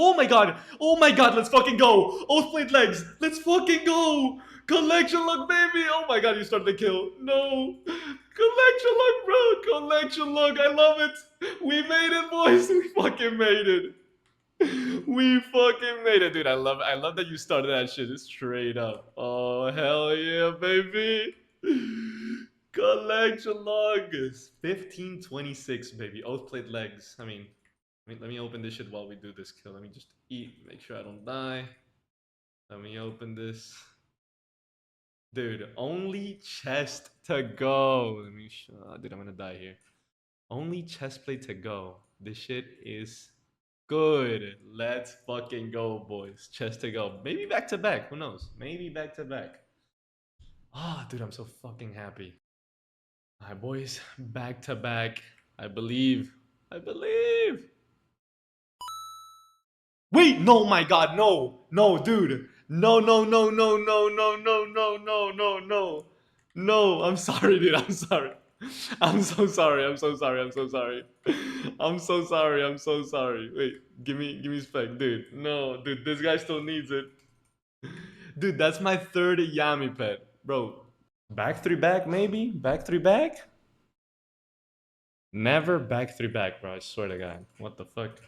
Oh my god! Oh my god, let's fucking go! Oathblade legs! Let's fucking go! Collection luck, baby! Oh my god, you started the kill. No! Collection luck, bro! Collection luck, I love it! We made it, boys! We fucking made it! We fucking made it, dude. I love that you started that shit straight up. Oh, hell yeah, baby! Collection log is 1526, baby. Oathplate legs. I mean, let me open this shit while we do this kill. Let me just eat, make sure I don't die. Let me open this. Dude, only chest to go. Let me show. Dude, I'm gonna die here. Only chest plate to go. This shit is good. Let's fucking go, boys. Chest to go. Maybe back to back. Who knows? Maybe back to back. Ah, dude, I'm so fucking happy. All right, boys. Back to back. I believe. I believe. Wait, no, my god, no. No, dude. No, no, no, no, no, no, no, no, no, no, no. No, I'm sorry, dude. I'm sorry. I'm so sorry. I'm so sorry. I'm so sorry. I'm so sorry. I'm so sorry. Wait, give me spec, dude. No, dude, this guy still needs it. Dude, that's my third Yami pet. Bro, back 3 back, maybe? Back 3 back? Never back 3 back, bro. I swear to God. What the fuck?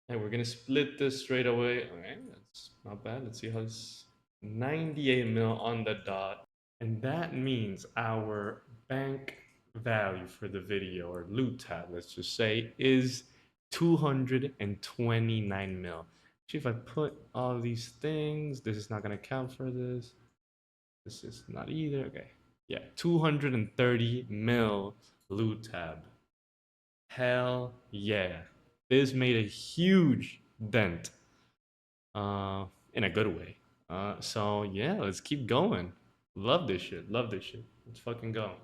Hey, we're gonna split this straight away. Okay, that's not bad. Let's see how it's 98 mil on the dot. And that means our bank value for the video, or loot tab, let's just say, is 229 mil. Actually, if I put all these things, this is not gonna count for this. This is not either. Okay. Yeah, 230 mil loot tab. Hell yeah. This made a huge dent. In a good way. So yeah, let's keep going. Love this shit. Love this shit. Let's fucking go.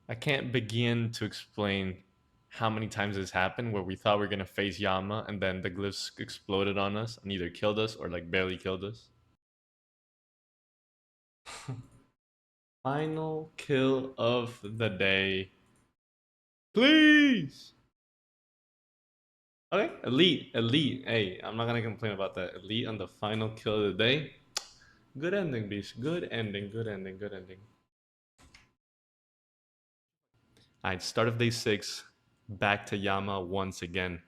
I can't begin to explain how many times this happened where we thought we were gonna face Yama and then the glyphs exploded on us and either killed us or like barely killed us. Final kill of the day. Please. Okay, elite. Hey, I'm not gonna complain about that. Elite on the final kill of the day. Good ending, Beast. Good ending. Alright, start of day 6. Back to Yama once again.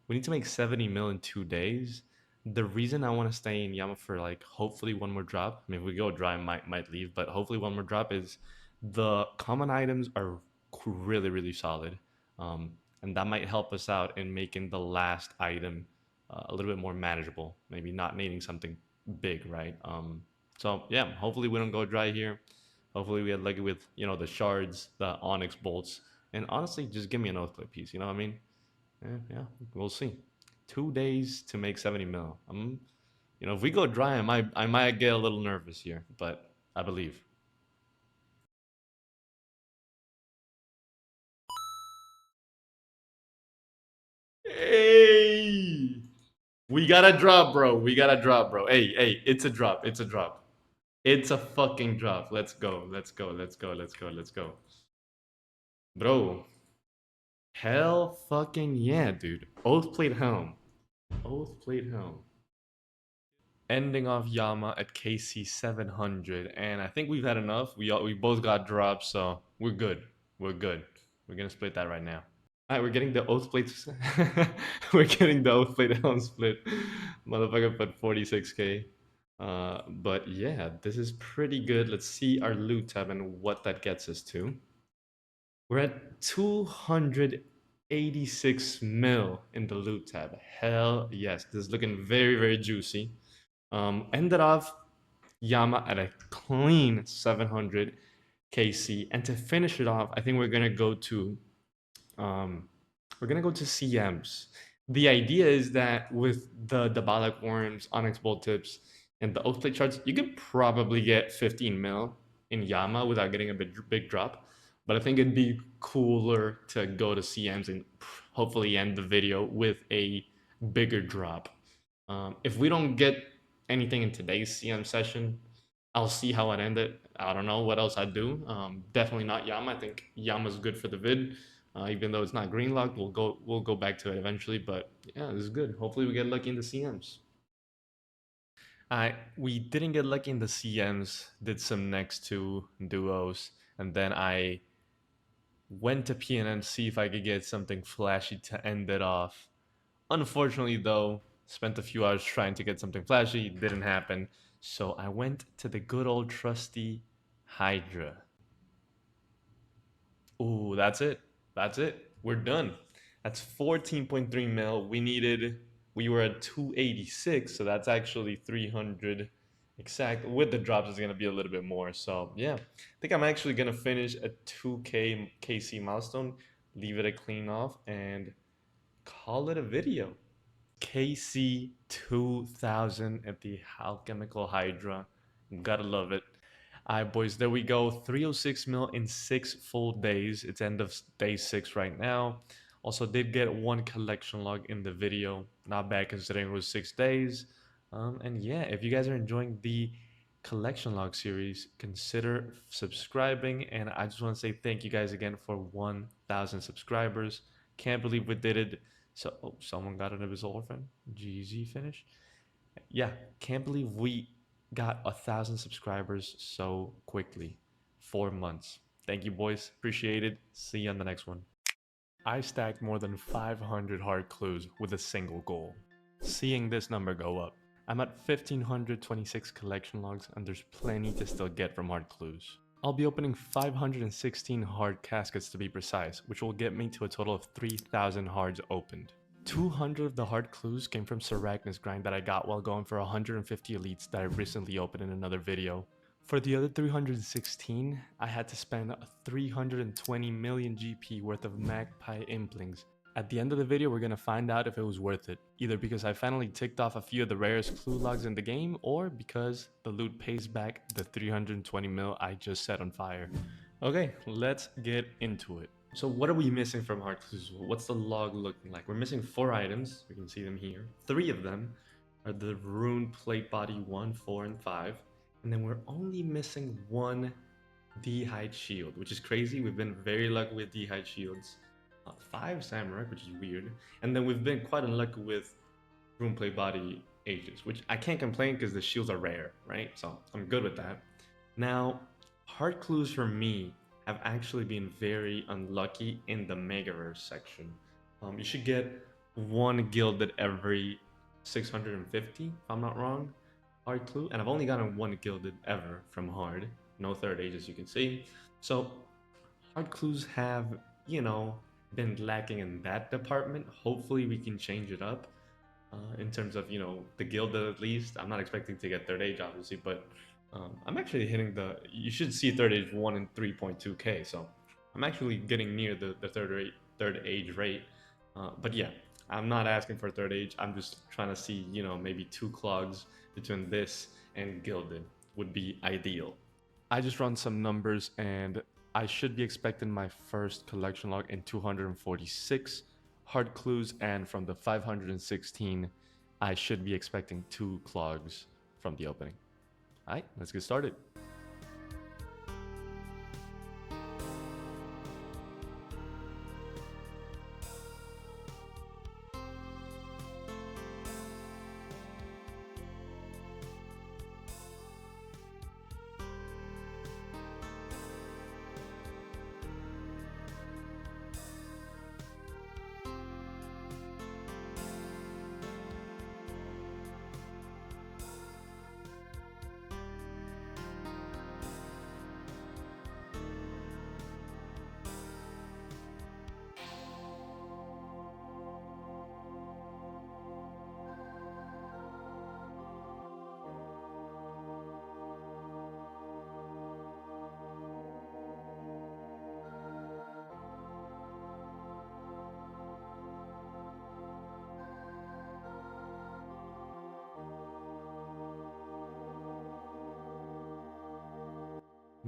We need to make 70 mil in 2 days. The reason I want to stay in Yama for like hopefully one more drop. I mean, if we go dry, might leave, but hopefully one more drop is the common items are really solid. And that might help us out in making the last item a little bit more manageable. Maybe not needing something big, right? So yeah, hopefully we don't go dry here. Hopefully we get lucky with the shards, the onyx bolts, and honestly, just give me an oathplate piece. You know what I mean? Yeah, we'll see. 2 days to make 70 mil. If we go dry, I might get a little nervous here, but I believe. Hey, we got a drop, bro. Hey, it's a drop. It's a fucking drop. Let's go. Bro, hell fucking yeah, dude. Oathplate helm. Ending off Yama at KC 700, and I think we've had enough. We both got drops, so we're good. We're gonna split that right now. Alright, we're getting the Oathplate. We're getting the Oathplate helm split. Motherfucker put 46k. But yeah, this is pretty good. Let's see our loot tab and what that gets us to. We're at 286 mil in the loot tab. Hell yes, this is looking very juicy. Ended off Yama at a clean 700 KC, and to finish it off, I think we're gonna go to CMs. The idea is that with the Diabolic Worms, Onyx Bolt Tips, and the Oathplate Shards, you could probably get 15 mil in Yama without getting a big drop. But I think it'd be cooler to go to CMs and hopefully end the video with a bigger drop. If we don't get anything in today's CM session, I'll see how it ended. I don't know what else I'd do. Definitely not Yama. I think Yama's good for the vid. Even though it's not green locked, we'll go back to it eventually. But yeah, this is good. Hopefully we get lucky in the CMs. We didn't get lucky in the CMs. Did some next 2 duos, and then I went to PNN to see if I could get something flashy to end it off. Unfortunately, though, spent a few hours trying to get something flashy. Didn't happen. So I went to the good old trusty Hydra. Ooh, that's it. We're done. That's 14.3 mil. We were at 286, so that's actually 300 exact. With the drops, it's gonna be a little bit more. So yeah, I think I'm actually gonna finish a 2K KC milestone, leave it a clean off, and call it a video. KC 2000 at the Alchemical Hydra. Gotta love it. Alright, boys, there we go. 306 mil in 6 full days. It's end of day 6 right now. Also, did get 1 collection log in the video. Not bad considering it was 6 days. And yeah, if you guys are enjoying the collection log series, consider subscribing. And I just want to say thank you guys again for 1,000 subscribers. Can't believe we did it. So, someone got an Abyssal Orphan. GG finish. Yeah, can't believe we got 1,000 subscribers so quickly. 4 months. Thank you, boys. Appreciate it. See you on the next one. I stacked more than 500 hard clues with a single goal. Seeing this number go up. I'm at 1,526 collection logs, and there's plenty to still get from hard clues. I'll be opening 516 hard caskets to be precise, which will get me to a total of 3,000 hards opened. 200 of the hard clues came from Saragna's grind that I got while going for 150 elites that I recently opened in another video. For the other 316, I had to spend 320 million GP worth of Magpie Implings. At the end of the video, we're gonna find out if it was worth it, either because I finally ticked off a few of the rarest clue logs in the game, or because the loot pays back the 320 mil I just set on fire. Okay, let's get into it. So what are we missing from hard clues? What's the log looking like? We're missing 4 items, we can see them here. 3 of them are the Rune Plate Body 1, 4, and 5. And then we're only missing 1 D-Height Shield, which is crazy. We've been very lucky with D-Height Shields. 5 Samurai, which is weird. And then we've been quite unlucky with Runeplay Body Ages, which I can't complain because the shields are rare, right? So I'm good with that. Now, Heart Clues for me have actually been very unlucky in the Megaverse section. You should get 1 gilded every 650, if I'm not wrong, Hard Clue. And I've only gotten 1 gilded ever from Hard. No third age, as you can see. So, Hard Clues have, you know, been lacking in that department. Hopefully we can change it up in terms of, you know, the gilded at least. I'm not expecting to get third age, obviously, but I'm actually hitting the, you should see third age 1 in 3.2k, so I'm actually getting near the third age rate. But yeah, I'm not asking for third age. I'm just trying to see, you know, maybe 2 clogs between this and gilded would be ideal. I just run some numbers and I should be expecting my first collection log in 246 Hard Clues, and from the 516 I should be expecting 2 clogs from the opening. Alright, let's get started.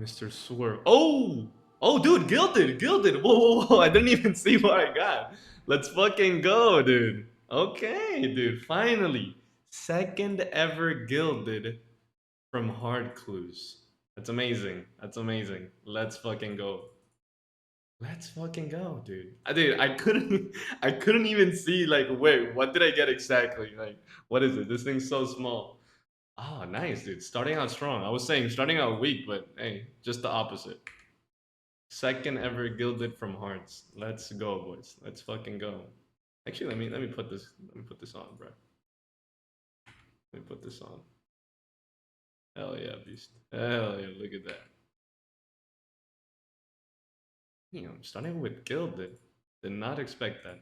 Mr. Swerve. Oh! Oh, dude, gilded, gilded. Whoa, whoa, whoa. I didn't even see what I got. Let's fucking go, dude. Okay, dude, finally. Second ever gilded from Hard Clues. That's amazing. That's amazing. Let's fucking go. Let's fucking go, dude. Dude, I couldn't even see, like, wait, what did I get exactly? Like, what is it? This thing's so small. Oh, nice, dude. Starting out strong. I was saying starting out weak, but hey, just the opposite. Second ever gilded from Hearts. Let's go, boys. Let's fucking go. Actually, let me put this on, bro. Let me put this on. Hell yeah, beast. Hell yeah, look at that. You know, starting with gilded. Did not expect that.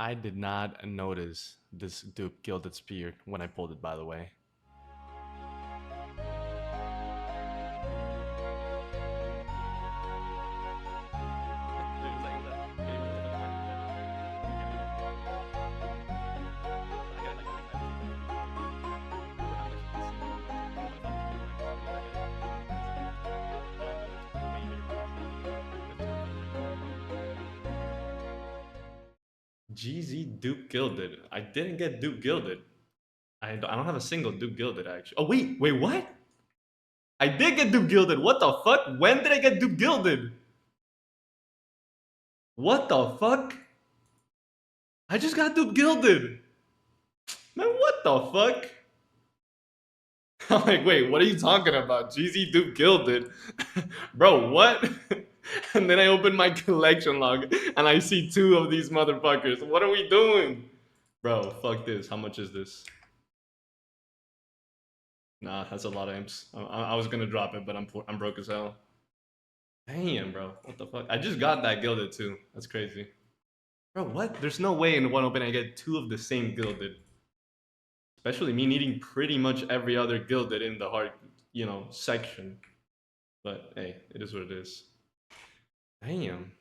I did not notice this Duke Gilded Spear when I pulled it, by the way. GZ Duke Gilded. I didn't get Duke Gilded. I don't have a single Duke Gilded, actually. Oh, wait, what? I did get Duke Gilded. What the fuck? When did I get Duke Gilded? What the fuck? I just got Duke Gilded. Man, what the fuck? I'm like, wait, what are you talking about? GZ Duke Gilded? Bro, what? And then I open my collection log and I see 2 of these motherfuckers. What are we doing? Bro, fuck this. How much is this? Nah, that's a lot of imps. I was gonna drop it, but I'm broke as hell. Damn, bro. What the fuck? I just got that Gilded too. That's crazy. Bro, what? There's no way in one opening I get 2 of the same Gilded. Especially me needing pretty much every other Gilded in the hard, section. But hey, it is what it is. Damn.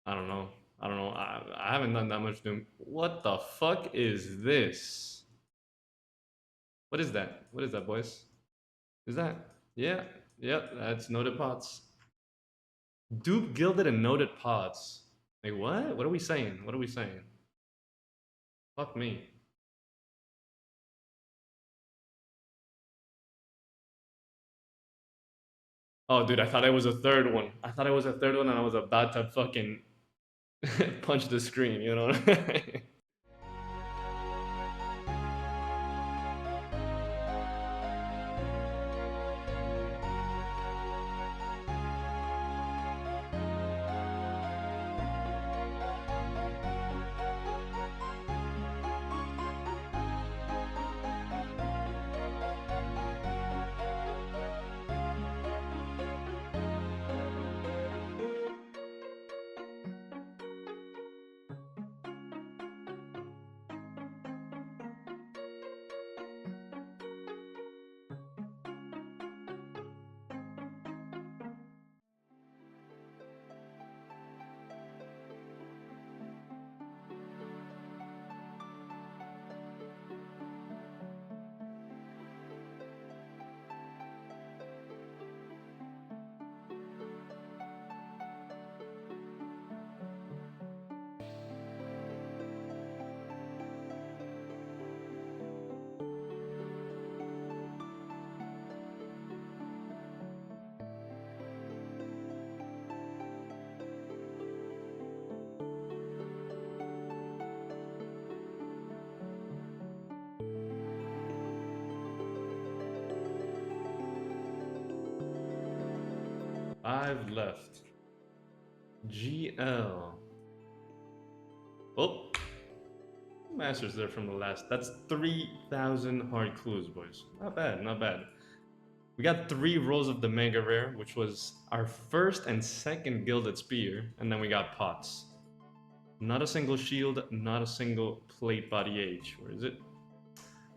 I don't know. I haven't done that much Doom. What the fuck is this? What is that? What is that, boys? Is that? Yeah. Yep, that's Noted Pots. Duke Gilded and Noted Pots. Like, what? What are we saying? What are we saying? Fuck me. Oh, dude, I thought it was a third one. I thought it was a third one and I was about to fucking punch the screen, you know? Five left. GL. Oh, Masters there from the last. That's 3,000 hard clues, boys. Not bad, not bad. We got 3 rolls of the Mega Rare, which was our first and second Gilded Spear, and then we got Pots. Not a single shield, not a single plate body age. Where is it?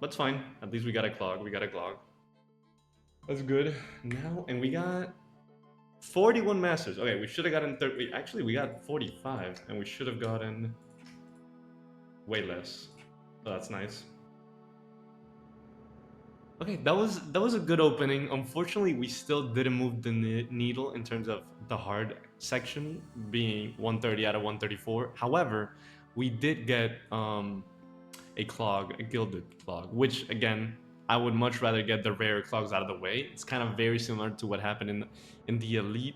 But it's fine. At least we got a clog. We got a clog. That's good. Now, and we got 41 masters. Okay, we should have gotten 30. Actually, we got 45, and we should have gotten way less. So that's nice. Okay, that was a good opening. Unfortunately, we still didn't move the needle in terms of the hard section being 130 out of 134. However, we did get a clog, a gilded clog, which again, I would much rather get the rare clogs out of the way. It's kind of very similar to what happened in the elite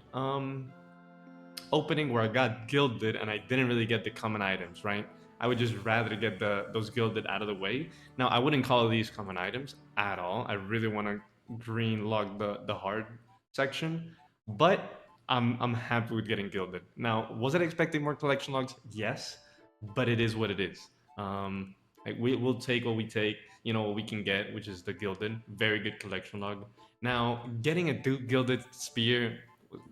opening where I got gilded and I didn't really get the common items, right? I would just rather get those gilded out of the way. Now, I wouldn't call these common items at all. I really want to green log the hard section, but I'm happy with getting gilded. Now, was I expecting more collection logs? Yes, but it is what it is. Like we'll take what we take, you know, what we can get, which is the gilded. Very good collection log. Now, getting a gilded spear,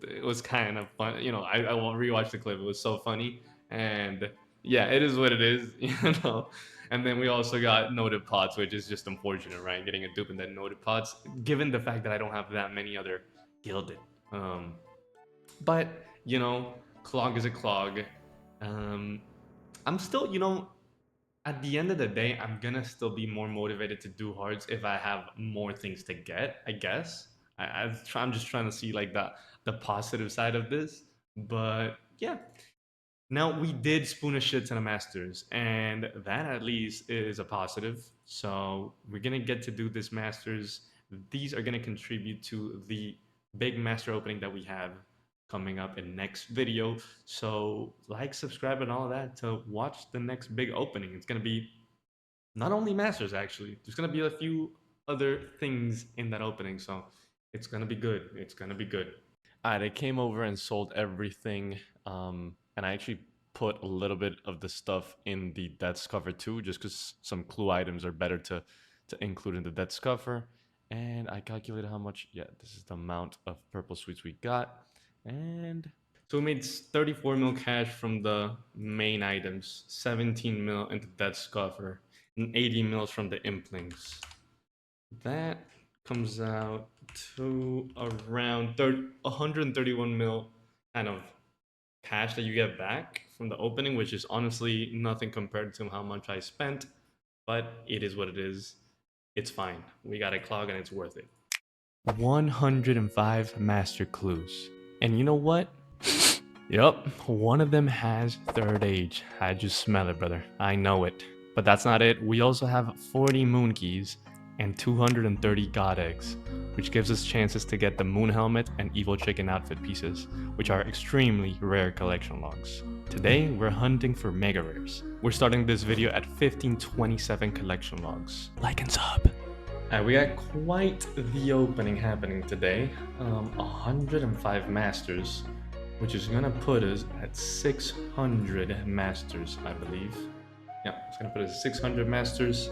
it was kind of fun. You know, I will rewatch the clip. It was so funny, and yeah, it is what it is, you know. And then we also got noted pots, which is just unfortunate, right? Getting a dupe in that noted pots, given the fact that I don't have that many other gilded. But you know, clog is a clog. I'm still, you know, at the end of the day, I'm gonna still be more motivated to do hards if I have more things to get, I guess. I'm just trying to see like the positive side of this, but yeah. Now, we did spoon a shit ton of masters, and that at least is a positive. So we're going to get to do this masters. These are going to contribute to the big master opening that we have coming up in next video. So like, subscribe, and all of that to watch the next big opening. It's going to be not only masters, actually. There's going to be a few other things in that opening. So it's going to be good. It's going to be good. All right, I came over and sold everything. And I actually put a little bit of the stuff in the death's cover too, just because some clue items are better to include in the death's cover. And I calculated how much, yeah, this is the amount of purple sweets we got. And so we made 34 mil cash from the main items, 17 mil into death's cover, and 80 mils from the implings. That comes out to around 131 mil kind of cash that you get back from the opening, which is honestly nothing compared to how much I spent, but it is what it is. It's fine. We got a clog and it's worth it. 105 master clues. And you know what? Yup, one of them has third age. I just smell it, brother. I know it. But that's not it. We also have 40 moon keys and 230 god eggs, which gives us chances to get the moon helmet and evil chicken outfit pieces, which are extremely rare collection logs. Today, we're hunting for mega rares. We're starting this video at 1527 collection logs. Like and sub. Alright, we got quite the opening happening today. 105 masters, which is gonna put us at 600 masters, I believe. Yeah, it's gonna put us at 600 masters.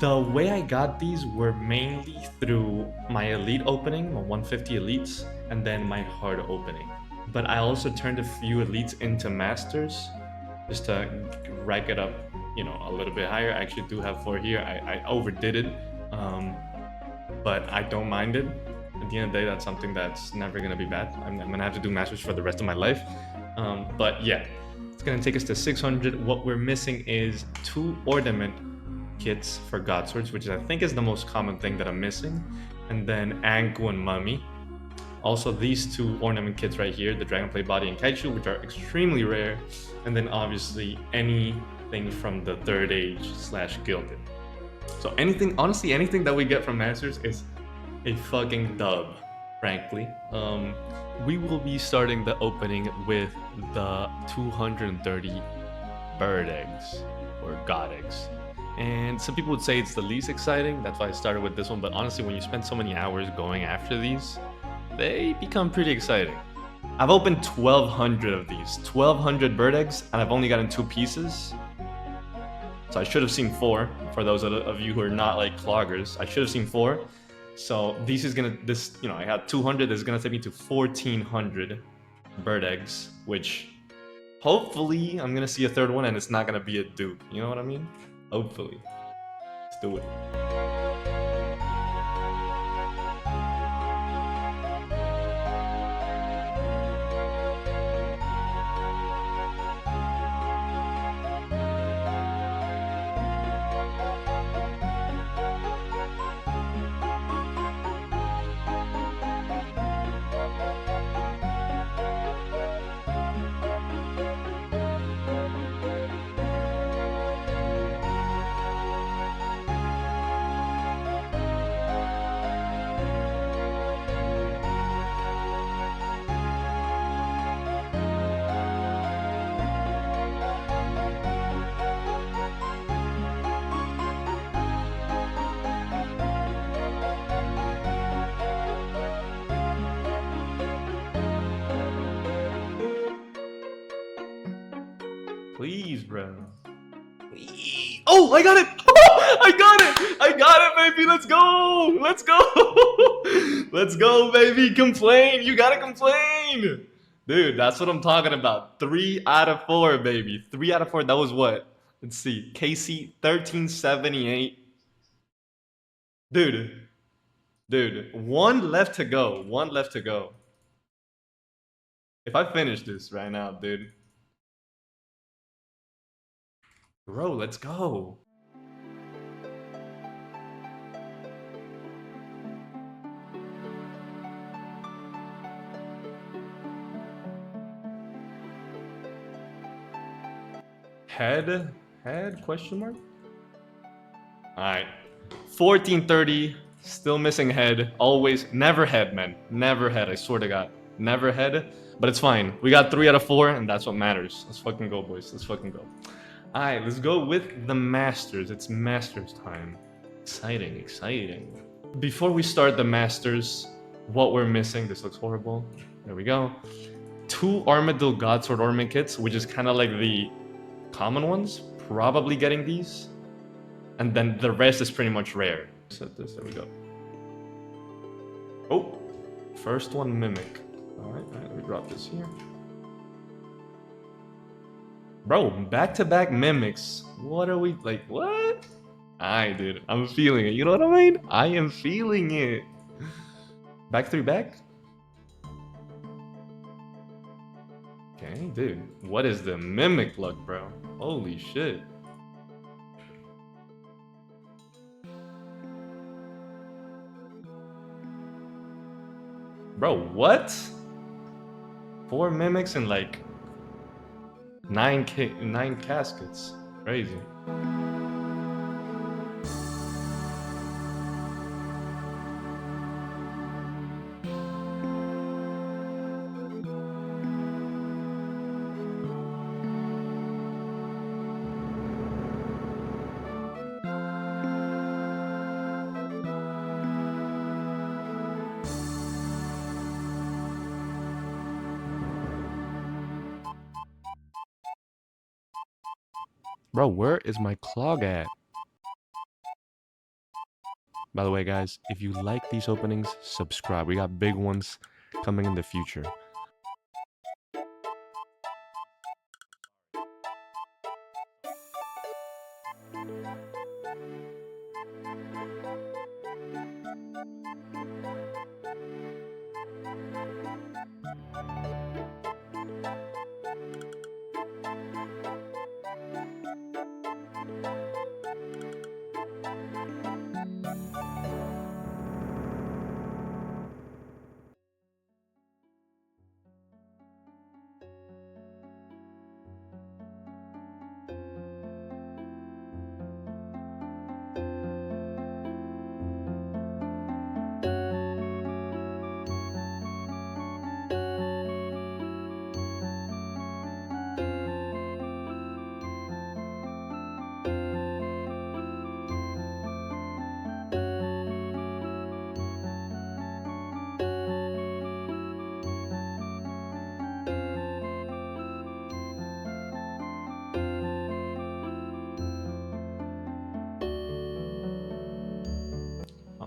The way I got these were mainly through my elite opening, my 150 elites, and then my hard opening. But I also turned a few elites into masters just to rack it up, you know, a little bit higher. I actually do have 4 here. I overdid it, but I don't mind it. At the end of the day, that's something that's never gonna be bad. I'm gonna have to do masters for the rest of my life. But yeah, it's gonna take us to 600. What we're missing is 2 ornament kits for god swords, which I think is the most common thing that I'm missing, and then Anku and Mummy. Also, these 2 ornament kits right here, the Dragonplate Body and Kaichu, which are extremely rare, and then obviously anything from the third age / gilded. So anything, honestly, anything that we get from masters is a fucking dub, frankly. We will be starting the opening with the 230 bird eggs or god eggs. And some people would say it's the least exciting. That's why I started with this one. But honestly, when you spend so many hours going after these, they become pretty exciting. I've opened 1,200 of these. 1,200 bird eggs, and I've only gotten 2 pieces. So I should have seen 4. For those of you who are not like cloggers, I should have seen 4. So this is gonna, you know, I had 200. This is gonna take me to 1,400 bird eggs, which Hopefully, I'm gonna see a third one and it's not gonna be a dupe. You know what I mean? Hopefully. Let's do it. Please, bro. Please. Oh, I got it! I got it! I got it, baby! Let's go! Let's go! Let's go, baby! Complain! You gotta complain! Dude, that's what I'm talking about. 3 out of 4, baby. 3 out of 4. That was what? Let's see. KC 1378. Dude, 1 left to go. 1 left to go. If I finish this right now, dude. Bro, let's go. Head? Question mark? Alright. 1430. Still missing head. Always. Never head, man. Never head. I swear to God. Never head. But it's fine. We got 3 out of 4, and that's what matters. Let's fucking go, boys. Let's fucking go. Alright, let's go with the Masters. It's Masters time. Exciting, exciting. Before we start the Masters, what we're missing, this looks horrible. There we go. 2 Armadyl Godsword Ornament kits, which is kind of like the common ones. Probably getting these. And then the rest is pretty much rare. Set this, there we go. Oh, first one Mimic. Alright, let me drop this here. Bro, back-to-back Mimics. What are we, like, what? Alright, dude, I'm feeling it. You know what I mean? I am feeling it. Back 3 back? Okay, dude. What is the Mimic luck, bro? Holy shit. Bro, what? 4 Mimics and like 9 caskets. Crazy. Bro, where is my clog at? By the way, guys, if you like these openings, subscribe. We got big ones coming in the future.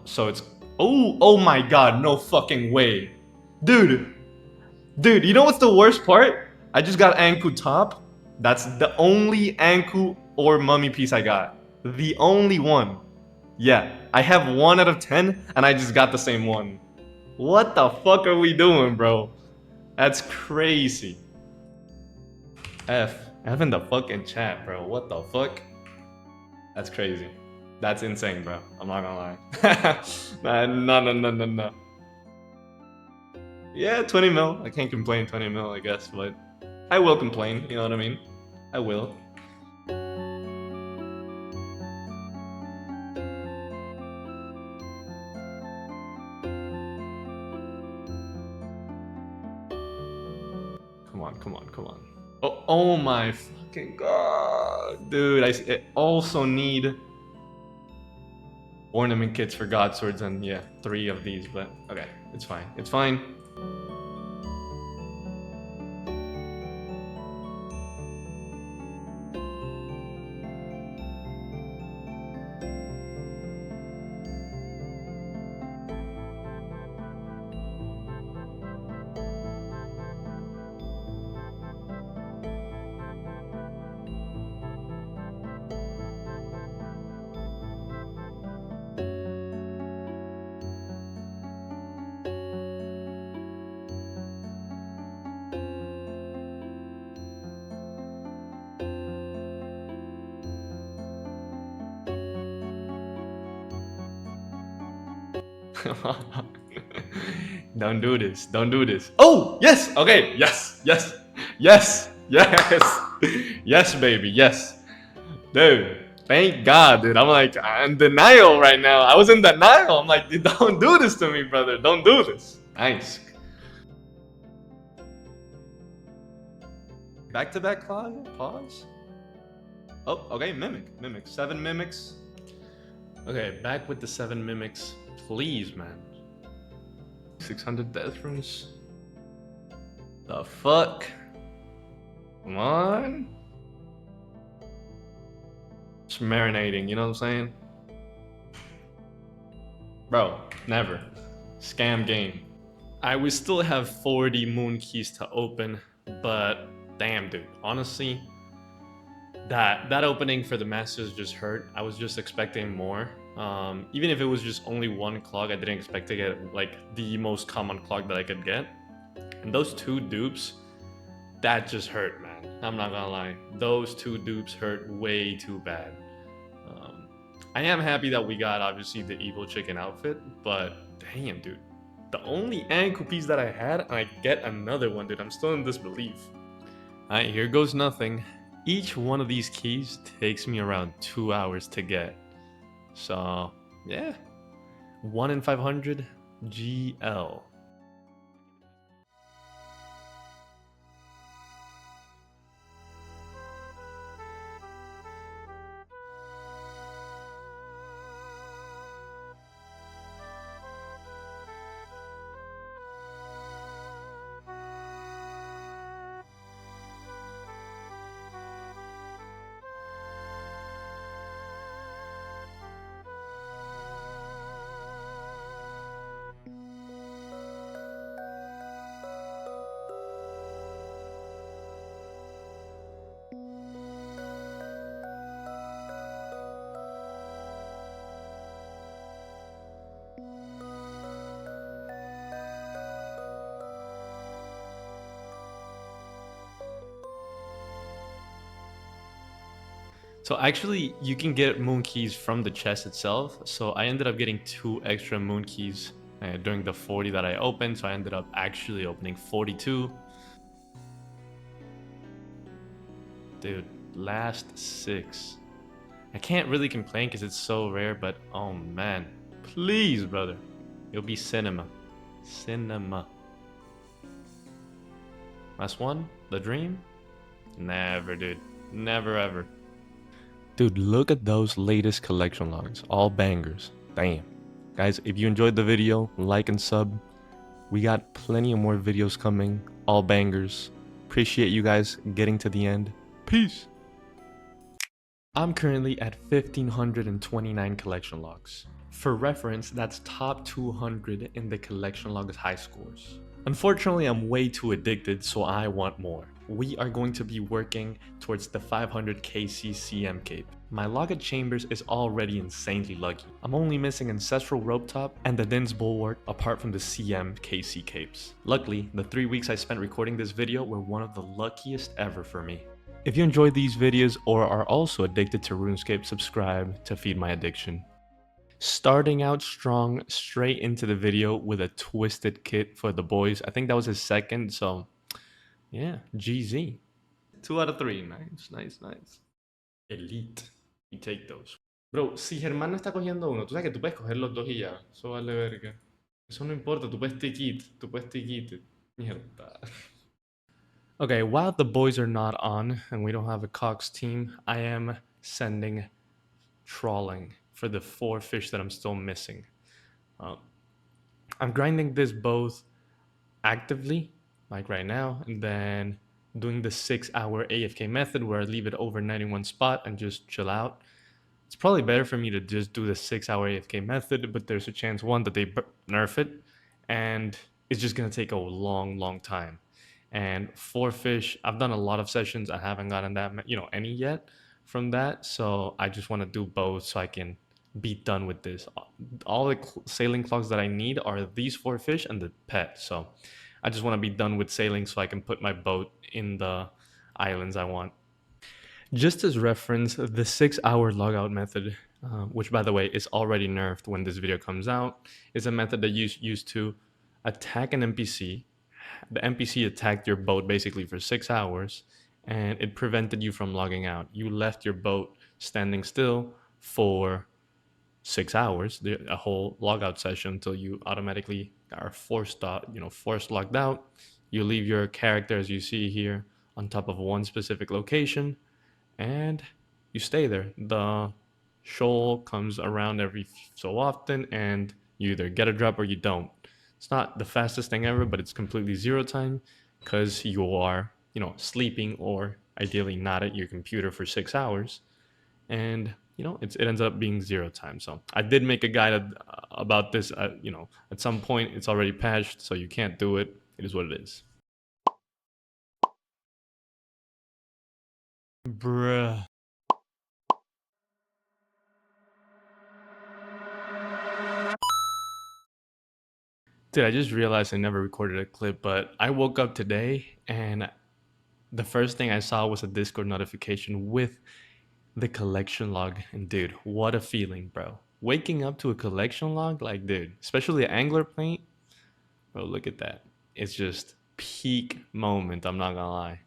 So it's, oh my god, no fucking way. Dude, you know what's the worst part? I just got Anku top. That's the only Anku or mummy piece I got. The only one. Yeah, I have 1 out of 10 and I just got the same one. What the fuck are we doing, bro? That's crazy. F in the fucking chat, bro. What the fuck? That's crazy. That's insane, bro. I'm not gonna lie. No. Yeah, 20 mil. I can't complain 20 mil, I guess, but I will complain, you know what I mean? I will. Come on. Oh my fucking god. Dude, I also need ornament kits for God Swords and yeah, 3 of these, but okay, it's fine. It's fine. Don't do this. Don't do this. Oh, yes. Okay. Yes. Yes, baby. Yes. Dude, thank God, dude. I'm like, I'm in denial right now. I was in denial. I'm like, dude, don't do this to me, brother. Don't do this. Nice. Back-to-back pause. Oh, okay. Mimic. 7 mimics. Okay, back with the 7 mimics. Please, man. 600 death runes. The fuck? Come on. Just marinating, you know what I'm saying? Bro, never. Scam game. I would still have 40 moon keys to open, but damn, dude. Honestly, that opening for the masters just hurt. I was just expecting more. Even if it was just only 1 clog, I didn't expect to get like the most common clog that I could get. And those 2 dupes, that just hurt, man. I'm not gonna lie. Those 2 dupes hurt way too bad. I am happy that we got obviously the evil chicken outfit, but damn, dude. The only ankle piece that I had, and I get another one, dude. I'm still in disbelief. Alright, here goes nothing. Each one of these keys takes me around 2 hours to get. So, yeah. 1 in 500 GL. So actually, you can get moon keys from the chest itself. So I ended up getting 2 extra moon keys during the 40 that I opened. So I ended up actually opening 42. Dude, last 6. I can't really complain because it's so rare, but oh man. Please, brother. It'll be cinema. Cinema. Last one, the dream? Never, dude. Never ever. Dude, look at those latest collection logs. All bangers. Damn. Guys, if you enjoyed the video, like and sub. We got plenty of more videos coming. All bangers. Appreciate you guys getting to the end. Peace. I'm currently at 1,529 collection logs. For reference, that's top 200 in the collection logs high scores. Unfortunately, I'm way too addicted, so I want more. we are going to be working towards the 500 KC CM cape. My log at Chambers is already insanely lucky. I'm only missing Ancestral Rope Top and the Din's Bulwark apart from the CM KC capes. Luckily, the 3 weeks I spent recording this video were one of the luckiest ever for me. If you enjoyed these videos or are also addicted to RuneScape, subscribe to feed my addiction. Starting out strong, straight into the video with a twisted kit for the boys. I think that was his second, so yeah, GZ. 2 out of 3, nice. Elite. You take those. Bro, si Germán no está cogiendo uno, tú sabes que tú puedes coger los dos y ya. Eso vale verga. Eso no importa, tú puedes take it. Mierda. Okay, while the boys are not on and we don't have a Cox team, I am sending trawling for the 4 fish that I'm still missing. I'm grinding this both actively, like right now, and then doing the 6-hour AFK method where I leave it overnight in one spot and just chill out. It's probably better for me to just do the 6-hour AFK method, but there's a chance, one, that they nerf it, and it's just gonna take a long time. And 4 fish, I've done a lot of sessions, I haven't gotten that, any yet from that, so I just want to do both so I can be done with this. All the sailing clogs that I need are these 4 fish and the pet, so I just want to be done with sailing so I can put my boat in the islands I want. Just as reference, the 6-hour logout method, which by the way is already nerfed when this video comes out, is a method that you use to attack an NPC. The NPC attacked your boat basically for 6 hours and it prevented you from logging out. You left your boat standing still for 6 hours, a whole logout session, until you automatically are forced logged out. You leave your character, as you see here, on top of one specific location and you stay there. The shoal comes around every so often and you either get a drop or you don't. It's not the fastest thing ever, but it's completely zero time because you are, sleeping or ideally not at your computer for 6 hours. And, it ends up being zero time. So I did make a guide about this, at some point. It's already patched, so you can't do it. It is what it is. Bruh. Dude, I just realized I never recorded a clip, but I woke up today and the first thing I saw was a Discord notification with the collection log. And dude, what a feeling, bro. Waking up to a collection log, like, dude, especially Angler Paint, bro, look at that. It's just peak moment, I'm not gonna lie.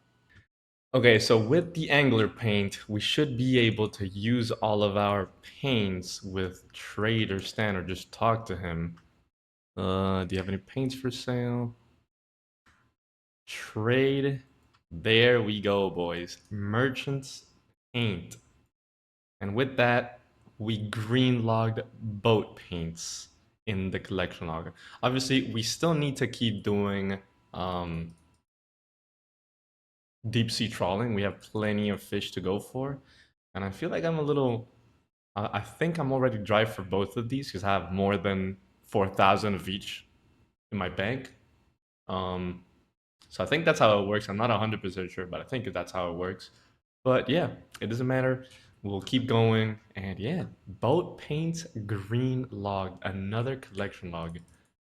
Okay, so with the Angler Paint, we should be able to use all of our paints with Trader Stan or just talk to him. Do you have any paints for sale? Trade. There we go, boys. Merchants Paint. And with that, we green logged boat paints in the collection log. Obviously, we still need to keep doing deep sea trawling. We have plenty of fish to go for. And I feel like I'm a little... I think I'm already dry for both of these because I have more than 4,000 of each in my bank. So I think that's how it works. I'm not 100% sure, but I think that's how it works. But yeah, it doesn't matter. We'll keep going. And yeah, boat paints green log, another collection log,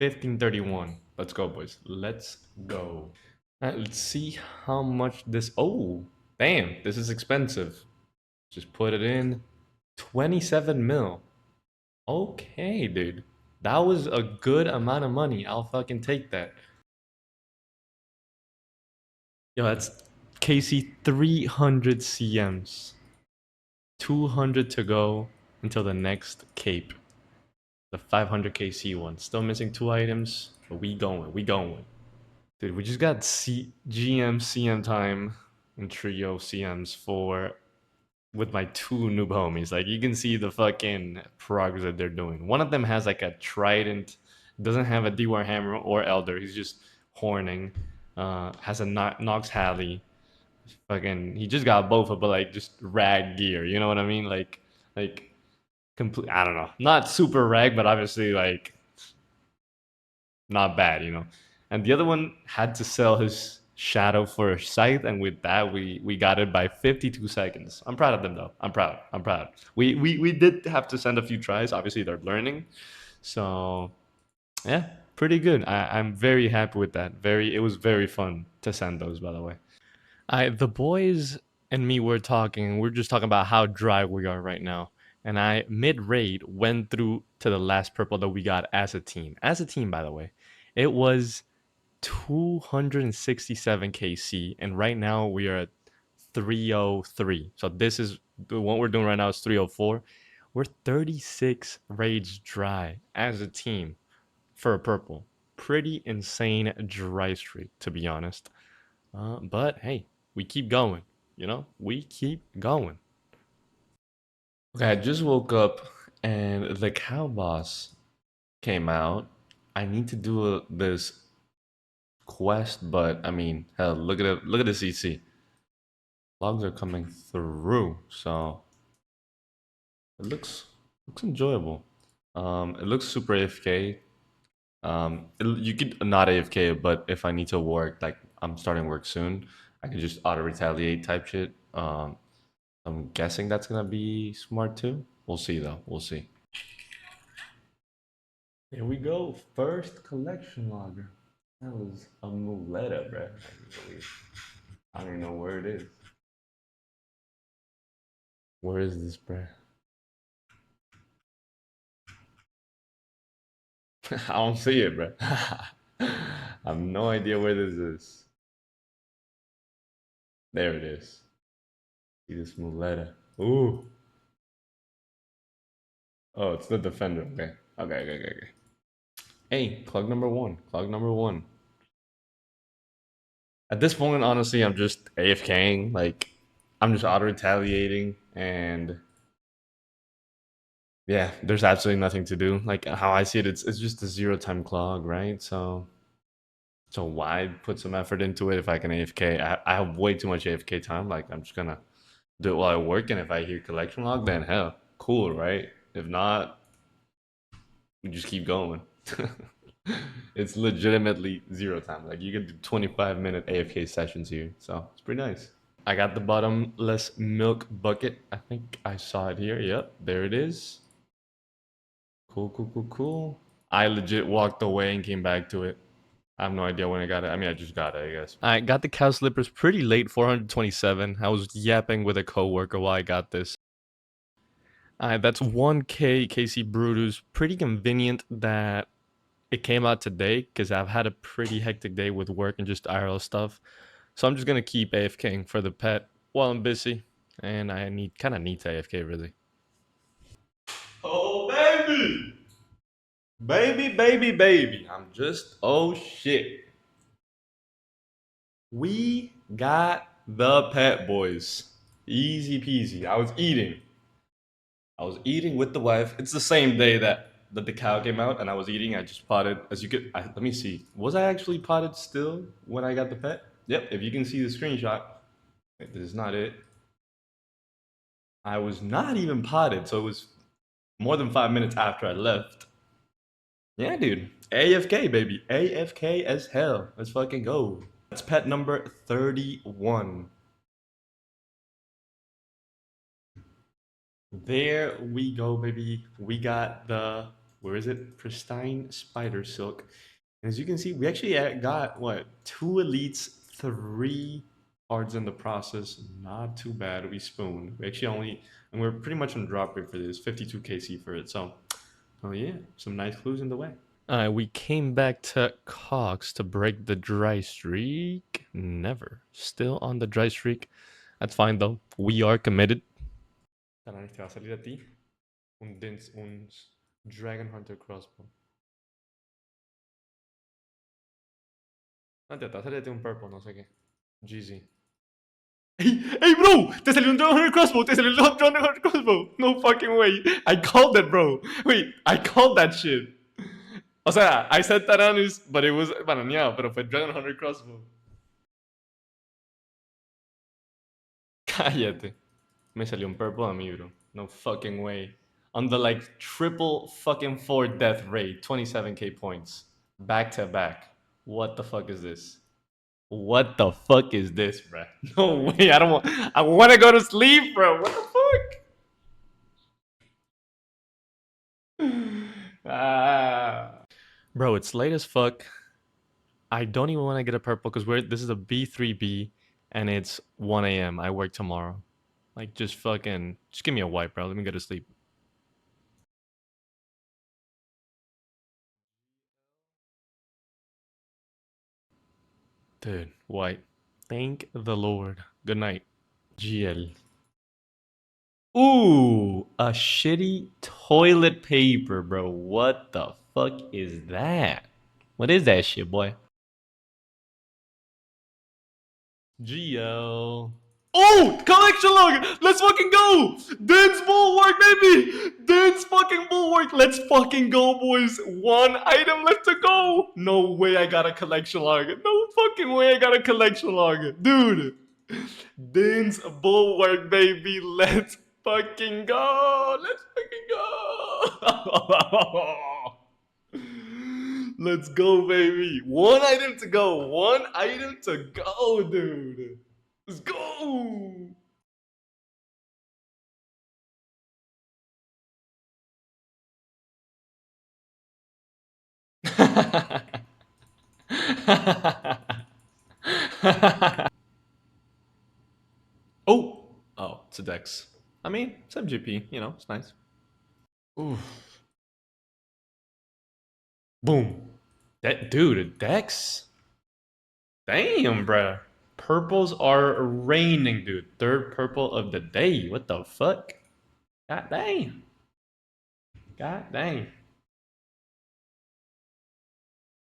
1531. Let's go, boys. Let's go. All right, let's see how much this... Oh, damn, this is expensive. Just put it in. 27 mil. Okay, dude. That was a good amount of money. I'll fucking take that. Yo, that's KC 300 CMs. 200 to go until the next cape. The 500 KC one. Still missing 2 items, but we going. Dude, we just got GM CM time and trio CMs with my 2 noob homies. Like, you can see the fucking progress that they're doing. One of them has like a trident, doesn't have a D-War hammer or elder. He's just horning. Has a Nox Halley. Fucking, he just got both, but like just rag gear. You know what I mean? Like complete. I don't know. Not super rag, but obviously like not bad. And the other one had to sell his Shadow for Scythe, and with that we got it by 52 seconds. I'm proud of them though. I'm proud. I'm proud. We did have to send a few tries. Obviously they're learning, so yeah, pretty good. I'm very happy with that. It was very fun to send those, by the way. The boys and me were talking. We're just talking about how dry we are right now. And I mid raid went through to the last purple that we got as a team. As a team, by the way, it was 267 KC, and right now we are at 303. So this is what we're doing right now is 304. We're 36 raids dry as a team for a purple. Pretty insane dry streak, to be honest. But hey, we keep going. You know, we keep going. Okay, I just woke up and the cow boss came out. I need to do this quest, but I mean, hell, look at it. Look at the CC. Logs are coming through, so it looks enjoyable. It looks super AFK. You could not AFK, but if I need to work, like I'm starting work soon, I can just auto retaliate type shit. I'm guessing that's gonna be smart too. We'll see though. We'll see. Here we go. First collection logger. That was a muleta, bro. I don't even know where it is. Where is this, bro? I don't see it, bro. I have no idea where this is. There it is. See this muleta. Ooh. Oh, it's the defender. Okay. Okay. Hey, clog number one. Clog number one. At this point, honestly, I'm just AFKing. Like, I'm just auto retaliating, and yeah, there's absolutely nothing to do. Like how I see it, it's just a 0 time clog, right? So why put some effort into it if I can AFK? I have way too much AFK time. Like I'm just gonna do it while I work, and if I hear collection log, then hell, cool, right? If not, we just keep going. It's legitimately 0 time. Like you can do 25-minute AFK sessions here, so it's pretty nice. I got the bottomless milk bucket. I think I saw it here. Yep, there it is. Cool. I legit walked away and came back to it. I have no idea when I got it. I mean, I just got it, I guess. I got the cow slippers pretty late, 427. I was yapping with a coworker while I got this. That's 1K KC Brutus. Pretty convenient that it came out today because I've had a pretty hectic day with work and just IRL stuff. So I'm just gonna keep AFKing for the pet while I'm busy, and I kind of need to AFK really. Oh baby! I'm just shit. We got the pet, boys. Easy peasy. I was eating with the wife. It's the same day that the cow came out, and I was eating. I just potted. As you could, let me see. Was I actually potted still when I got the pet? Yep. If you can see the screenshot, wait, this is not it. I was not even potted, so it was more than 5 minutes after I left. Yeah, dude. AFK, baby. AFK as hell. Let's fucking go. That's pet number 31. There we go, baby. We got the, where is it? Pristine Spider Silk. And as you can see, we actually got, what, 2 elites, 3 cards in the process. Not too bad. We spooned. We actually only, and we're pretty much on drop rate for this. 52 KC for it. So, oh yeah, some nice clues in the way. We came back to Cox to break the dry streak. Never. Still on the dry streak. That's fine though. We are committed. Te va a salir a ti un Dragon Hunter crossbow. No, te va a salir a ti un purple, no sé qué. GZ. Hey, bro! Te salió un Dragon Hunter crossbow! Te salió un Dragon Hunter crossbow! No fucking way! I called that, bro! Wait, I called that shit! O sea, I said Taranis, but it was bananeado, pero fue Dragon Hunter crossbow. Cállate. Me salió un purple a mí, bro. No fucking way. On the like triple fucking 4 death rate, 27k points. Back to back. What the fuck is this? What the fuck is this, bro? No way. I don't want. I want to go to sleep, bro. What the fuck? Bro, it's late as fuck. I don't even want to get a purple because this is a B3B and it's 1 a.m. I work tomorrow. Like, just give me a white, bro. Let me go to sleep. Dude, white. Thank the Lord. Good night. GL. Ooh, a shitty toilet paper, bro. What the fuck is that? What is that shit, boy? GL. Oh, collection log! Let's fucking go! Dan's bulwark, baby! Dan's fucking bulwark! Let's fucking go, boys! 1 item left to go! No way I got a collection log. No fucking way I got a collection log. Dude! Dan's bulwark, baby! Let's fucking go! Let's fucking go! Let's go, baby! 1 item to go! 1 item to go, dude! Let's go! Oh! Oh, it's a Dex. I mean, it's MGP, you know, it's nice. Oof. Boom. That dude, a Dex? Damn, bruh. Purples are raining, dude. 3rd purple of the day. What the fuck? God dang. God dang.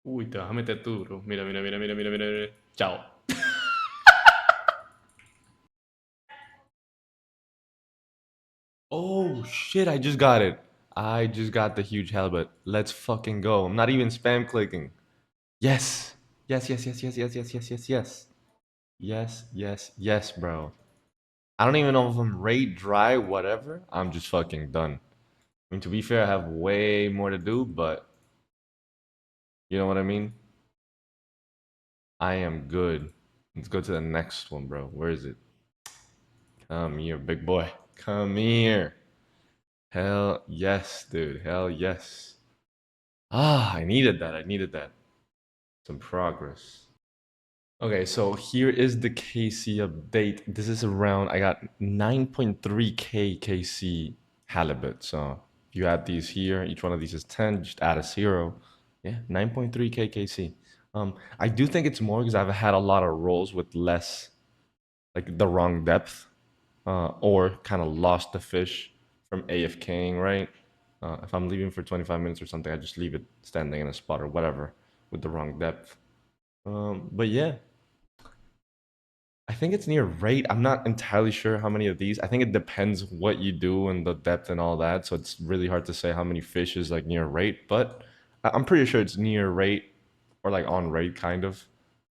Uy, te vas a meter tú, bro. Mira, mira, mira, mira, mira, mira, mira. Chao. Oh, shit, I just got it. I just got the huge halibut. Let's fucking go. I'm not even spam clicking. Yes. Yes, yes, yes, yes, yes, yes, yes, yes, yes. Yes, yes, yes, bro. I don't even know if I'm rate dry, whatever. I'm just fucking done. I mean, to be fair, I have way more to do, but you know what I mean? I am good. Let's go to the next one, bro. Where is it? Come here, big boy. Come here. Hell yes, dude. Hell yes. Ah, I needed that. I needed that. Some progress. Okay, so here is the KC update. This is around, I got 9.3k KC halibut. So if you add these here, each one of these is 10, just add a 0. Yeah, 9.3k KC. I do think it's more because I've had a lot of rolls with less, like the wrong depth, or kind of lost the fish from AFKing, right? If I'm leaving for 25 minutes or something, I just leave it standing in a spot or whatever with the wrong depth. But yeah, I think it's near rate. I'm not entirely sure how many of these. I think it depends what you do and the depth and all that. So it's really hard to say how many fish is like near rate, but I'm pretty sure it's near rate or like on rate kind of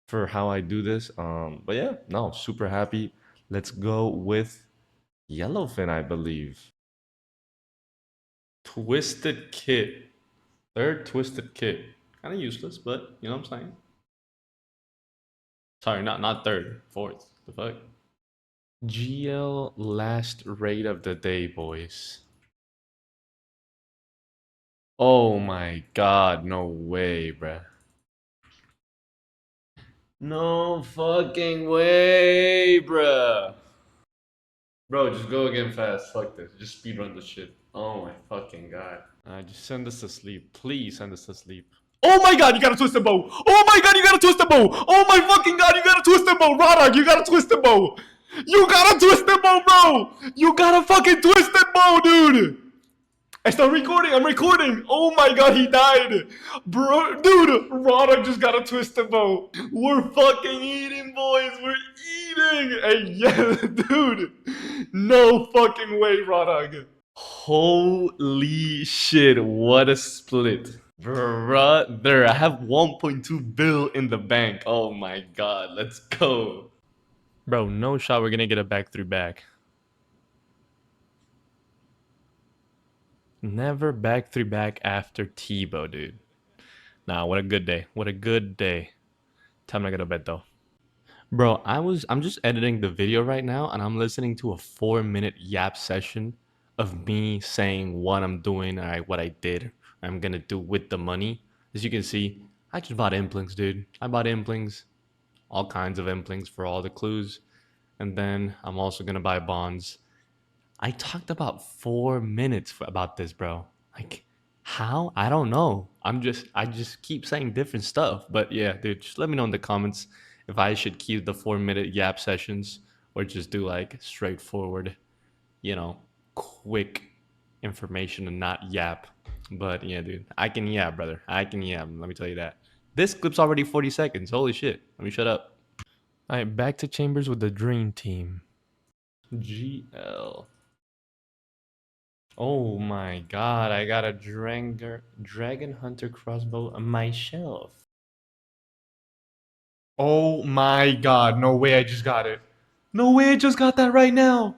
for how I do this. But yeah, no, super happy. Let's go with Yellowfin, I believe. Twisted Kit. 3rd Twisted Kit. Kind of useless, but you know what I'm saying? Sorry, not 3rd, 4th. The fuck? GL last rate of the day, boys. Oh my god, no way, bruh. No fucking way, bruh. Bro, just go again fast. Fuck this. Just speedrun the shit. Oh my fucking god. Just send us to sleep. Please send us to sleep. Oh my god, you got a twisted bow! Oh my god, you got a twisted bow! Oh my fucking god, you got a twisted bow! Rodog, you got a twisted bow! You got a twisted bow, bro! You got a fucking twisted bow, dude! I start recording, I'm recording! Oh my god, he died! Bro, dude, Rodog just got a twisted bow! We're fucking eating, boys! We're eating! Hey, yeah, dude! No fucking way, Rodog! Holy shit, what a split. Brother, I have 1.2 bill in the bank. Oh my god, let's go. Bro, no shot we're gonna get a back through back. Never back through back after Tebow, dude. Nah, what a good day. What a good day. Time to go to bed though. Bro, I'm just editing the video right now and I'm listening to a 4-minute yap session of me saying what I'm doing or what I did, I'm gonna do with the money. As you can see, I just bought implings, dude. I bought implings, all kinds of implings for all the clues. And then I'm also gonna buy bonds. I talked about 4 minutes about this, bro. Like, how? I don't know. I just keep saying different stuff. But yeah, dude, just let me know in the comments if I should keep the 4-minute yap sessions or just do like straightforward, you know, quick information and not yap. But yeah, dude, I can yap, brother. I can yap. Let me tell you that. This clip's already 40 seconds. Holy shit. Let me shut up. All right, back to Chambers with the Dream Team. GL. Oh my god, I got a Dragon Hunter crossbow on my shelf. Oh my god, no way I just got it. No way I just got that right now.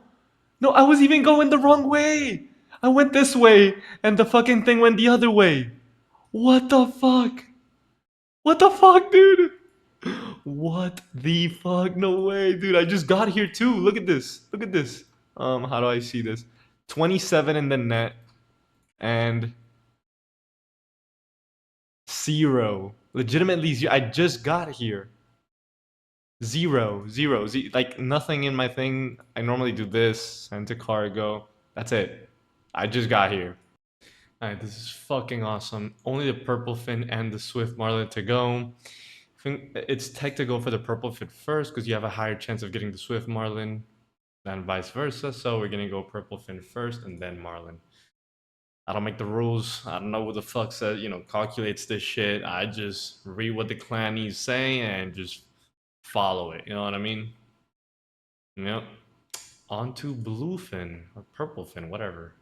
No, I was even going the wrong way. I went this way and the fucking thing went the other way. What the fuck? What the fuck, dude? What the fuck? No way, dude. I just got here too. Look at this. Look at this. How do I see this? 27 in the net and 0. Legitimately, I just got here. 0, 0, like nothing in my thing. I normally do this, send to cargo. That's it. I just got here. Alright, this is fucking awesome. Only the purple fin and the swift marlin to go. I think it's tech to go for the purple fin first because you have a higher chance of getting the swift marlin than vice versa. So we're gonna go purple fin first and then marlin. I don't make the rules. I don't know what the fuck says, calculates this shit. I just read what the clannies say and just follow it. You know what I mean? Yep. On to bluefin or purplefin, whatever.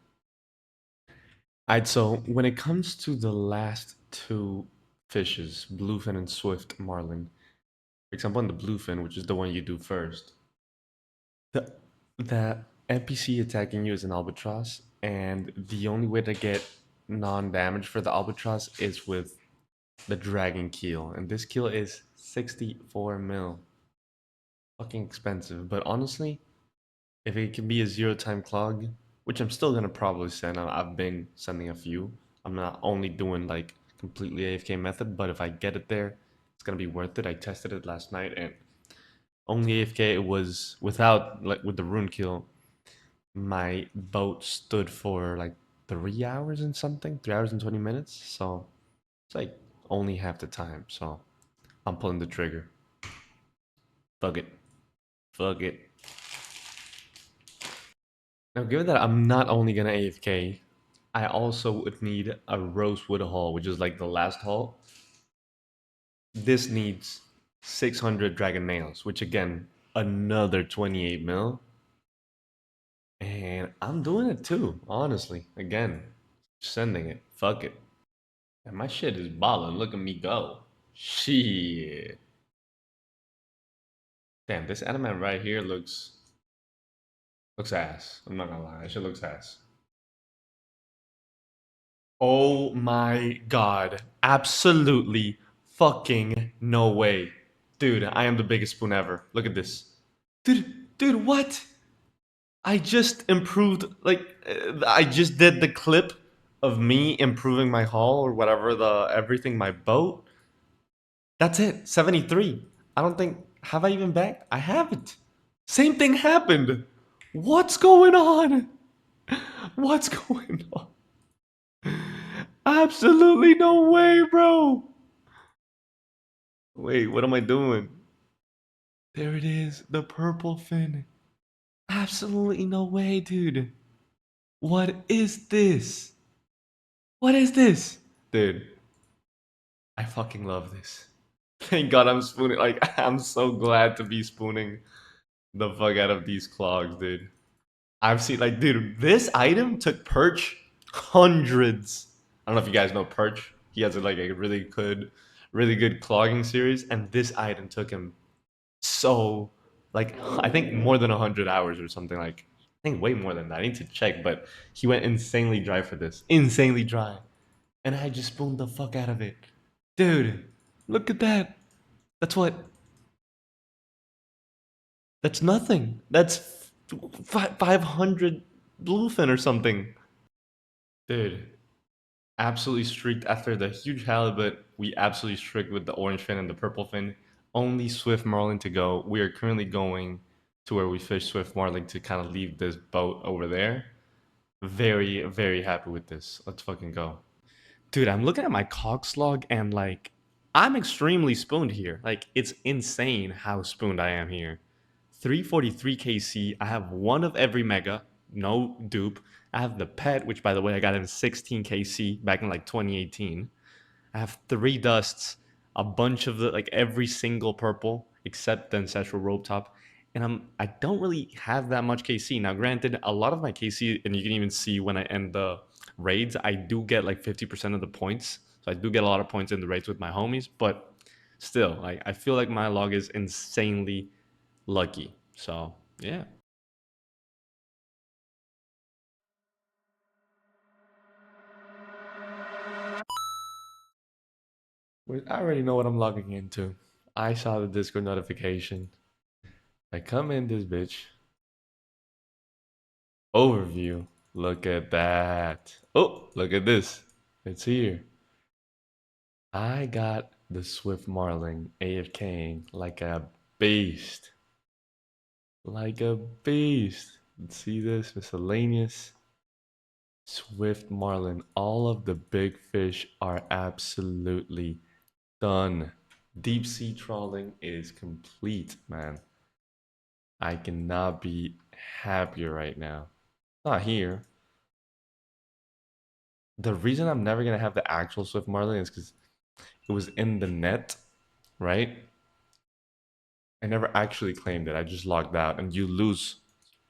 Alright, so when it comes to the last two fishes, bluefin and swift marlin, for example, in the bluefin, which is the one you do first, the NPC attacking you is an albatross, and the only way to get non-damage for the albatross is with the dragon keel, and this keel is 64 mil. Fucking expensive, but honestly, if it can be a 0-time clog, which I'm still gonna probably send, I've been sending a few. I'm not only doing like completely AFK method, but if I get it there, it's gonna be worth it. I tested it last night, and only AFK it was without, like, with the rune kill. My boat stood for like 3 hours and something, 3 hours and 20 minutes. So it's like only half the time. So I'm pulling the trigger. Fuck it. Fuck it. Now, given that I'm not only gonna AFK, I also would need a rosewood hull, which is like the last hull. This needs 600 dragon nails, which again, another 28 mil. And I'm doing it too, honestly. Again, sending it. Fuck it. And my shit is ballin'. Look at me go. Shit. Damn, this anime right here looks ass. I'm not gonna lie. That shit looks ass. Oh my god. Absolutely fucking no way. Dude, I am the biggest spoon ever. Look at this. Dude, what? I just improved, I just did the clip of me improving my hull or whatever, everything, my boat. That's it, 73. I don't think, have I even backed? I haven't. Same thing happened. What's going on? What's going on? Absolutely no way, bro. Wait, what am I doing? There it is, the purple fin. Absolutely no way, dude. What is this? What is this? Dude, I fucking love this. Thank God I'm spooning. Like, I'm so glad to be spooning the fuck out of these clogs, dude. I've seen, like, dude, this item took Perch hundreds. I don't know if you guys know Perch. He has like a really good clogging series, and this item took him so, like, I think more than 100 hours or something. Like, I think way more than that. I need to check, but he went insanely dry for this. Insanely dry. And I just spooned the fuck out of it. Dude, look at that. That's what That's nothing. That's 500 bluefin or something. Dude, absolutely streaked after the huge halibut. We absolutely streaked with the orange fin and the purple fin. Only swift marlin to go. We are currently going to where we fish swift marlin to kind of leave this boat over there. Very, very happy with this. Let's fucking go. Dude, I'm looking at my Cox log and like I'm extremely spooned here. Like it's insane how spooned I am here. 343 KC. I have one of every mega, no dupe. I have the pet, which by the way I got in 16 KC back in like 2018. I have 3 dusts, a bunch of the like every single purple except the ancestral robe top, and I don't really have that much KC. Now, granted, a lot of my KC, and you can even see when I end the raids, I do get like 50% of the points. So I do get a lot of points in the raids with my homies, but still, like I feel like my log is insanely lucky. So yeah. I already know what I'm logging into. I saw the Discord notification. I come in this bitch. Overview. Look at that. Oh, look at this. It's here. I got the Swift Marlin AFKing like a beast. Like a beast. See this? Miscellaneous. Swift Marlin. All of the big fish are absolutely done. Deep sea trawling is complete, man. I cannot be happier right now. Not here. The reason I'm never gonna have the actual Swift Marlin is because it was in the net, right? I never actually claimed it. I just logged out, and you lose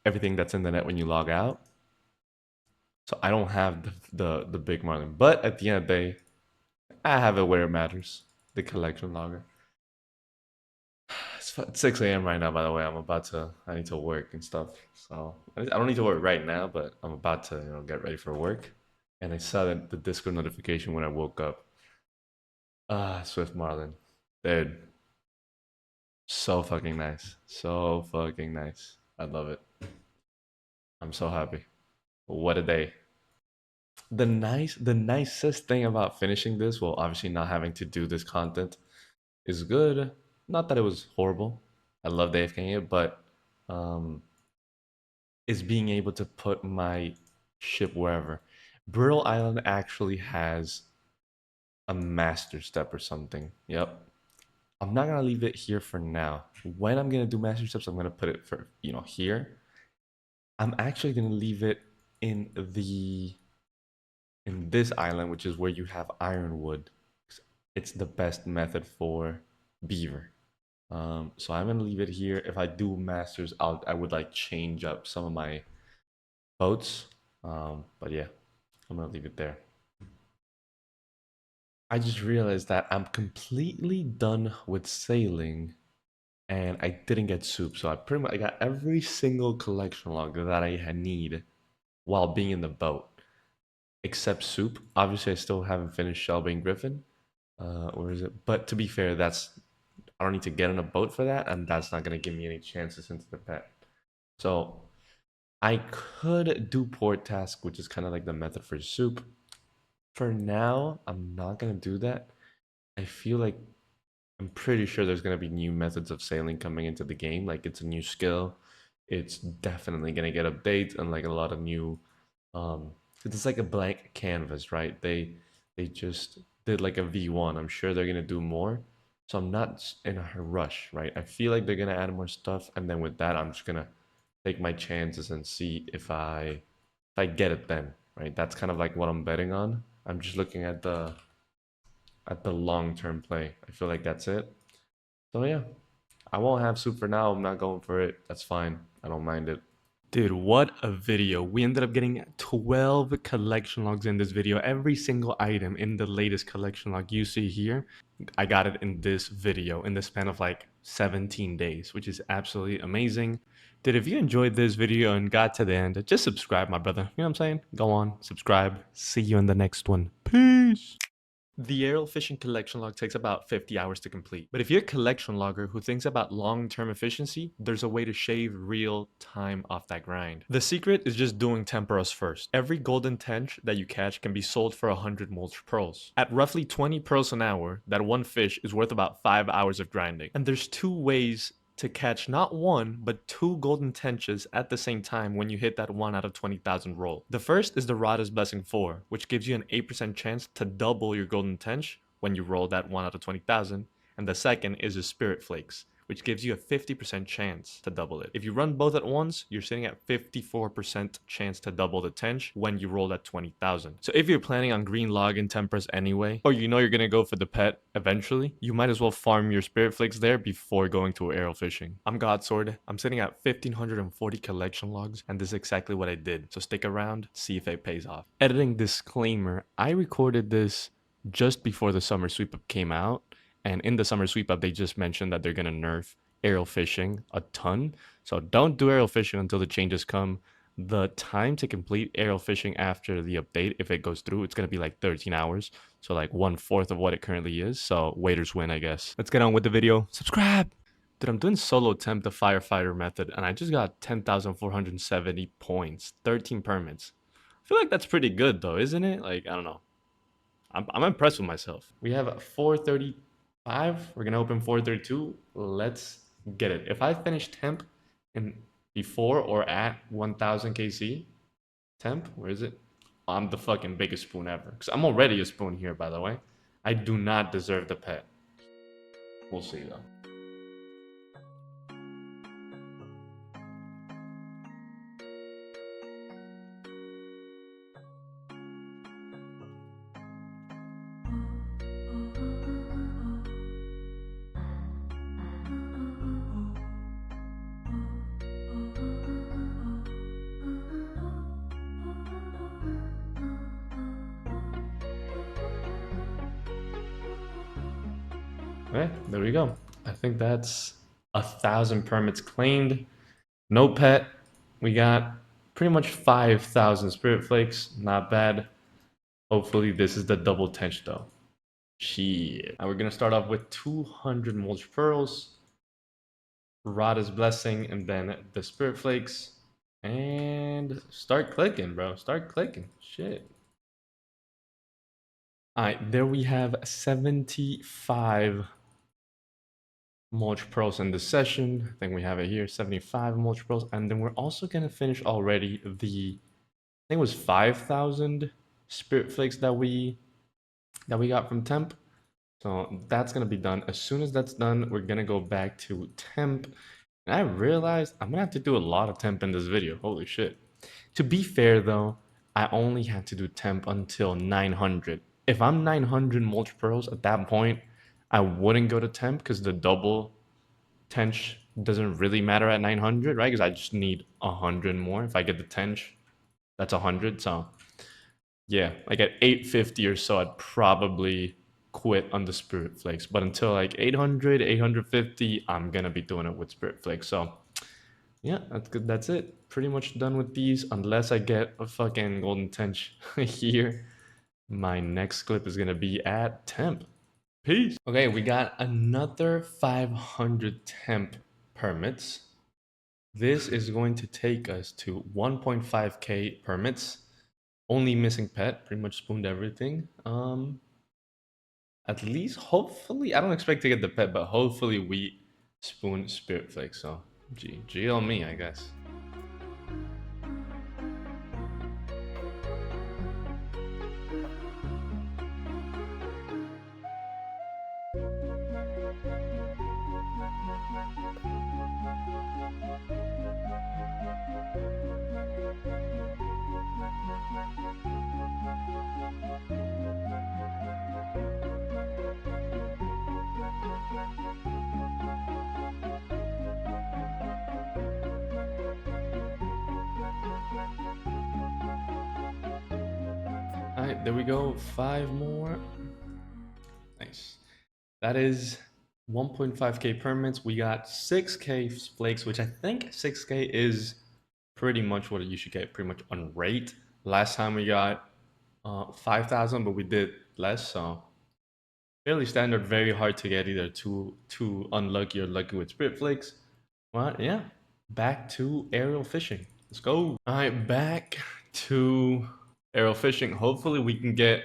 everything that's in the net when you log out. So I don't have the big Marlin. But at the end of the day, I have it where it matters. The collection logger. It's 6 a.m. right now, by the way. I need to work and stuff. So I don't need to work right now, but I'm about to, get ready for work. And I saw the Discord notification when I woke up. Swift Marlin. Dude. So fucking nice. So fucking nice. I love it. I'm so happy. What a day. The nicest thing about finishing this, well, obviously not having to do this content is good. Not that it was horrible. I love AFKing it, but is being able to put my ship wherever. Brittle Island actually has a master step or something. Yep. I'm not gonna leave it here for now. When I'm gonna do master steps, I'm gonna put it for here. I'm actually gonna leave it in this island, which is where you have ironwood. It's the best method for beaver. So I'm gonna leave it here. If I do masters, I would like change up some of my boats. But yeah, I'm gonna leave it there. I just realized that I'm completely done with sailing and I didn't get soup. So I got every single collection log that I need while being in the boat. Except soup. Obviously I still haven't finished Shelby Griffin. Or is it? But to be fair, I don't need to get on a boat for that, and that's not gonna give me any chances into the pet. So I could do port task, which is kind of like the method for soup. For now, I'm not gonna do that. I feel like I'm pretty sure there's gonna be new methods of sailing coming into the game. Like it's a new skill. It's definitely gonna get updates and like a lot of new it's like a blank canvas, right? They just did like a V1. I'm sure they're gonna do more. So I'm not in a rush, right? I feel like they're gonna add more stuff, and then with that, I'm just gonna take my chances and see if I get it then, right? That's kind of like what I'm betting on. I'm just looking at the long-term play. I feel like that's it. So yeah, I won't have soup for now. I'm not going for it. That's fine. I don't mind it. Dude, what a video. We ended up getting 12 collection logs in this video. Every single item in the latest collection log you see here, I got it in this video in the span of like 17 days, which is absolutely amazing. Dude, if you enjoyed this video and got to the end, just subscribe, my brother. You know what I'm saying? Go on, subscribe. See you in the next one. Peace. The aerial fishing collection log takes about 50 hours to complete. But if you're a collection logger who thinks about long-term efficiency, there's a way to shave real time off that grind. The secret is just doing temporas first. Every golden tench that you catch can be sold for 100 mulch pearls. At roughly 20 pearls an hour, that one fish is worth about 5 hours of grinding. And there's two ways to catch not one, but two golden tenches at the same time when you hit that 1 out of 20,000 roll. The first is the Rada's Blessing 4, which gives you an 8% chance to double your golden tench when you roll that 1 out of 20,000, and the second is the Spirit Flakes, which gives you a 50% chance to double it. If you run both at once, you're sitting at 54% chance to double the tench when you roll at 20,000. So if you're planning on green log and temperas anyway, or you know you're gonna go for the pet eventually, you might as well farm your Spirit Flakes there before going to aerial fishing. I'm Godsword. I'm sitting at 1,540 collection logs, and this is exactly what I did. So stick around, see if it pays off. Editing disclaimer, I recorded this just before the summer sweep up came out. And in the summer sweep up, they just mentioned that they're going to nerf aerial fishing a ton. So don't do aerial fishing until the changes come. The time to complete aerial fishing after the update, if it goes through, it's going to be like 13 hours. So like 1/4 of what it currently is. So waiters win, I guess. Let's get on with the video. Subscribe! Dude, I'm doing solo temp the firefighter method, and I just got 10,470 points, 13 permits. I feel like that's pretty good though, isn't it? Like, I don't know. I'm impressed with myself. We have 430. We're gonna open 432. Let's get it. If I finish temp in before or at 1000 KC temp, where is it? I'm the fucking biggest spoon ever. Because I'm already a spoon here, by the way. I do not deserve the pet. We'll see though. Okay, there we go. I think that's 1,000 permits claimed. No pet. We got pretty much 5,000 Spirit Flakes. Not bad. Hopefully this is the double tench though. Shit. Now we're gonna start off with 200 mulch pearls, Rada's Blessing, and then the Spirit Flakes. And start clicking, bro. Start clicking. Shit. Alright, there we have 75 mulch pearls in this session. I think we have it here, 75 mulch pearls. And then we're also gonna finish already the, I think it was 5,000 Spirit Flakes that we got from temp. So that's gonna be done. As soon as that's done, we're gonna go back to temp. And I realized I'm gonna have to do a lot of temp in this video. Holy shit. To be fair though, I only had to do temp until 900. If I'm 900 mulch pearls at that point, I wouldn't go to temp because the double tench doesn't really matter at 900, right? Because I just need 100 more. If I get the tench, that's 100. So yeah, like at 850 or so, I'd probably quit on the Spirit Flakes. But until like 800, 850, I'm gonna be doing it with Spirit Flakes. So yeah, that's good. That's it. Pretty much done with these, unless I get a fucking golden tench here. My next clip is gonna be at temp. Peace. Okay, we got another 500 temp permits. This is going to take us to 1.5k permits. Only missing pet, pretty much spooned everything. At least, hopefully, I don't expect to get the pet, but hopefully we spoon Spirit Flake. So, G on me, I guess. Alright, there we go. 5 more. Nice. That is 1.5k permits. We got 6k flakes, which I think 6k is pretty much what you should get pretty much on rate. Last time we got 5,000, but we did less, so Fairly standard, very hard to get either too unlucky or lucky with Spirit Flakes. But yeah, back to aerial fishing. Let's go. All right, back to aerial fishing. Hopefully we can get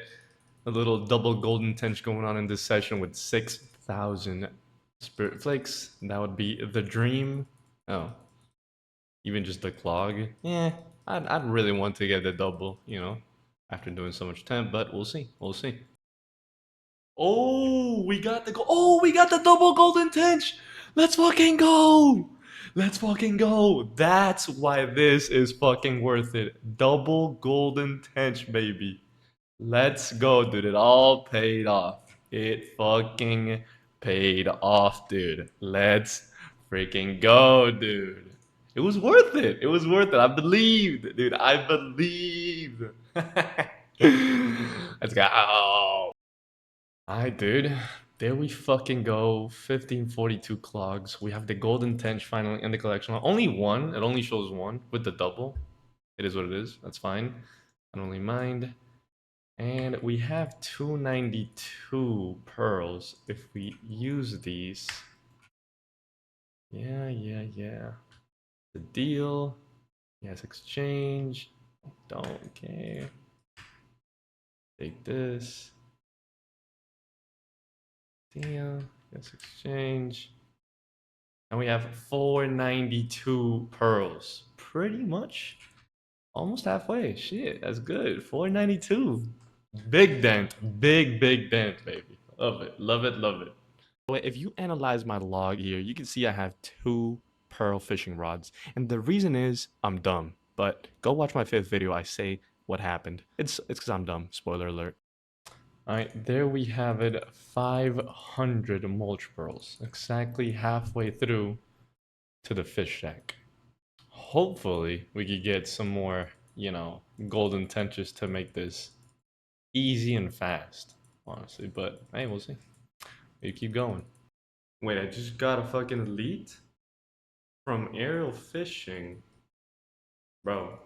a little double golden tench going on in this session with 6,000 Spirit Flakes. That would be the dream. Oh, even just the clog. Yeah, I'd really want to get the double, you know, after doing so much temp, but we'll see. We'll see. Oh, we got the double golden tench. Let's fucking go. Let's fucking go. That's why this is fucking worth it. Double golden tench, baby. Let's go, dude. It all paid off. It fucking paid off, dude. Let's freaking go, dude. It was worth it. It was worth it. I believed, dude. I believed. Let's go. Alright, dude. There we fucking go. 1542 clogs. We have the golden tench finally in the collection. Only one. It only shows one with the double. It is what it is. That's fine. I don't really mind. And we have 292 pearls if we use these. Yeah. The deal. Yes, exchange. Don't care. Take this. Deal. Yes, exchange. And we have 492 pearls. Pretty much almost halfway. Shit, that's good. 492. Big dent. Big dent, baby. Love it. Love it. Love it. If you analyze my log here, you can see I have 2 pearl fishing rods. And the reason is I'm dumb. But go watch my 5th video. I say what happened. It's because I'm dumb. Spoiler alert. Alright, there we have it. 500 mulch pearls. Exactly halfway through to the fish shack. Hopefully, we could get some more, you know, golden tenches to make this easy and fast, honestly. But hey, we'll see. We keep going. Wait, I just got a fucking elite from aerial fishing. Bro,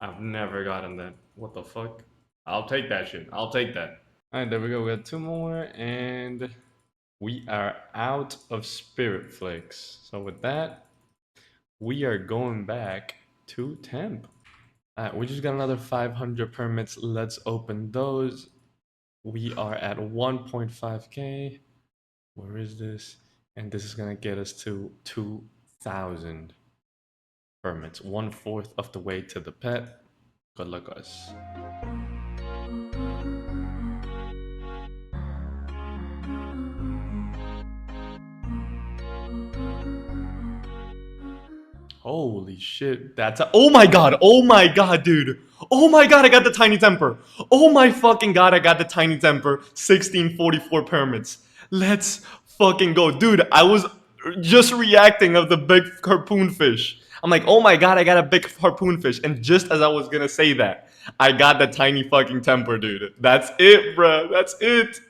I've never gotten that. What the fuck? I'll take that shit. I'll take that. Alright, there we go. We got 2 more, and we are out of Spirit Flakes. So with that, we are going back to temp. We just got another 500 permits. Let's open those. We are at 1.5k. Where is this? And this is gonna get us to 2,000 permits. 1/4 of the way to the pet. Good luck, us. Holy shit, that's oh my god, dude. Oh my god, I got the tiny temper. Oh my fucking god, I got the tiny temper. 1644 permits. Let's fucking go. Dude, I was just reacting of the big harpoon fish. I'm like, oh my god, I got a big harpoon fish. And just as I was gonna say that, I got the tiny fucking temper, dude. That's it, bro. That's it.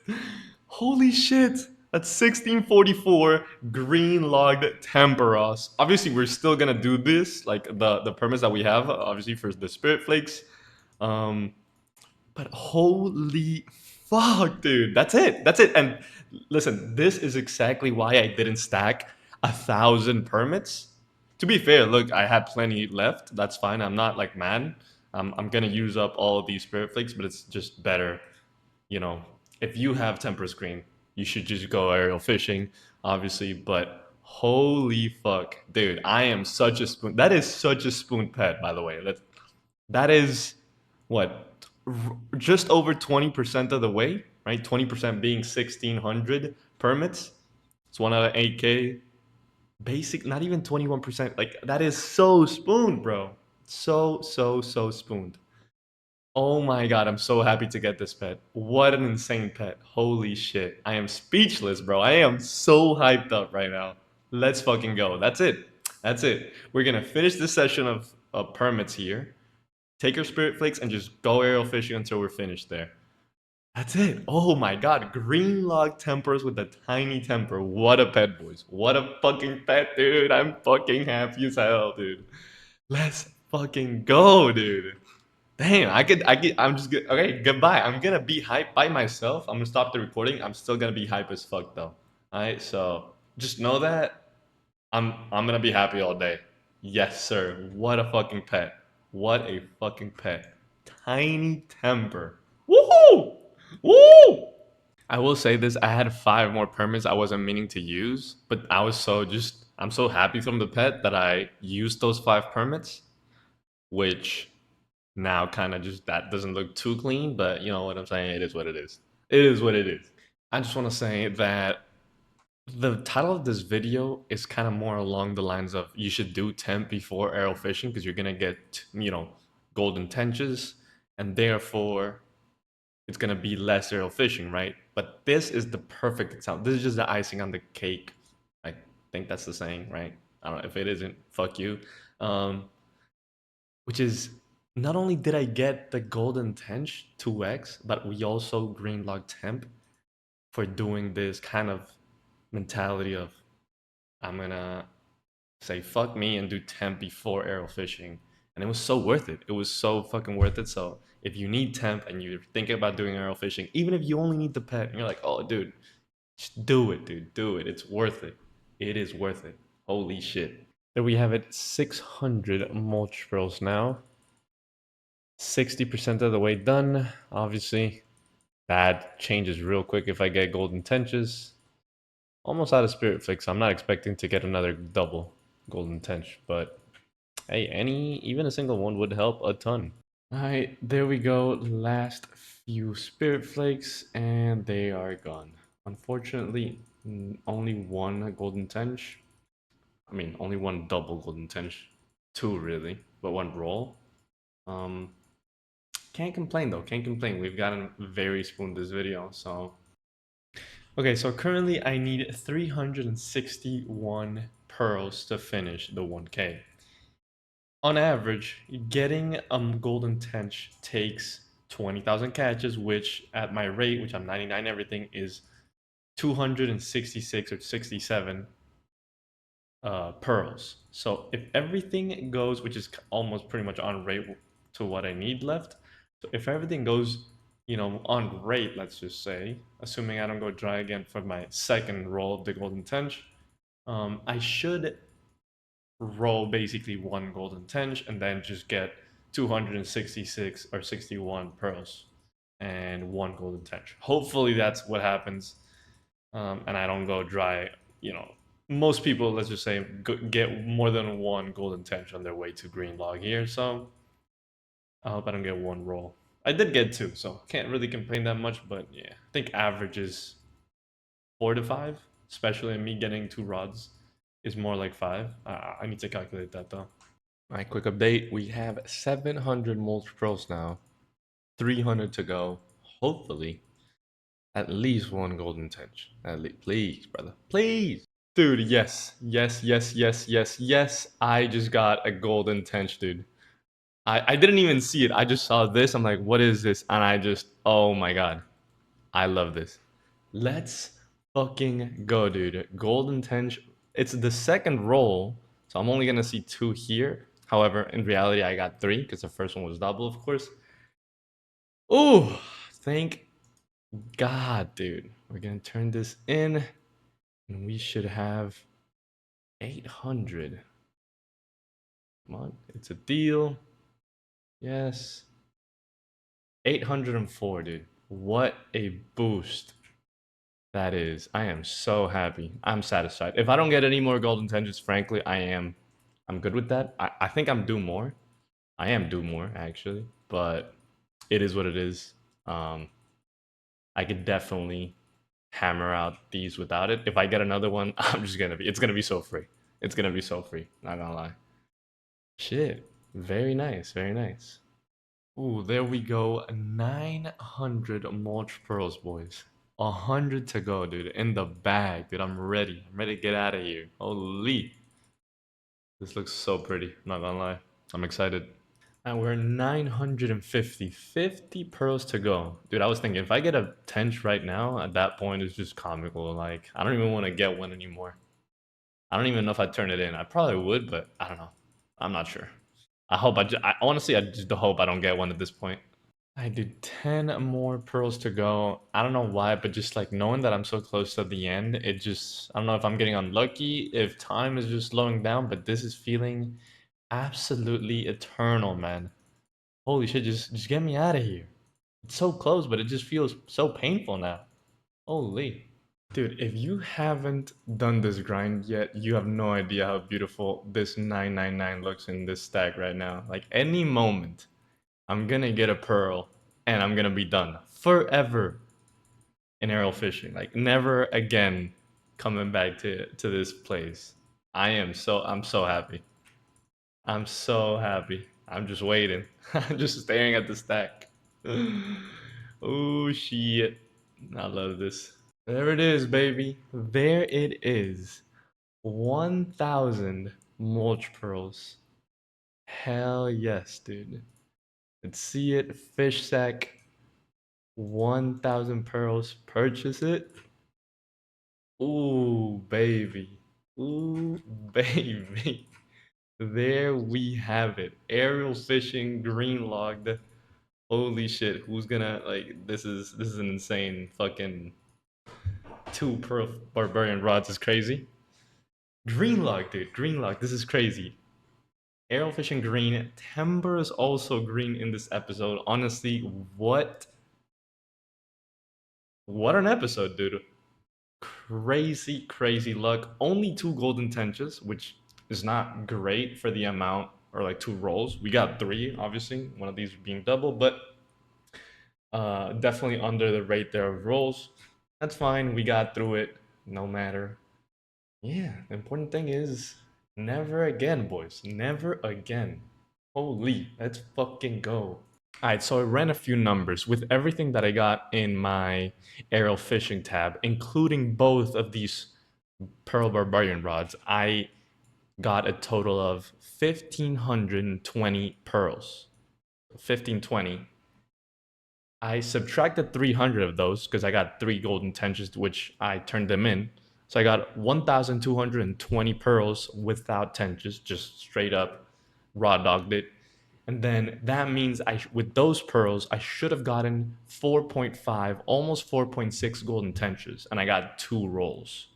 Holy shit. That's 1644 green logged Temperos. Obviously, we're still gonna do this, like the permits that we have, obviously for the Spirit Flakes. But holy fuck, dude, that's it. That's it. And listen, this is exactly why I didn't stack 1,000 permits. To be fair, look, I had plenty left. That's fine. I'm not like mad. I'm gonna use up all of these Spirit Flakes, but it's just better, you know. If you have Temper Screen, you should just go aerial fishing, obviously, but holy fuck, dude, I am such a spoon. That is such a spoon pet, by the way. That is, what, just over 20% of the way, right? 20% being 1,600 permits. It's 1 out of 8k. Basic, not even 21%. Like, that is so spooned, bro. So spooned. Oh my god, I'm so happy to get this pet. What an insane pet. Holy shit. I am speechless, bro. I am so hyped up right now. Let's fucking go. That's it. That's it. We're gonna finish this session of permits here. Take your Spirit Flakes and just go aerial fishing until we're finished there. That's it. Oh my god. Green log tempers with a tiny temper. What a pet, boys. What a fucking pet, dude. I'm fucking happy as hell, dude. Let's fucking go, dude. Damn, I'm just good. Okay, goodbye. I'm gonna be hype by myself. I'm gonna stop the recording. I'm still gonna be hype as fuck though. Alright, so just know that I'm gonna be happy all day. Yes, sir. What a fucking pet. What a fucking pet. Tiny temper. Woohoo! Woo! I will say this, I had 5 more permits I wasn't meaning to use, but I'm so happy from the pet that I used those 5 permits, which now kind of just that doesn't look too clean, but you know what I'm saying? It is what it is. It is what it is. I just want to say that the title of this video is kind of more along the lines of you should do temp before arrow fishing because you're gonna get, golden tenches, and therefore it's gonna be less arrow fishing, right? But this is the perfect example. This is just the icing on the cake. I think that's the saying, right? I don't know if it isn't. Fuck you. Which is not only did I get the golden tench 2x, but we also green log temp for doing this kind of mentality of I'm gonna say fuck me and do temp before arrow fishing. And it was so worth it. It was so fucking worth it. So if you need temp and you're thinking about doing arrow fishing, even if you only need the pet and you're like, oh dude, just do it, dude. Do it. It's worth it. It is worth it. Holy shit. There we have it, 600 mulch pearls now. 60% of the way done. Obviously, that changes real quick if I get golden tenches. Almost out of spirit flicks. I'm not expecting to get another double golden tench, but hey, even a single one would help a ton. All right, there we go. Last few spirit flakes, and they are gone. Unfortunately, only one golden tench. I mean, only one double golden tench. 2 really, but 1 roll. Can't complain though, can't complain. We've gotten very spooned this video, so. Okay, so currently I need 361 pearls to finish the 1K. On average, getting golden tench takes 20,000 catches, which at my rate, which I'm 99 everything, is 266 or 67 pearls. So if everything goes, which is almost pretty much on rate to what I need left, so if everything goes, on rate, let's just say, assuming I don't go dry again for my second roll of the golden tench, I should roll basically 1 golden tench and then just get 266 or 61 pearls and 1 golden tench. Hopefully that's what happens, and I don't go dry. Most people, let's just say, get more than 1 golden tench on their way to green log here, so I hope I don't get 1 roll. I did get 2, so can't really complain that much, but yeah, I think average is 4 to 5, especially in me getting 2 rods is more like 5. I need to calculate that though. All right, quick update. We have 700 mulch pearls now, 300 to go. Hopefully, at least 1 golden tench. At least, please, brother, please. Dude, yes. I just got a golden tench, dude. I didn't even see it. I just saw this. I'm like, what is this? And oh my god. I love this. Let's fucking go, dude. Golden tench. It's the second roll, so I'm only gonna see 2 here. However, in reality, I got 3 because the first one was double, of course. Ooh, thank God, dude. We're gonna turn this in, and we should have 800. Come on, it's a deal. Yes. 804, dude. What a boost that is. I am so happy. I'm satisfied. If I don't get any more golden tenches, frankly, I'm good with that. I think I'm due more. I am due more, actually, but it is what it is. I could definitely hammer out these without it. If I get another one, it's gonna be so free. It's gonna be so free, not gonna lie. Shit. Very nice, very nice. Ooh, there we go. 900 mulch pearls, boys. 100 to go, dude. In the bag, dude. I'm ready. I'm ready to get out of here. Holy. This looks so pretty. Not gonna lie. I'm excited. And we're 950. 50 pearls to go. Dude, I was thinking if I get a tench right now, at that point, it's just comical. Like, I don't even want to get one anymore. I don't even know if I'd turn it in. I probably would, but I don't know. I'm not sure. I honestly, I just hope I don't get one at this point. I do 10 more pearls to go. I don't know why, but just like knowing that I'm so close to the end, it just, I don't know if I'm getting unlucky, if time is just slowing down, but this is feeling absolutely eternal, man. Holy shit, just get me out of here. It's so close, but it just feels so painful now. Holy. Dude, if you haven't done this grind yet, you have no idea how beautiful this 999 looks in this stack right now. Like any moment, I'm gonna get a pearl and I'm gonna be done forever in aerial fishing. Like never again coming back to this place. I'm so happy. I'm so happy. I'm just waiting. I'm just staring at the stack. Oh shit. I love this. There it is, baby. There it is. 1,000 mulch pearls. Hell yes, dude. Let's see it. Fish sack. 1,000 pearls. Purchase it. Ooh, baby. Ooh, baby. There we have it. Aerial fishing, green logged. Holy shit. Who's gonna like this is an insane fucking 2 pearl barbarian rods is crazy. Green log, dude. Green log. This is crazy. Aerial fishing green. Timber is also green in this episode. Honestly, what an episode, dude. Crazy luck. Only 2 golden tenches, which is not great for the amount, or like 2 rolls. We got 3, obviously. One of these being double, but definitely under the rate there of rolls. That's fine. We got through it. No matter. Yeah, the important thing is never again, boys. Never again. Holy, let's fucking go. Alright, so I ran a few numbers with everything that I got in my aerial fishing tab, including both of these Pearl Barbarian rods. I got a total of 1,520 pearls. 1,520. I subtracted 300 of those because I got 3 golden tenches, which I turned them in. So I got 1,220 pearls without tenches, just straight up raw dogged it. And then that means with those pearls, I should have gotten 4.5, almost 4.6 golden tenches, and I got 2 rolls.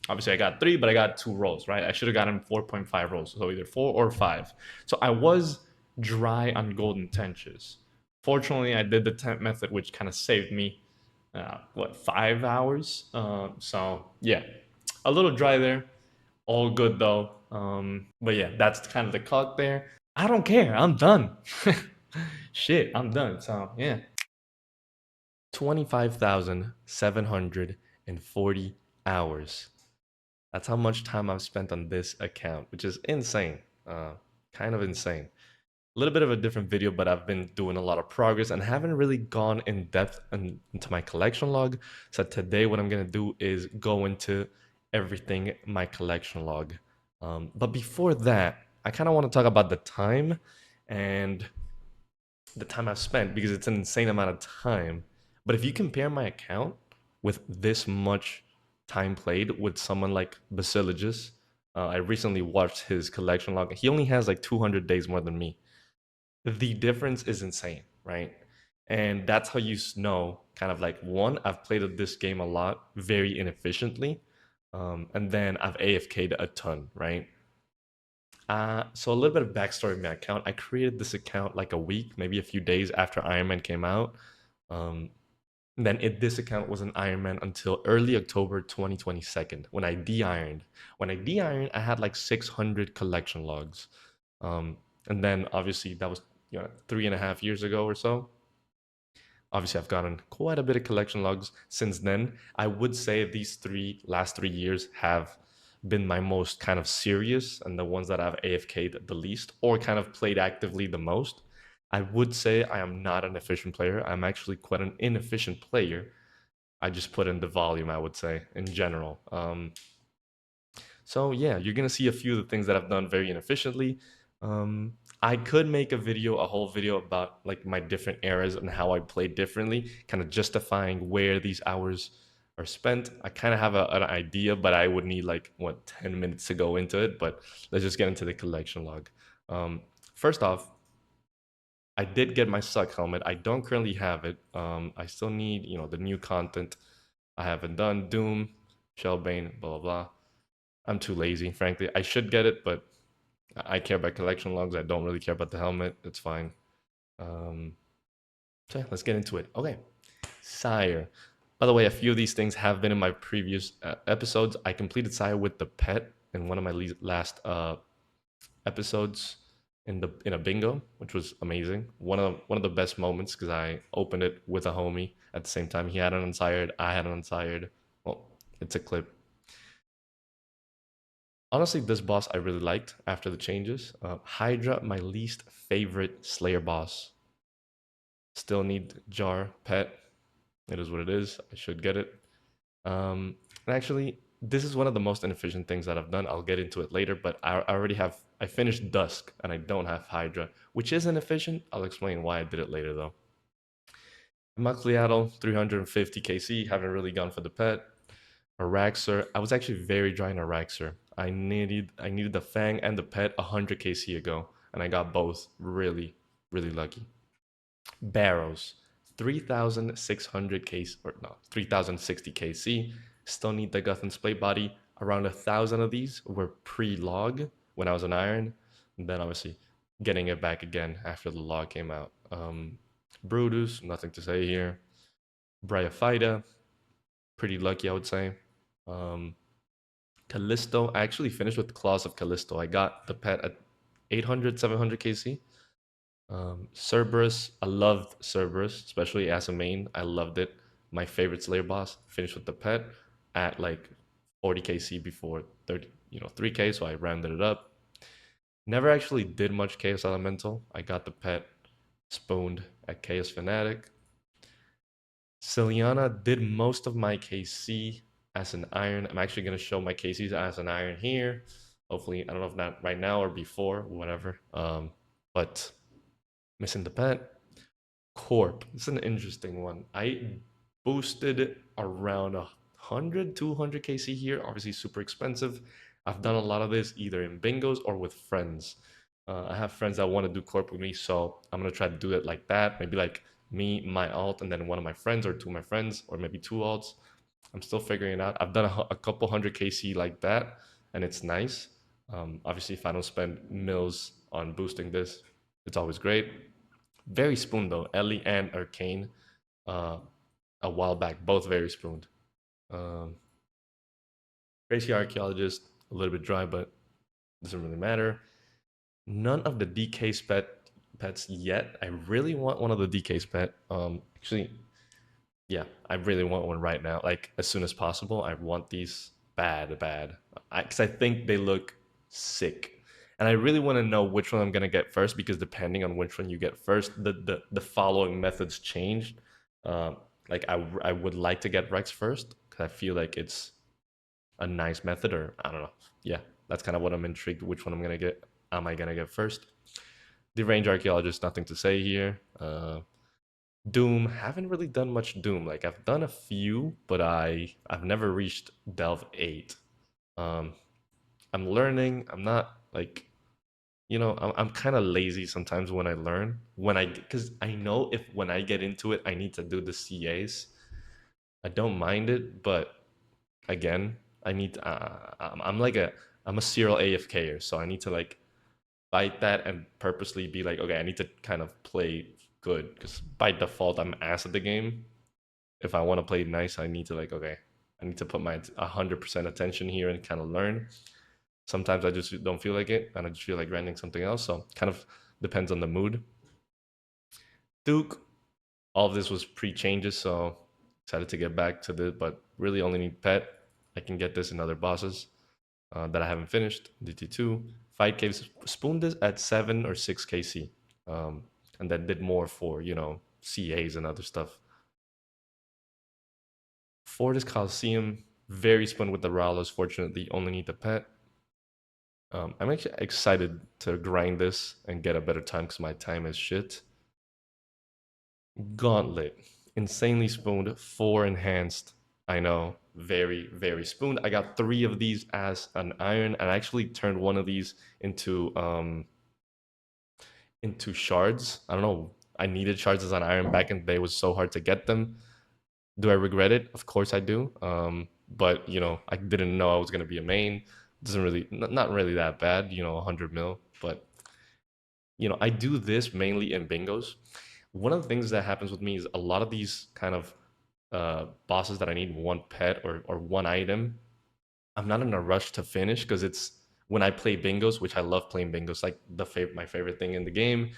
Obviously, I got 3, but I got 2 rolls, right? I should have gotten 4.5 rolls, so either 4 or 5. So I was dry on golden tenches. Fortunately, I did the tent method, which kind of saved me, 5 hours? So yeah, a little dry there. All good though. But yeah, that's kind of the clock there. I don't care. I'm done. Shit, I'm done. So yeah. 25,740 hours. That's how much time I've spent on this account, which is insane. Kind of insane. A little bit of a different video, but I've been doing a lot of progress and haven't really gone in depth into my collection log. So today what I'm going to do is go into everything my collection log. But before that, I kind of want to talk about the time and the time I've spent, because it's an insane amount of time. But if you compare my account with this much time played with someone like Basiligis, I recently watched his collection log. He only has like 200 days more than me. The difference is insane, right? And that's how you know, kind of like, one, I've played this game a lot, very inefficiently, and then I've AFK'd a ton, right? So a little bit of backstory of my account. I created this account like a week, maybe a few days after Iron Man came out. This account was an Iron Man until early October 2022, when I de-ironed. When I de-ironed, I had like 600 collection logs. And then obviously that was 3.5 years ago or so. Obviously, I've gotten quite a bit of collection logs since then. I would say these last 3 years have been my most kind of serious, and the ones that I've AFK'd the least or kind of played actively the most. I would say I am not an efficient player. I'm actually quite an inefficient player. I just put in the volume, I would say, in general. So yeah, you're gonna see a few of the things that I've done very inefficiently. I could make a whole video about like my different eras and how I play differently, kind of justifying where these hours are spent. I kind of have an idea, but I would need like 10 minutes to go into it. But let's just get into the collection log. First off, I did get my suck helmet. I don't currently have it. I still need, the new content. I haven't done Doom, Shellbane, blah blah blah. I'm too lazy, frankly. I should get it, but I care about collection logs. I don't really care about the helmet. It's fine. So yeah, let's get into it. Okay, Sire. By the way, a few of these things have been in my previous episodes. I completed Sire with the pet in one of my last episodes in a bingo, which was amazing. One of the best moments because I opened it with a homie at the same time. He had an unsired, I had an unsired. Well, it's a clip. Honestly, this boss I really liked after the changes. Hydra, my least favorite Slayer boss. Still need Jar Pet. It is what it is. I should get it. And actually, this is one of the most inefficient things that I've done. I'll get into it later, but I finished Dusk and I don't have Hydra, which is inefficient. I'll explain why I did it later though. Muckleaddle, 350 KC, haven't really gone for the pet. Araxer, I was actually very dry in Araxer. I needed the Fang and the pet 100 KC ago, and I got both. Really, really lucky. Barrows, 3,600 KC, or no, 3,060 KC. Still need the Guthan's plate body. Around 1,000 of these were pre-log when I was an iron. And then obviously getting it back again after the log came out. Brutus, nothing to say here. Bryophyta, pretty lucky I would say. Callisto, I actually finished with Claws of Callisto. I got the pet at 800, 700 KC. Cerberus, I loved Cerberus, especially as a main. I loved it. My favorite Slayer boss. Finished with the pet at like 40 KC before 30, 3K, so I rounded it up. Never actually did much Chaos Elemental. I got the pet spooned at Chaos Fanatic. Ciliana did most of my KC as an iron. I'm actually going to show my KCs as an iron here. Hopefully, I don't know if not right now or before, whatever. But missing the pet. Corp. It's an interesting one. I boosted around 100, 200 KC here. Obviously, super expensive. I've done a lot of this either in bingos or with friends. I have friends that want to do Corp with me, so I'm going to try to do it like that. Maybe like me, my alt, and then one of my friends or two of my friends, or maybe two alts. I'm still figuring it out. I've done a couple hundred KC like that, and it's nice. Obviously, if I don't spend mils on boosting this, it's always great. Very spooned though. Ellie and Arcane a while back, both very spooned. Crazy Archaeologist, a little bit dry, but doesn't really matter. None of the DK's pets yet. I really want one of the DK's pet. Actually, yeah, I really want one right now, like as soon as possible. I want these bad, because I think they look sick, and I really want to know which one I'm gonna get first, because depending on which one you get first, the following methods change. Like I would like to get Rex first because I feel like it's a nice method, or I don't know. Yeah, that's kind of what I'm intrigued. Which one I'm gonna get? Am I gonna get first? The Range Archaeologist, nothing to say here. Doom, haven't really done much Doom. Like I've done a few, but I've never reached Delve 8. I'm learning. I'm not like, I'm kind of lazy sometimes when I learn. Because I know if when I get into it, I need to do the CAs. I don't mind it, but again, I need. I'm a serial AFKer, so I need to like fight that and purposely be like, okay, I need to kind of play good, because by default I'm ass at the game. If I want to play nice, I need to like, okay, I need to put my 100% attention here and kind of learn. Sometimes I just don't feel like it, and I just feel like grinding something else. So kind of depends on the mood. Duke, all of this was pre-changes, so excited to get back to this, but really only need pet. I can get this in other bosses that I haven't finished. DT2, Fight Caves, spooned this at 7 or 6 KC. And then did more for, CAs and other stuff. Fortis Coliseum, very spun with the Rallos. Fortunately, only need the pet. I'm actually excited to grind this and get a better time because my time is shit. Gauntlet, insanely spooned, 4 enhanced. I know, very, very spooned. I got 3 of these as an iron, and I actually turned one of these into into shards. I don't know. I needed shards as an iron back in the day. It was so hard to get them. Do I regret it? Of course I do. But you know, I didn't know I was gonna be a main. Doesn't really, not really that bad. You know, 100 mil. But you know, I do this mainly in bingos. One of the things that happens with me is a lot of these kind of bosses that I need one pet or one item. I'm not in a rush to finish because it's when I play bingos, which I love playing bingos, like my favorite thing in the game.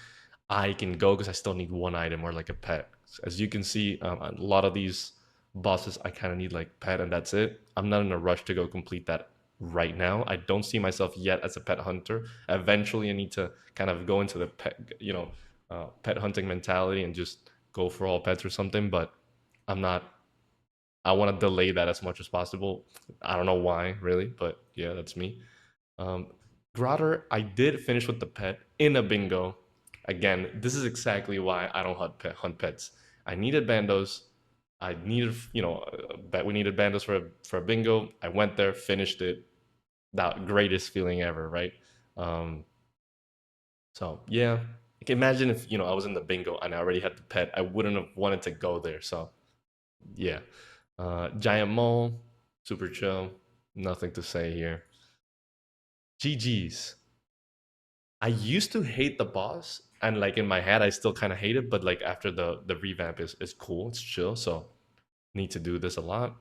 I can go because I still need one item or like a pet. As you can see, a lot of these bosses, I kind of need like pet and that's it. I'm not in a rush to go complete that right now. I don't see myself yet as a pet hunter. Eventually, I need to kind of go into the pet hunting mentality and just go for all pets or something. But I'm not. I want to delay that as much as possible. I don't know why, really, but yeah, that's me. Um, Grotter, I did finish with the pet in a bingo. Again, this is exactly why I don't hunt pets. I needed bandos. I needed, you know, we needed bandos for a bingo. I went there, finished it. That greatest feeling ever, right? Um, so yeah, like imagine if I was in the bingo and I already had the pet, I wouldn't have wanted to go there. So yeah, Giant Mole, super chill. Nothing to say here. GG's. I used to hate the boss, and like in my head, I still kind of hate it. But like after the revamp is cool, it's chill. So need to do this a lot.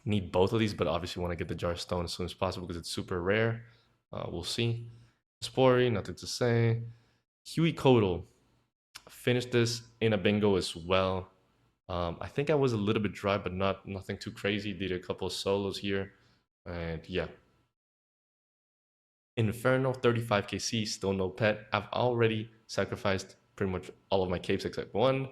Need both of these, but obviously want to get the Jar Stone as soon as possible because it's super rare. We'll see. Spory, nothing to say. Huey Codal. Finished this in a bingo as well. I think I was a little bit dry, but nothing too crazy. Did a couple of solos here. And yeah. Inferno 35 KC, still no pet. I've already sacrificed pretty much all of my capes except one.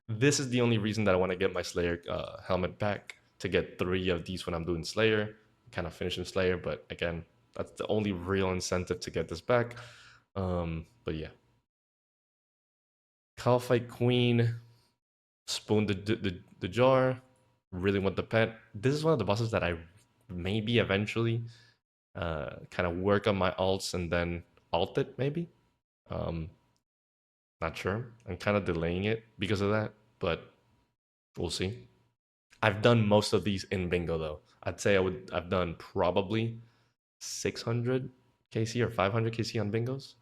This is the only reason that I want to get my Slayer helmet back, to get 3 of these when I'm doing Slayer, kind of finishing Slayer. But again, that's the only real incentive to get this back. But yeah. Calfight Queen, spoon the jar, really want the pet. This is one of the bosses that I maybe eventually kind of work on my alts and then alt it maybe. Not sure. I'm kind of delaying it because of that, but we'll see. I've done most of these in bingo though. I'd say I've done probably 600 KC or 500 KC on bingos.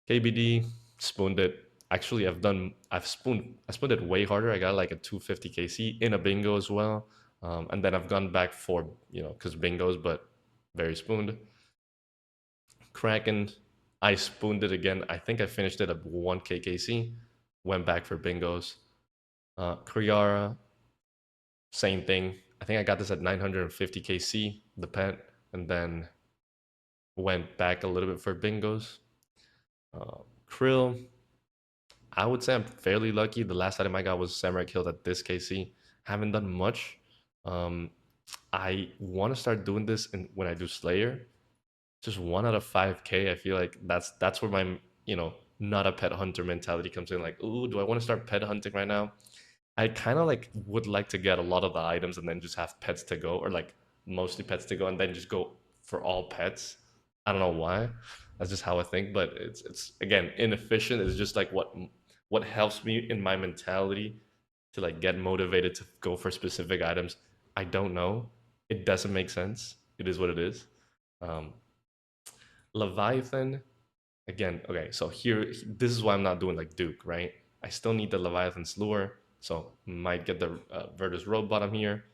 KBD, spooned it. Actually, I spooned it way harder. I got like a 250 KC in a bingo as well. And then I've gone back for, because bingos, but very spooned. Kraken, I spooned it again. I think I finished it at 1k KC. Went back for bingos. Kriara, same thing. I think I got this at 950 KC, the pet, and then went back a little bit for bingos. Krill, I would say I'm fairly lucky. The last item I got was Samurai Killed at this KC. Haven't done much. I want to start doing this when I do Slayer. Just 1 out of 5k. I feel like that's where my not a pet hunter mentality comes in. Like, ooh, do I want to start pet hunting right now? I kind of like would like to get a lot of the items and then just have pets to go, or like mostly pets to go, and then just go for all pets. I don't know why. That's just how I think, but it's again inefficient. It's just like what helps me in my mentality to like get motivated to go for specific items. I don't know. It doesn't make sense. It is what it is. Leviathan, again, okay, so here, this is why I'm not doing like Duke, right? I still need the Leviathan's Lure, so might get the Virtus Road Bottom here.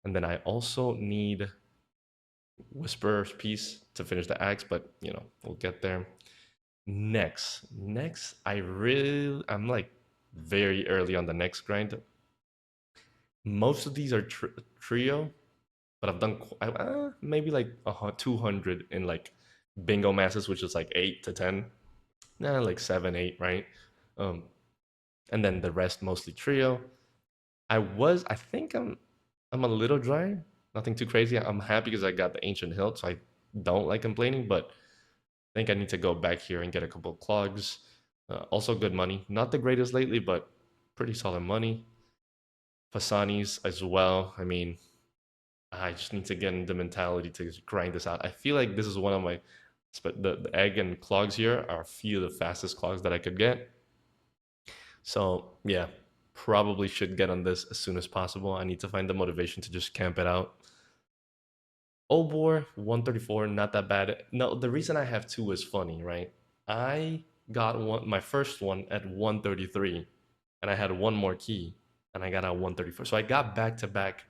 And then I also need Whisperer's Piece to finish the axe, but we'll get there. Next, I'm like very early on the next grind. Most of these are trio, but I've done maybe like 200 in like bingo masses, which is like 8 to 10, like 7, 8, right? And then the rest mostly trio. I think I'm a little dry, nothing too crazy. I'm happy because I got the Ancient Hilt, so I don't like complaining, but I think I need to go back here and get a couple of clogs. Also good money, not the greatest lately, but pretty solid money. Fasanis as well. I mean, I just need to get in the mentality to grind this out. I feel like this is one of my The egg and clogs here are a few of the fastest clogs that I could get. So yeah, probably should get on this as soon as possible. I need to find the motivation to just camp it out. Obor 134, not that bad. No, the reason I have two is funny, right? I got my first one at 133, and I had one more key, and I got at 134. So I got back-to-back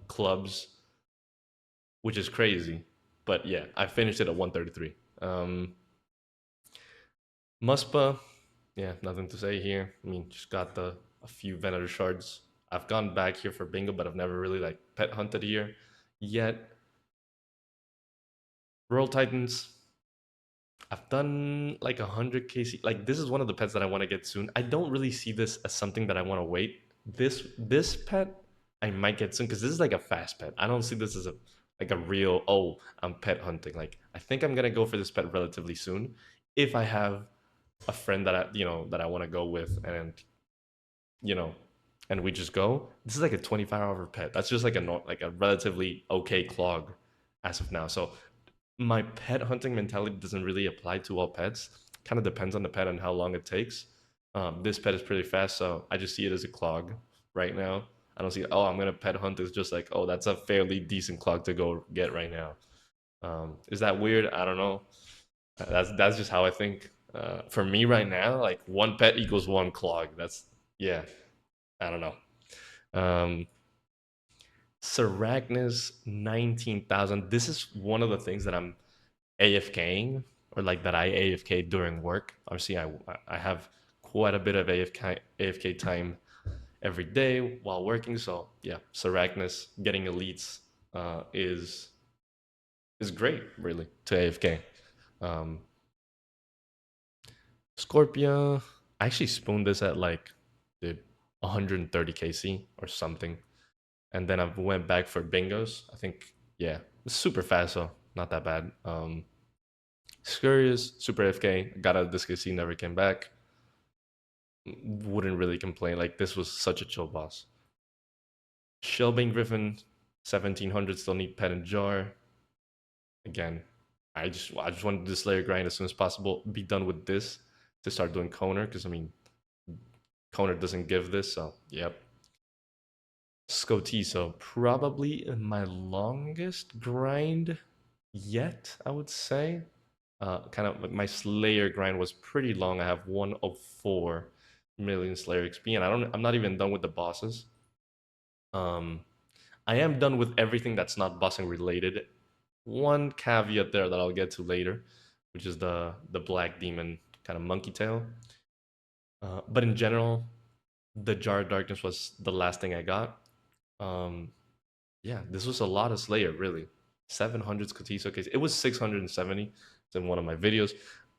clubs, which is crazy. But yeah, I finished it at 133. Muspa, yeah, nothing to say here. I mean, just got a few Venator shards. I've gone back here for bingo, but I've never really like pet hunted here yet. Royal Titans, I've done like 100 KC. Like this is one of the pets that I want to get soon. I don't really see this as something that I want to wait. This pet I might get soon because this is like a fast pet. I don't see this as a real, oh, I'm pet hunting. Like I think I'm gonna go for this pet relatively soon if I have a friend that I want to go with, and and we just go. This is like a 25-hour pet. That's just like a relatively okay clog as of now. So my pet hunting mentality doesn't really apply to all pets. Kind of depends on the pet and how long it takes. This pet is pretty fast, so I just see it as a clog right now. I don't see, oh, I'm gonna pet hunt. It's just like, oh, that's a fairly decent clog to go get right now. Is that weird? I don't know. That's just how I think. For me right now, like one pet equals one clog. Yeah, I don't know. Seragnis 19,000. This is one of the things that I'm AFKing, or like that I AFK during work. Obviously, I have quite a bit of AFK time every day while working. So yeah, Seragnis getting elites is great, really, to AFK. Scorpia, I actually spooned this at like 130 KC or something, and then I went back for bingos. I think, yeah, it's super fast, so not that bad. Scurious, super AFK, got out of this KC, never came back. Wouldn't really complain. Like this was such a chill boss. Shellbane Griffin 1700, still need pet and jar. Again, I just wanted to Slayer grind as soon as possible, be done with this to start doing Koner, because I mean Koner doesn't give this, so yep. Scotizo, probably my longest grind yet, I would say. Kind of like my Slayer grind was pretty long. I have 104 million Slayer XP, and I'm not even done with the bosses. I am done with everything that's not bossing related. One caveat there that I'll get to later, which is the black demon kind of monkey tail. But in general, the Jar of Darkness was the last thing I got. Yeah, this was a lot of Slayer, really. 700 Scotizo case. It was 670 in one of my videos,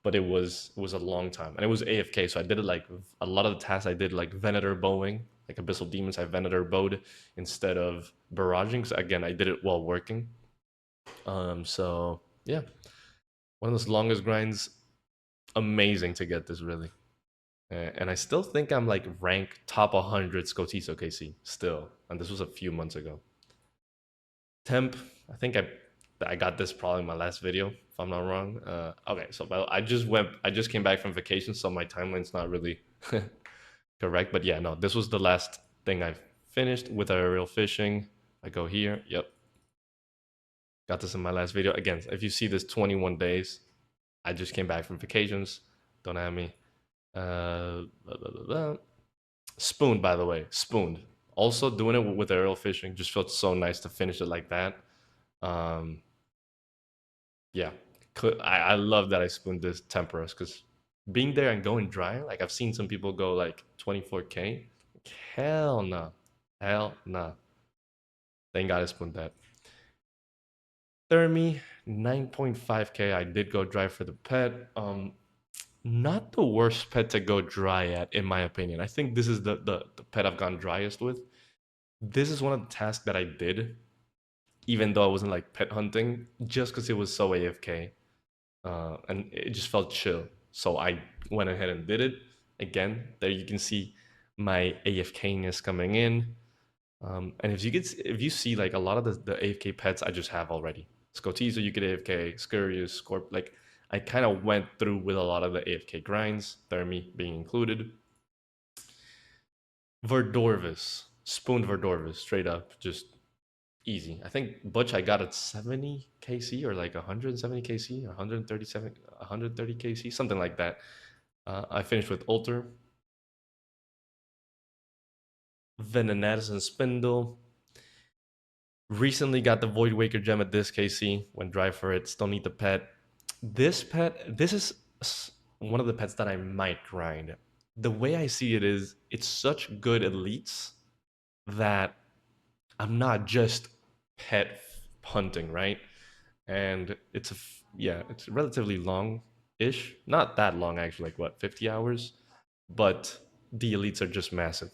but it was a long time, and it was AFK. So I did it like a lot of the tasks I did like Venator bowing, like Abyssal Demons. I Venator bowed instead of barraging. So again, I did it while working. So yeah, one of those longest grinds. Amazing to get this, really. And I still think I'm like rank top 100 Scotizo KC still, and this was a few months ago. Temp, I think I got this probably in my last video, if I'm not wrong. Okay, so I just came back from vacation, so my timeline's not really correct, but yeah, no, this was the last thing I finished with aerial fishing. I go here, yep. Got this in my last video. Again, if you see this 21 days, I just came back from vacations. Don't have me. Spooned, by the way, spooned. Also doing it with aerial fishing just felt so nice to finish it like that. Yeah, I love that I spooned this Temperos, because being there and going dry, like I've seen some people go like 24K. Hell no. Hell no. Thank God I spooned that. Thermi, 9.5K. I did go dry for the pet. Not the worst pet to go dry at, in my opinion. I think this is the pet I've gone driest with. This is one of the tasks that I did, even though I wasn't like pet hunting, just because it was so AFK. And it just felt chill. So I went ahead and did it. Again, there you can see my AFK-ness coming in. And if you see like a lot of the AFK pets I just have already. Scotizo, you could AFK, Scurious, Scorp. Like, I kind of went through with a lot of the AFK grinds, Thermi being included. Verdorvis, spooned Verdorvis, straight up, just easy. I think Butch I got at 70 KC or like 170 KC or 130 KC, something like that. I finished with Ulter, Venenatus and Spindle. Recently got the Void Waker gem at this KC. Went dry for it. Still need the pet. This is one of the pets that I might grind. The way I see it is, it's such good elites that I'm not just pet hunting, right? And it's it's relatively long-ish. Not that long actually, like what, 50 hours? But the elites are just massive.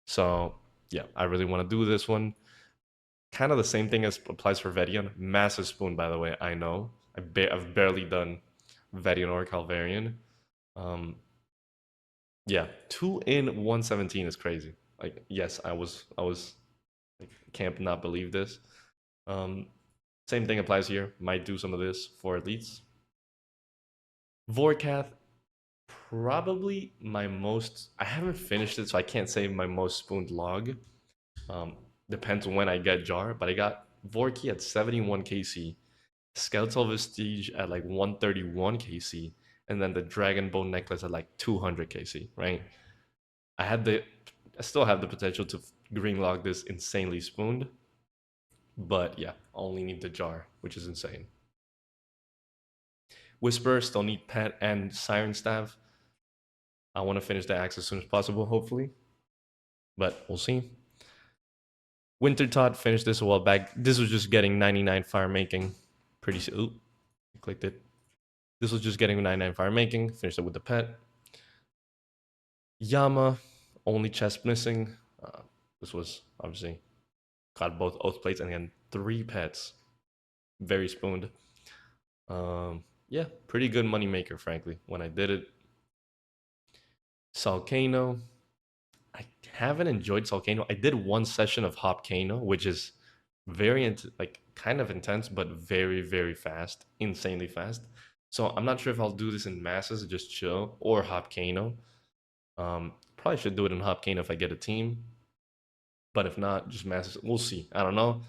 So yeah, I really want to do this one. Kind of the same thing as applies for Vedion. Massive spoon, by the way, I know. I've barely done Vedion or Calvarian. Yeah, 2 in 117 is crazy. Like, yes, I was like, can't not believe this. Same thing applies here. Might do some of this for elites. Vorkath, probably my most. I haven't finished it, so I can't say my most spooned log. Depends when I get Jar, but I got Vorky at 71 KC, Skeletal Vestige at like 131 KC, and then the Dragon Bone Necklace at like 200 KC, right? I still have the potential to green log this insanely spooned, but yeah, only need the Jar, which is insane. Whisper, still need Pet and Siren Staff. I want to finish the axe as soon as possible, hopefully, but we'll see. Winter Tot finished this a while back. This was just getting 99 fire making. Pretty soon. Ooh, clicked it. This was just getting 99 fire making. Finished it with the pet. Yama, only chest missing. This was obviously got both oath plates and again 3 pets. Very spooned. Yeah, pretty good money maker, frankly, when I did it. Salcano. I haven't enjoyed Salcano. I did one session of Hopcano, which is very kind of intense, but very, very fast, insanely fast. So I'm not sure if I'll do this in masses, just chill, or Hopcano. Probably should do it in Hopcano if I get a team, but if not, just masses. We'll see. I don't know.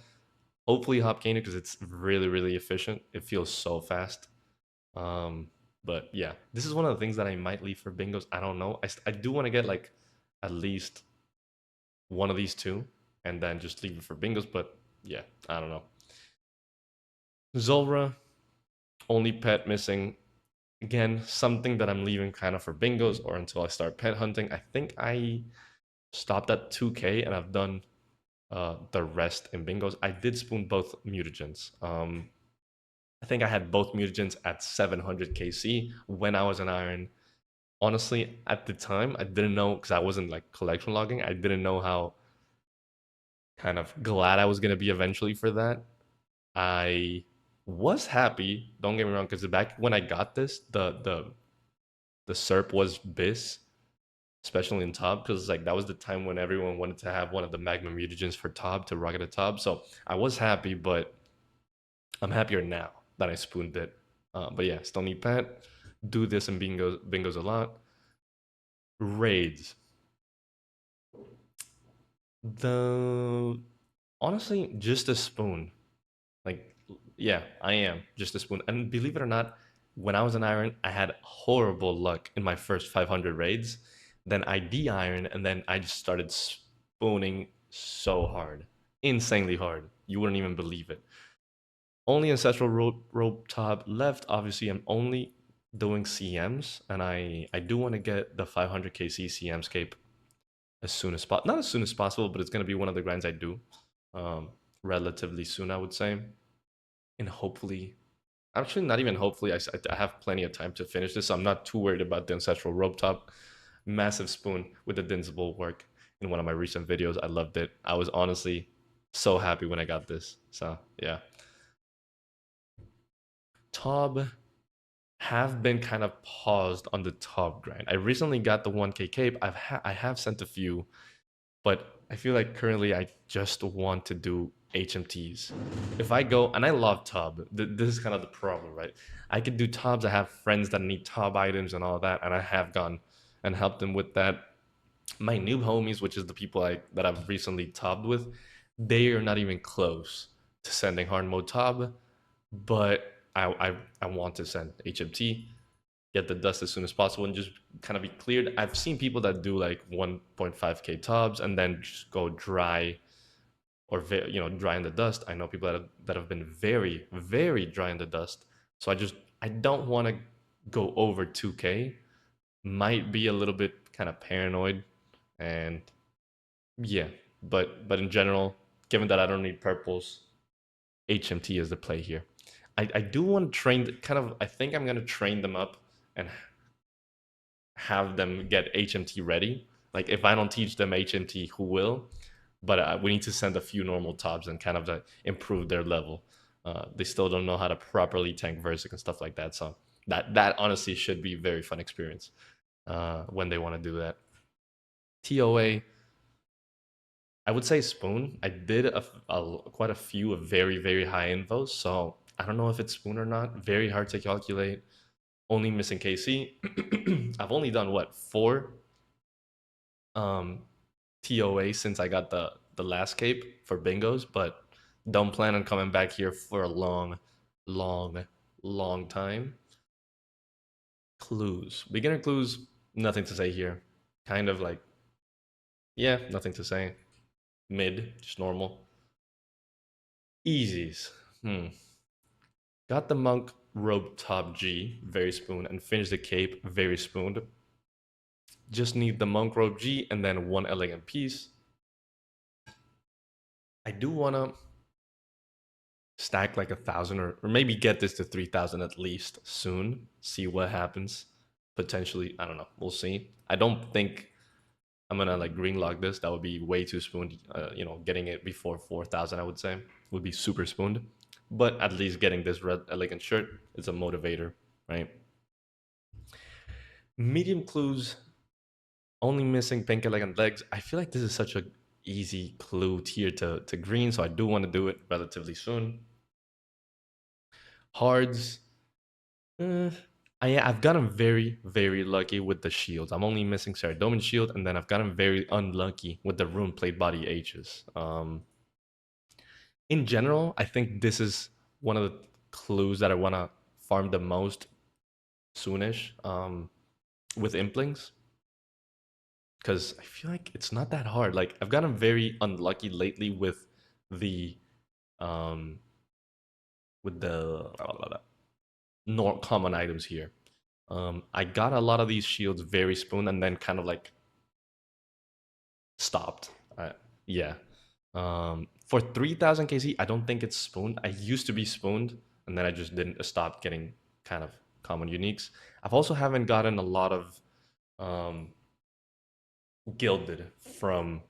Hopefully Hopcano because it's really, really efficient. It feels so fast. But yeah, this is one of the things that I might leave for bingos. I don't know. I do want to get like at least one of these 2 and then just leave it for bingos, but yeah, I don't know. Zulrah, only pet missing. Again, something that I'm leaving kind of for bingos or until I start pet hunting. I think I stopped at 2K and I've done the rest in bingos. I did spoon both mutagens. I think I had both mutagens at 700 KC when I was an iron. Honestly, at the time, I didn't know because I wasn't like collection logging. I didn't know how kind of glad I was going to be eventually for that. I was happy, don't get me wrong, because back when I got this, the SERP was BIS, especially in top, because like that was the time when everyone wanted to have one of the Magma mutagens for top to rocket a top. So I was happy, but I'm happier now that I spooned it. But yeah, still need pet. Do this in bingos a lot. Raids. Honestly, just a spoon. Like, yeah, I am just a spoon. And believe it or not, when I was an iron, I had horrible luck in my first 500 raids. Then I de-iron, and then I just started spooning so hard, insanely hard. You wouldn't even believe it. Only Ancestral rope top left. Obviously, I'm only doing CMs, and I do want to get the 500 KC CM scape as soon as possible. Not as soon as possible, but it's going to be one of the grinds I do relatively soon, I would say. And hopefully, actually not even hopefully, I have plenty of time to finish this, so I'm not too worried about the Ancestral rope top. Massive spoon with the Dinsible work in one of my recent videos. I loved it. I was honestly so happy when I got this. So yeah. Tob have been kind of paused on the Tob grind. I recently got the 1K cape. I have sent a few, but I feel like currently I just want to do HMTs. If I go, and I love Tub, this is kind of the problem, right? I could do Tubs. I have friends that need Tub items and all that, and I have gone and helped them with that. My new homies, which is the people that I've recently tubbed with, they are not even close to sending hard mode Tub, but I want to send HMT, get the dust as soon as possible, and just kind of be cleared. I've seen people that do like 1.5k tubs and then just go dry, or dry in the dust. I know people that have been very, very dry in the dust. So I don't want to go over 2k. Might be a little bit kind of paranoid, and yeah, but in general, given that I don't need purples, HMT is the play here. I do want to train kind of. I think I'm gonna train them up and have them get HMT ready. Like if I don't teach them HMT, who will? But we need to send a few normal Tobs and kind of improve their level. They still don't know how to properly tank Versic and stuff like that. So that honestly should be a very fun experience when they want to do that. TOA, I would say Spoon. I did quite a few of very, very high invos, so I don't know if it's Spoon or not. Very hard to calculate. Only missing KC. I've only done what, 4 TOA since I got the last cape for bingos, but don't plan on coming back here for a long time. Clues. Beginner clues, nothing to say here. Kind of like, yeah, nothing to say. Mid, just normal. Easies. Got the monk robe top G, very spoon, and finished the cape, very spooned. Just need the monk robe G and then 1 elegant piece. I do want to stack like 1,000 or maybe get this to 3,000 at least soon. See what happens. Potentially, I don't know. We'll see. I don't think I'm gonna like green log this. That would be way too spooned. Getting it before 4,000, I would say, would be super spooned. But at least getting this red elegant shirt is a motivator, right? Medium clues, only missing pink elegant legs. I feel like this is such a easy clue tier to green, so I do want to do it relatively soon. Hards, I've gotten very, very lucky with the shields. I'm only missing Saradomin shield, and then I've gotten very unlucky with the rune plate body H's. In general, I think this is one of the clues that I want to farm the most soonish with Implings. Because I feel like it's not that hard. Like I've gotten very unlucky lately with the common items here. I got a lot of these shields very spoon and then kind of like stopped. Yeah. For 3,000 KC, I don't think it's spooned. I used to be spooned and then I just didn't stop getting kind of common uniques. I've also haven't gotten a lot of gilded from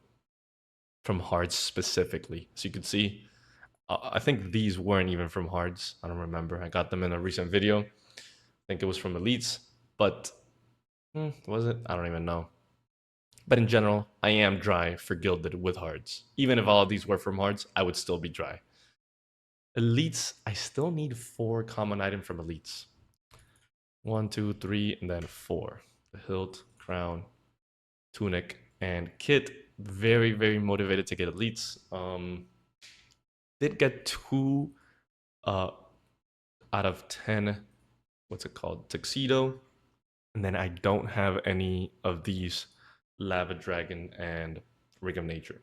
hards specifically. So you could see, I think these weren't even from hards. I don't remember. I got them in a recent video. I think it was from elites, but was it? I don't even know. But in general, I am dry for gilded with hards. Even if all of these were from hards, I would still be dry. Elites, I still need 4 common items from elites. 1, 2, 3, and then 4. The hilt, crown, tunic, and kit. Very, very motivated to get elites. Did get 2 out of 10. What's it called? Tuxedo. And then I don't have any of these Lava Dragon and Ring of Nature.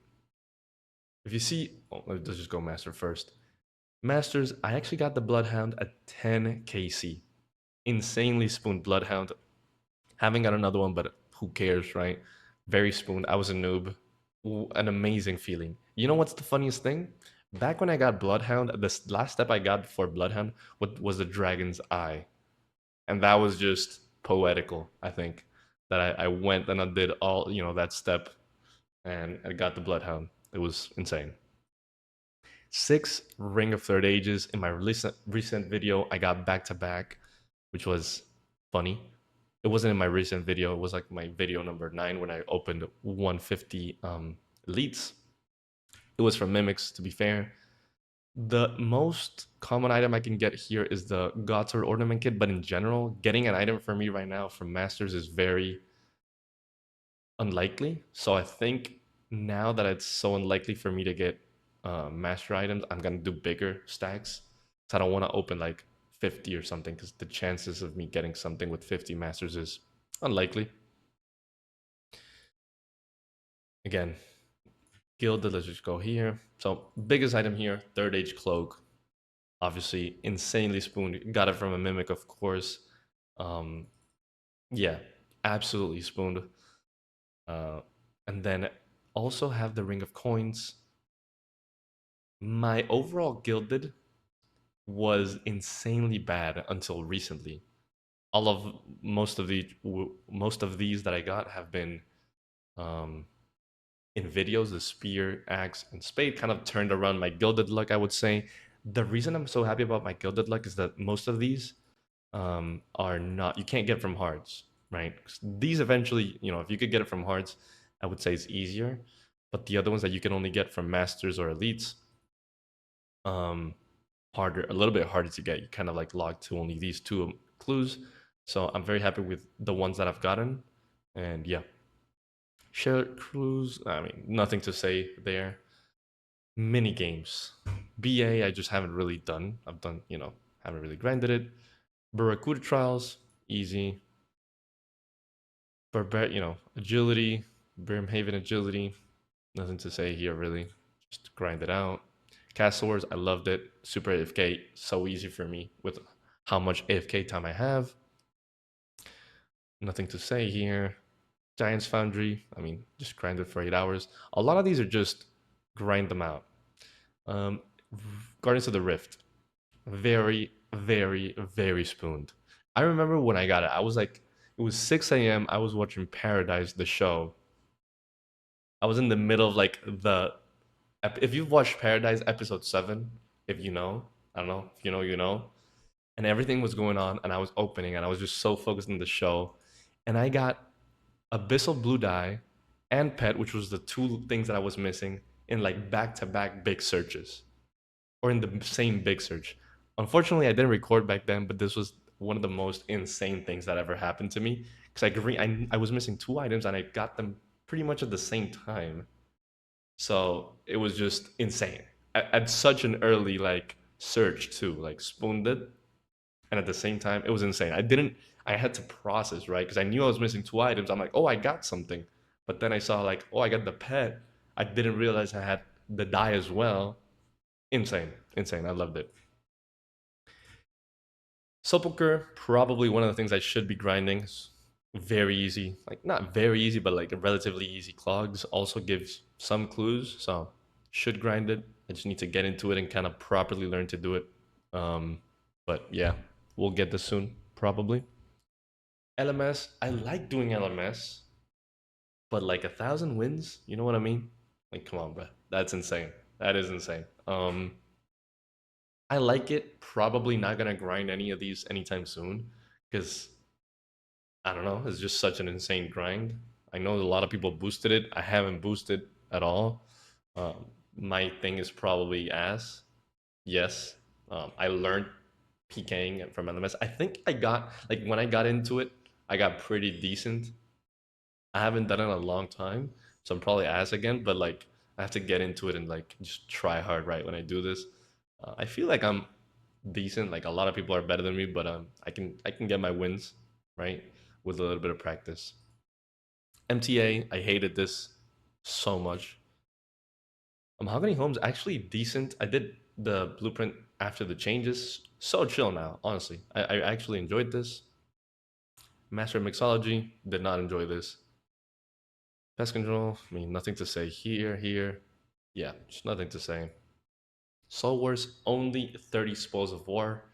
If you see, let's just go Master first. Masters, I actually got the Bloodhound at 10 KC. Insanely spooned Bloodhound. Haven't got another one, but who cares, right? Very spooned. I was a noob. An amazing feeling. You know what's the funniest thing? Back when I got Bloodhound, the last step I got before Bloodhound was the Dragon's Eye. And that was just poetical, I think. That I went and I did all, that step and I got the Bloodhound. It was insane. 6 Ring of Third Ages. In my recent video, I got back-to-back, which was funny. It wasn't in my recent video. It was like my video number 9 when I opened 150 elites. It was from Mimics, to be fair. The most common item I can get here is the Godsword Ornament Kit, but in general, getting an item for me right now from Masters is very unlikely. So I think now that it's so unlikely for me to get Master items, I'm gonna do bigger stacks. So I don't want to open like 50 or something, because the chances of me getting something with 50 Masters is unlikely. Again, gilded, let's just go here. So biggest item here, Third Age Cloak. Obviously, insanely spooned. Got it from a Mimic, of course. Yeah, absolutely spooned. And then also have the Ring of Coins. My overall gilded was insanely bad until recently. Most of these that I got have been in videos. The spear, axe, and spade kind of turned around my gilded luck, I would say. The reason I'm so happy about my gilded luck is that most of these are not, you can't get from hards, right? 'Cause these eventually, if you could get it from hards, I would say it's easier. But the other ones that you can only get from masters or elites, harder, a little bit harder to get. You kind of like locked to only these two clues. So I'm very happy with the ones that I've gotten. And yeah, shared clues, I mean, nothing to say there. Mini games. BA, I just haven't really done. I've done, haven't really grinded it. Barracuda Trials, easy. Agility, Brimhaven Agility, nothing to say here really. Just grind it out. Castle Wars, I loved it. Super AFK, so easy for me with how much AFK time I have. Nothing to say here. Giant's Foundry, I mean, just grind it for 8 hours. A lot of these are just grind them out. Guardians of the Rift, very, very, very spooned. I remember when I got it, I was like, it was 6 a.m. I was watching Paradise, the show. I was in the middle of like if you've watched Paradise episode 7, if you know, I don't know, if you know, you know. And everything was going on, and I was opening, and I was just so focused on the show. And I got Abyssal Blue Dye and Pet, which was the two things that I was missing, in like back-to-back big searches. Or in the same big search. Unfortunately, I didn't record back then, but this was one of the most insane things that ever happened to me. Because I was missing 2 items, and I got them pretty much at the same time. So it was just insane. At such an early like search too, like spooned it. And at the same time, it was insane. I had to process, right? Because I knew I was missing 2 items. I'm like, oh, I got something. But then I saw like, oh, I got the pet. I didn't realize I had the die as well. Insane. I loved it. Sepulchre, probably one of the things I should be grinding. Very easy. Like, not very easy, but like a relatively easy clogs. Also gives some clues, so should grind it. I just need to get into it and kind of properly learn to do it. But yeah, we'll get this soon, probably. LMS, I like doing LMS, but like 1,000 wins, you know what I mean? Like, come on, bro. That's insane. That is insane. I like it. Probably not gonna grind any of these anytime soon, because I don't know, it's just such an insane grind. I know a lot of people boosted it. I haven't boosted at all. My thing is probably ass. Yes. I learned PKing from LMS. I think I got, like, when I got into it, I got pretty decent. I haven't done it in a long time, so I'm probably ass again, but like, I have to get into it and like just try hard, right, when I do this. I feel like I'm decent. Like, a lot of people are better than me, but I can get my wins, right, with a little bit of practice. MTA, I hated this so much. Mahogany Home's actually decent. I did the blueprint after the changes. So chill now, honestly. I actually enjoyed this. Master of Mixology, did not enjoy this. Pest Control, I mean, nothing to say here. Yeah, just nothing to say. Soul Wars, only 30 Spoils of War.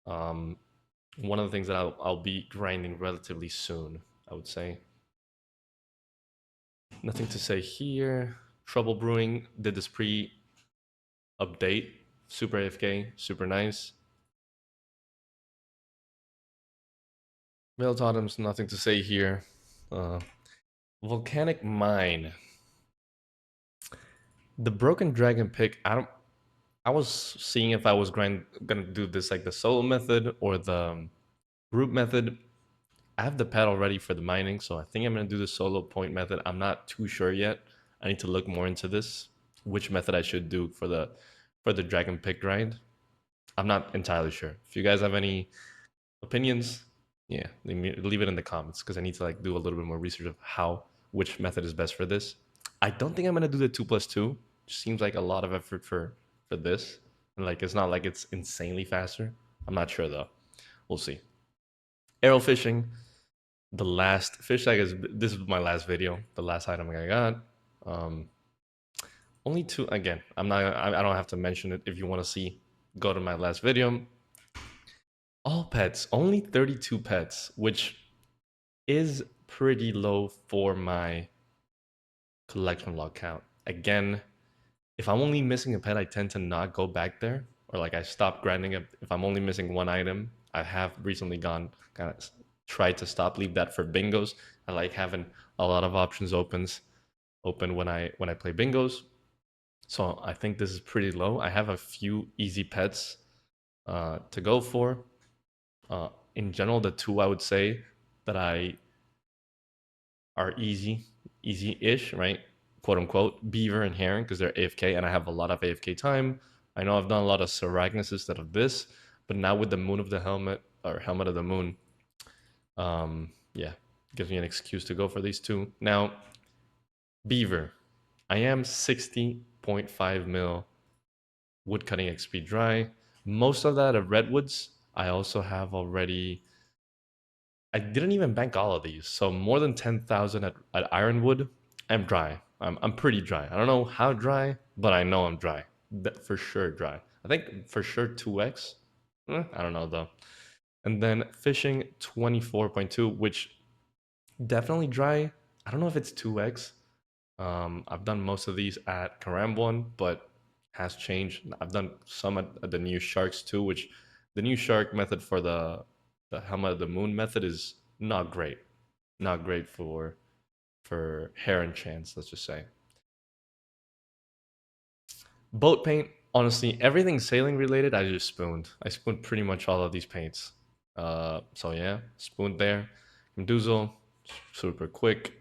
One of the things that I'll be grinding relatively soon, I would say. Nothing to say here. Trouble Brewing, did this pre-update. Super AFK, super nice. Veil Totems, nothing to say here. Volcanic Mine. The Broken Dragon pick, I was seeing if I was gonna do this like the solo method or the group method. I have the pad already for the mining, so I think I'm gonna do the solo point method. I'm not too sure yet. I need to look more into this, which method I should do for the dragon pick grind. I'm not entirely sure. If you guys have any opinions, yeah, leave it in the comments because I need to like do a little bit more research of which method is best for this. I don't think I'm gonna do the 2+2. Just seems like a lot of effort for this, and like it's not like it's insanely faster. I'm not sure though. We'll see. Arrow fishing. The last fish tag is this is my last video. The last item I got. Only two. Again, I don't have to mention it. If you want to see, go to my last video. All pets, only 32 pets, which is pretty low for my collection log count. Again, if I'm only missing a pet, I tend to not go back there, or like I stop grinding it. If I'm only missing one item, I have recently gone kind of tried to leave that for bingos. I like having a lot of options open when I play bingos. So I think this is pretty low. I have a few easy pets to go for. In general, the two I would say that are easy-ish, right? Quote unquote, beaver and heron, because they're AFK and I have a lot of AFK time. I know I've done a lot of Saragnus instead of this, but now with the Moon of the Helmet, or Helmet of the Moon, yeah, gives me an excuse to go for these two. Now, beaver, I am 60.5 mil woodcutting XP dry. Most of that of redwoods, I also have already. I didn't even bank all of these, so more than 10,000 at ironwood. I'm dry. I'm pretty dry. I don't know how dry, but I know I'm dry. For sure dry. I think for sure 2x. I don't know though. And then fishing 24.2, which definitely dry. I don't know if it's 2x. I've done most of these at Karambwan, but has changed. I've done some at the new sharks too, which the new shark method for the Helmet of the Moon method is not great. Not great for heron chance, let's just say. Boat paint, honestly, everything sailing related, I just spooned. I spooned pretty much all of these paints. So yeah, spooned there. Meduzo, super quick.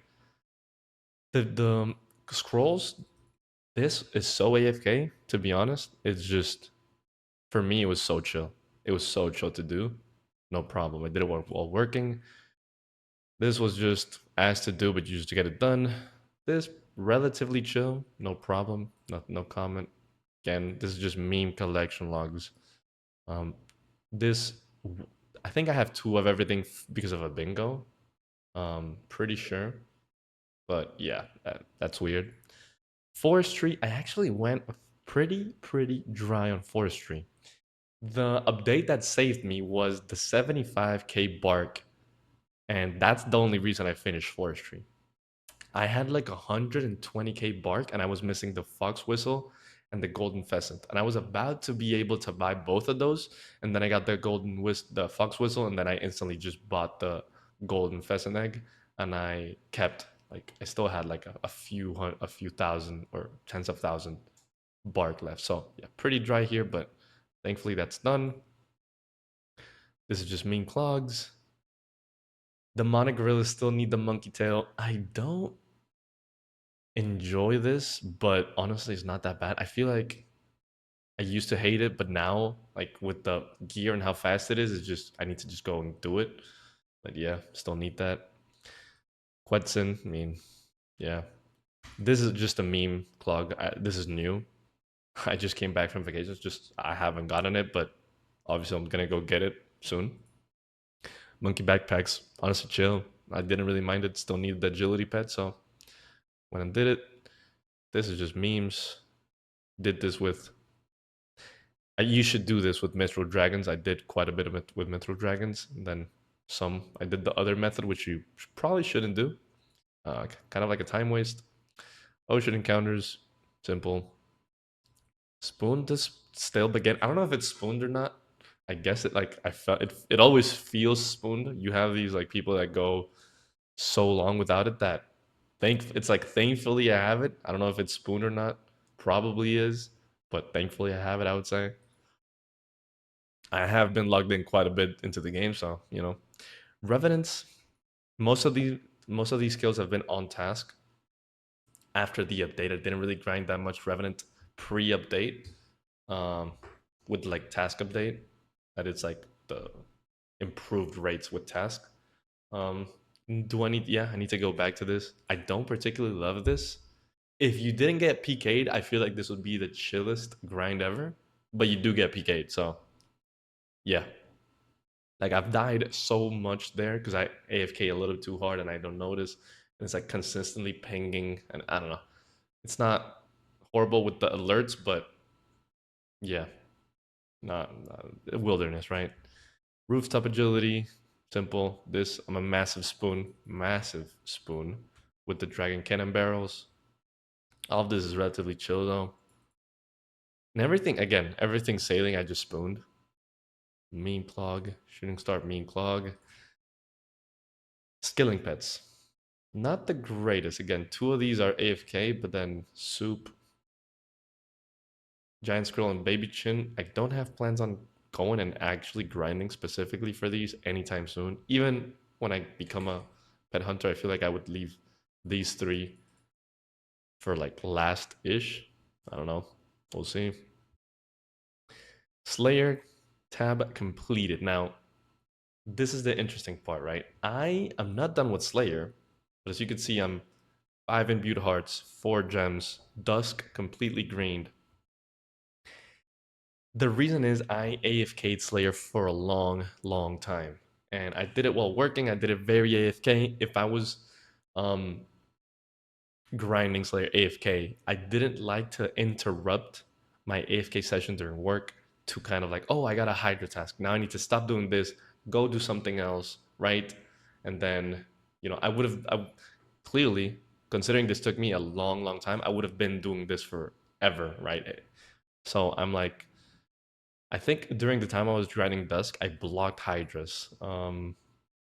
The scrolls, this is so AFK, to be honest. It's just, for me, it was so chill. It was so chill to do. No problem. I did it while working. This was just asked to do, but you just get it done. This, relatively chill. No problem. No comment. Again, this is just meme collection logs. This, I think I have 2 of everything because of a bingo. Pretty sure. But yeah, that's weird. Forestry, I actually went pretty dry on forestry. The update that saved me was the 75k bark, and that's the only reason I finished forestry. I had like 120k bark, and I was missing the fox whistle and the golden pheasant, and I was about to be able to buy both of those, and then I got the fox whistle, and then I instantly just bought the golden pheasant egg, and I kept like I still had like a few thousand or tens of thousand bark left. So yeah, pretty dry here, but thankfully that's done. This is just mean clogs. The monogorillas still need the monkey tail. I don't enjoy this, but honestly it's not that bad. I feel like I used to hate it, but now like with the gear and how fast it is, it's just I need to just go and do it. But yeah, still need that. Quetzin, I mean, yeah. This is just a meme clog. This is new. I just came back from vacation. I haven't gotten it, but obviously I'm gonna go get it soon. Monkey backpacks, honestly chill. I didn't really mind it. Still needed the agility pet, so when I did it, this is just memes. Did this with. You should do this with Mithril Dragons. I did quite a bit of it with Mithril Dragons. And then I did the other method, which you probably shouldn't do. Kind of like a time waste. Ocean encounters, simple. Spoon this stale baguette. I don't know if it's spooned or not. I guess I felt it always feels spooned. You have these like people that go so long without it that thankfully I have it. I don't know if it's spooned or not. Probably is, but thankfully I have it, I would say. I have been logged in quite a bit into the game, so you know. Revenants, most of these skills have been on task after the update. I didn't really grind that much Revenant pre-update. With like task update, that it's like the improved rates with task. Do I need? Yeah, I need to go back to this. I don't particularly love this. If you didn't get PK'd, I feel like this would be the chillest grind ever. But you do get PK'd, so yeah. Like I've died so much there because I AFK a little too hard and I don't notice. And it's like consistently pinging, and I don't know. It's not horrible with the alerts, but yeah, not wilderness, right? Rooftop agility, simple. This, I'm a massive spoon with the dragon cannon barrels. All of this is relatively chill though. And everything, again, everything sailing I just spooned. Mean clog, shooting star, mean clog. Skilling pets. Not the greatest. Again, 2 of these are AFK, but then soup, giant squirrel, and baby chin. I don't have plans on going and actually grinding specifically for these anytime soon. Even when I become a pet hunter, I feel like I would leave these 3 for like last-ish. I don't know. We'll see. Slayer tab completed. Now, this is the interesting part, right? I am not done with Slayer, but as you can see, I'm 5 imbued hearts, 4 gems, dusk completely greened. The reason is I AFK'd Slayer for a long, long time. And I did it while working. I did it very AFK. If I was grinding Slayer AFK, I didn't like to interrupt my AFK session during work to kind of like, oh, I got a Hydra task. Now I need to stop doing this, go do something else, right? And then, you know, I clearly, considering this took me a long, long time, I would have been doing this forever, right? So I'm like, I think during the time I was grinding Dusk, I blocked Hydras. And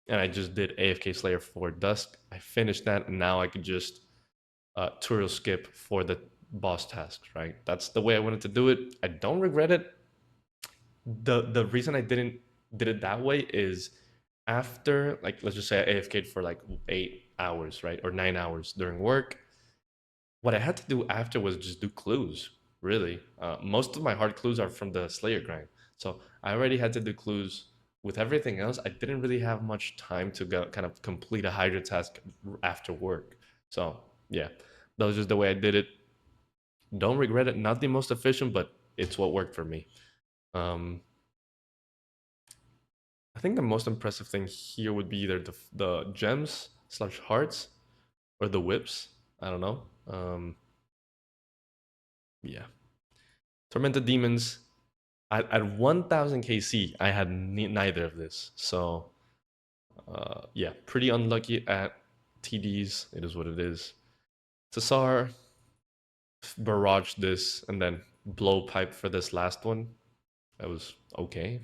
I just did AFK Slayer for Dusk. I finished that, and now I could just tutorial skip for the boss tasks, right? That's the way I wanted to do it. I don't regret it. The reason I did it that way is after, like, let's just say I AFK'd for like 8 hours, right? Or 9 hours during work. What I had to do after was just do clues, really. Most of my hard clues are from the Slayer grind. So I already had to do clues. With everything else, I didn't really have much time to go kind of complete a Hydra task after work. So yeah, that was just the way I did it. Don't regret it. Not the most efficient, but it's what worked for me. I think the most impressive thing here would be either the gems / hearts or the whips. I don't know. Yeah. Tormented Demons. At 1000 KC, I had neither of this. So, yeah, pretty unlucky at TDs. It is what it is. Cesar, barrage this, and then blowpipe for this last one. That was okay.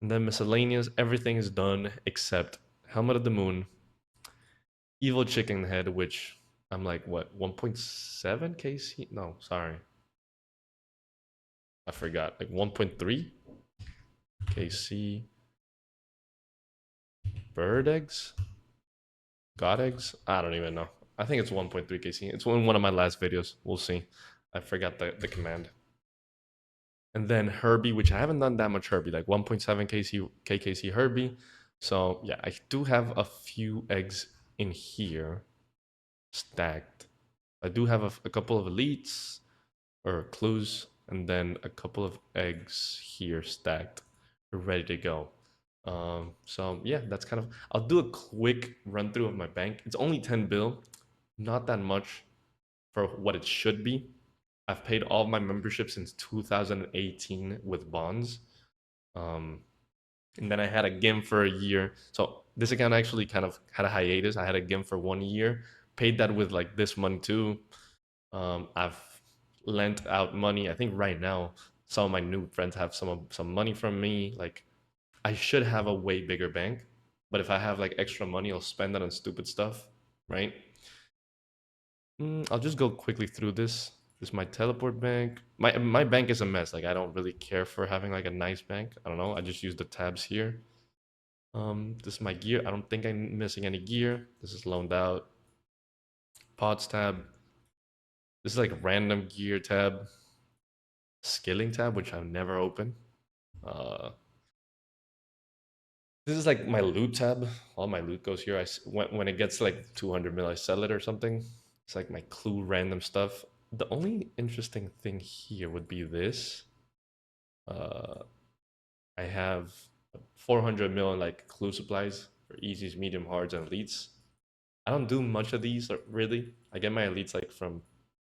And then miscellaneous, everything is done except Helmet of the Moon, Evil Chicken Head, which I'm like, what, 1.7 KC? No, sorry. I forgot, like 1.3 KC. Bird eggs? God eggs? I don't even know. I think it's 1.3 KC. It's in one of my last videos. We'll see. I forgot the command. And then Herbie, which I haven't done that much Herbie, like 1.7 KKC Herbie. So yeah, I do have a few eggs in here stacked. I do have a couple of elites or clues, and then a couple of eggs here stacked, ready to go. So yeah, that's kind of, I'll do a quick run through of my bank. It's only 10 bill, not that much for what it should be. I've paid all of my membership since 2018 with bonds. And then I had a GIM for a year. So this account actually kind of had a hiatus. I had a GIM for 1 year, paid that with like this money too. I've lent out money. I think right now, some of my new friends have some money from me. Like, I should have a way bigger bank, but if I have like extra money, I'll spend that on stupid stuff, right? I'll just go quickly through this. This is my teleport bank. My bank is a mess. Like I don't really care for having like a nice bank. I don't know. I just use the tabs here. This is my gear. I don't think I'm missing any gear. This is loaned out. Pods tab. This is like random gear tab. Skilling tab, which I've never opened. This is like my loot tab. All my loot goes here. When it gets like 200 mil, I sell it or something. It's like my clue random stuff. The only interesting thing here would be this. I have 400 mil in like clue supplies for easies, medium, hards, and elites. I don't do much of these really. I get my elites like from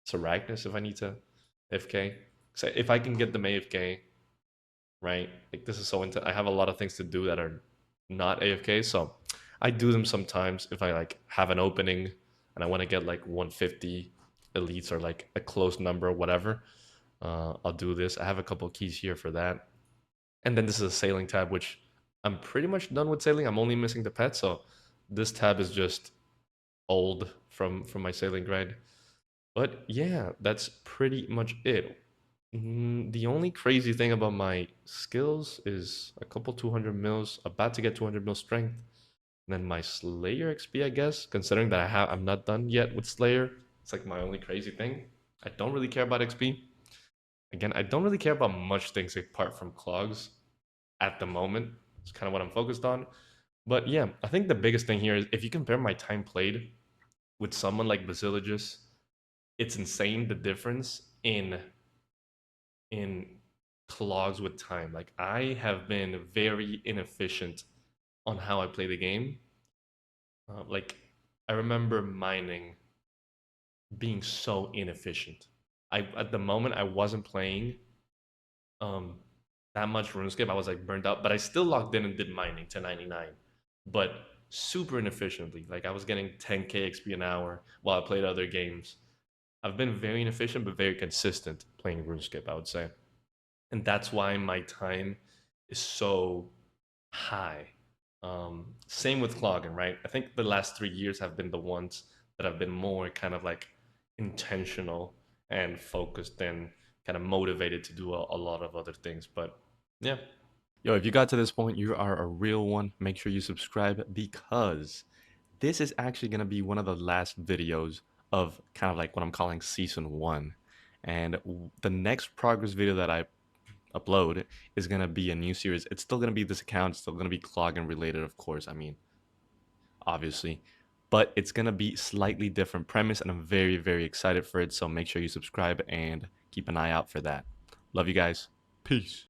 Saragnas if I need to AFK. So if I can get them AFK, right? Like this is so intense. I have a lot of things to do that are not AFK, so I do them sometimes if I like have an opening and I want to get like 150 elites or like a close number or whatever. I'll do this. I have a couple keys here for that. And then this is a sailing tab, which I'm pretty much done with sailing. I'm only missing the pet, so this tab is just old from my sailing grind. But yeah, that's pretty much it. The only crazy thing about my skills is a couple 200 mils, about to get 200 mil strength. And then my Slayer XP, I guess, considering that I'm not done yet with Slayer. It's like my only crazy thing. I don't really care about XP. Again, I don't really care about much things apart from clogs at the moment. It's kind of what I'm focused on. But yeah, I think the biggest thing here is if you compare my time played with someone like Basiligis, it's insane the difference in clogs with time. Like I have been very inefficient on how I play the game. Like I remember mining being so inefficient. At the moment I wasn't playing that much RuneScape. I was like burned out, but I still logged in and did mining to 99, but super inefficiently. Like I was getting 10k XP an hour while I played other games. I've been very inefficient but very consistent playing RuneScape, I would say. And that's why my time is so high. Same with clogging, right? I think the last 3 years have been the ones that have been more kind of like intentional and focused and kind of motivated to do a lot of other things. But yeah. Yo, if you got to this point, you are a real one. Make sure you subscribe because this is actually going to be one of the last videos of kind of like what I'm calling season 1. And the next progress video that I upload is going to be a new series. It's still going to be this account. It's still going to be clogging related, of course. I mean, obviously. But it's going to be slightly different premise, and I'm very, very excited for it. So make sure you subscribe and keep an eye out for that. Love you guys. Peace.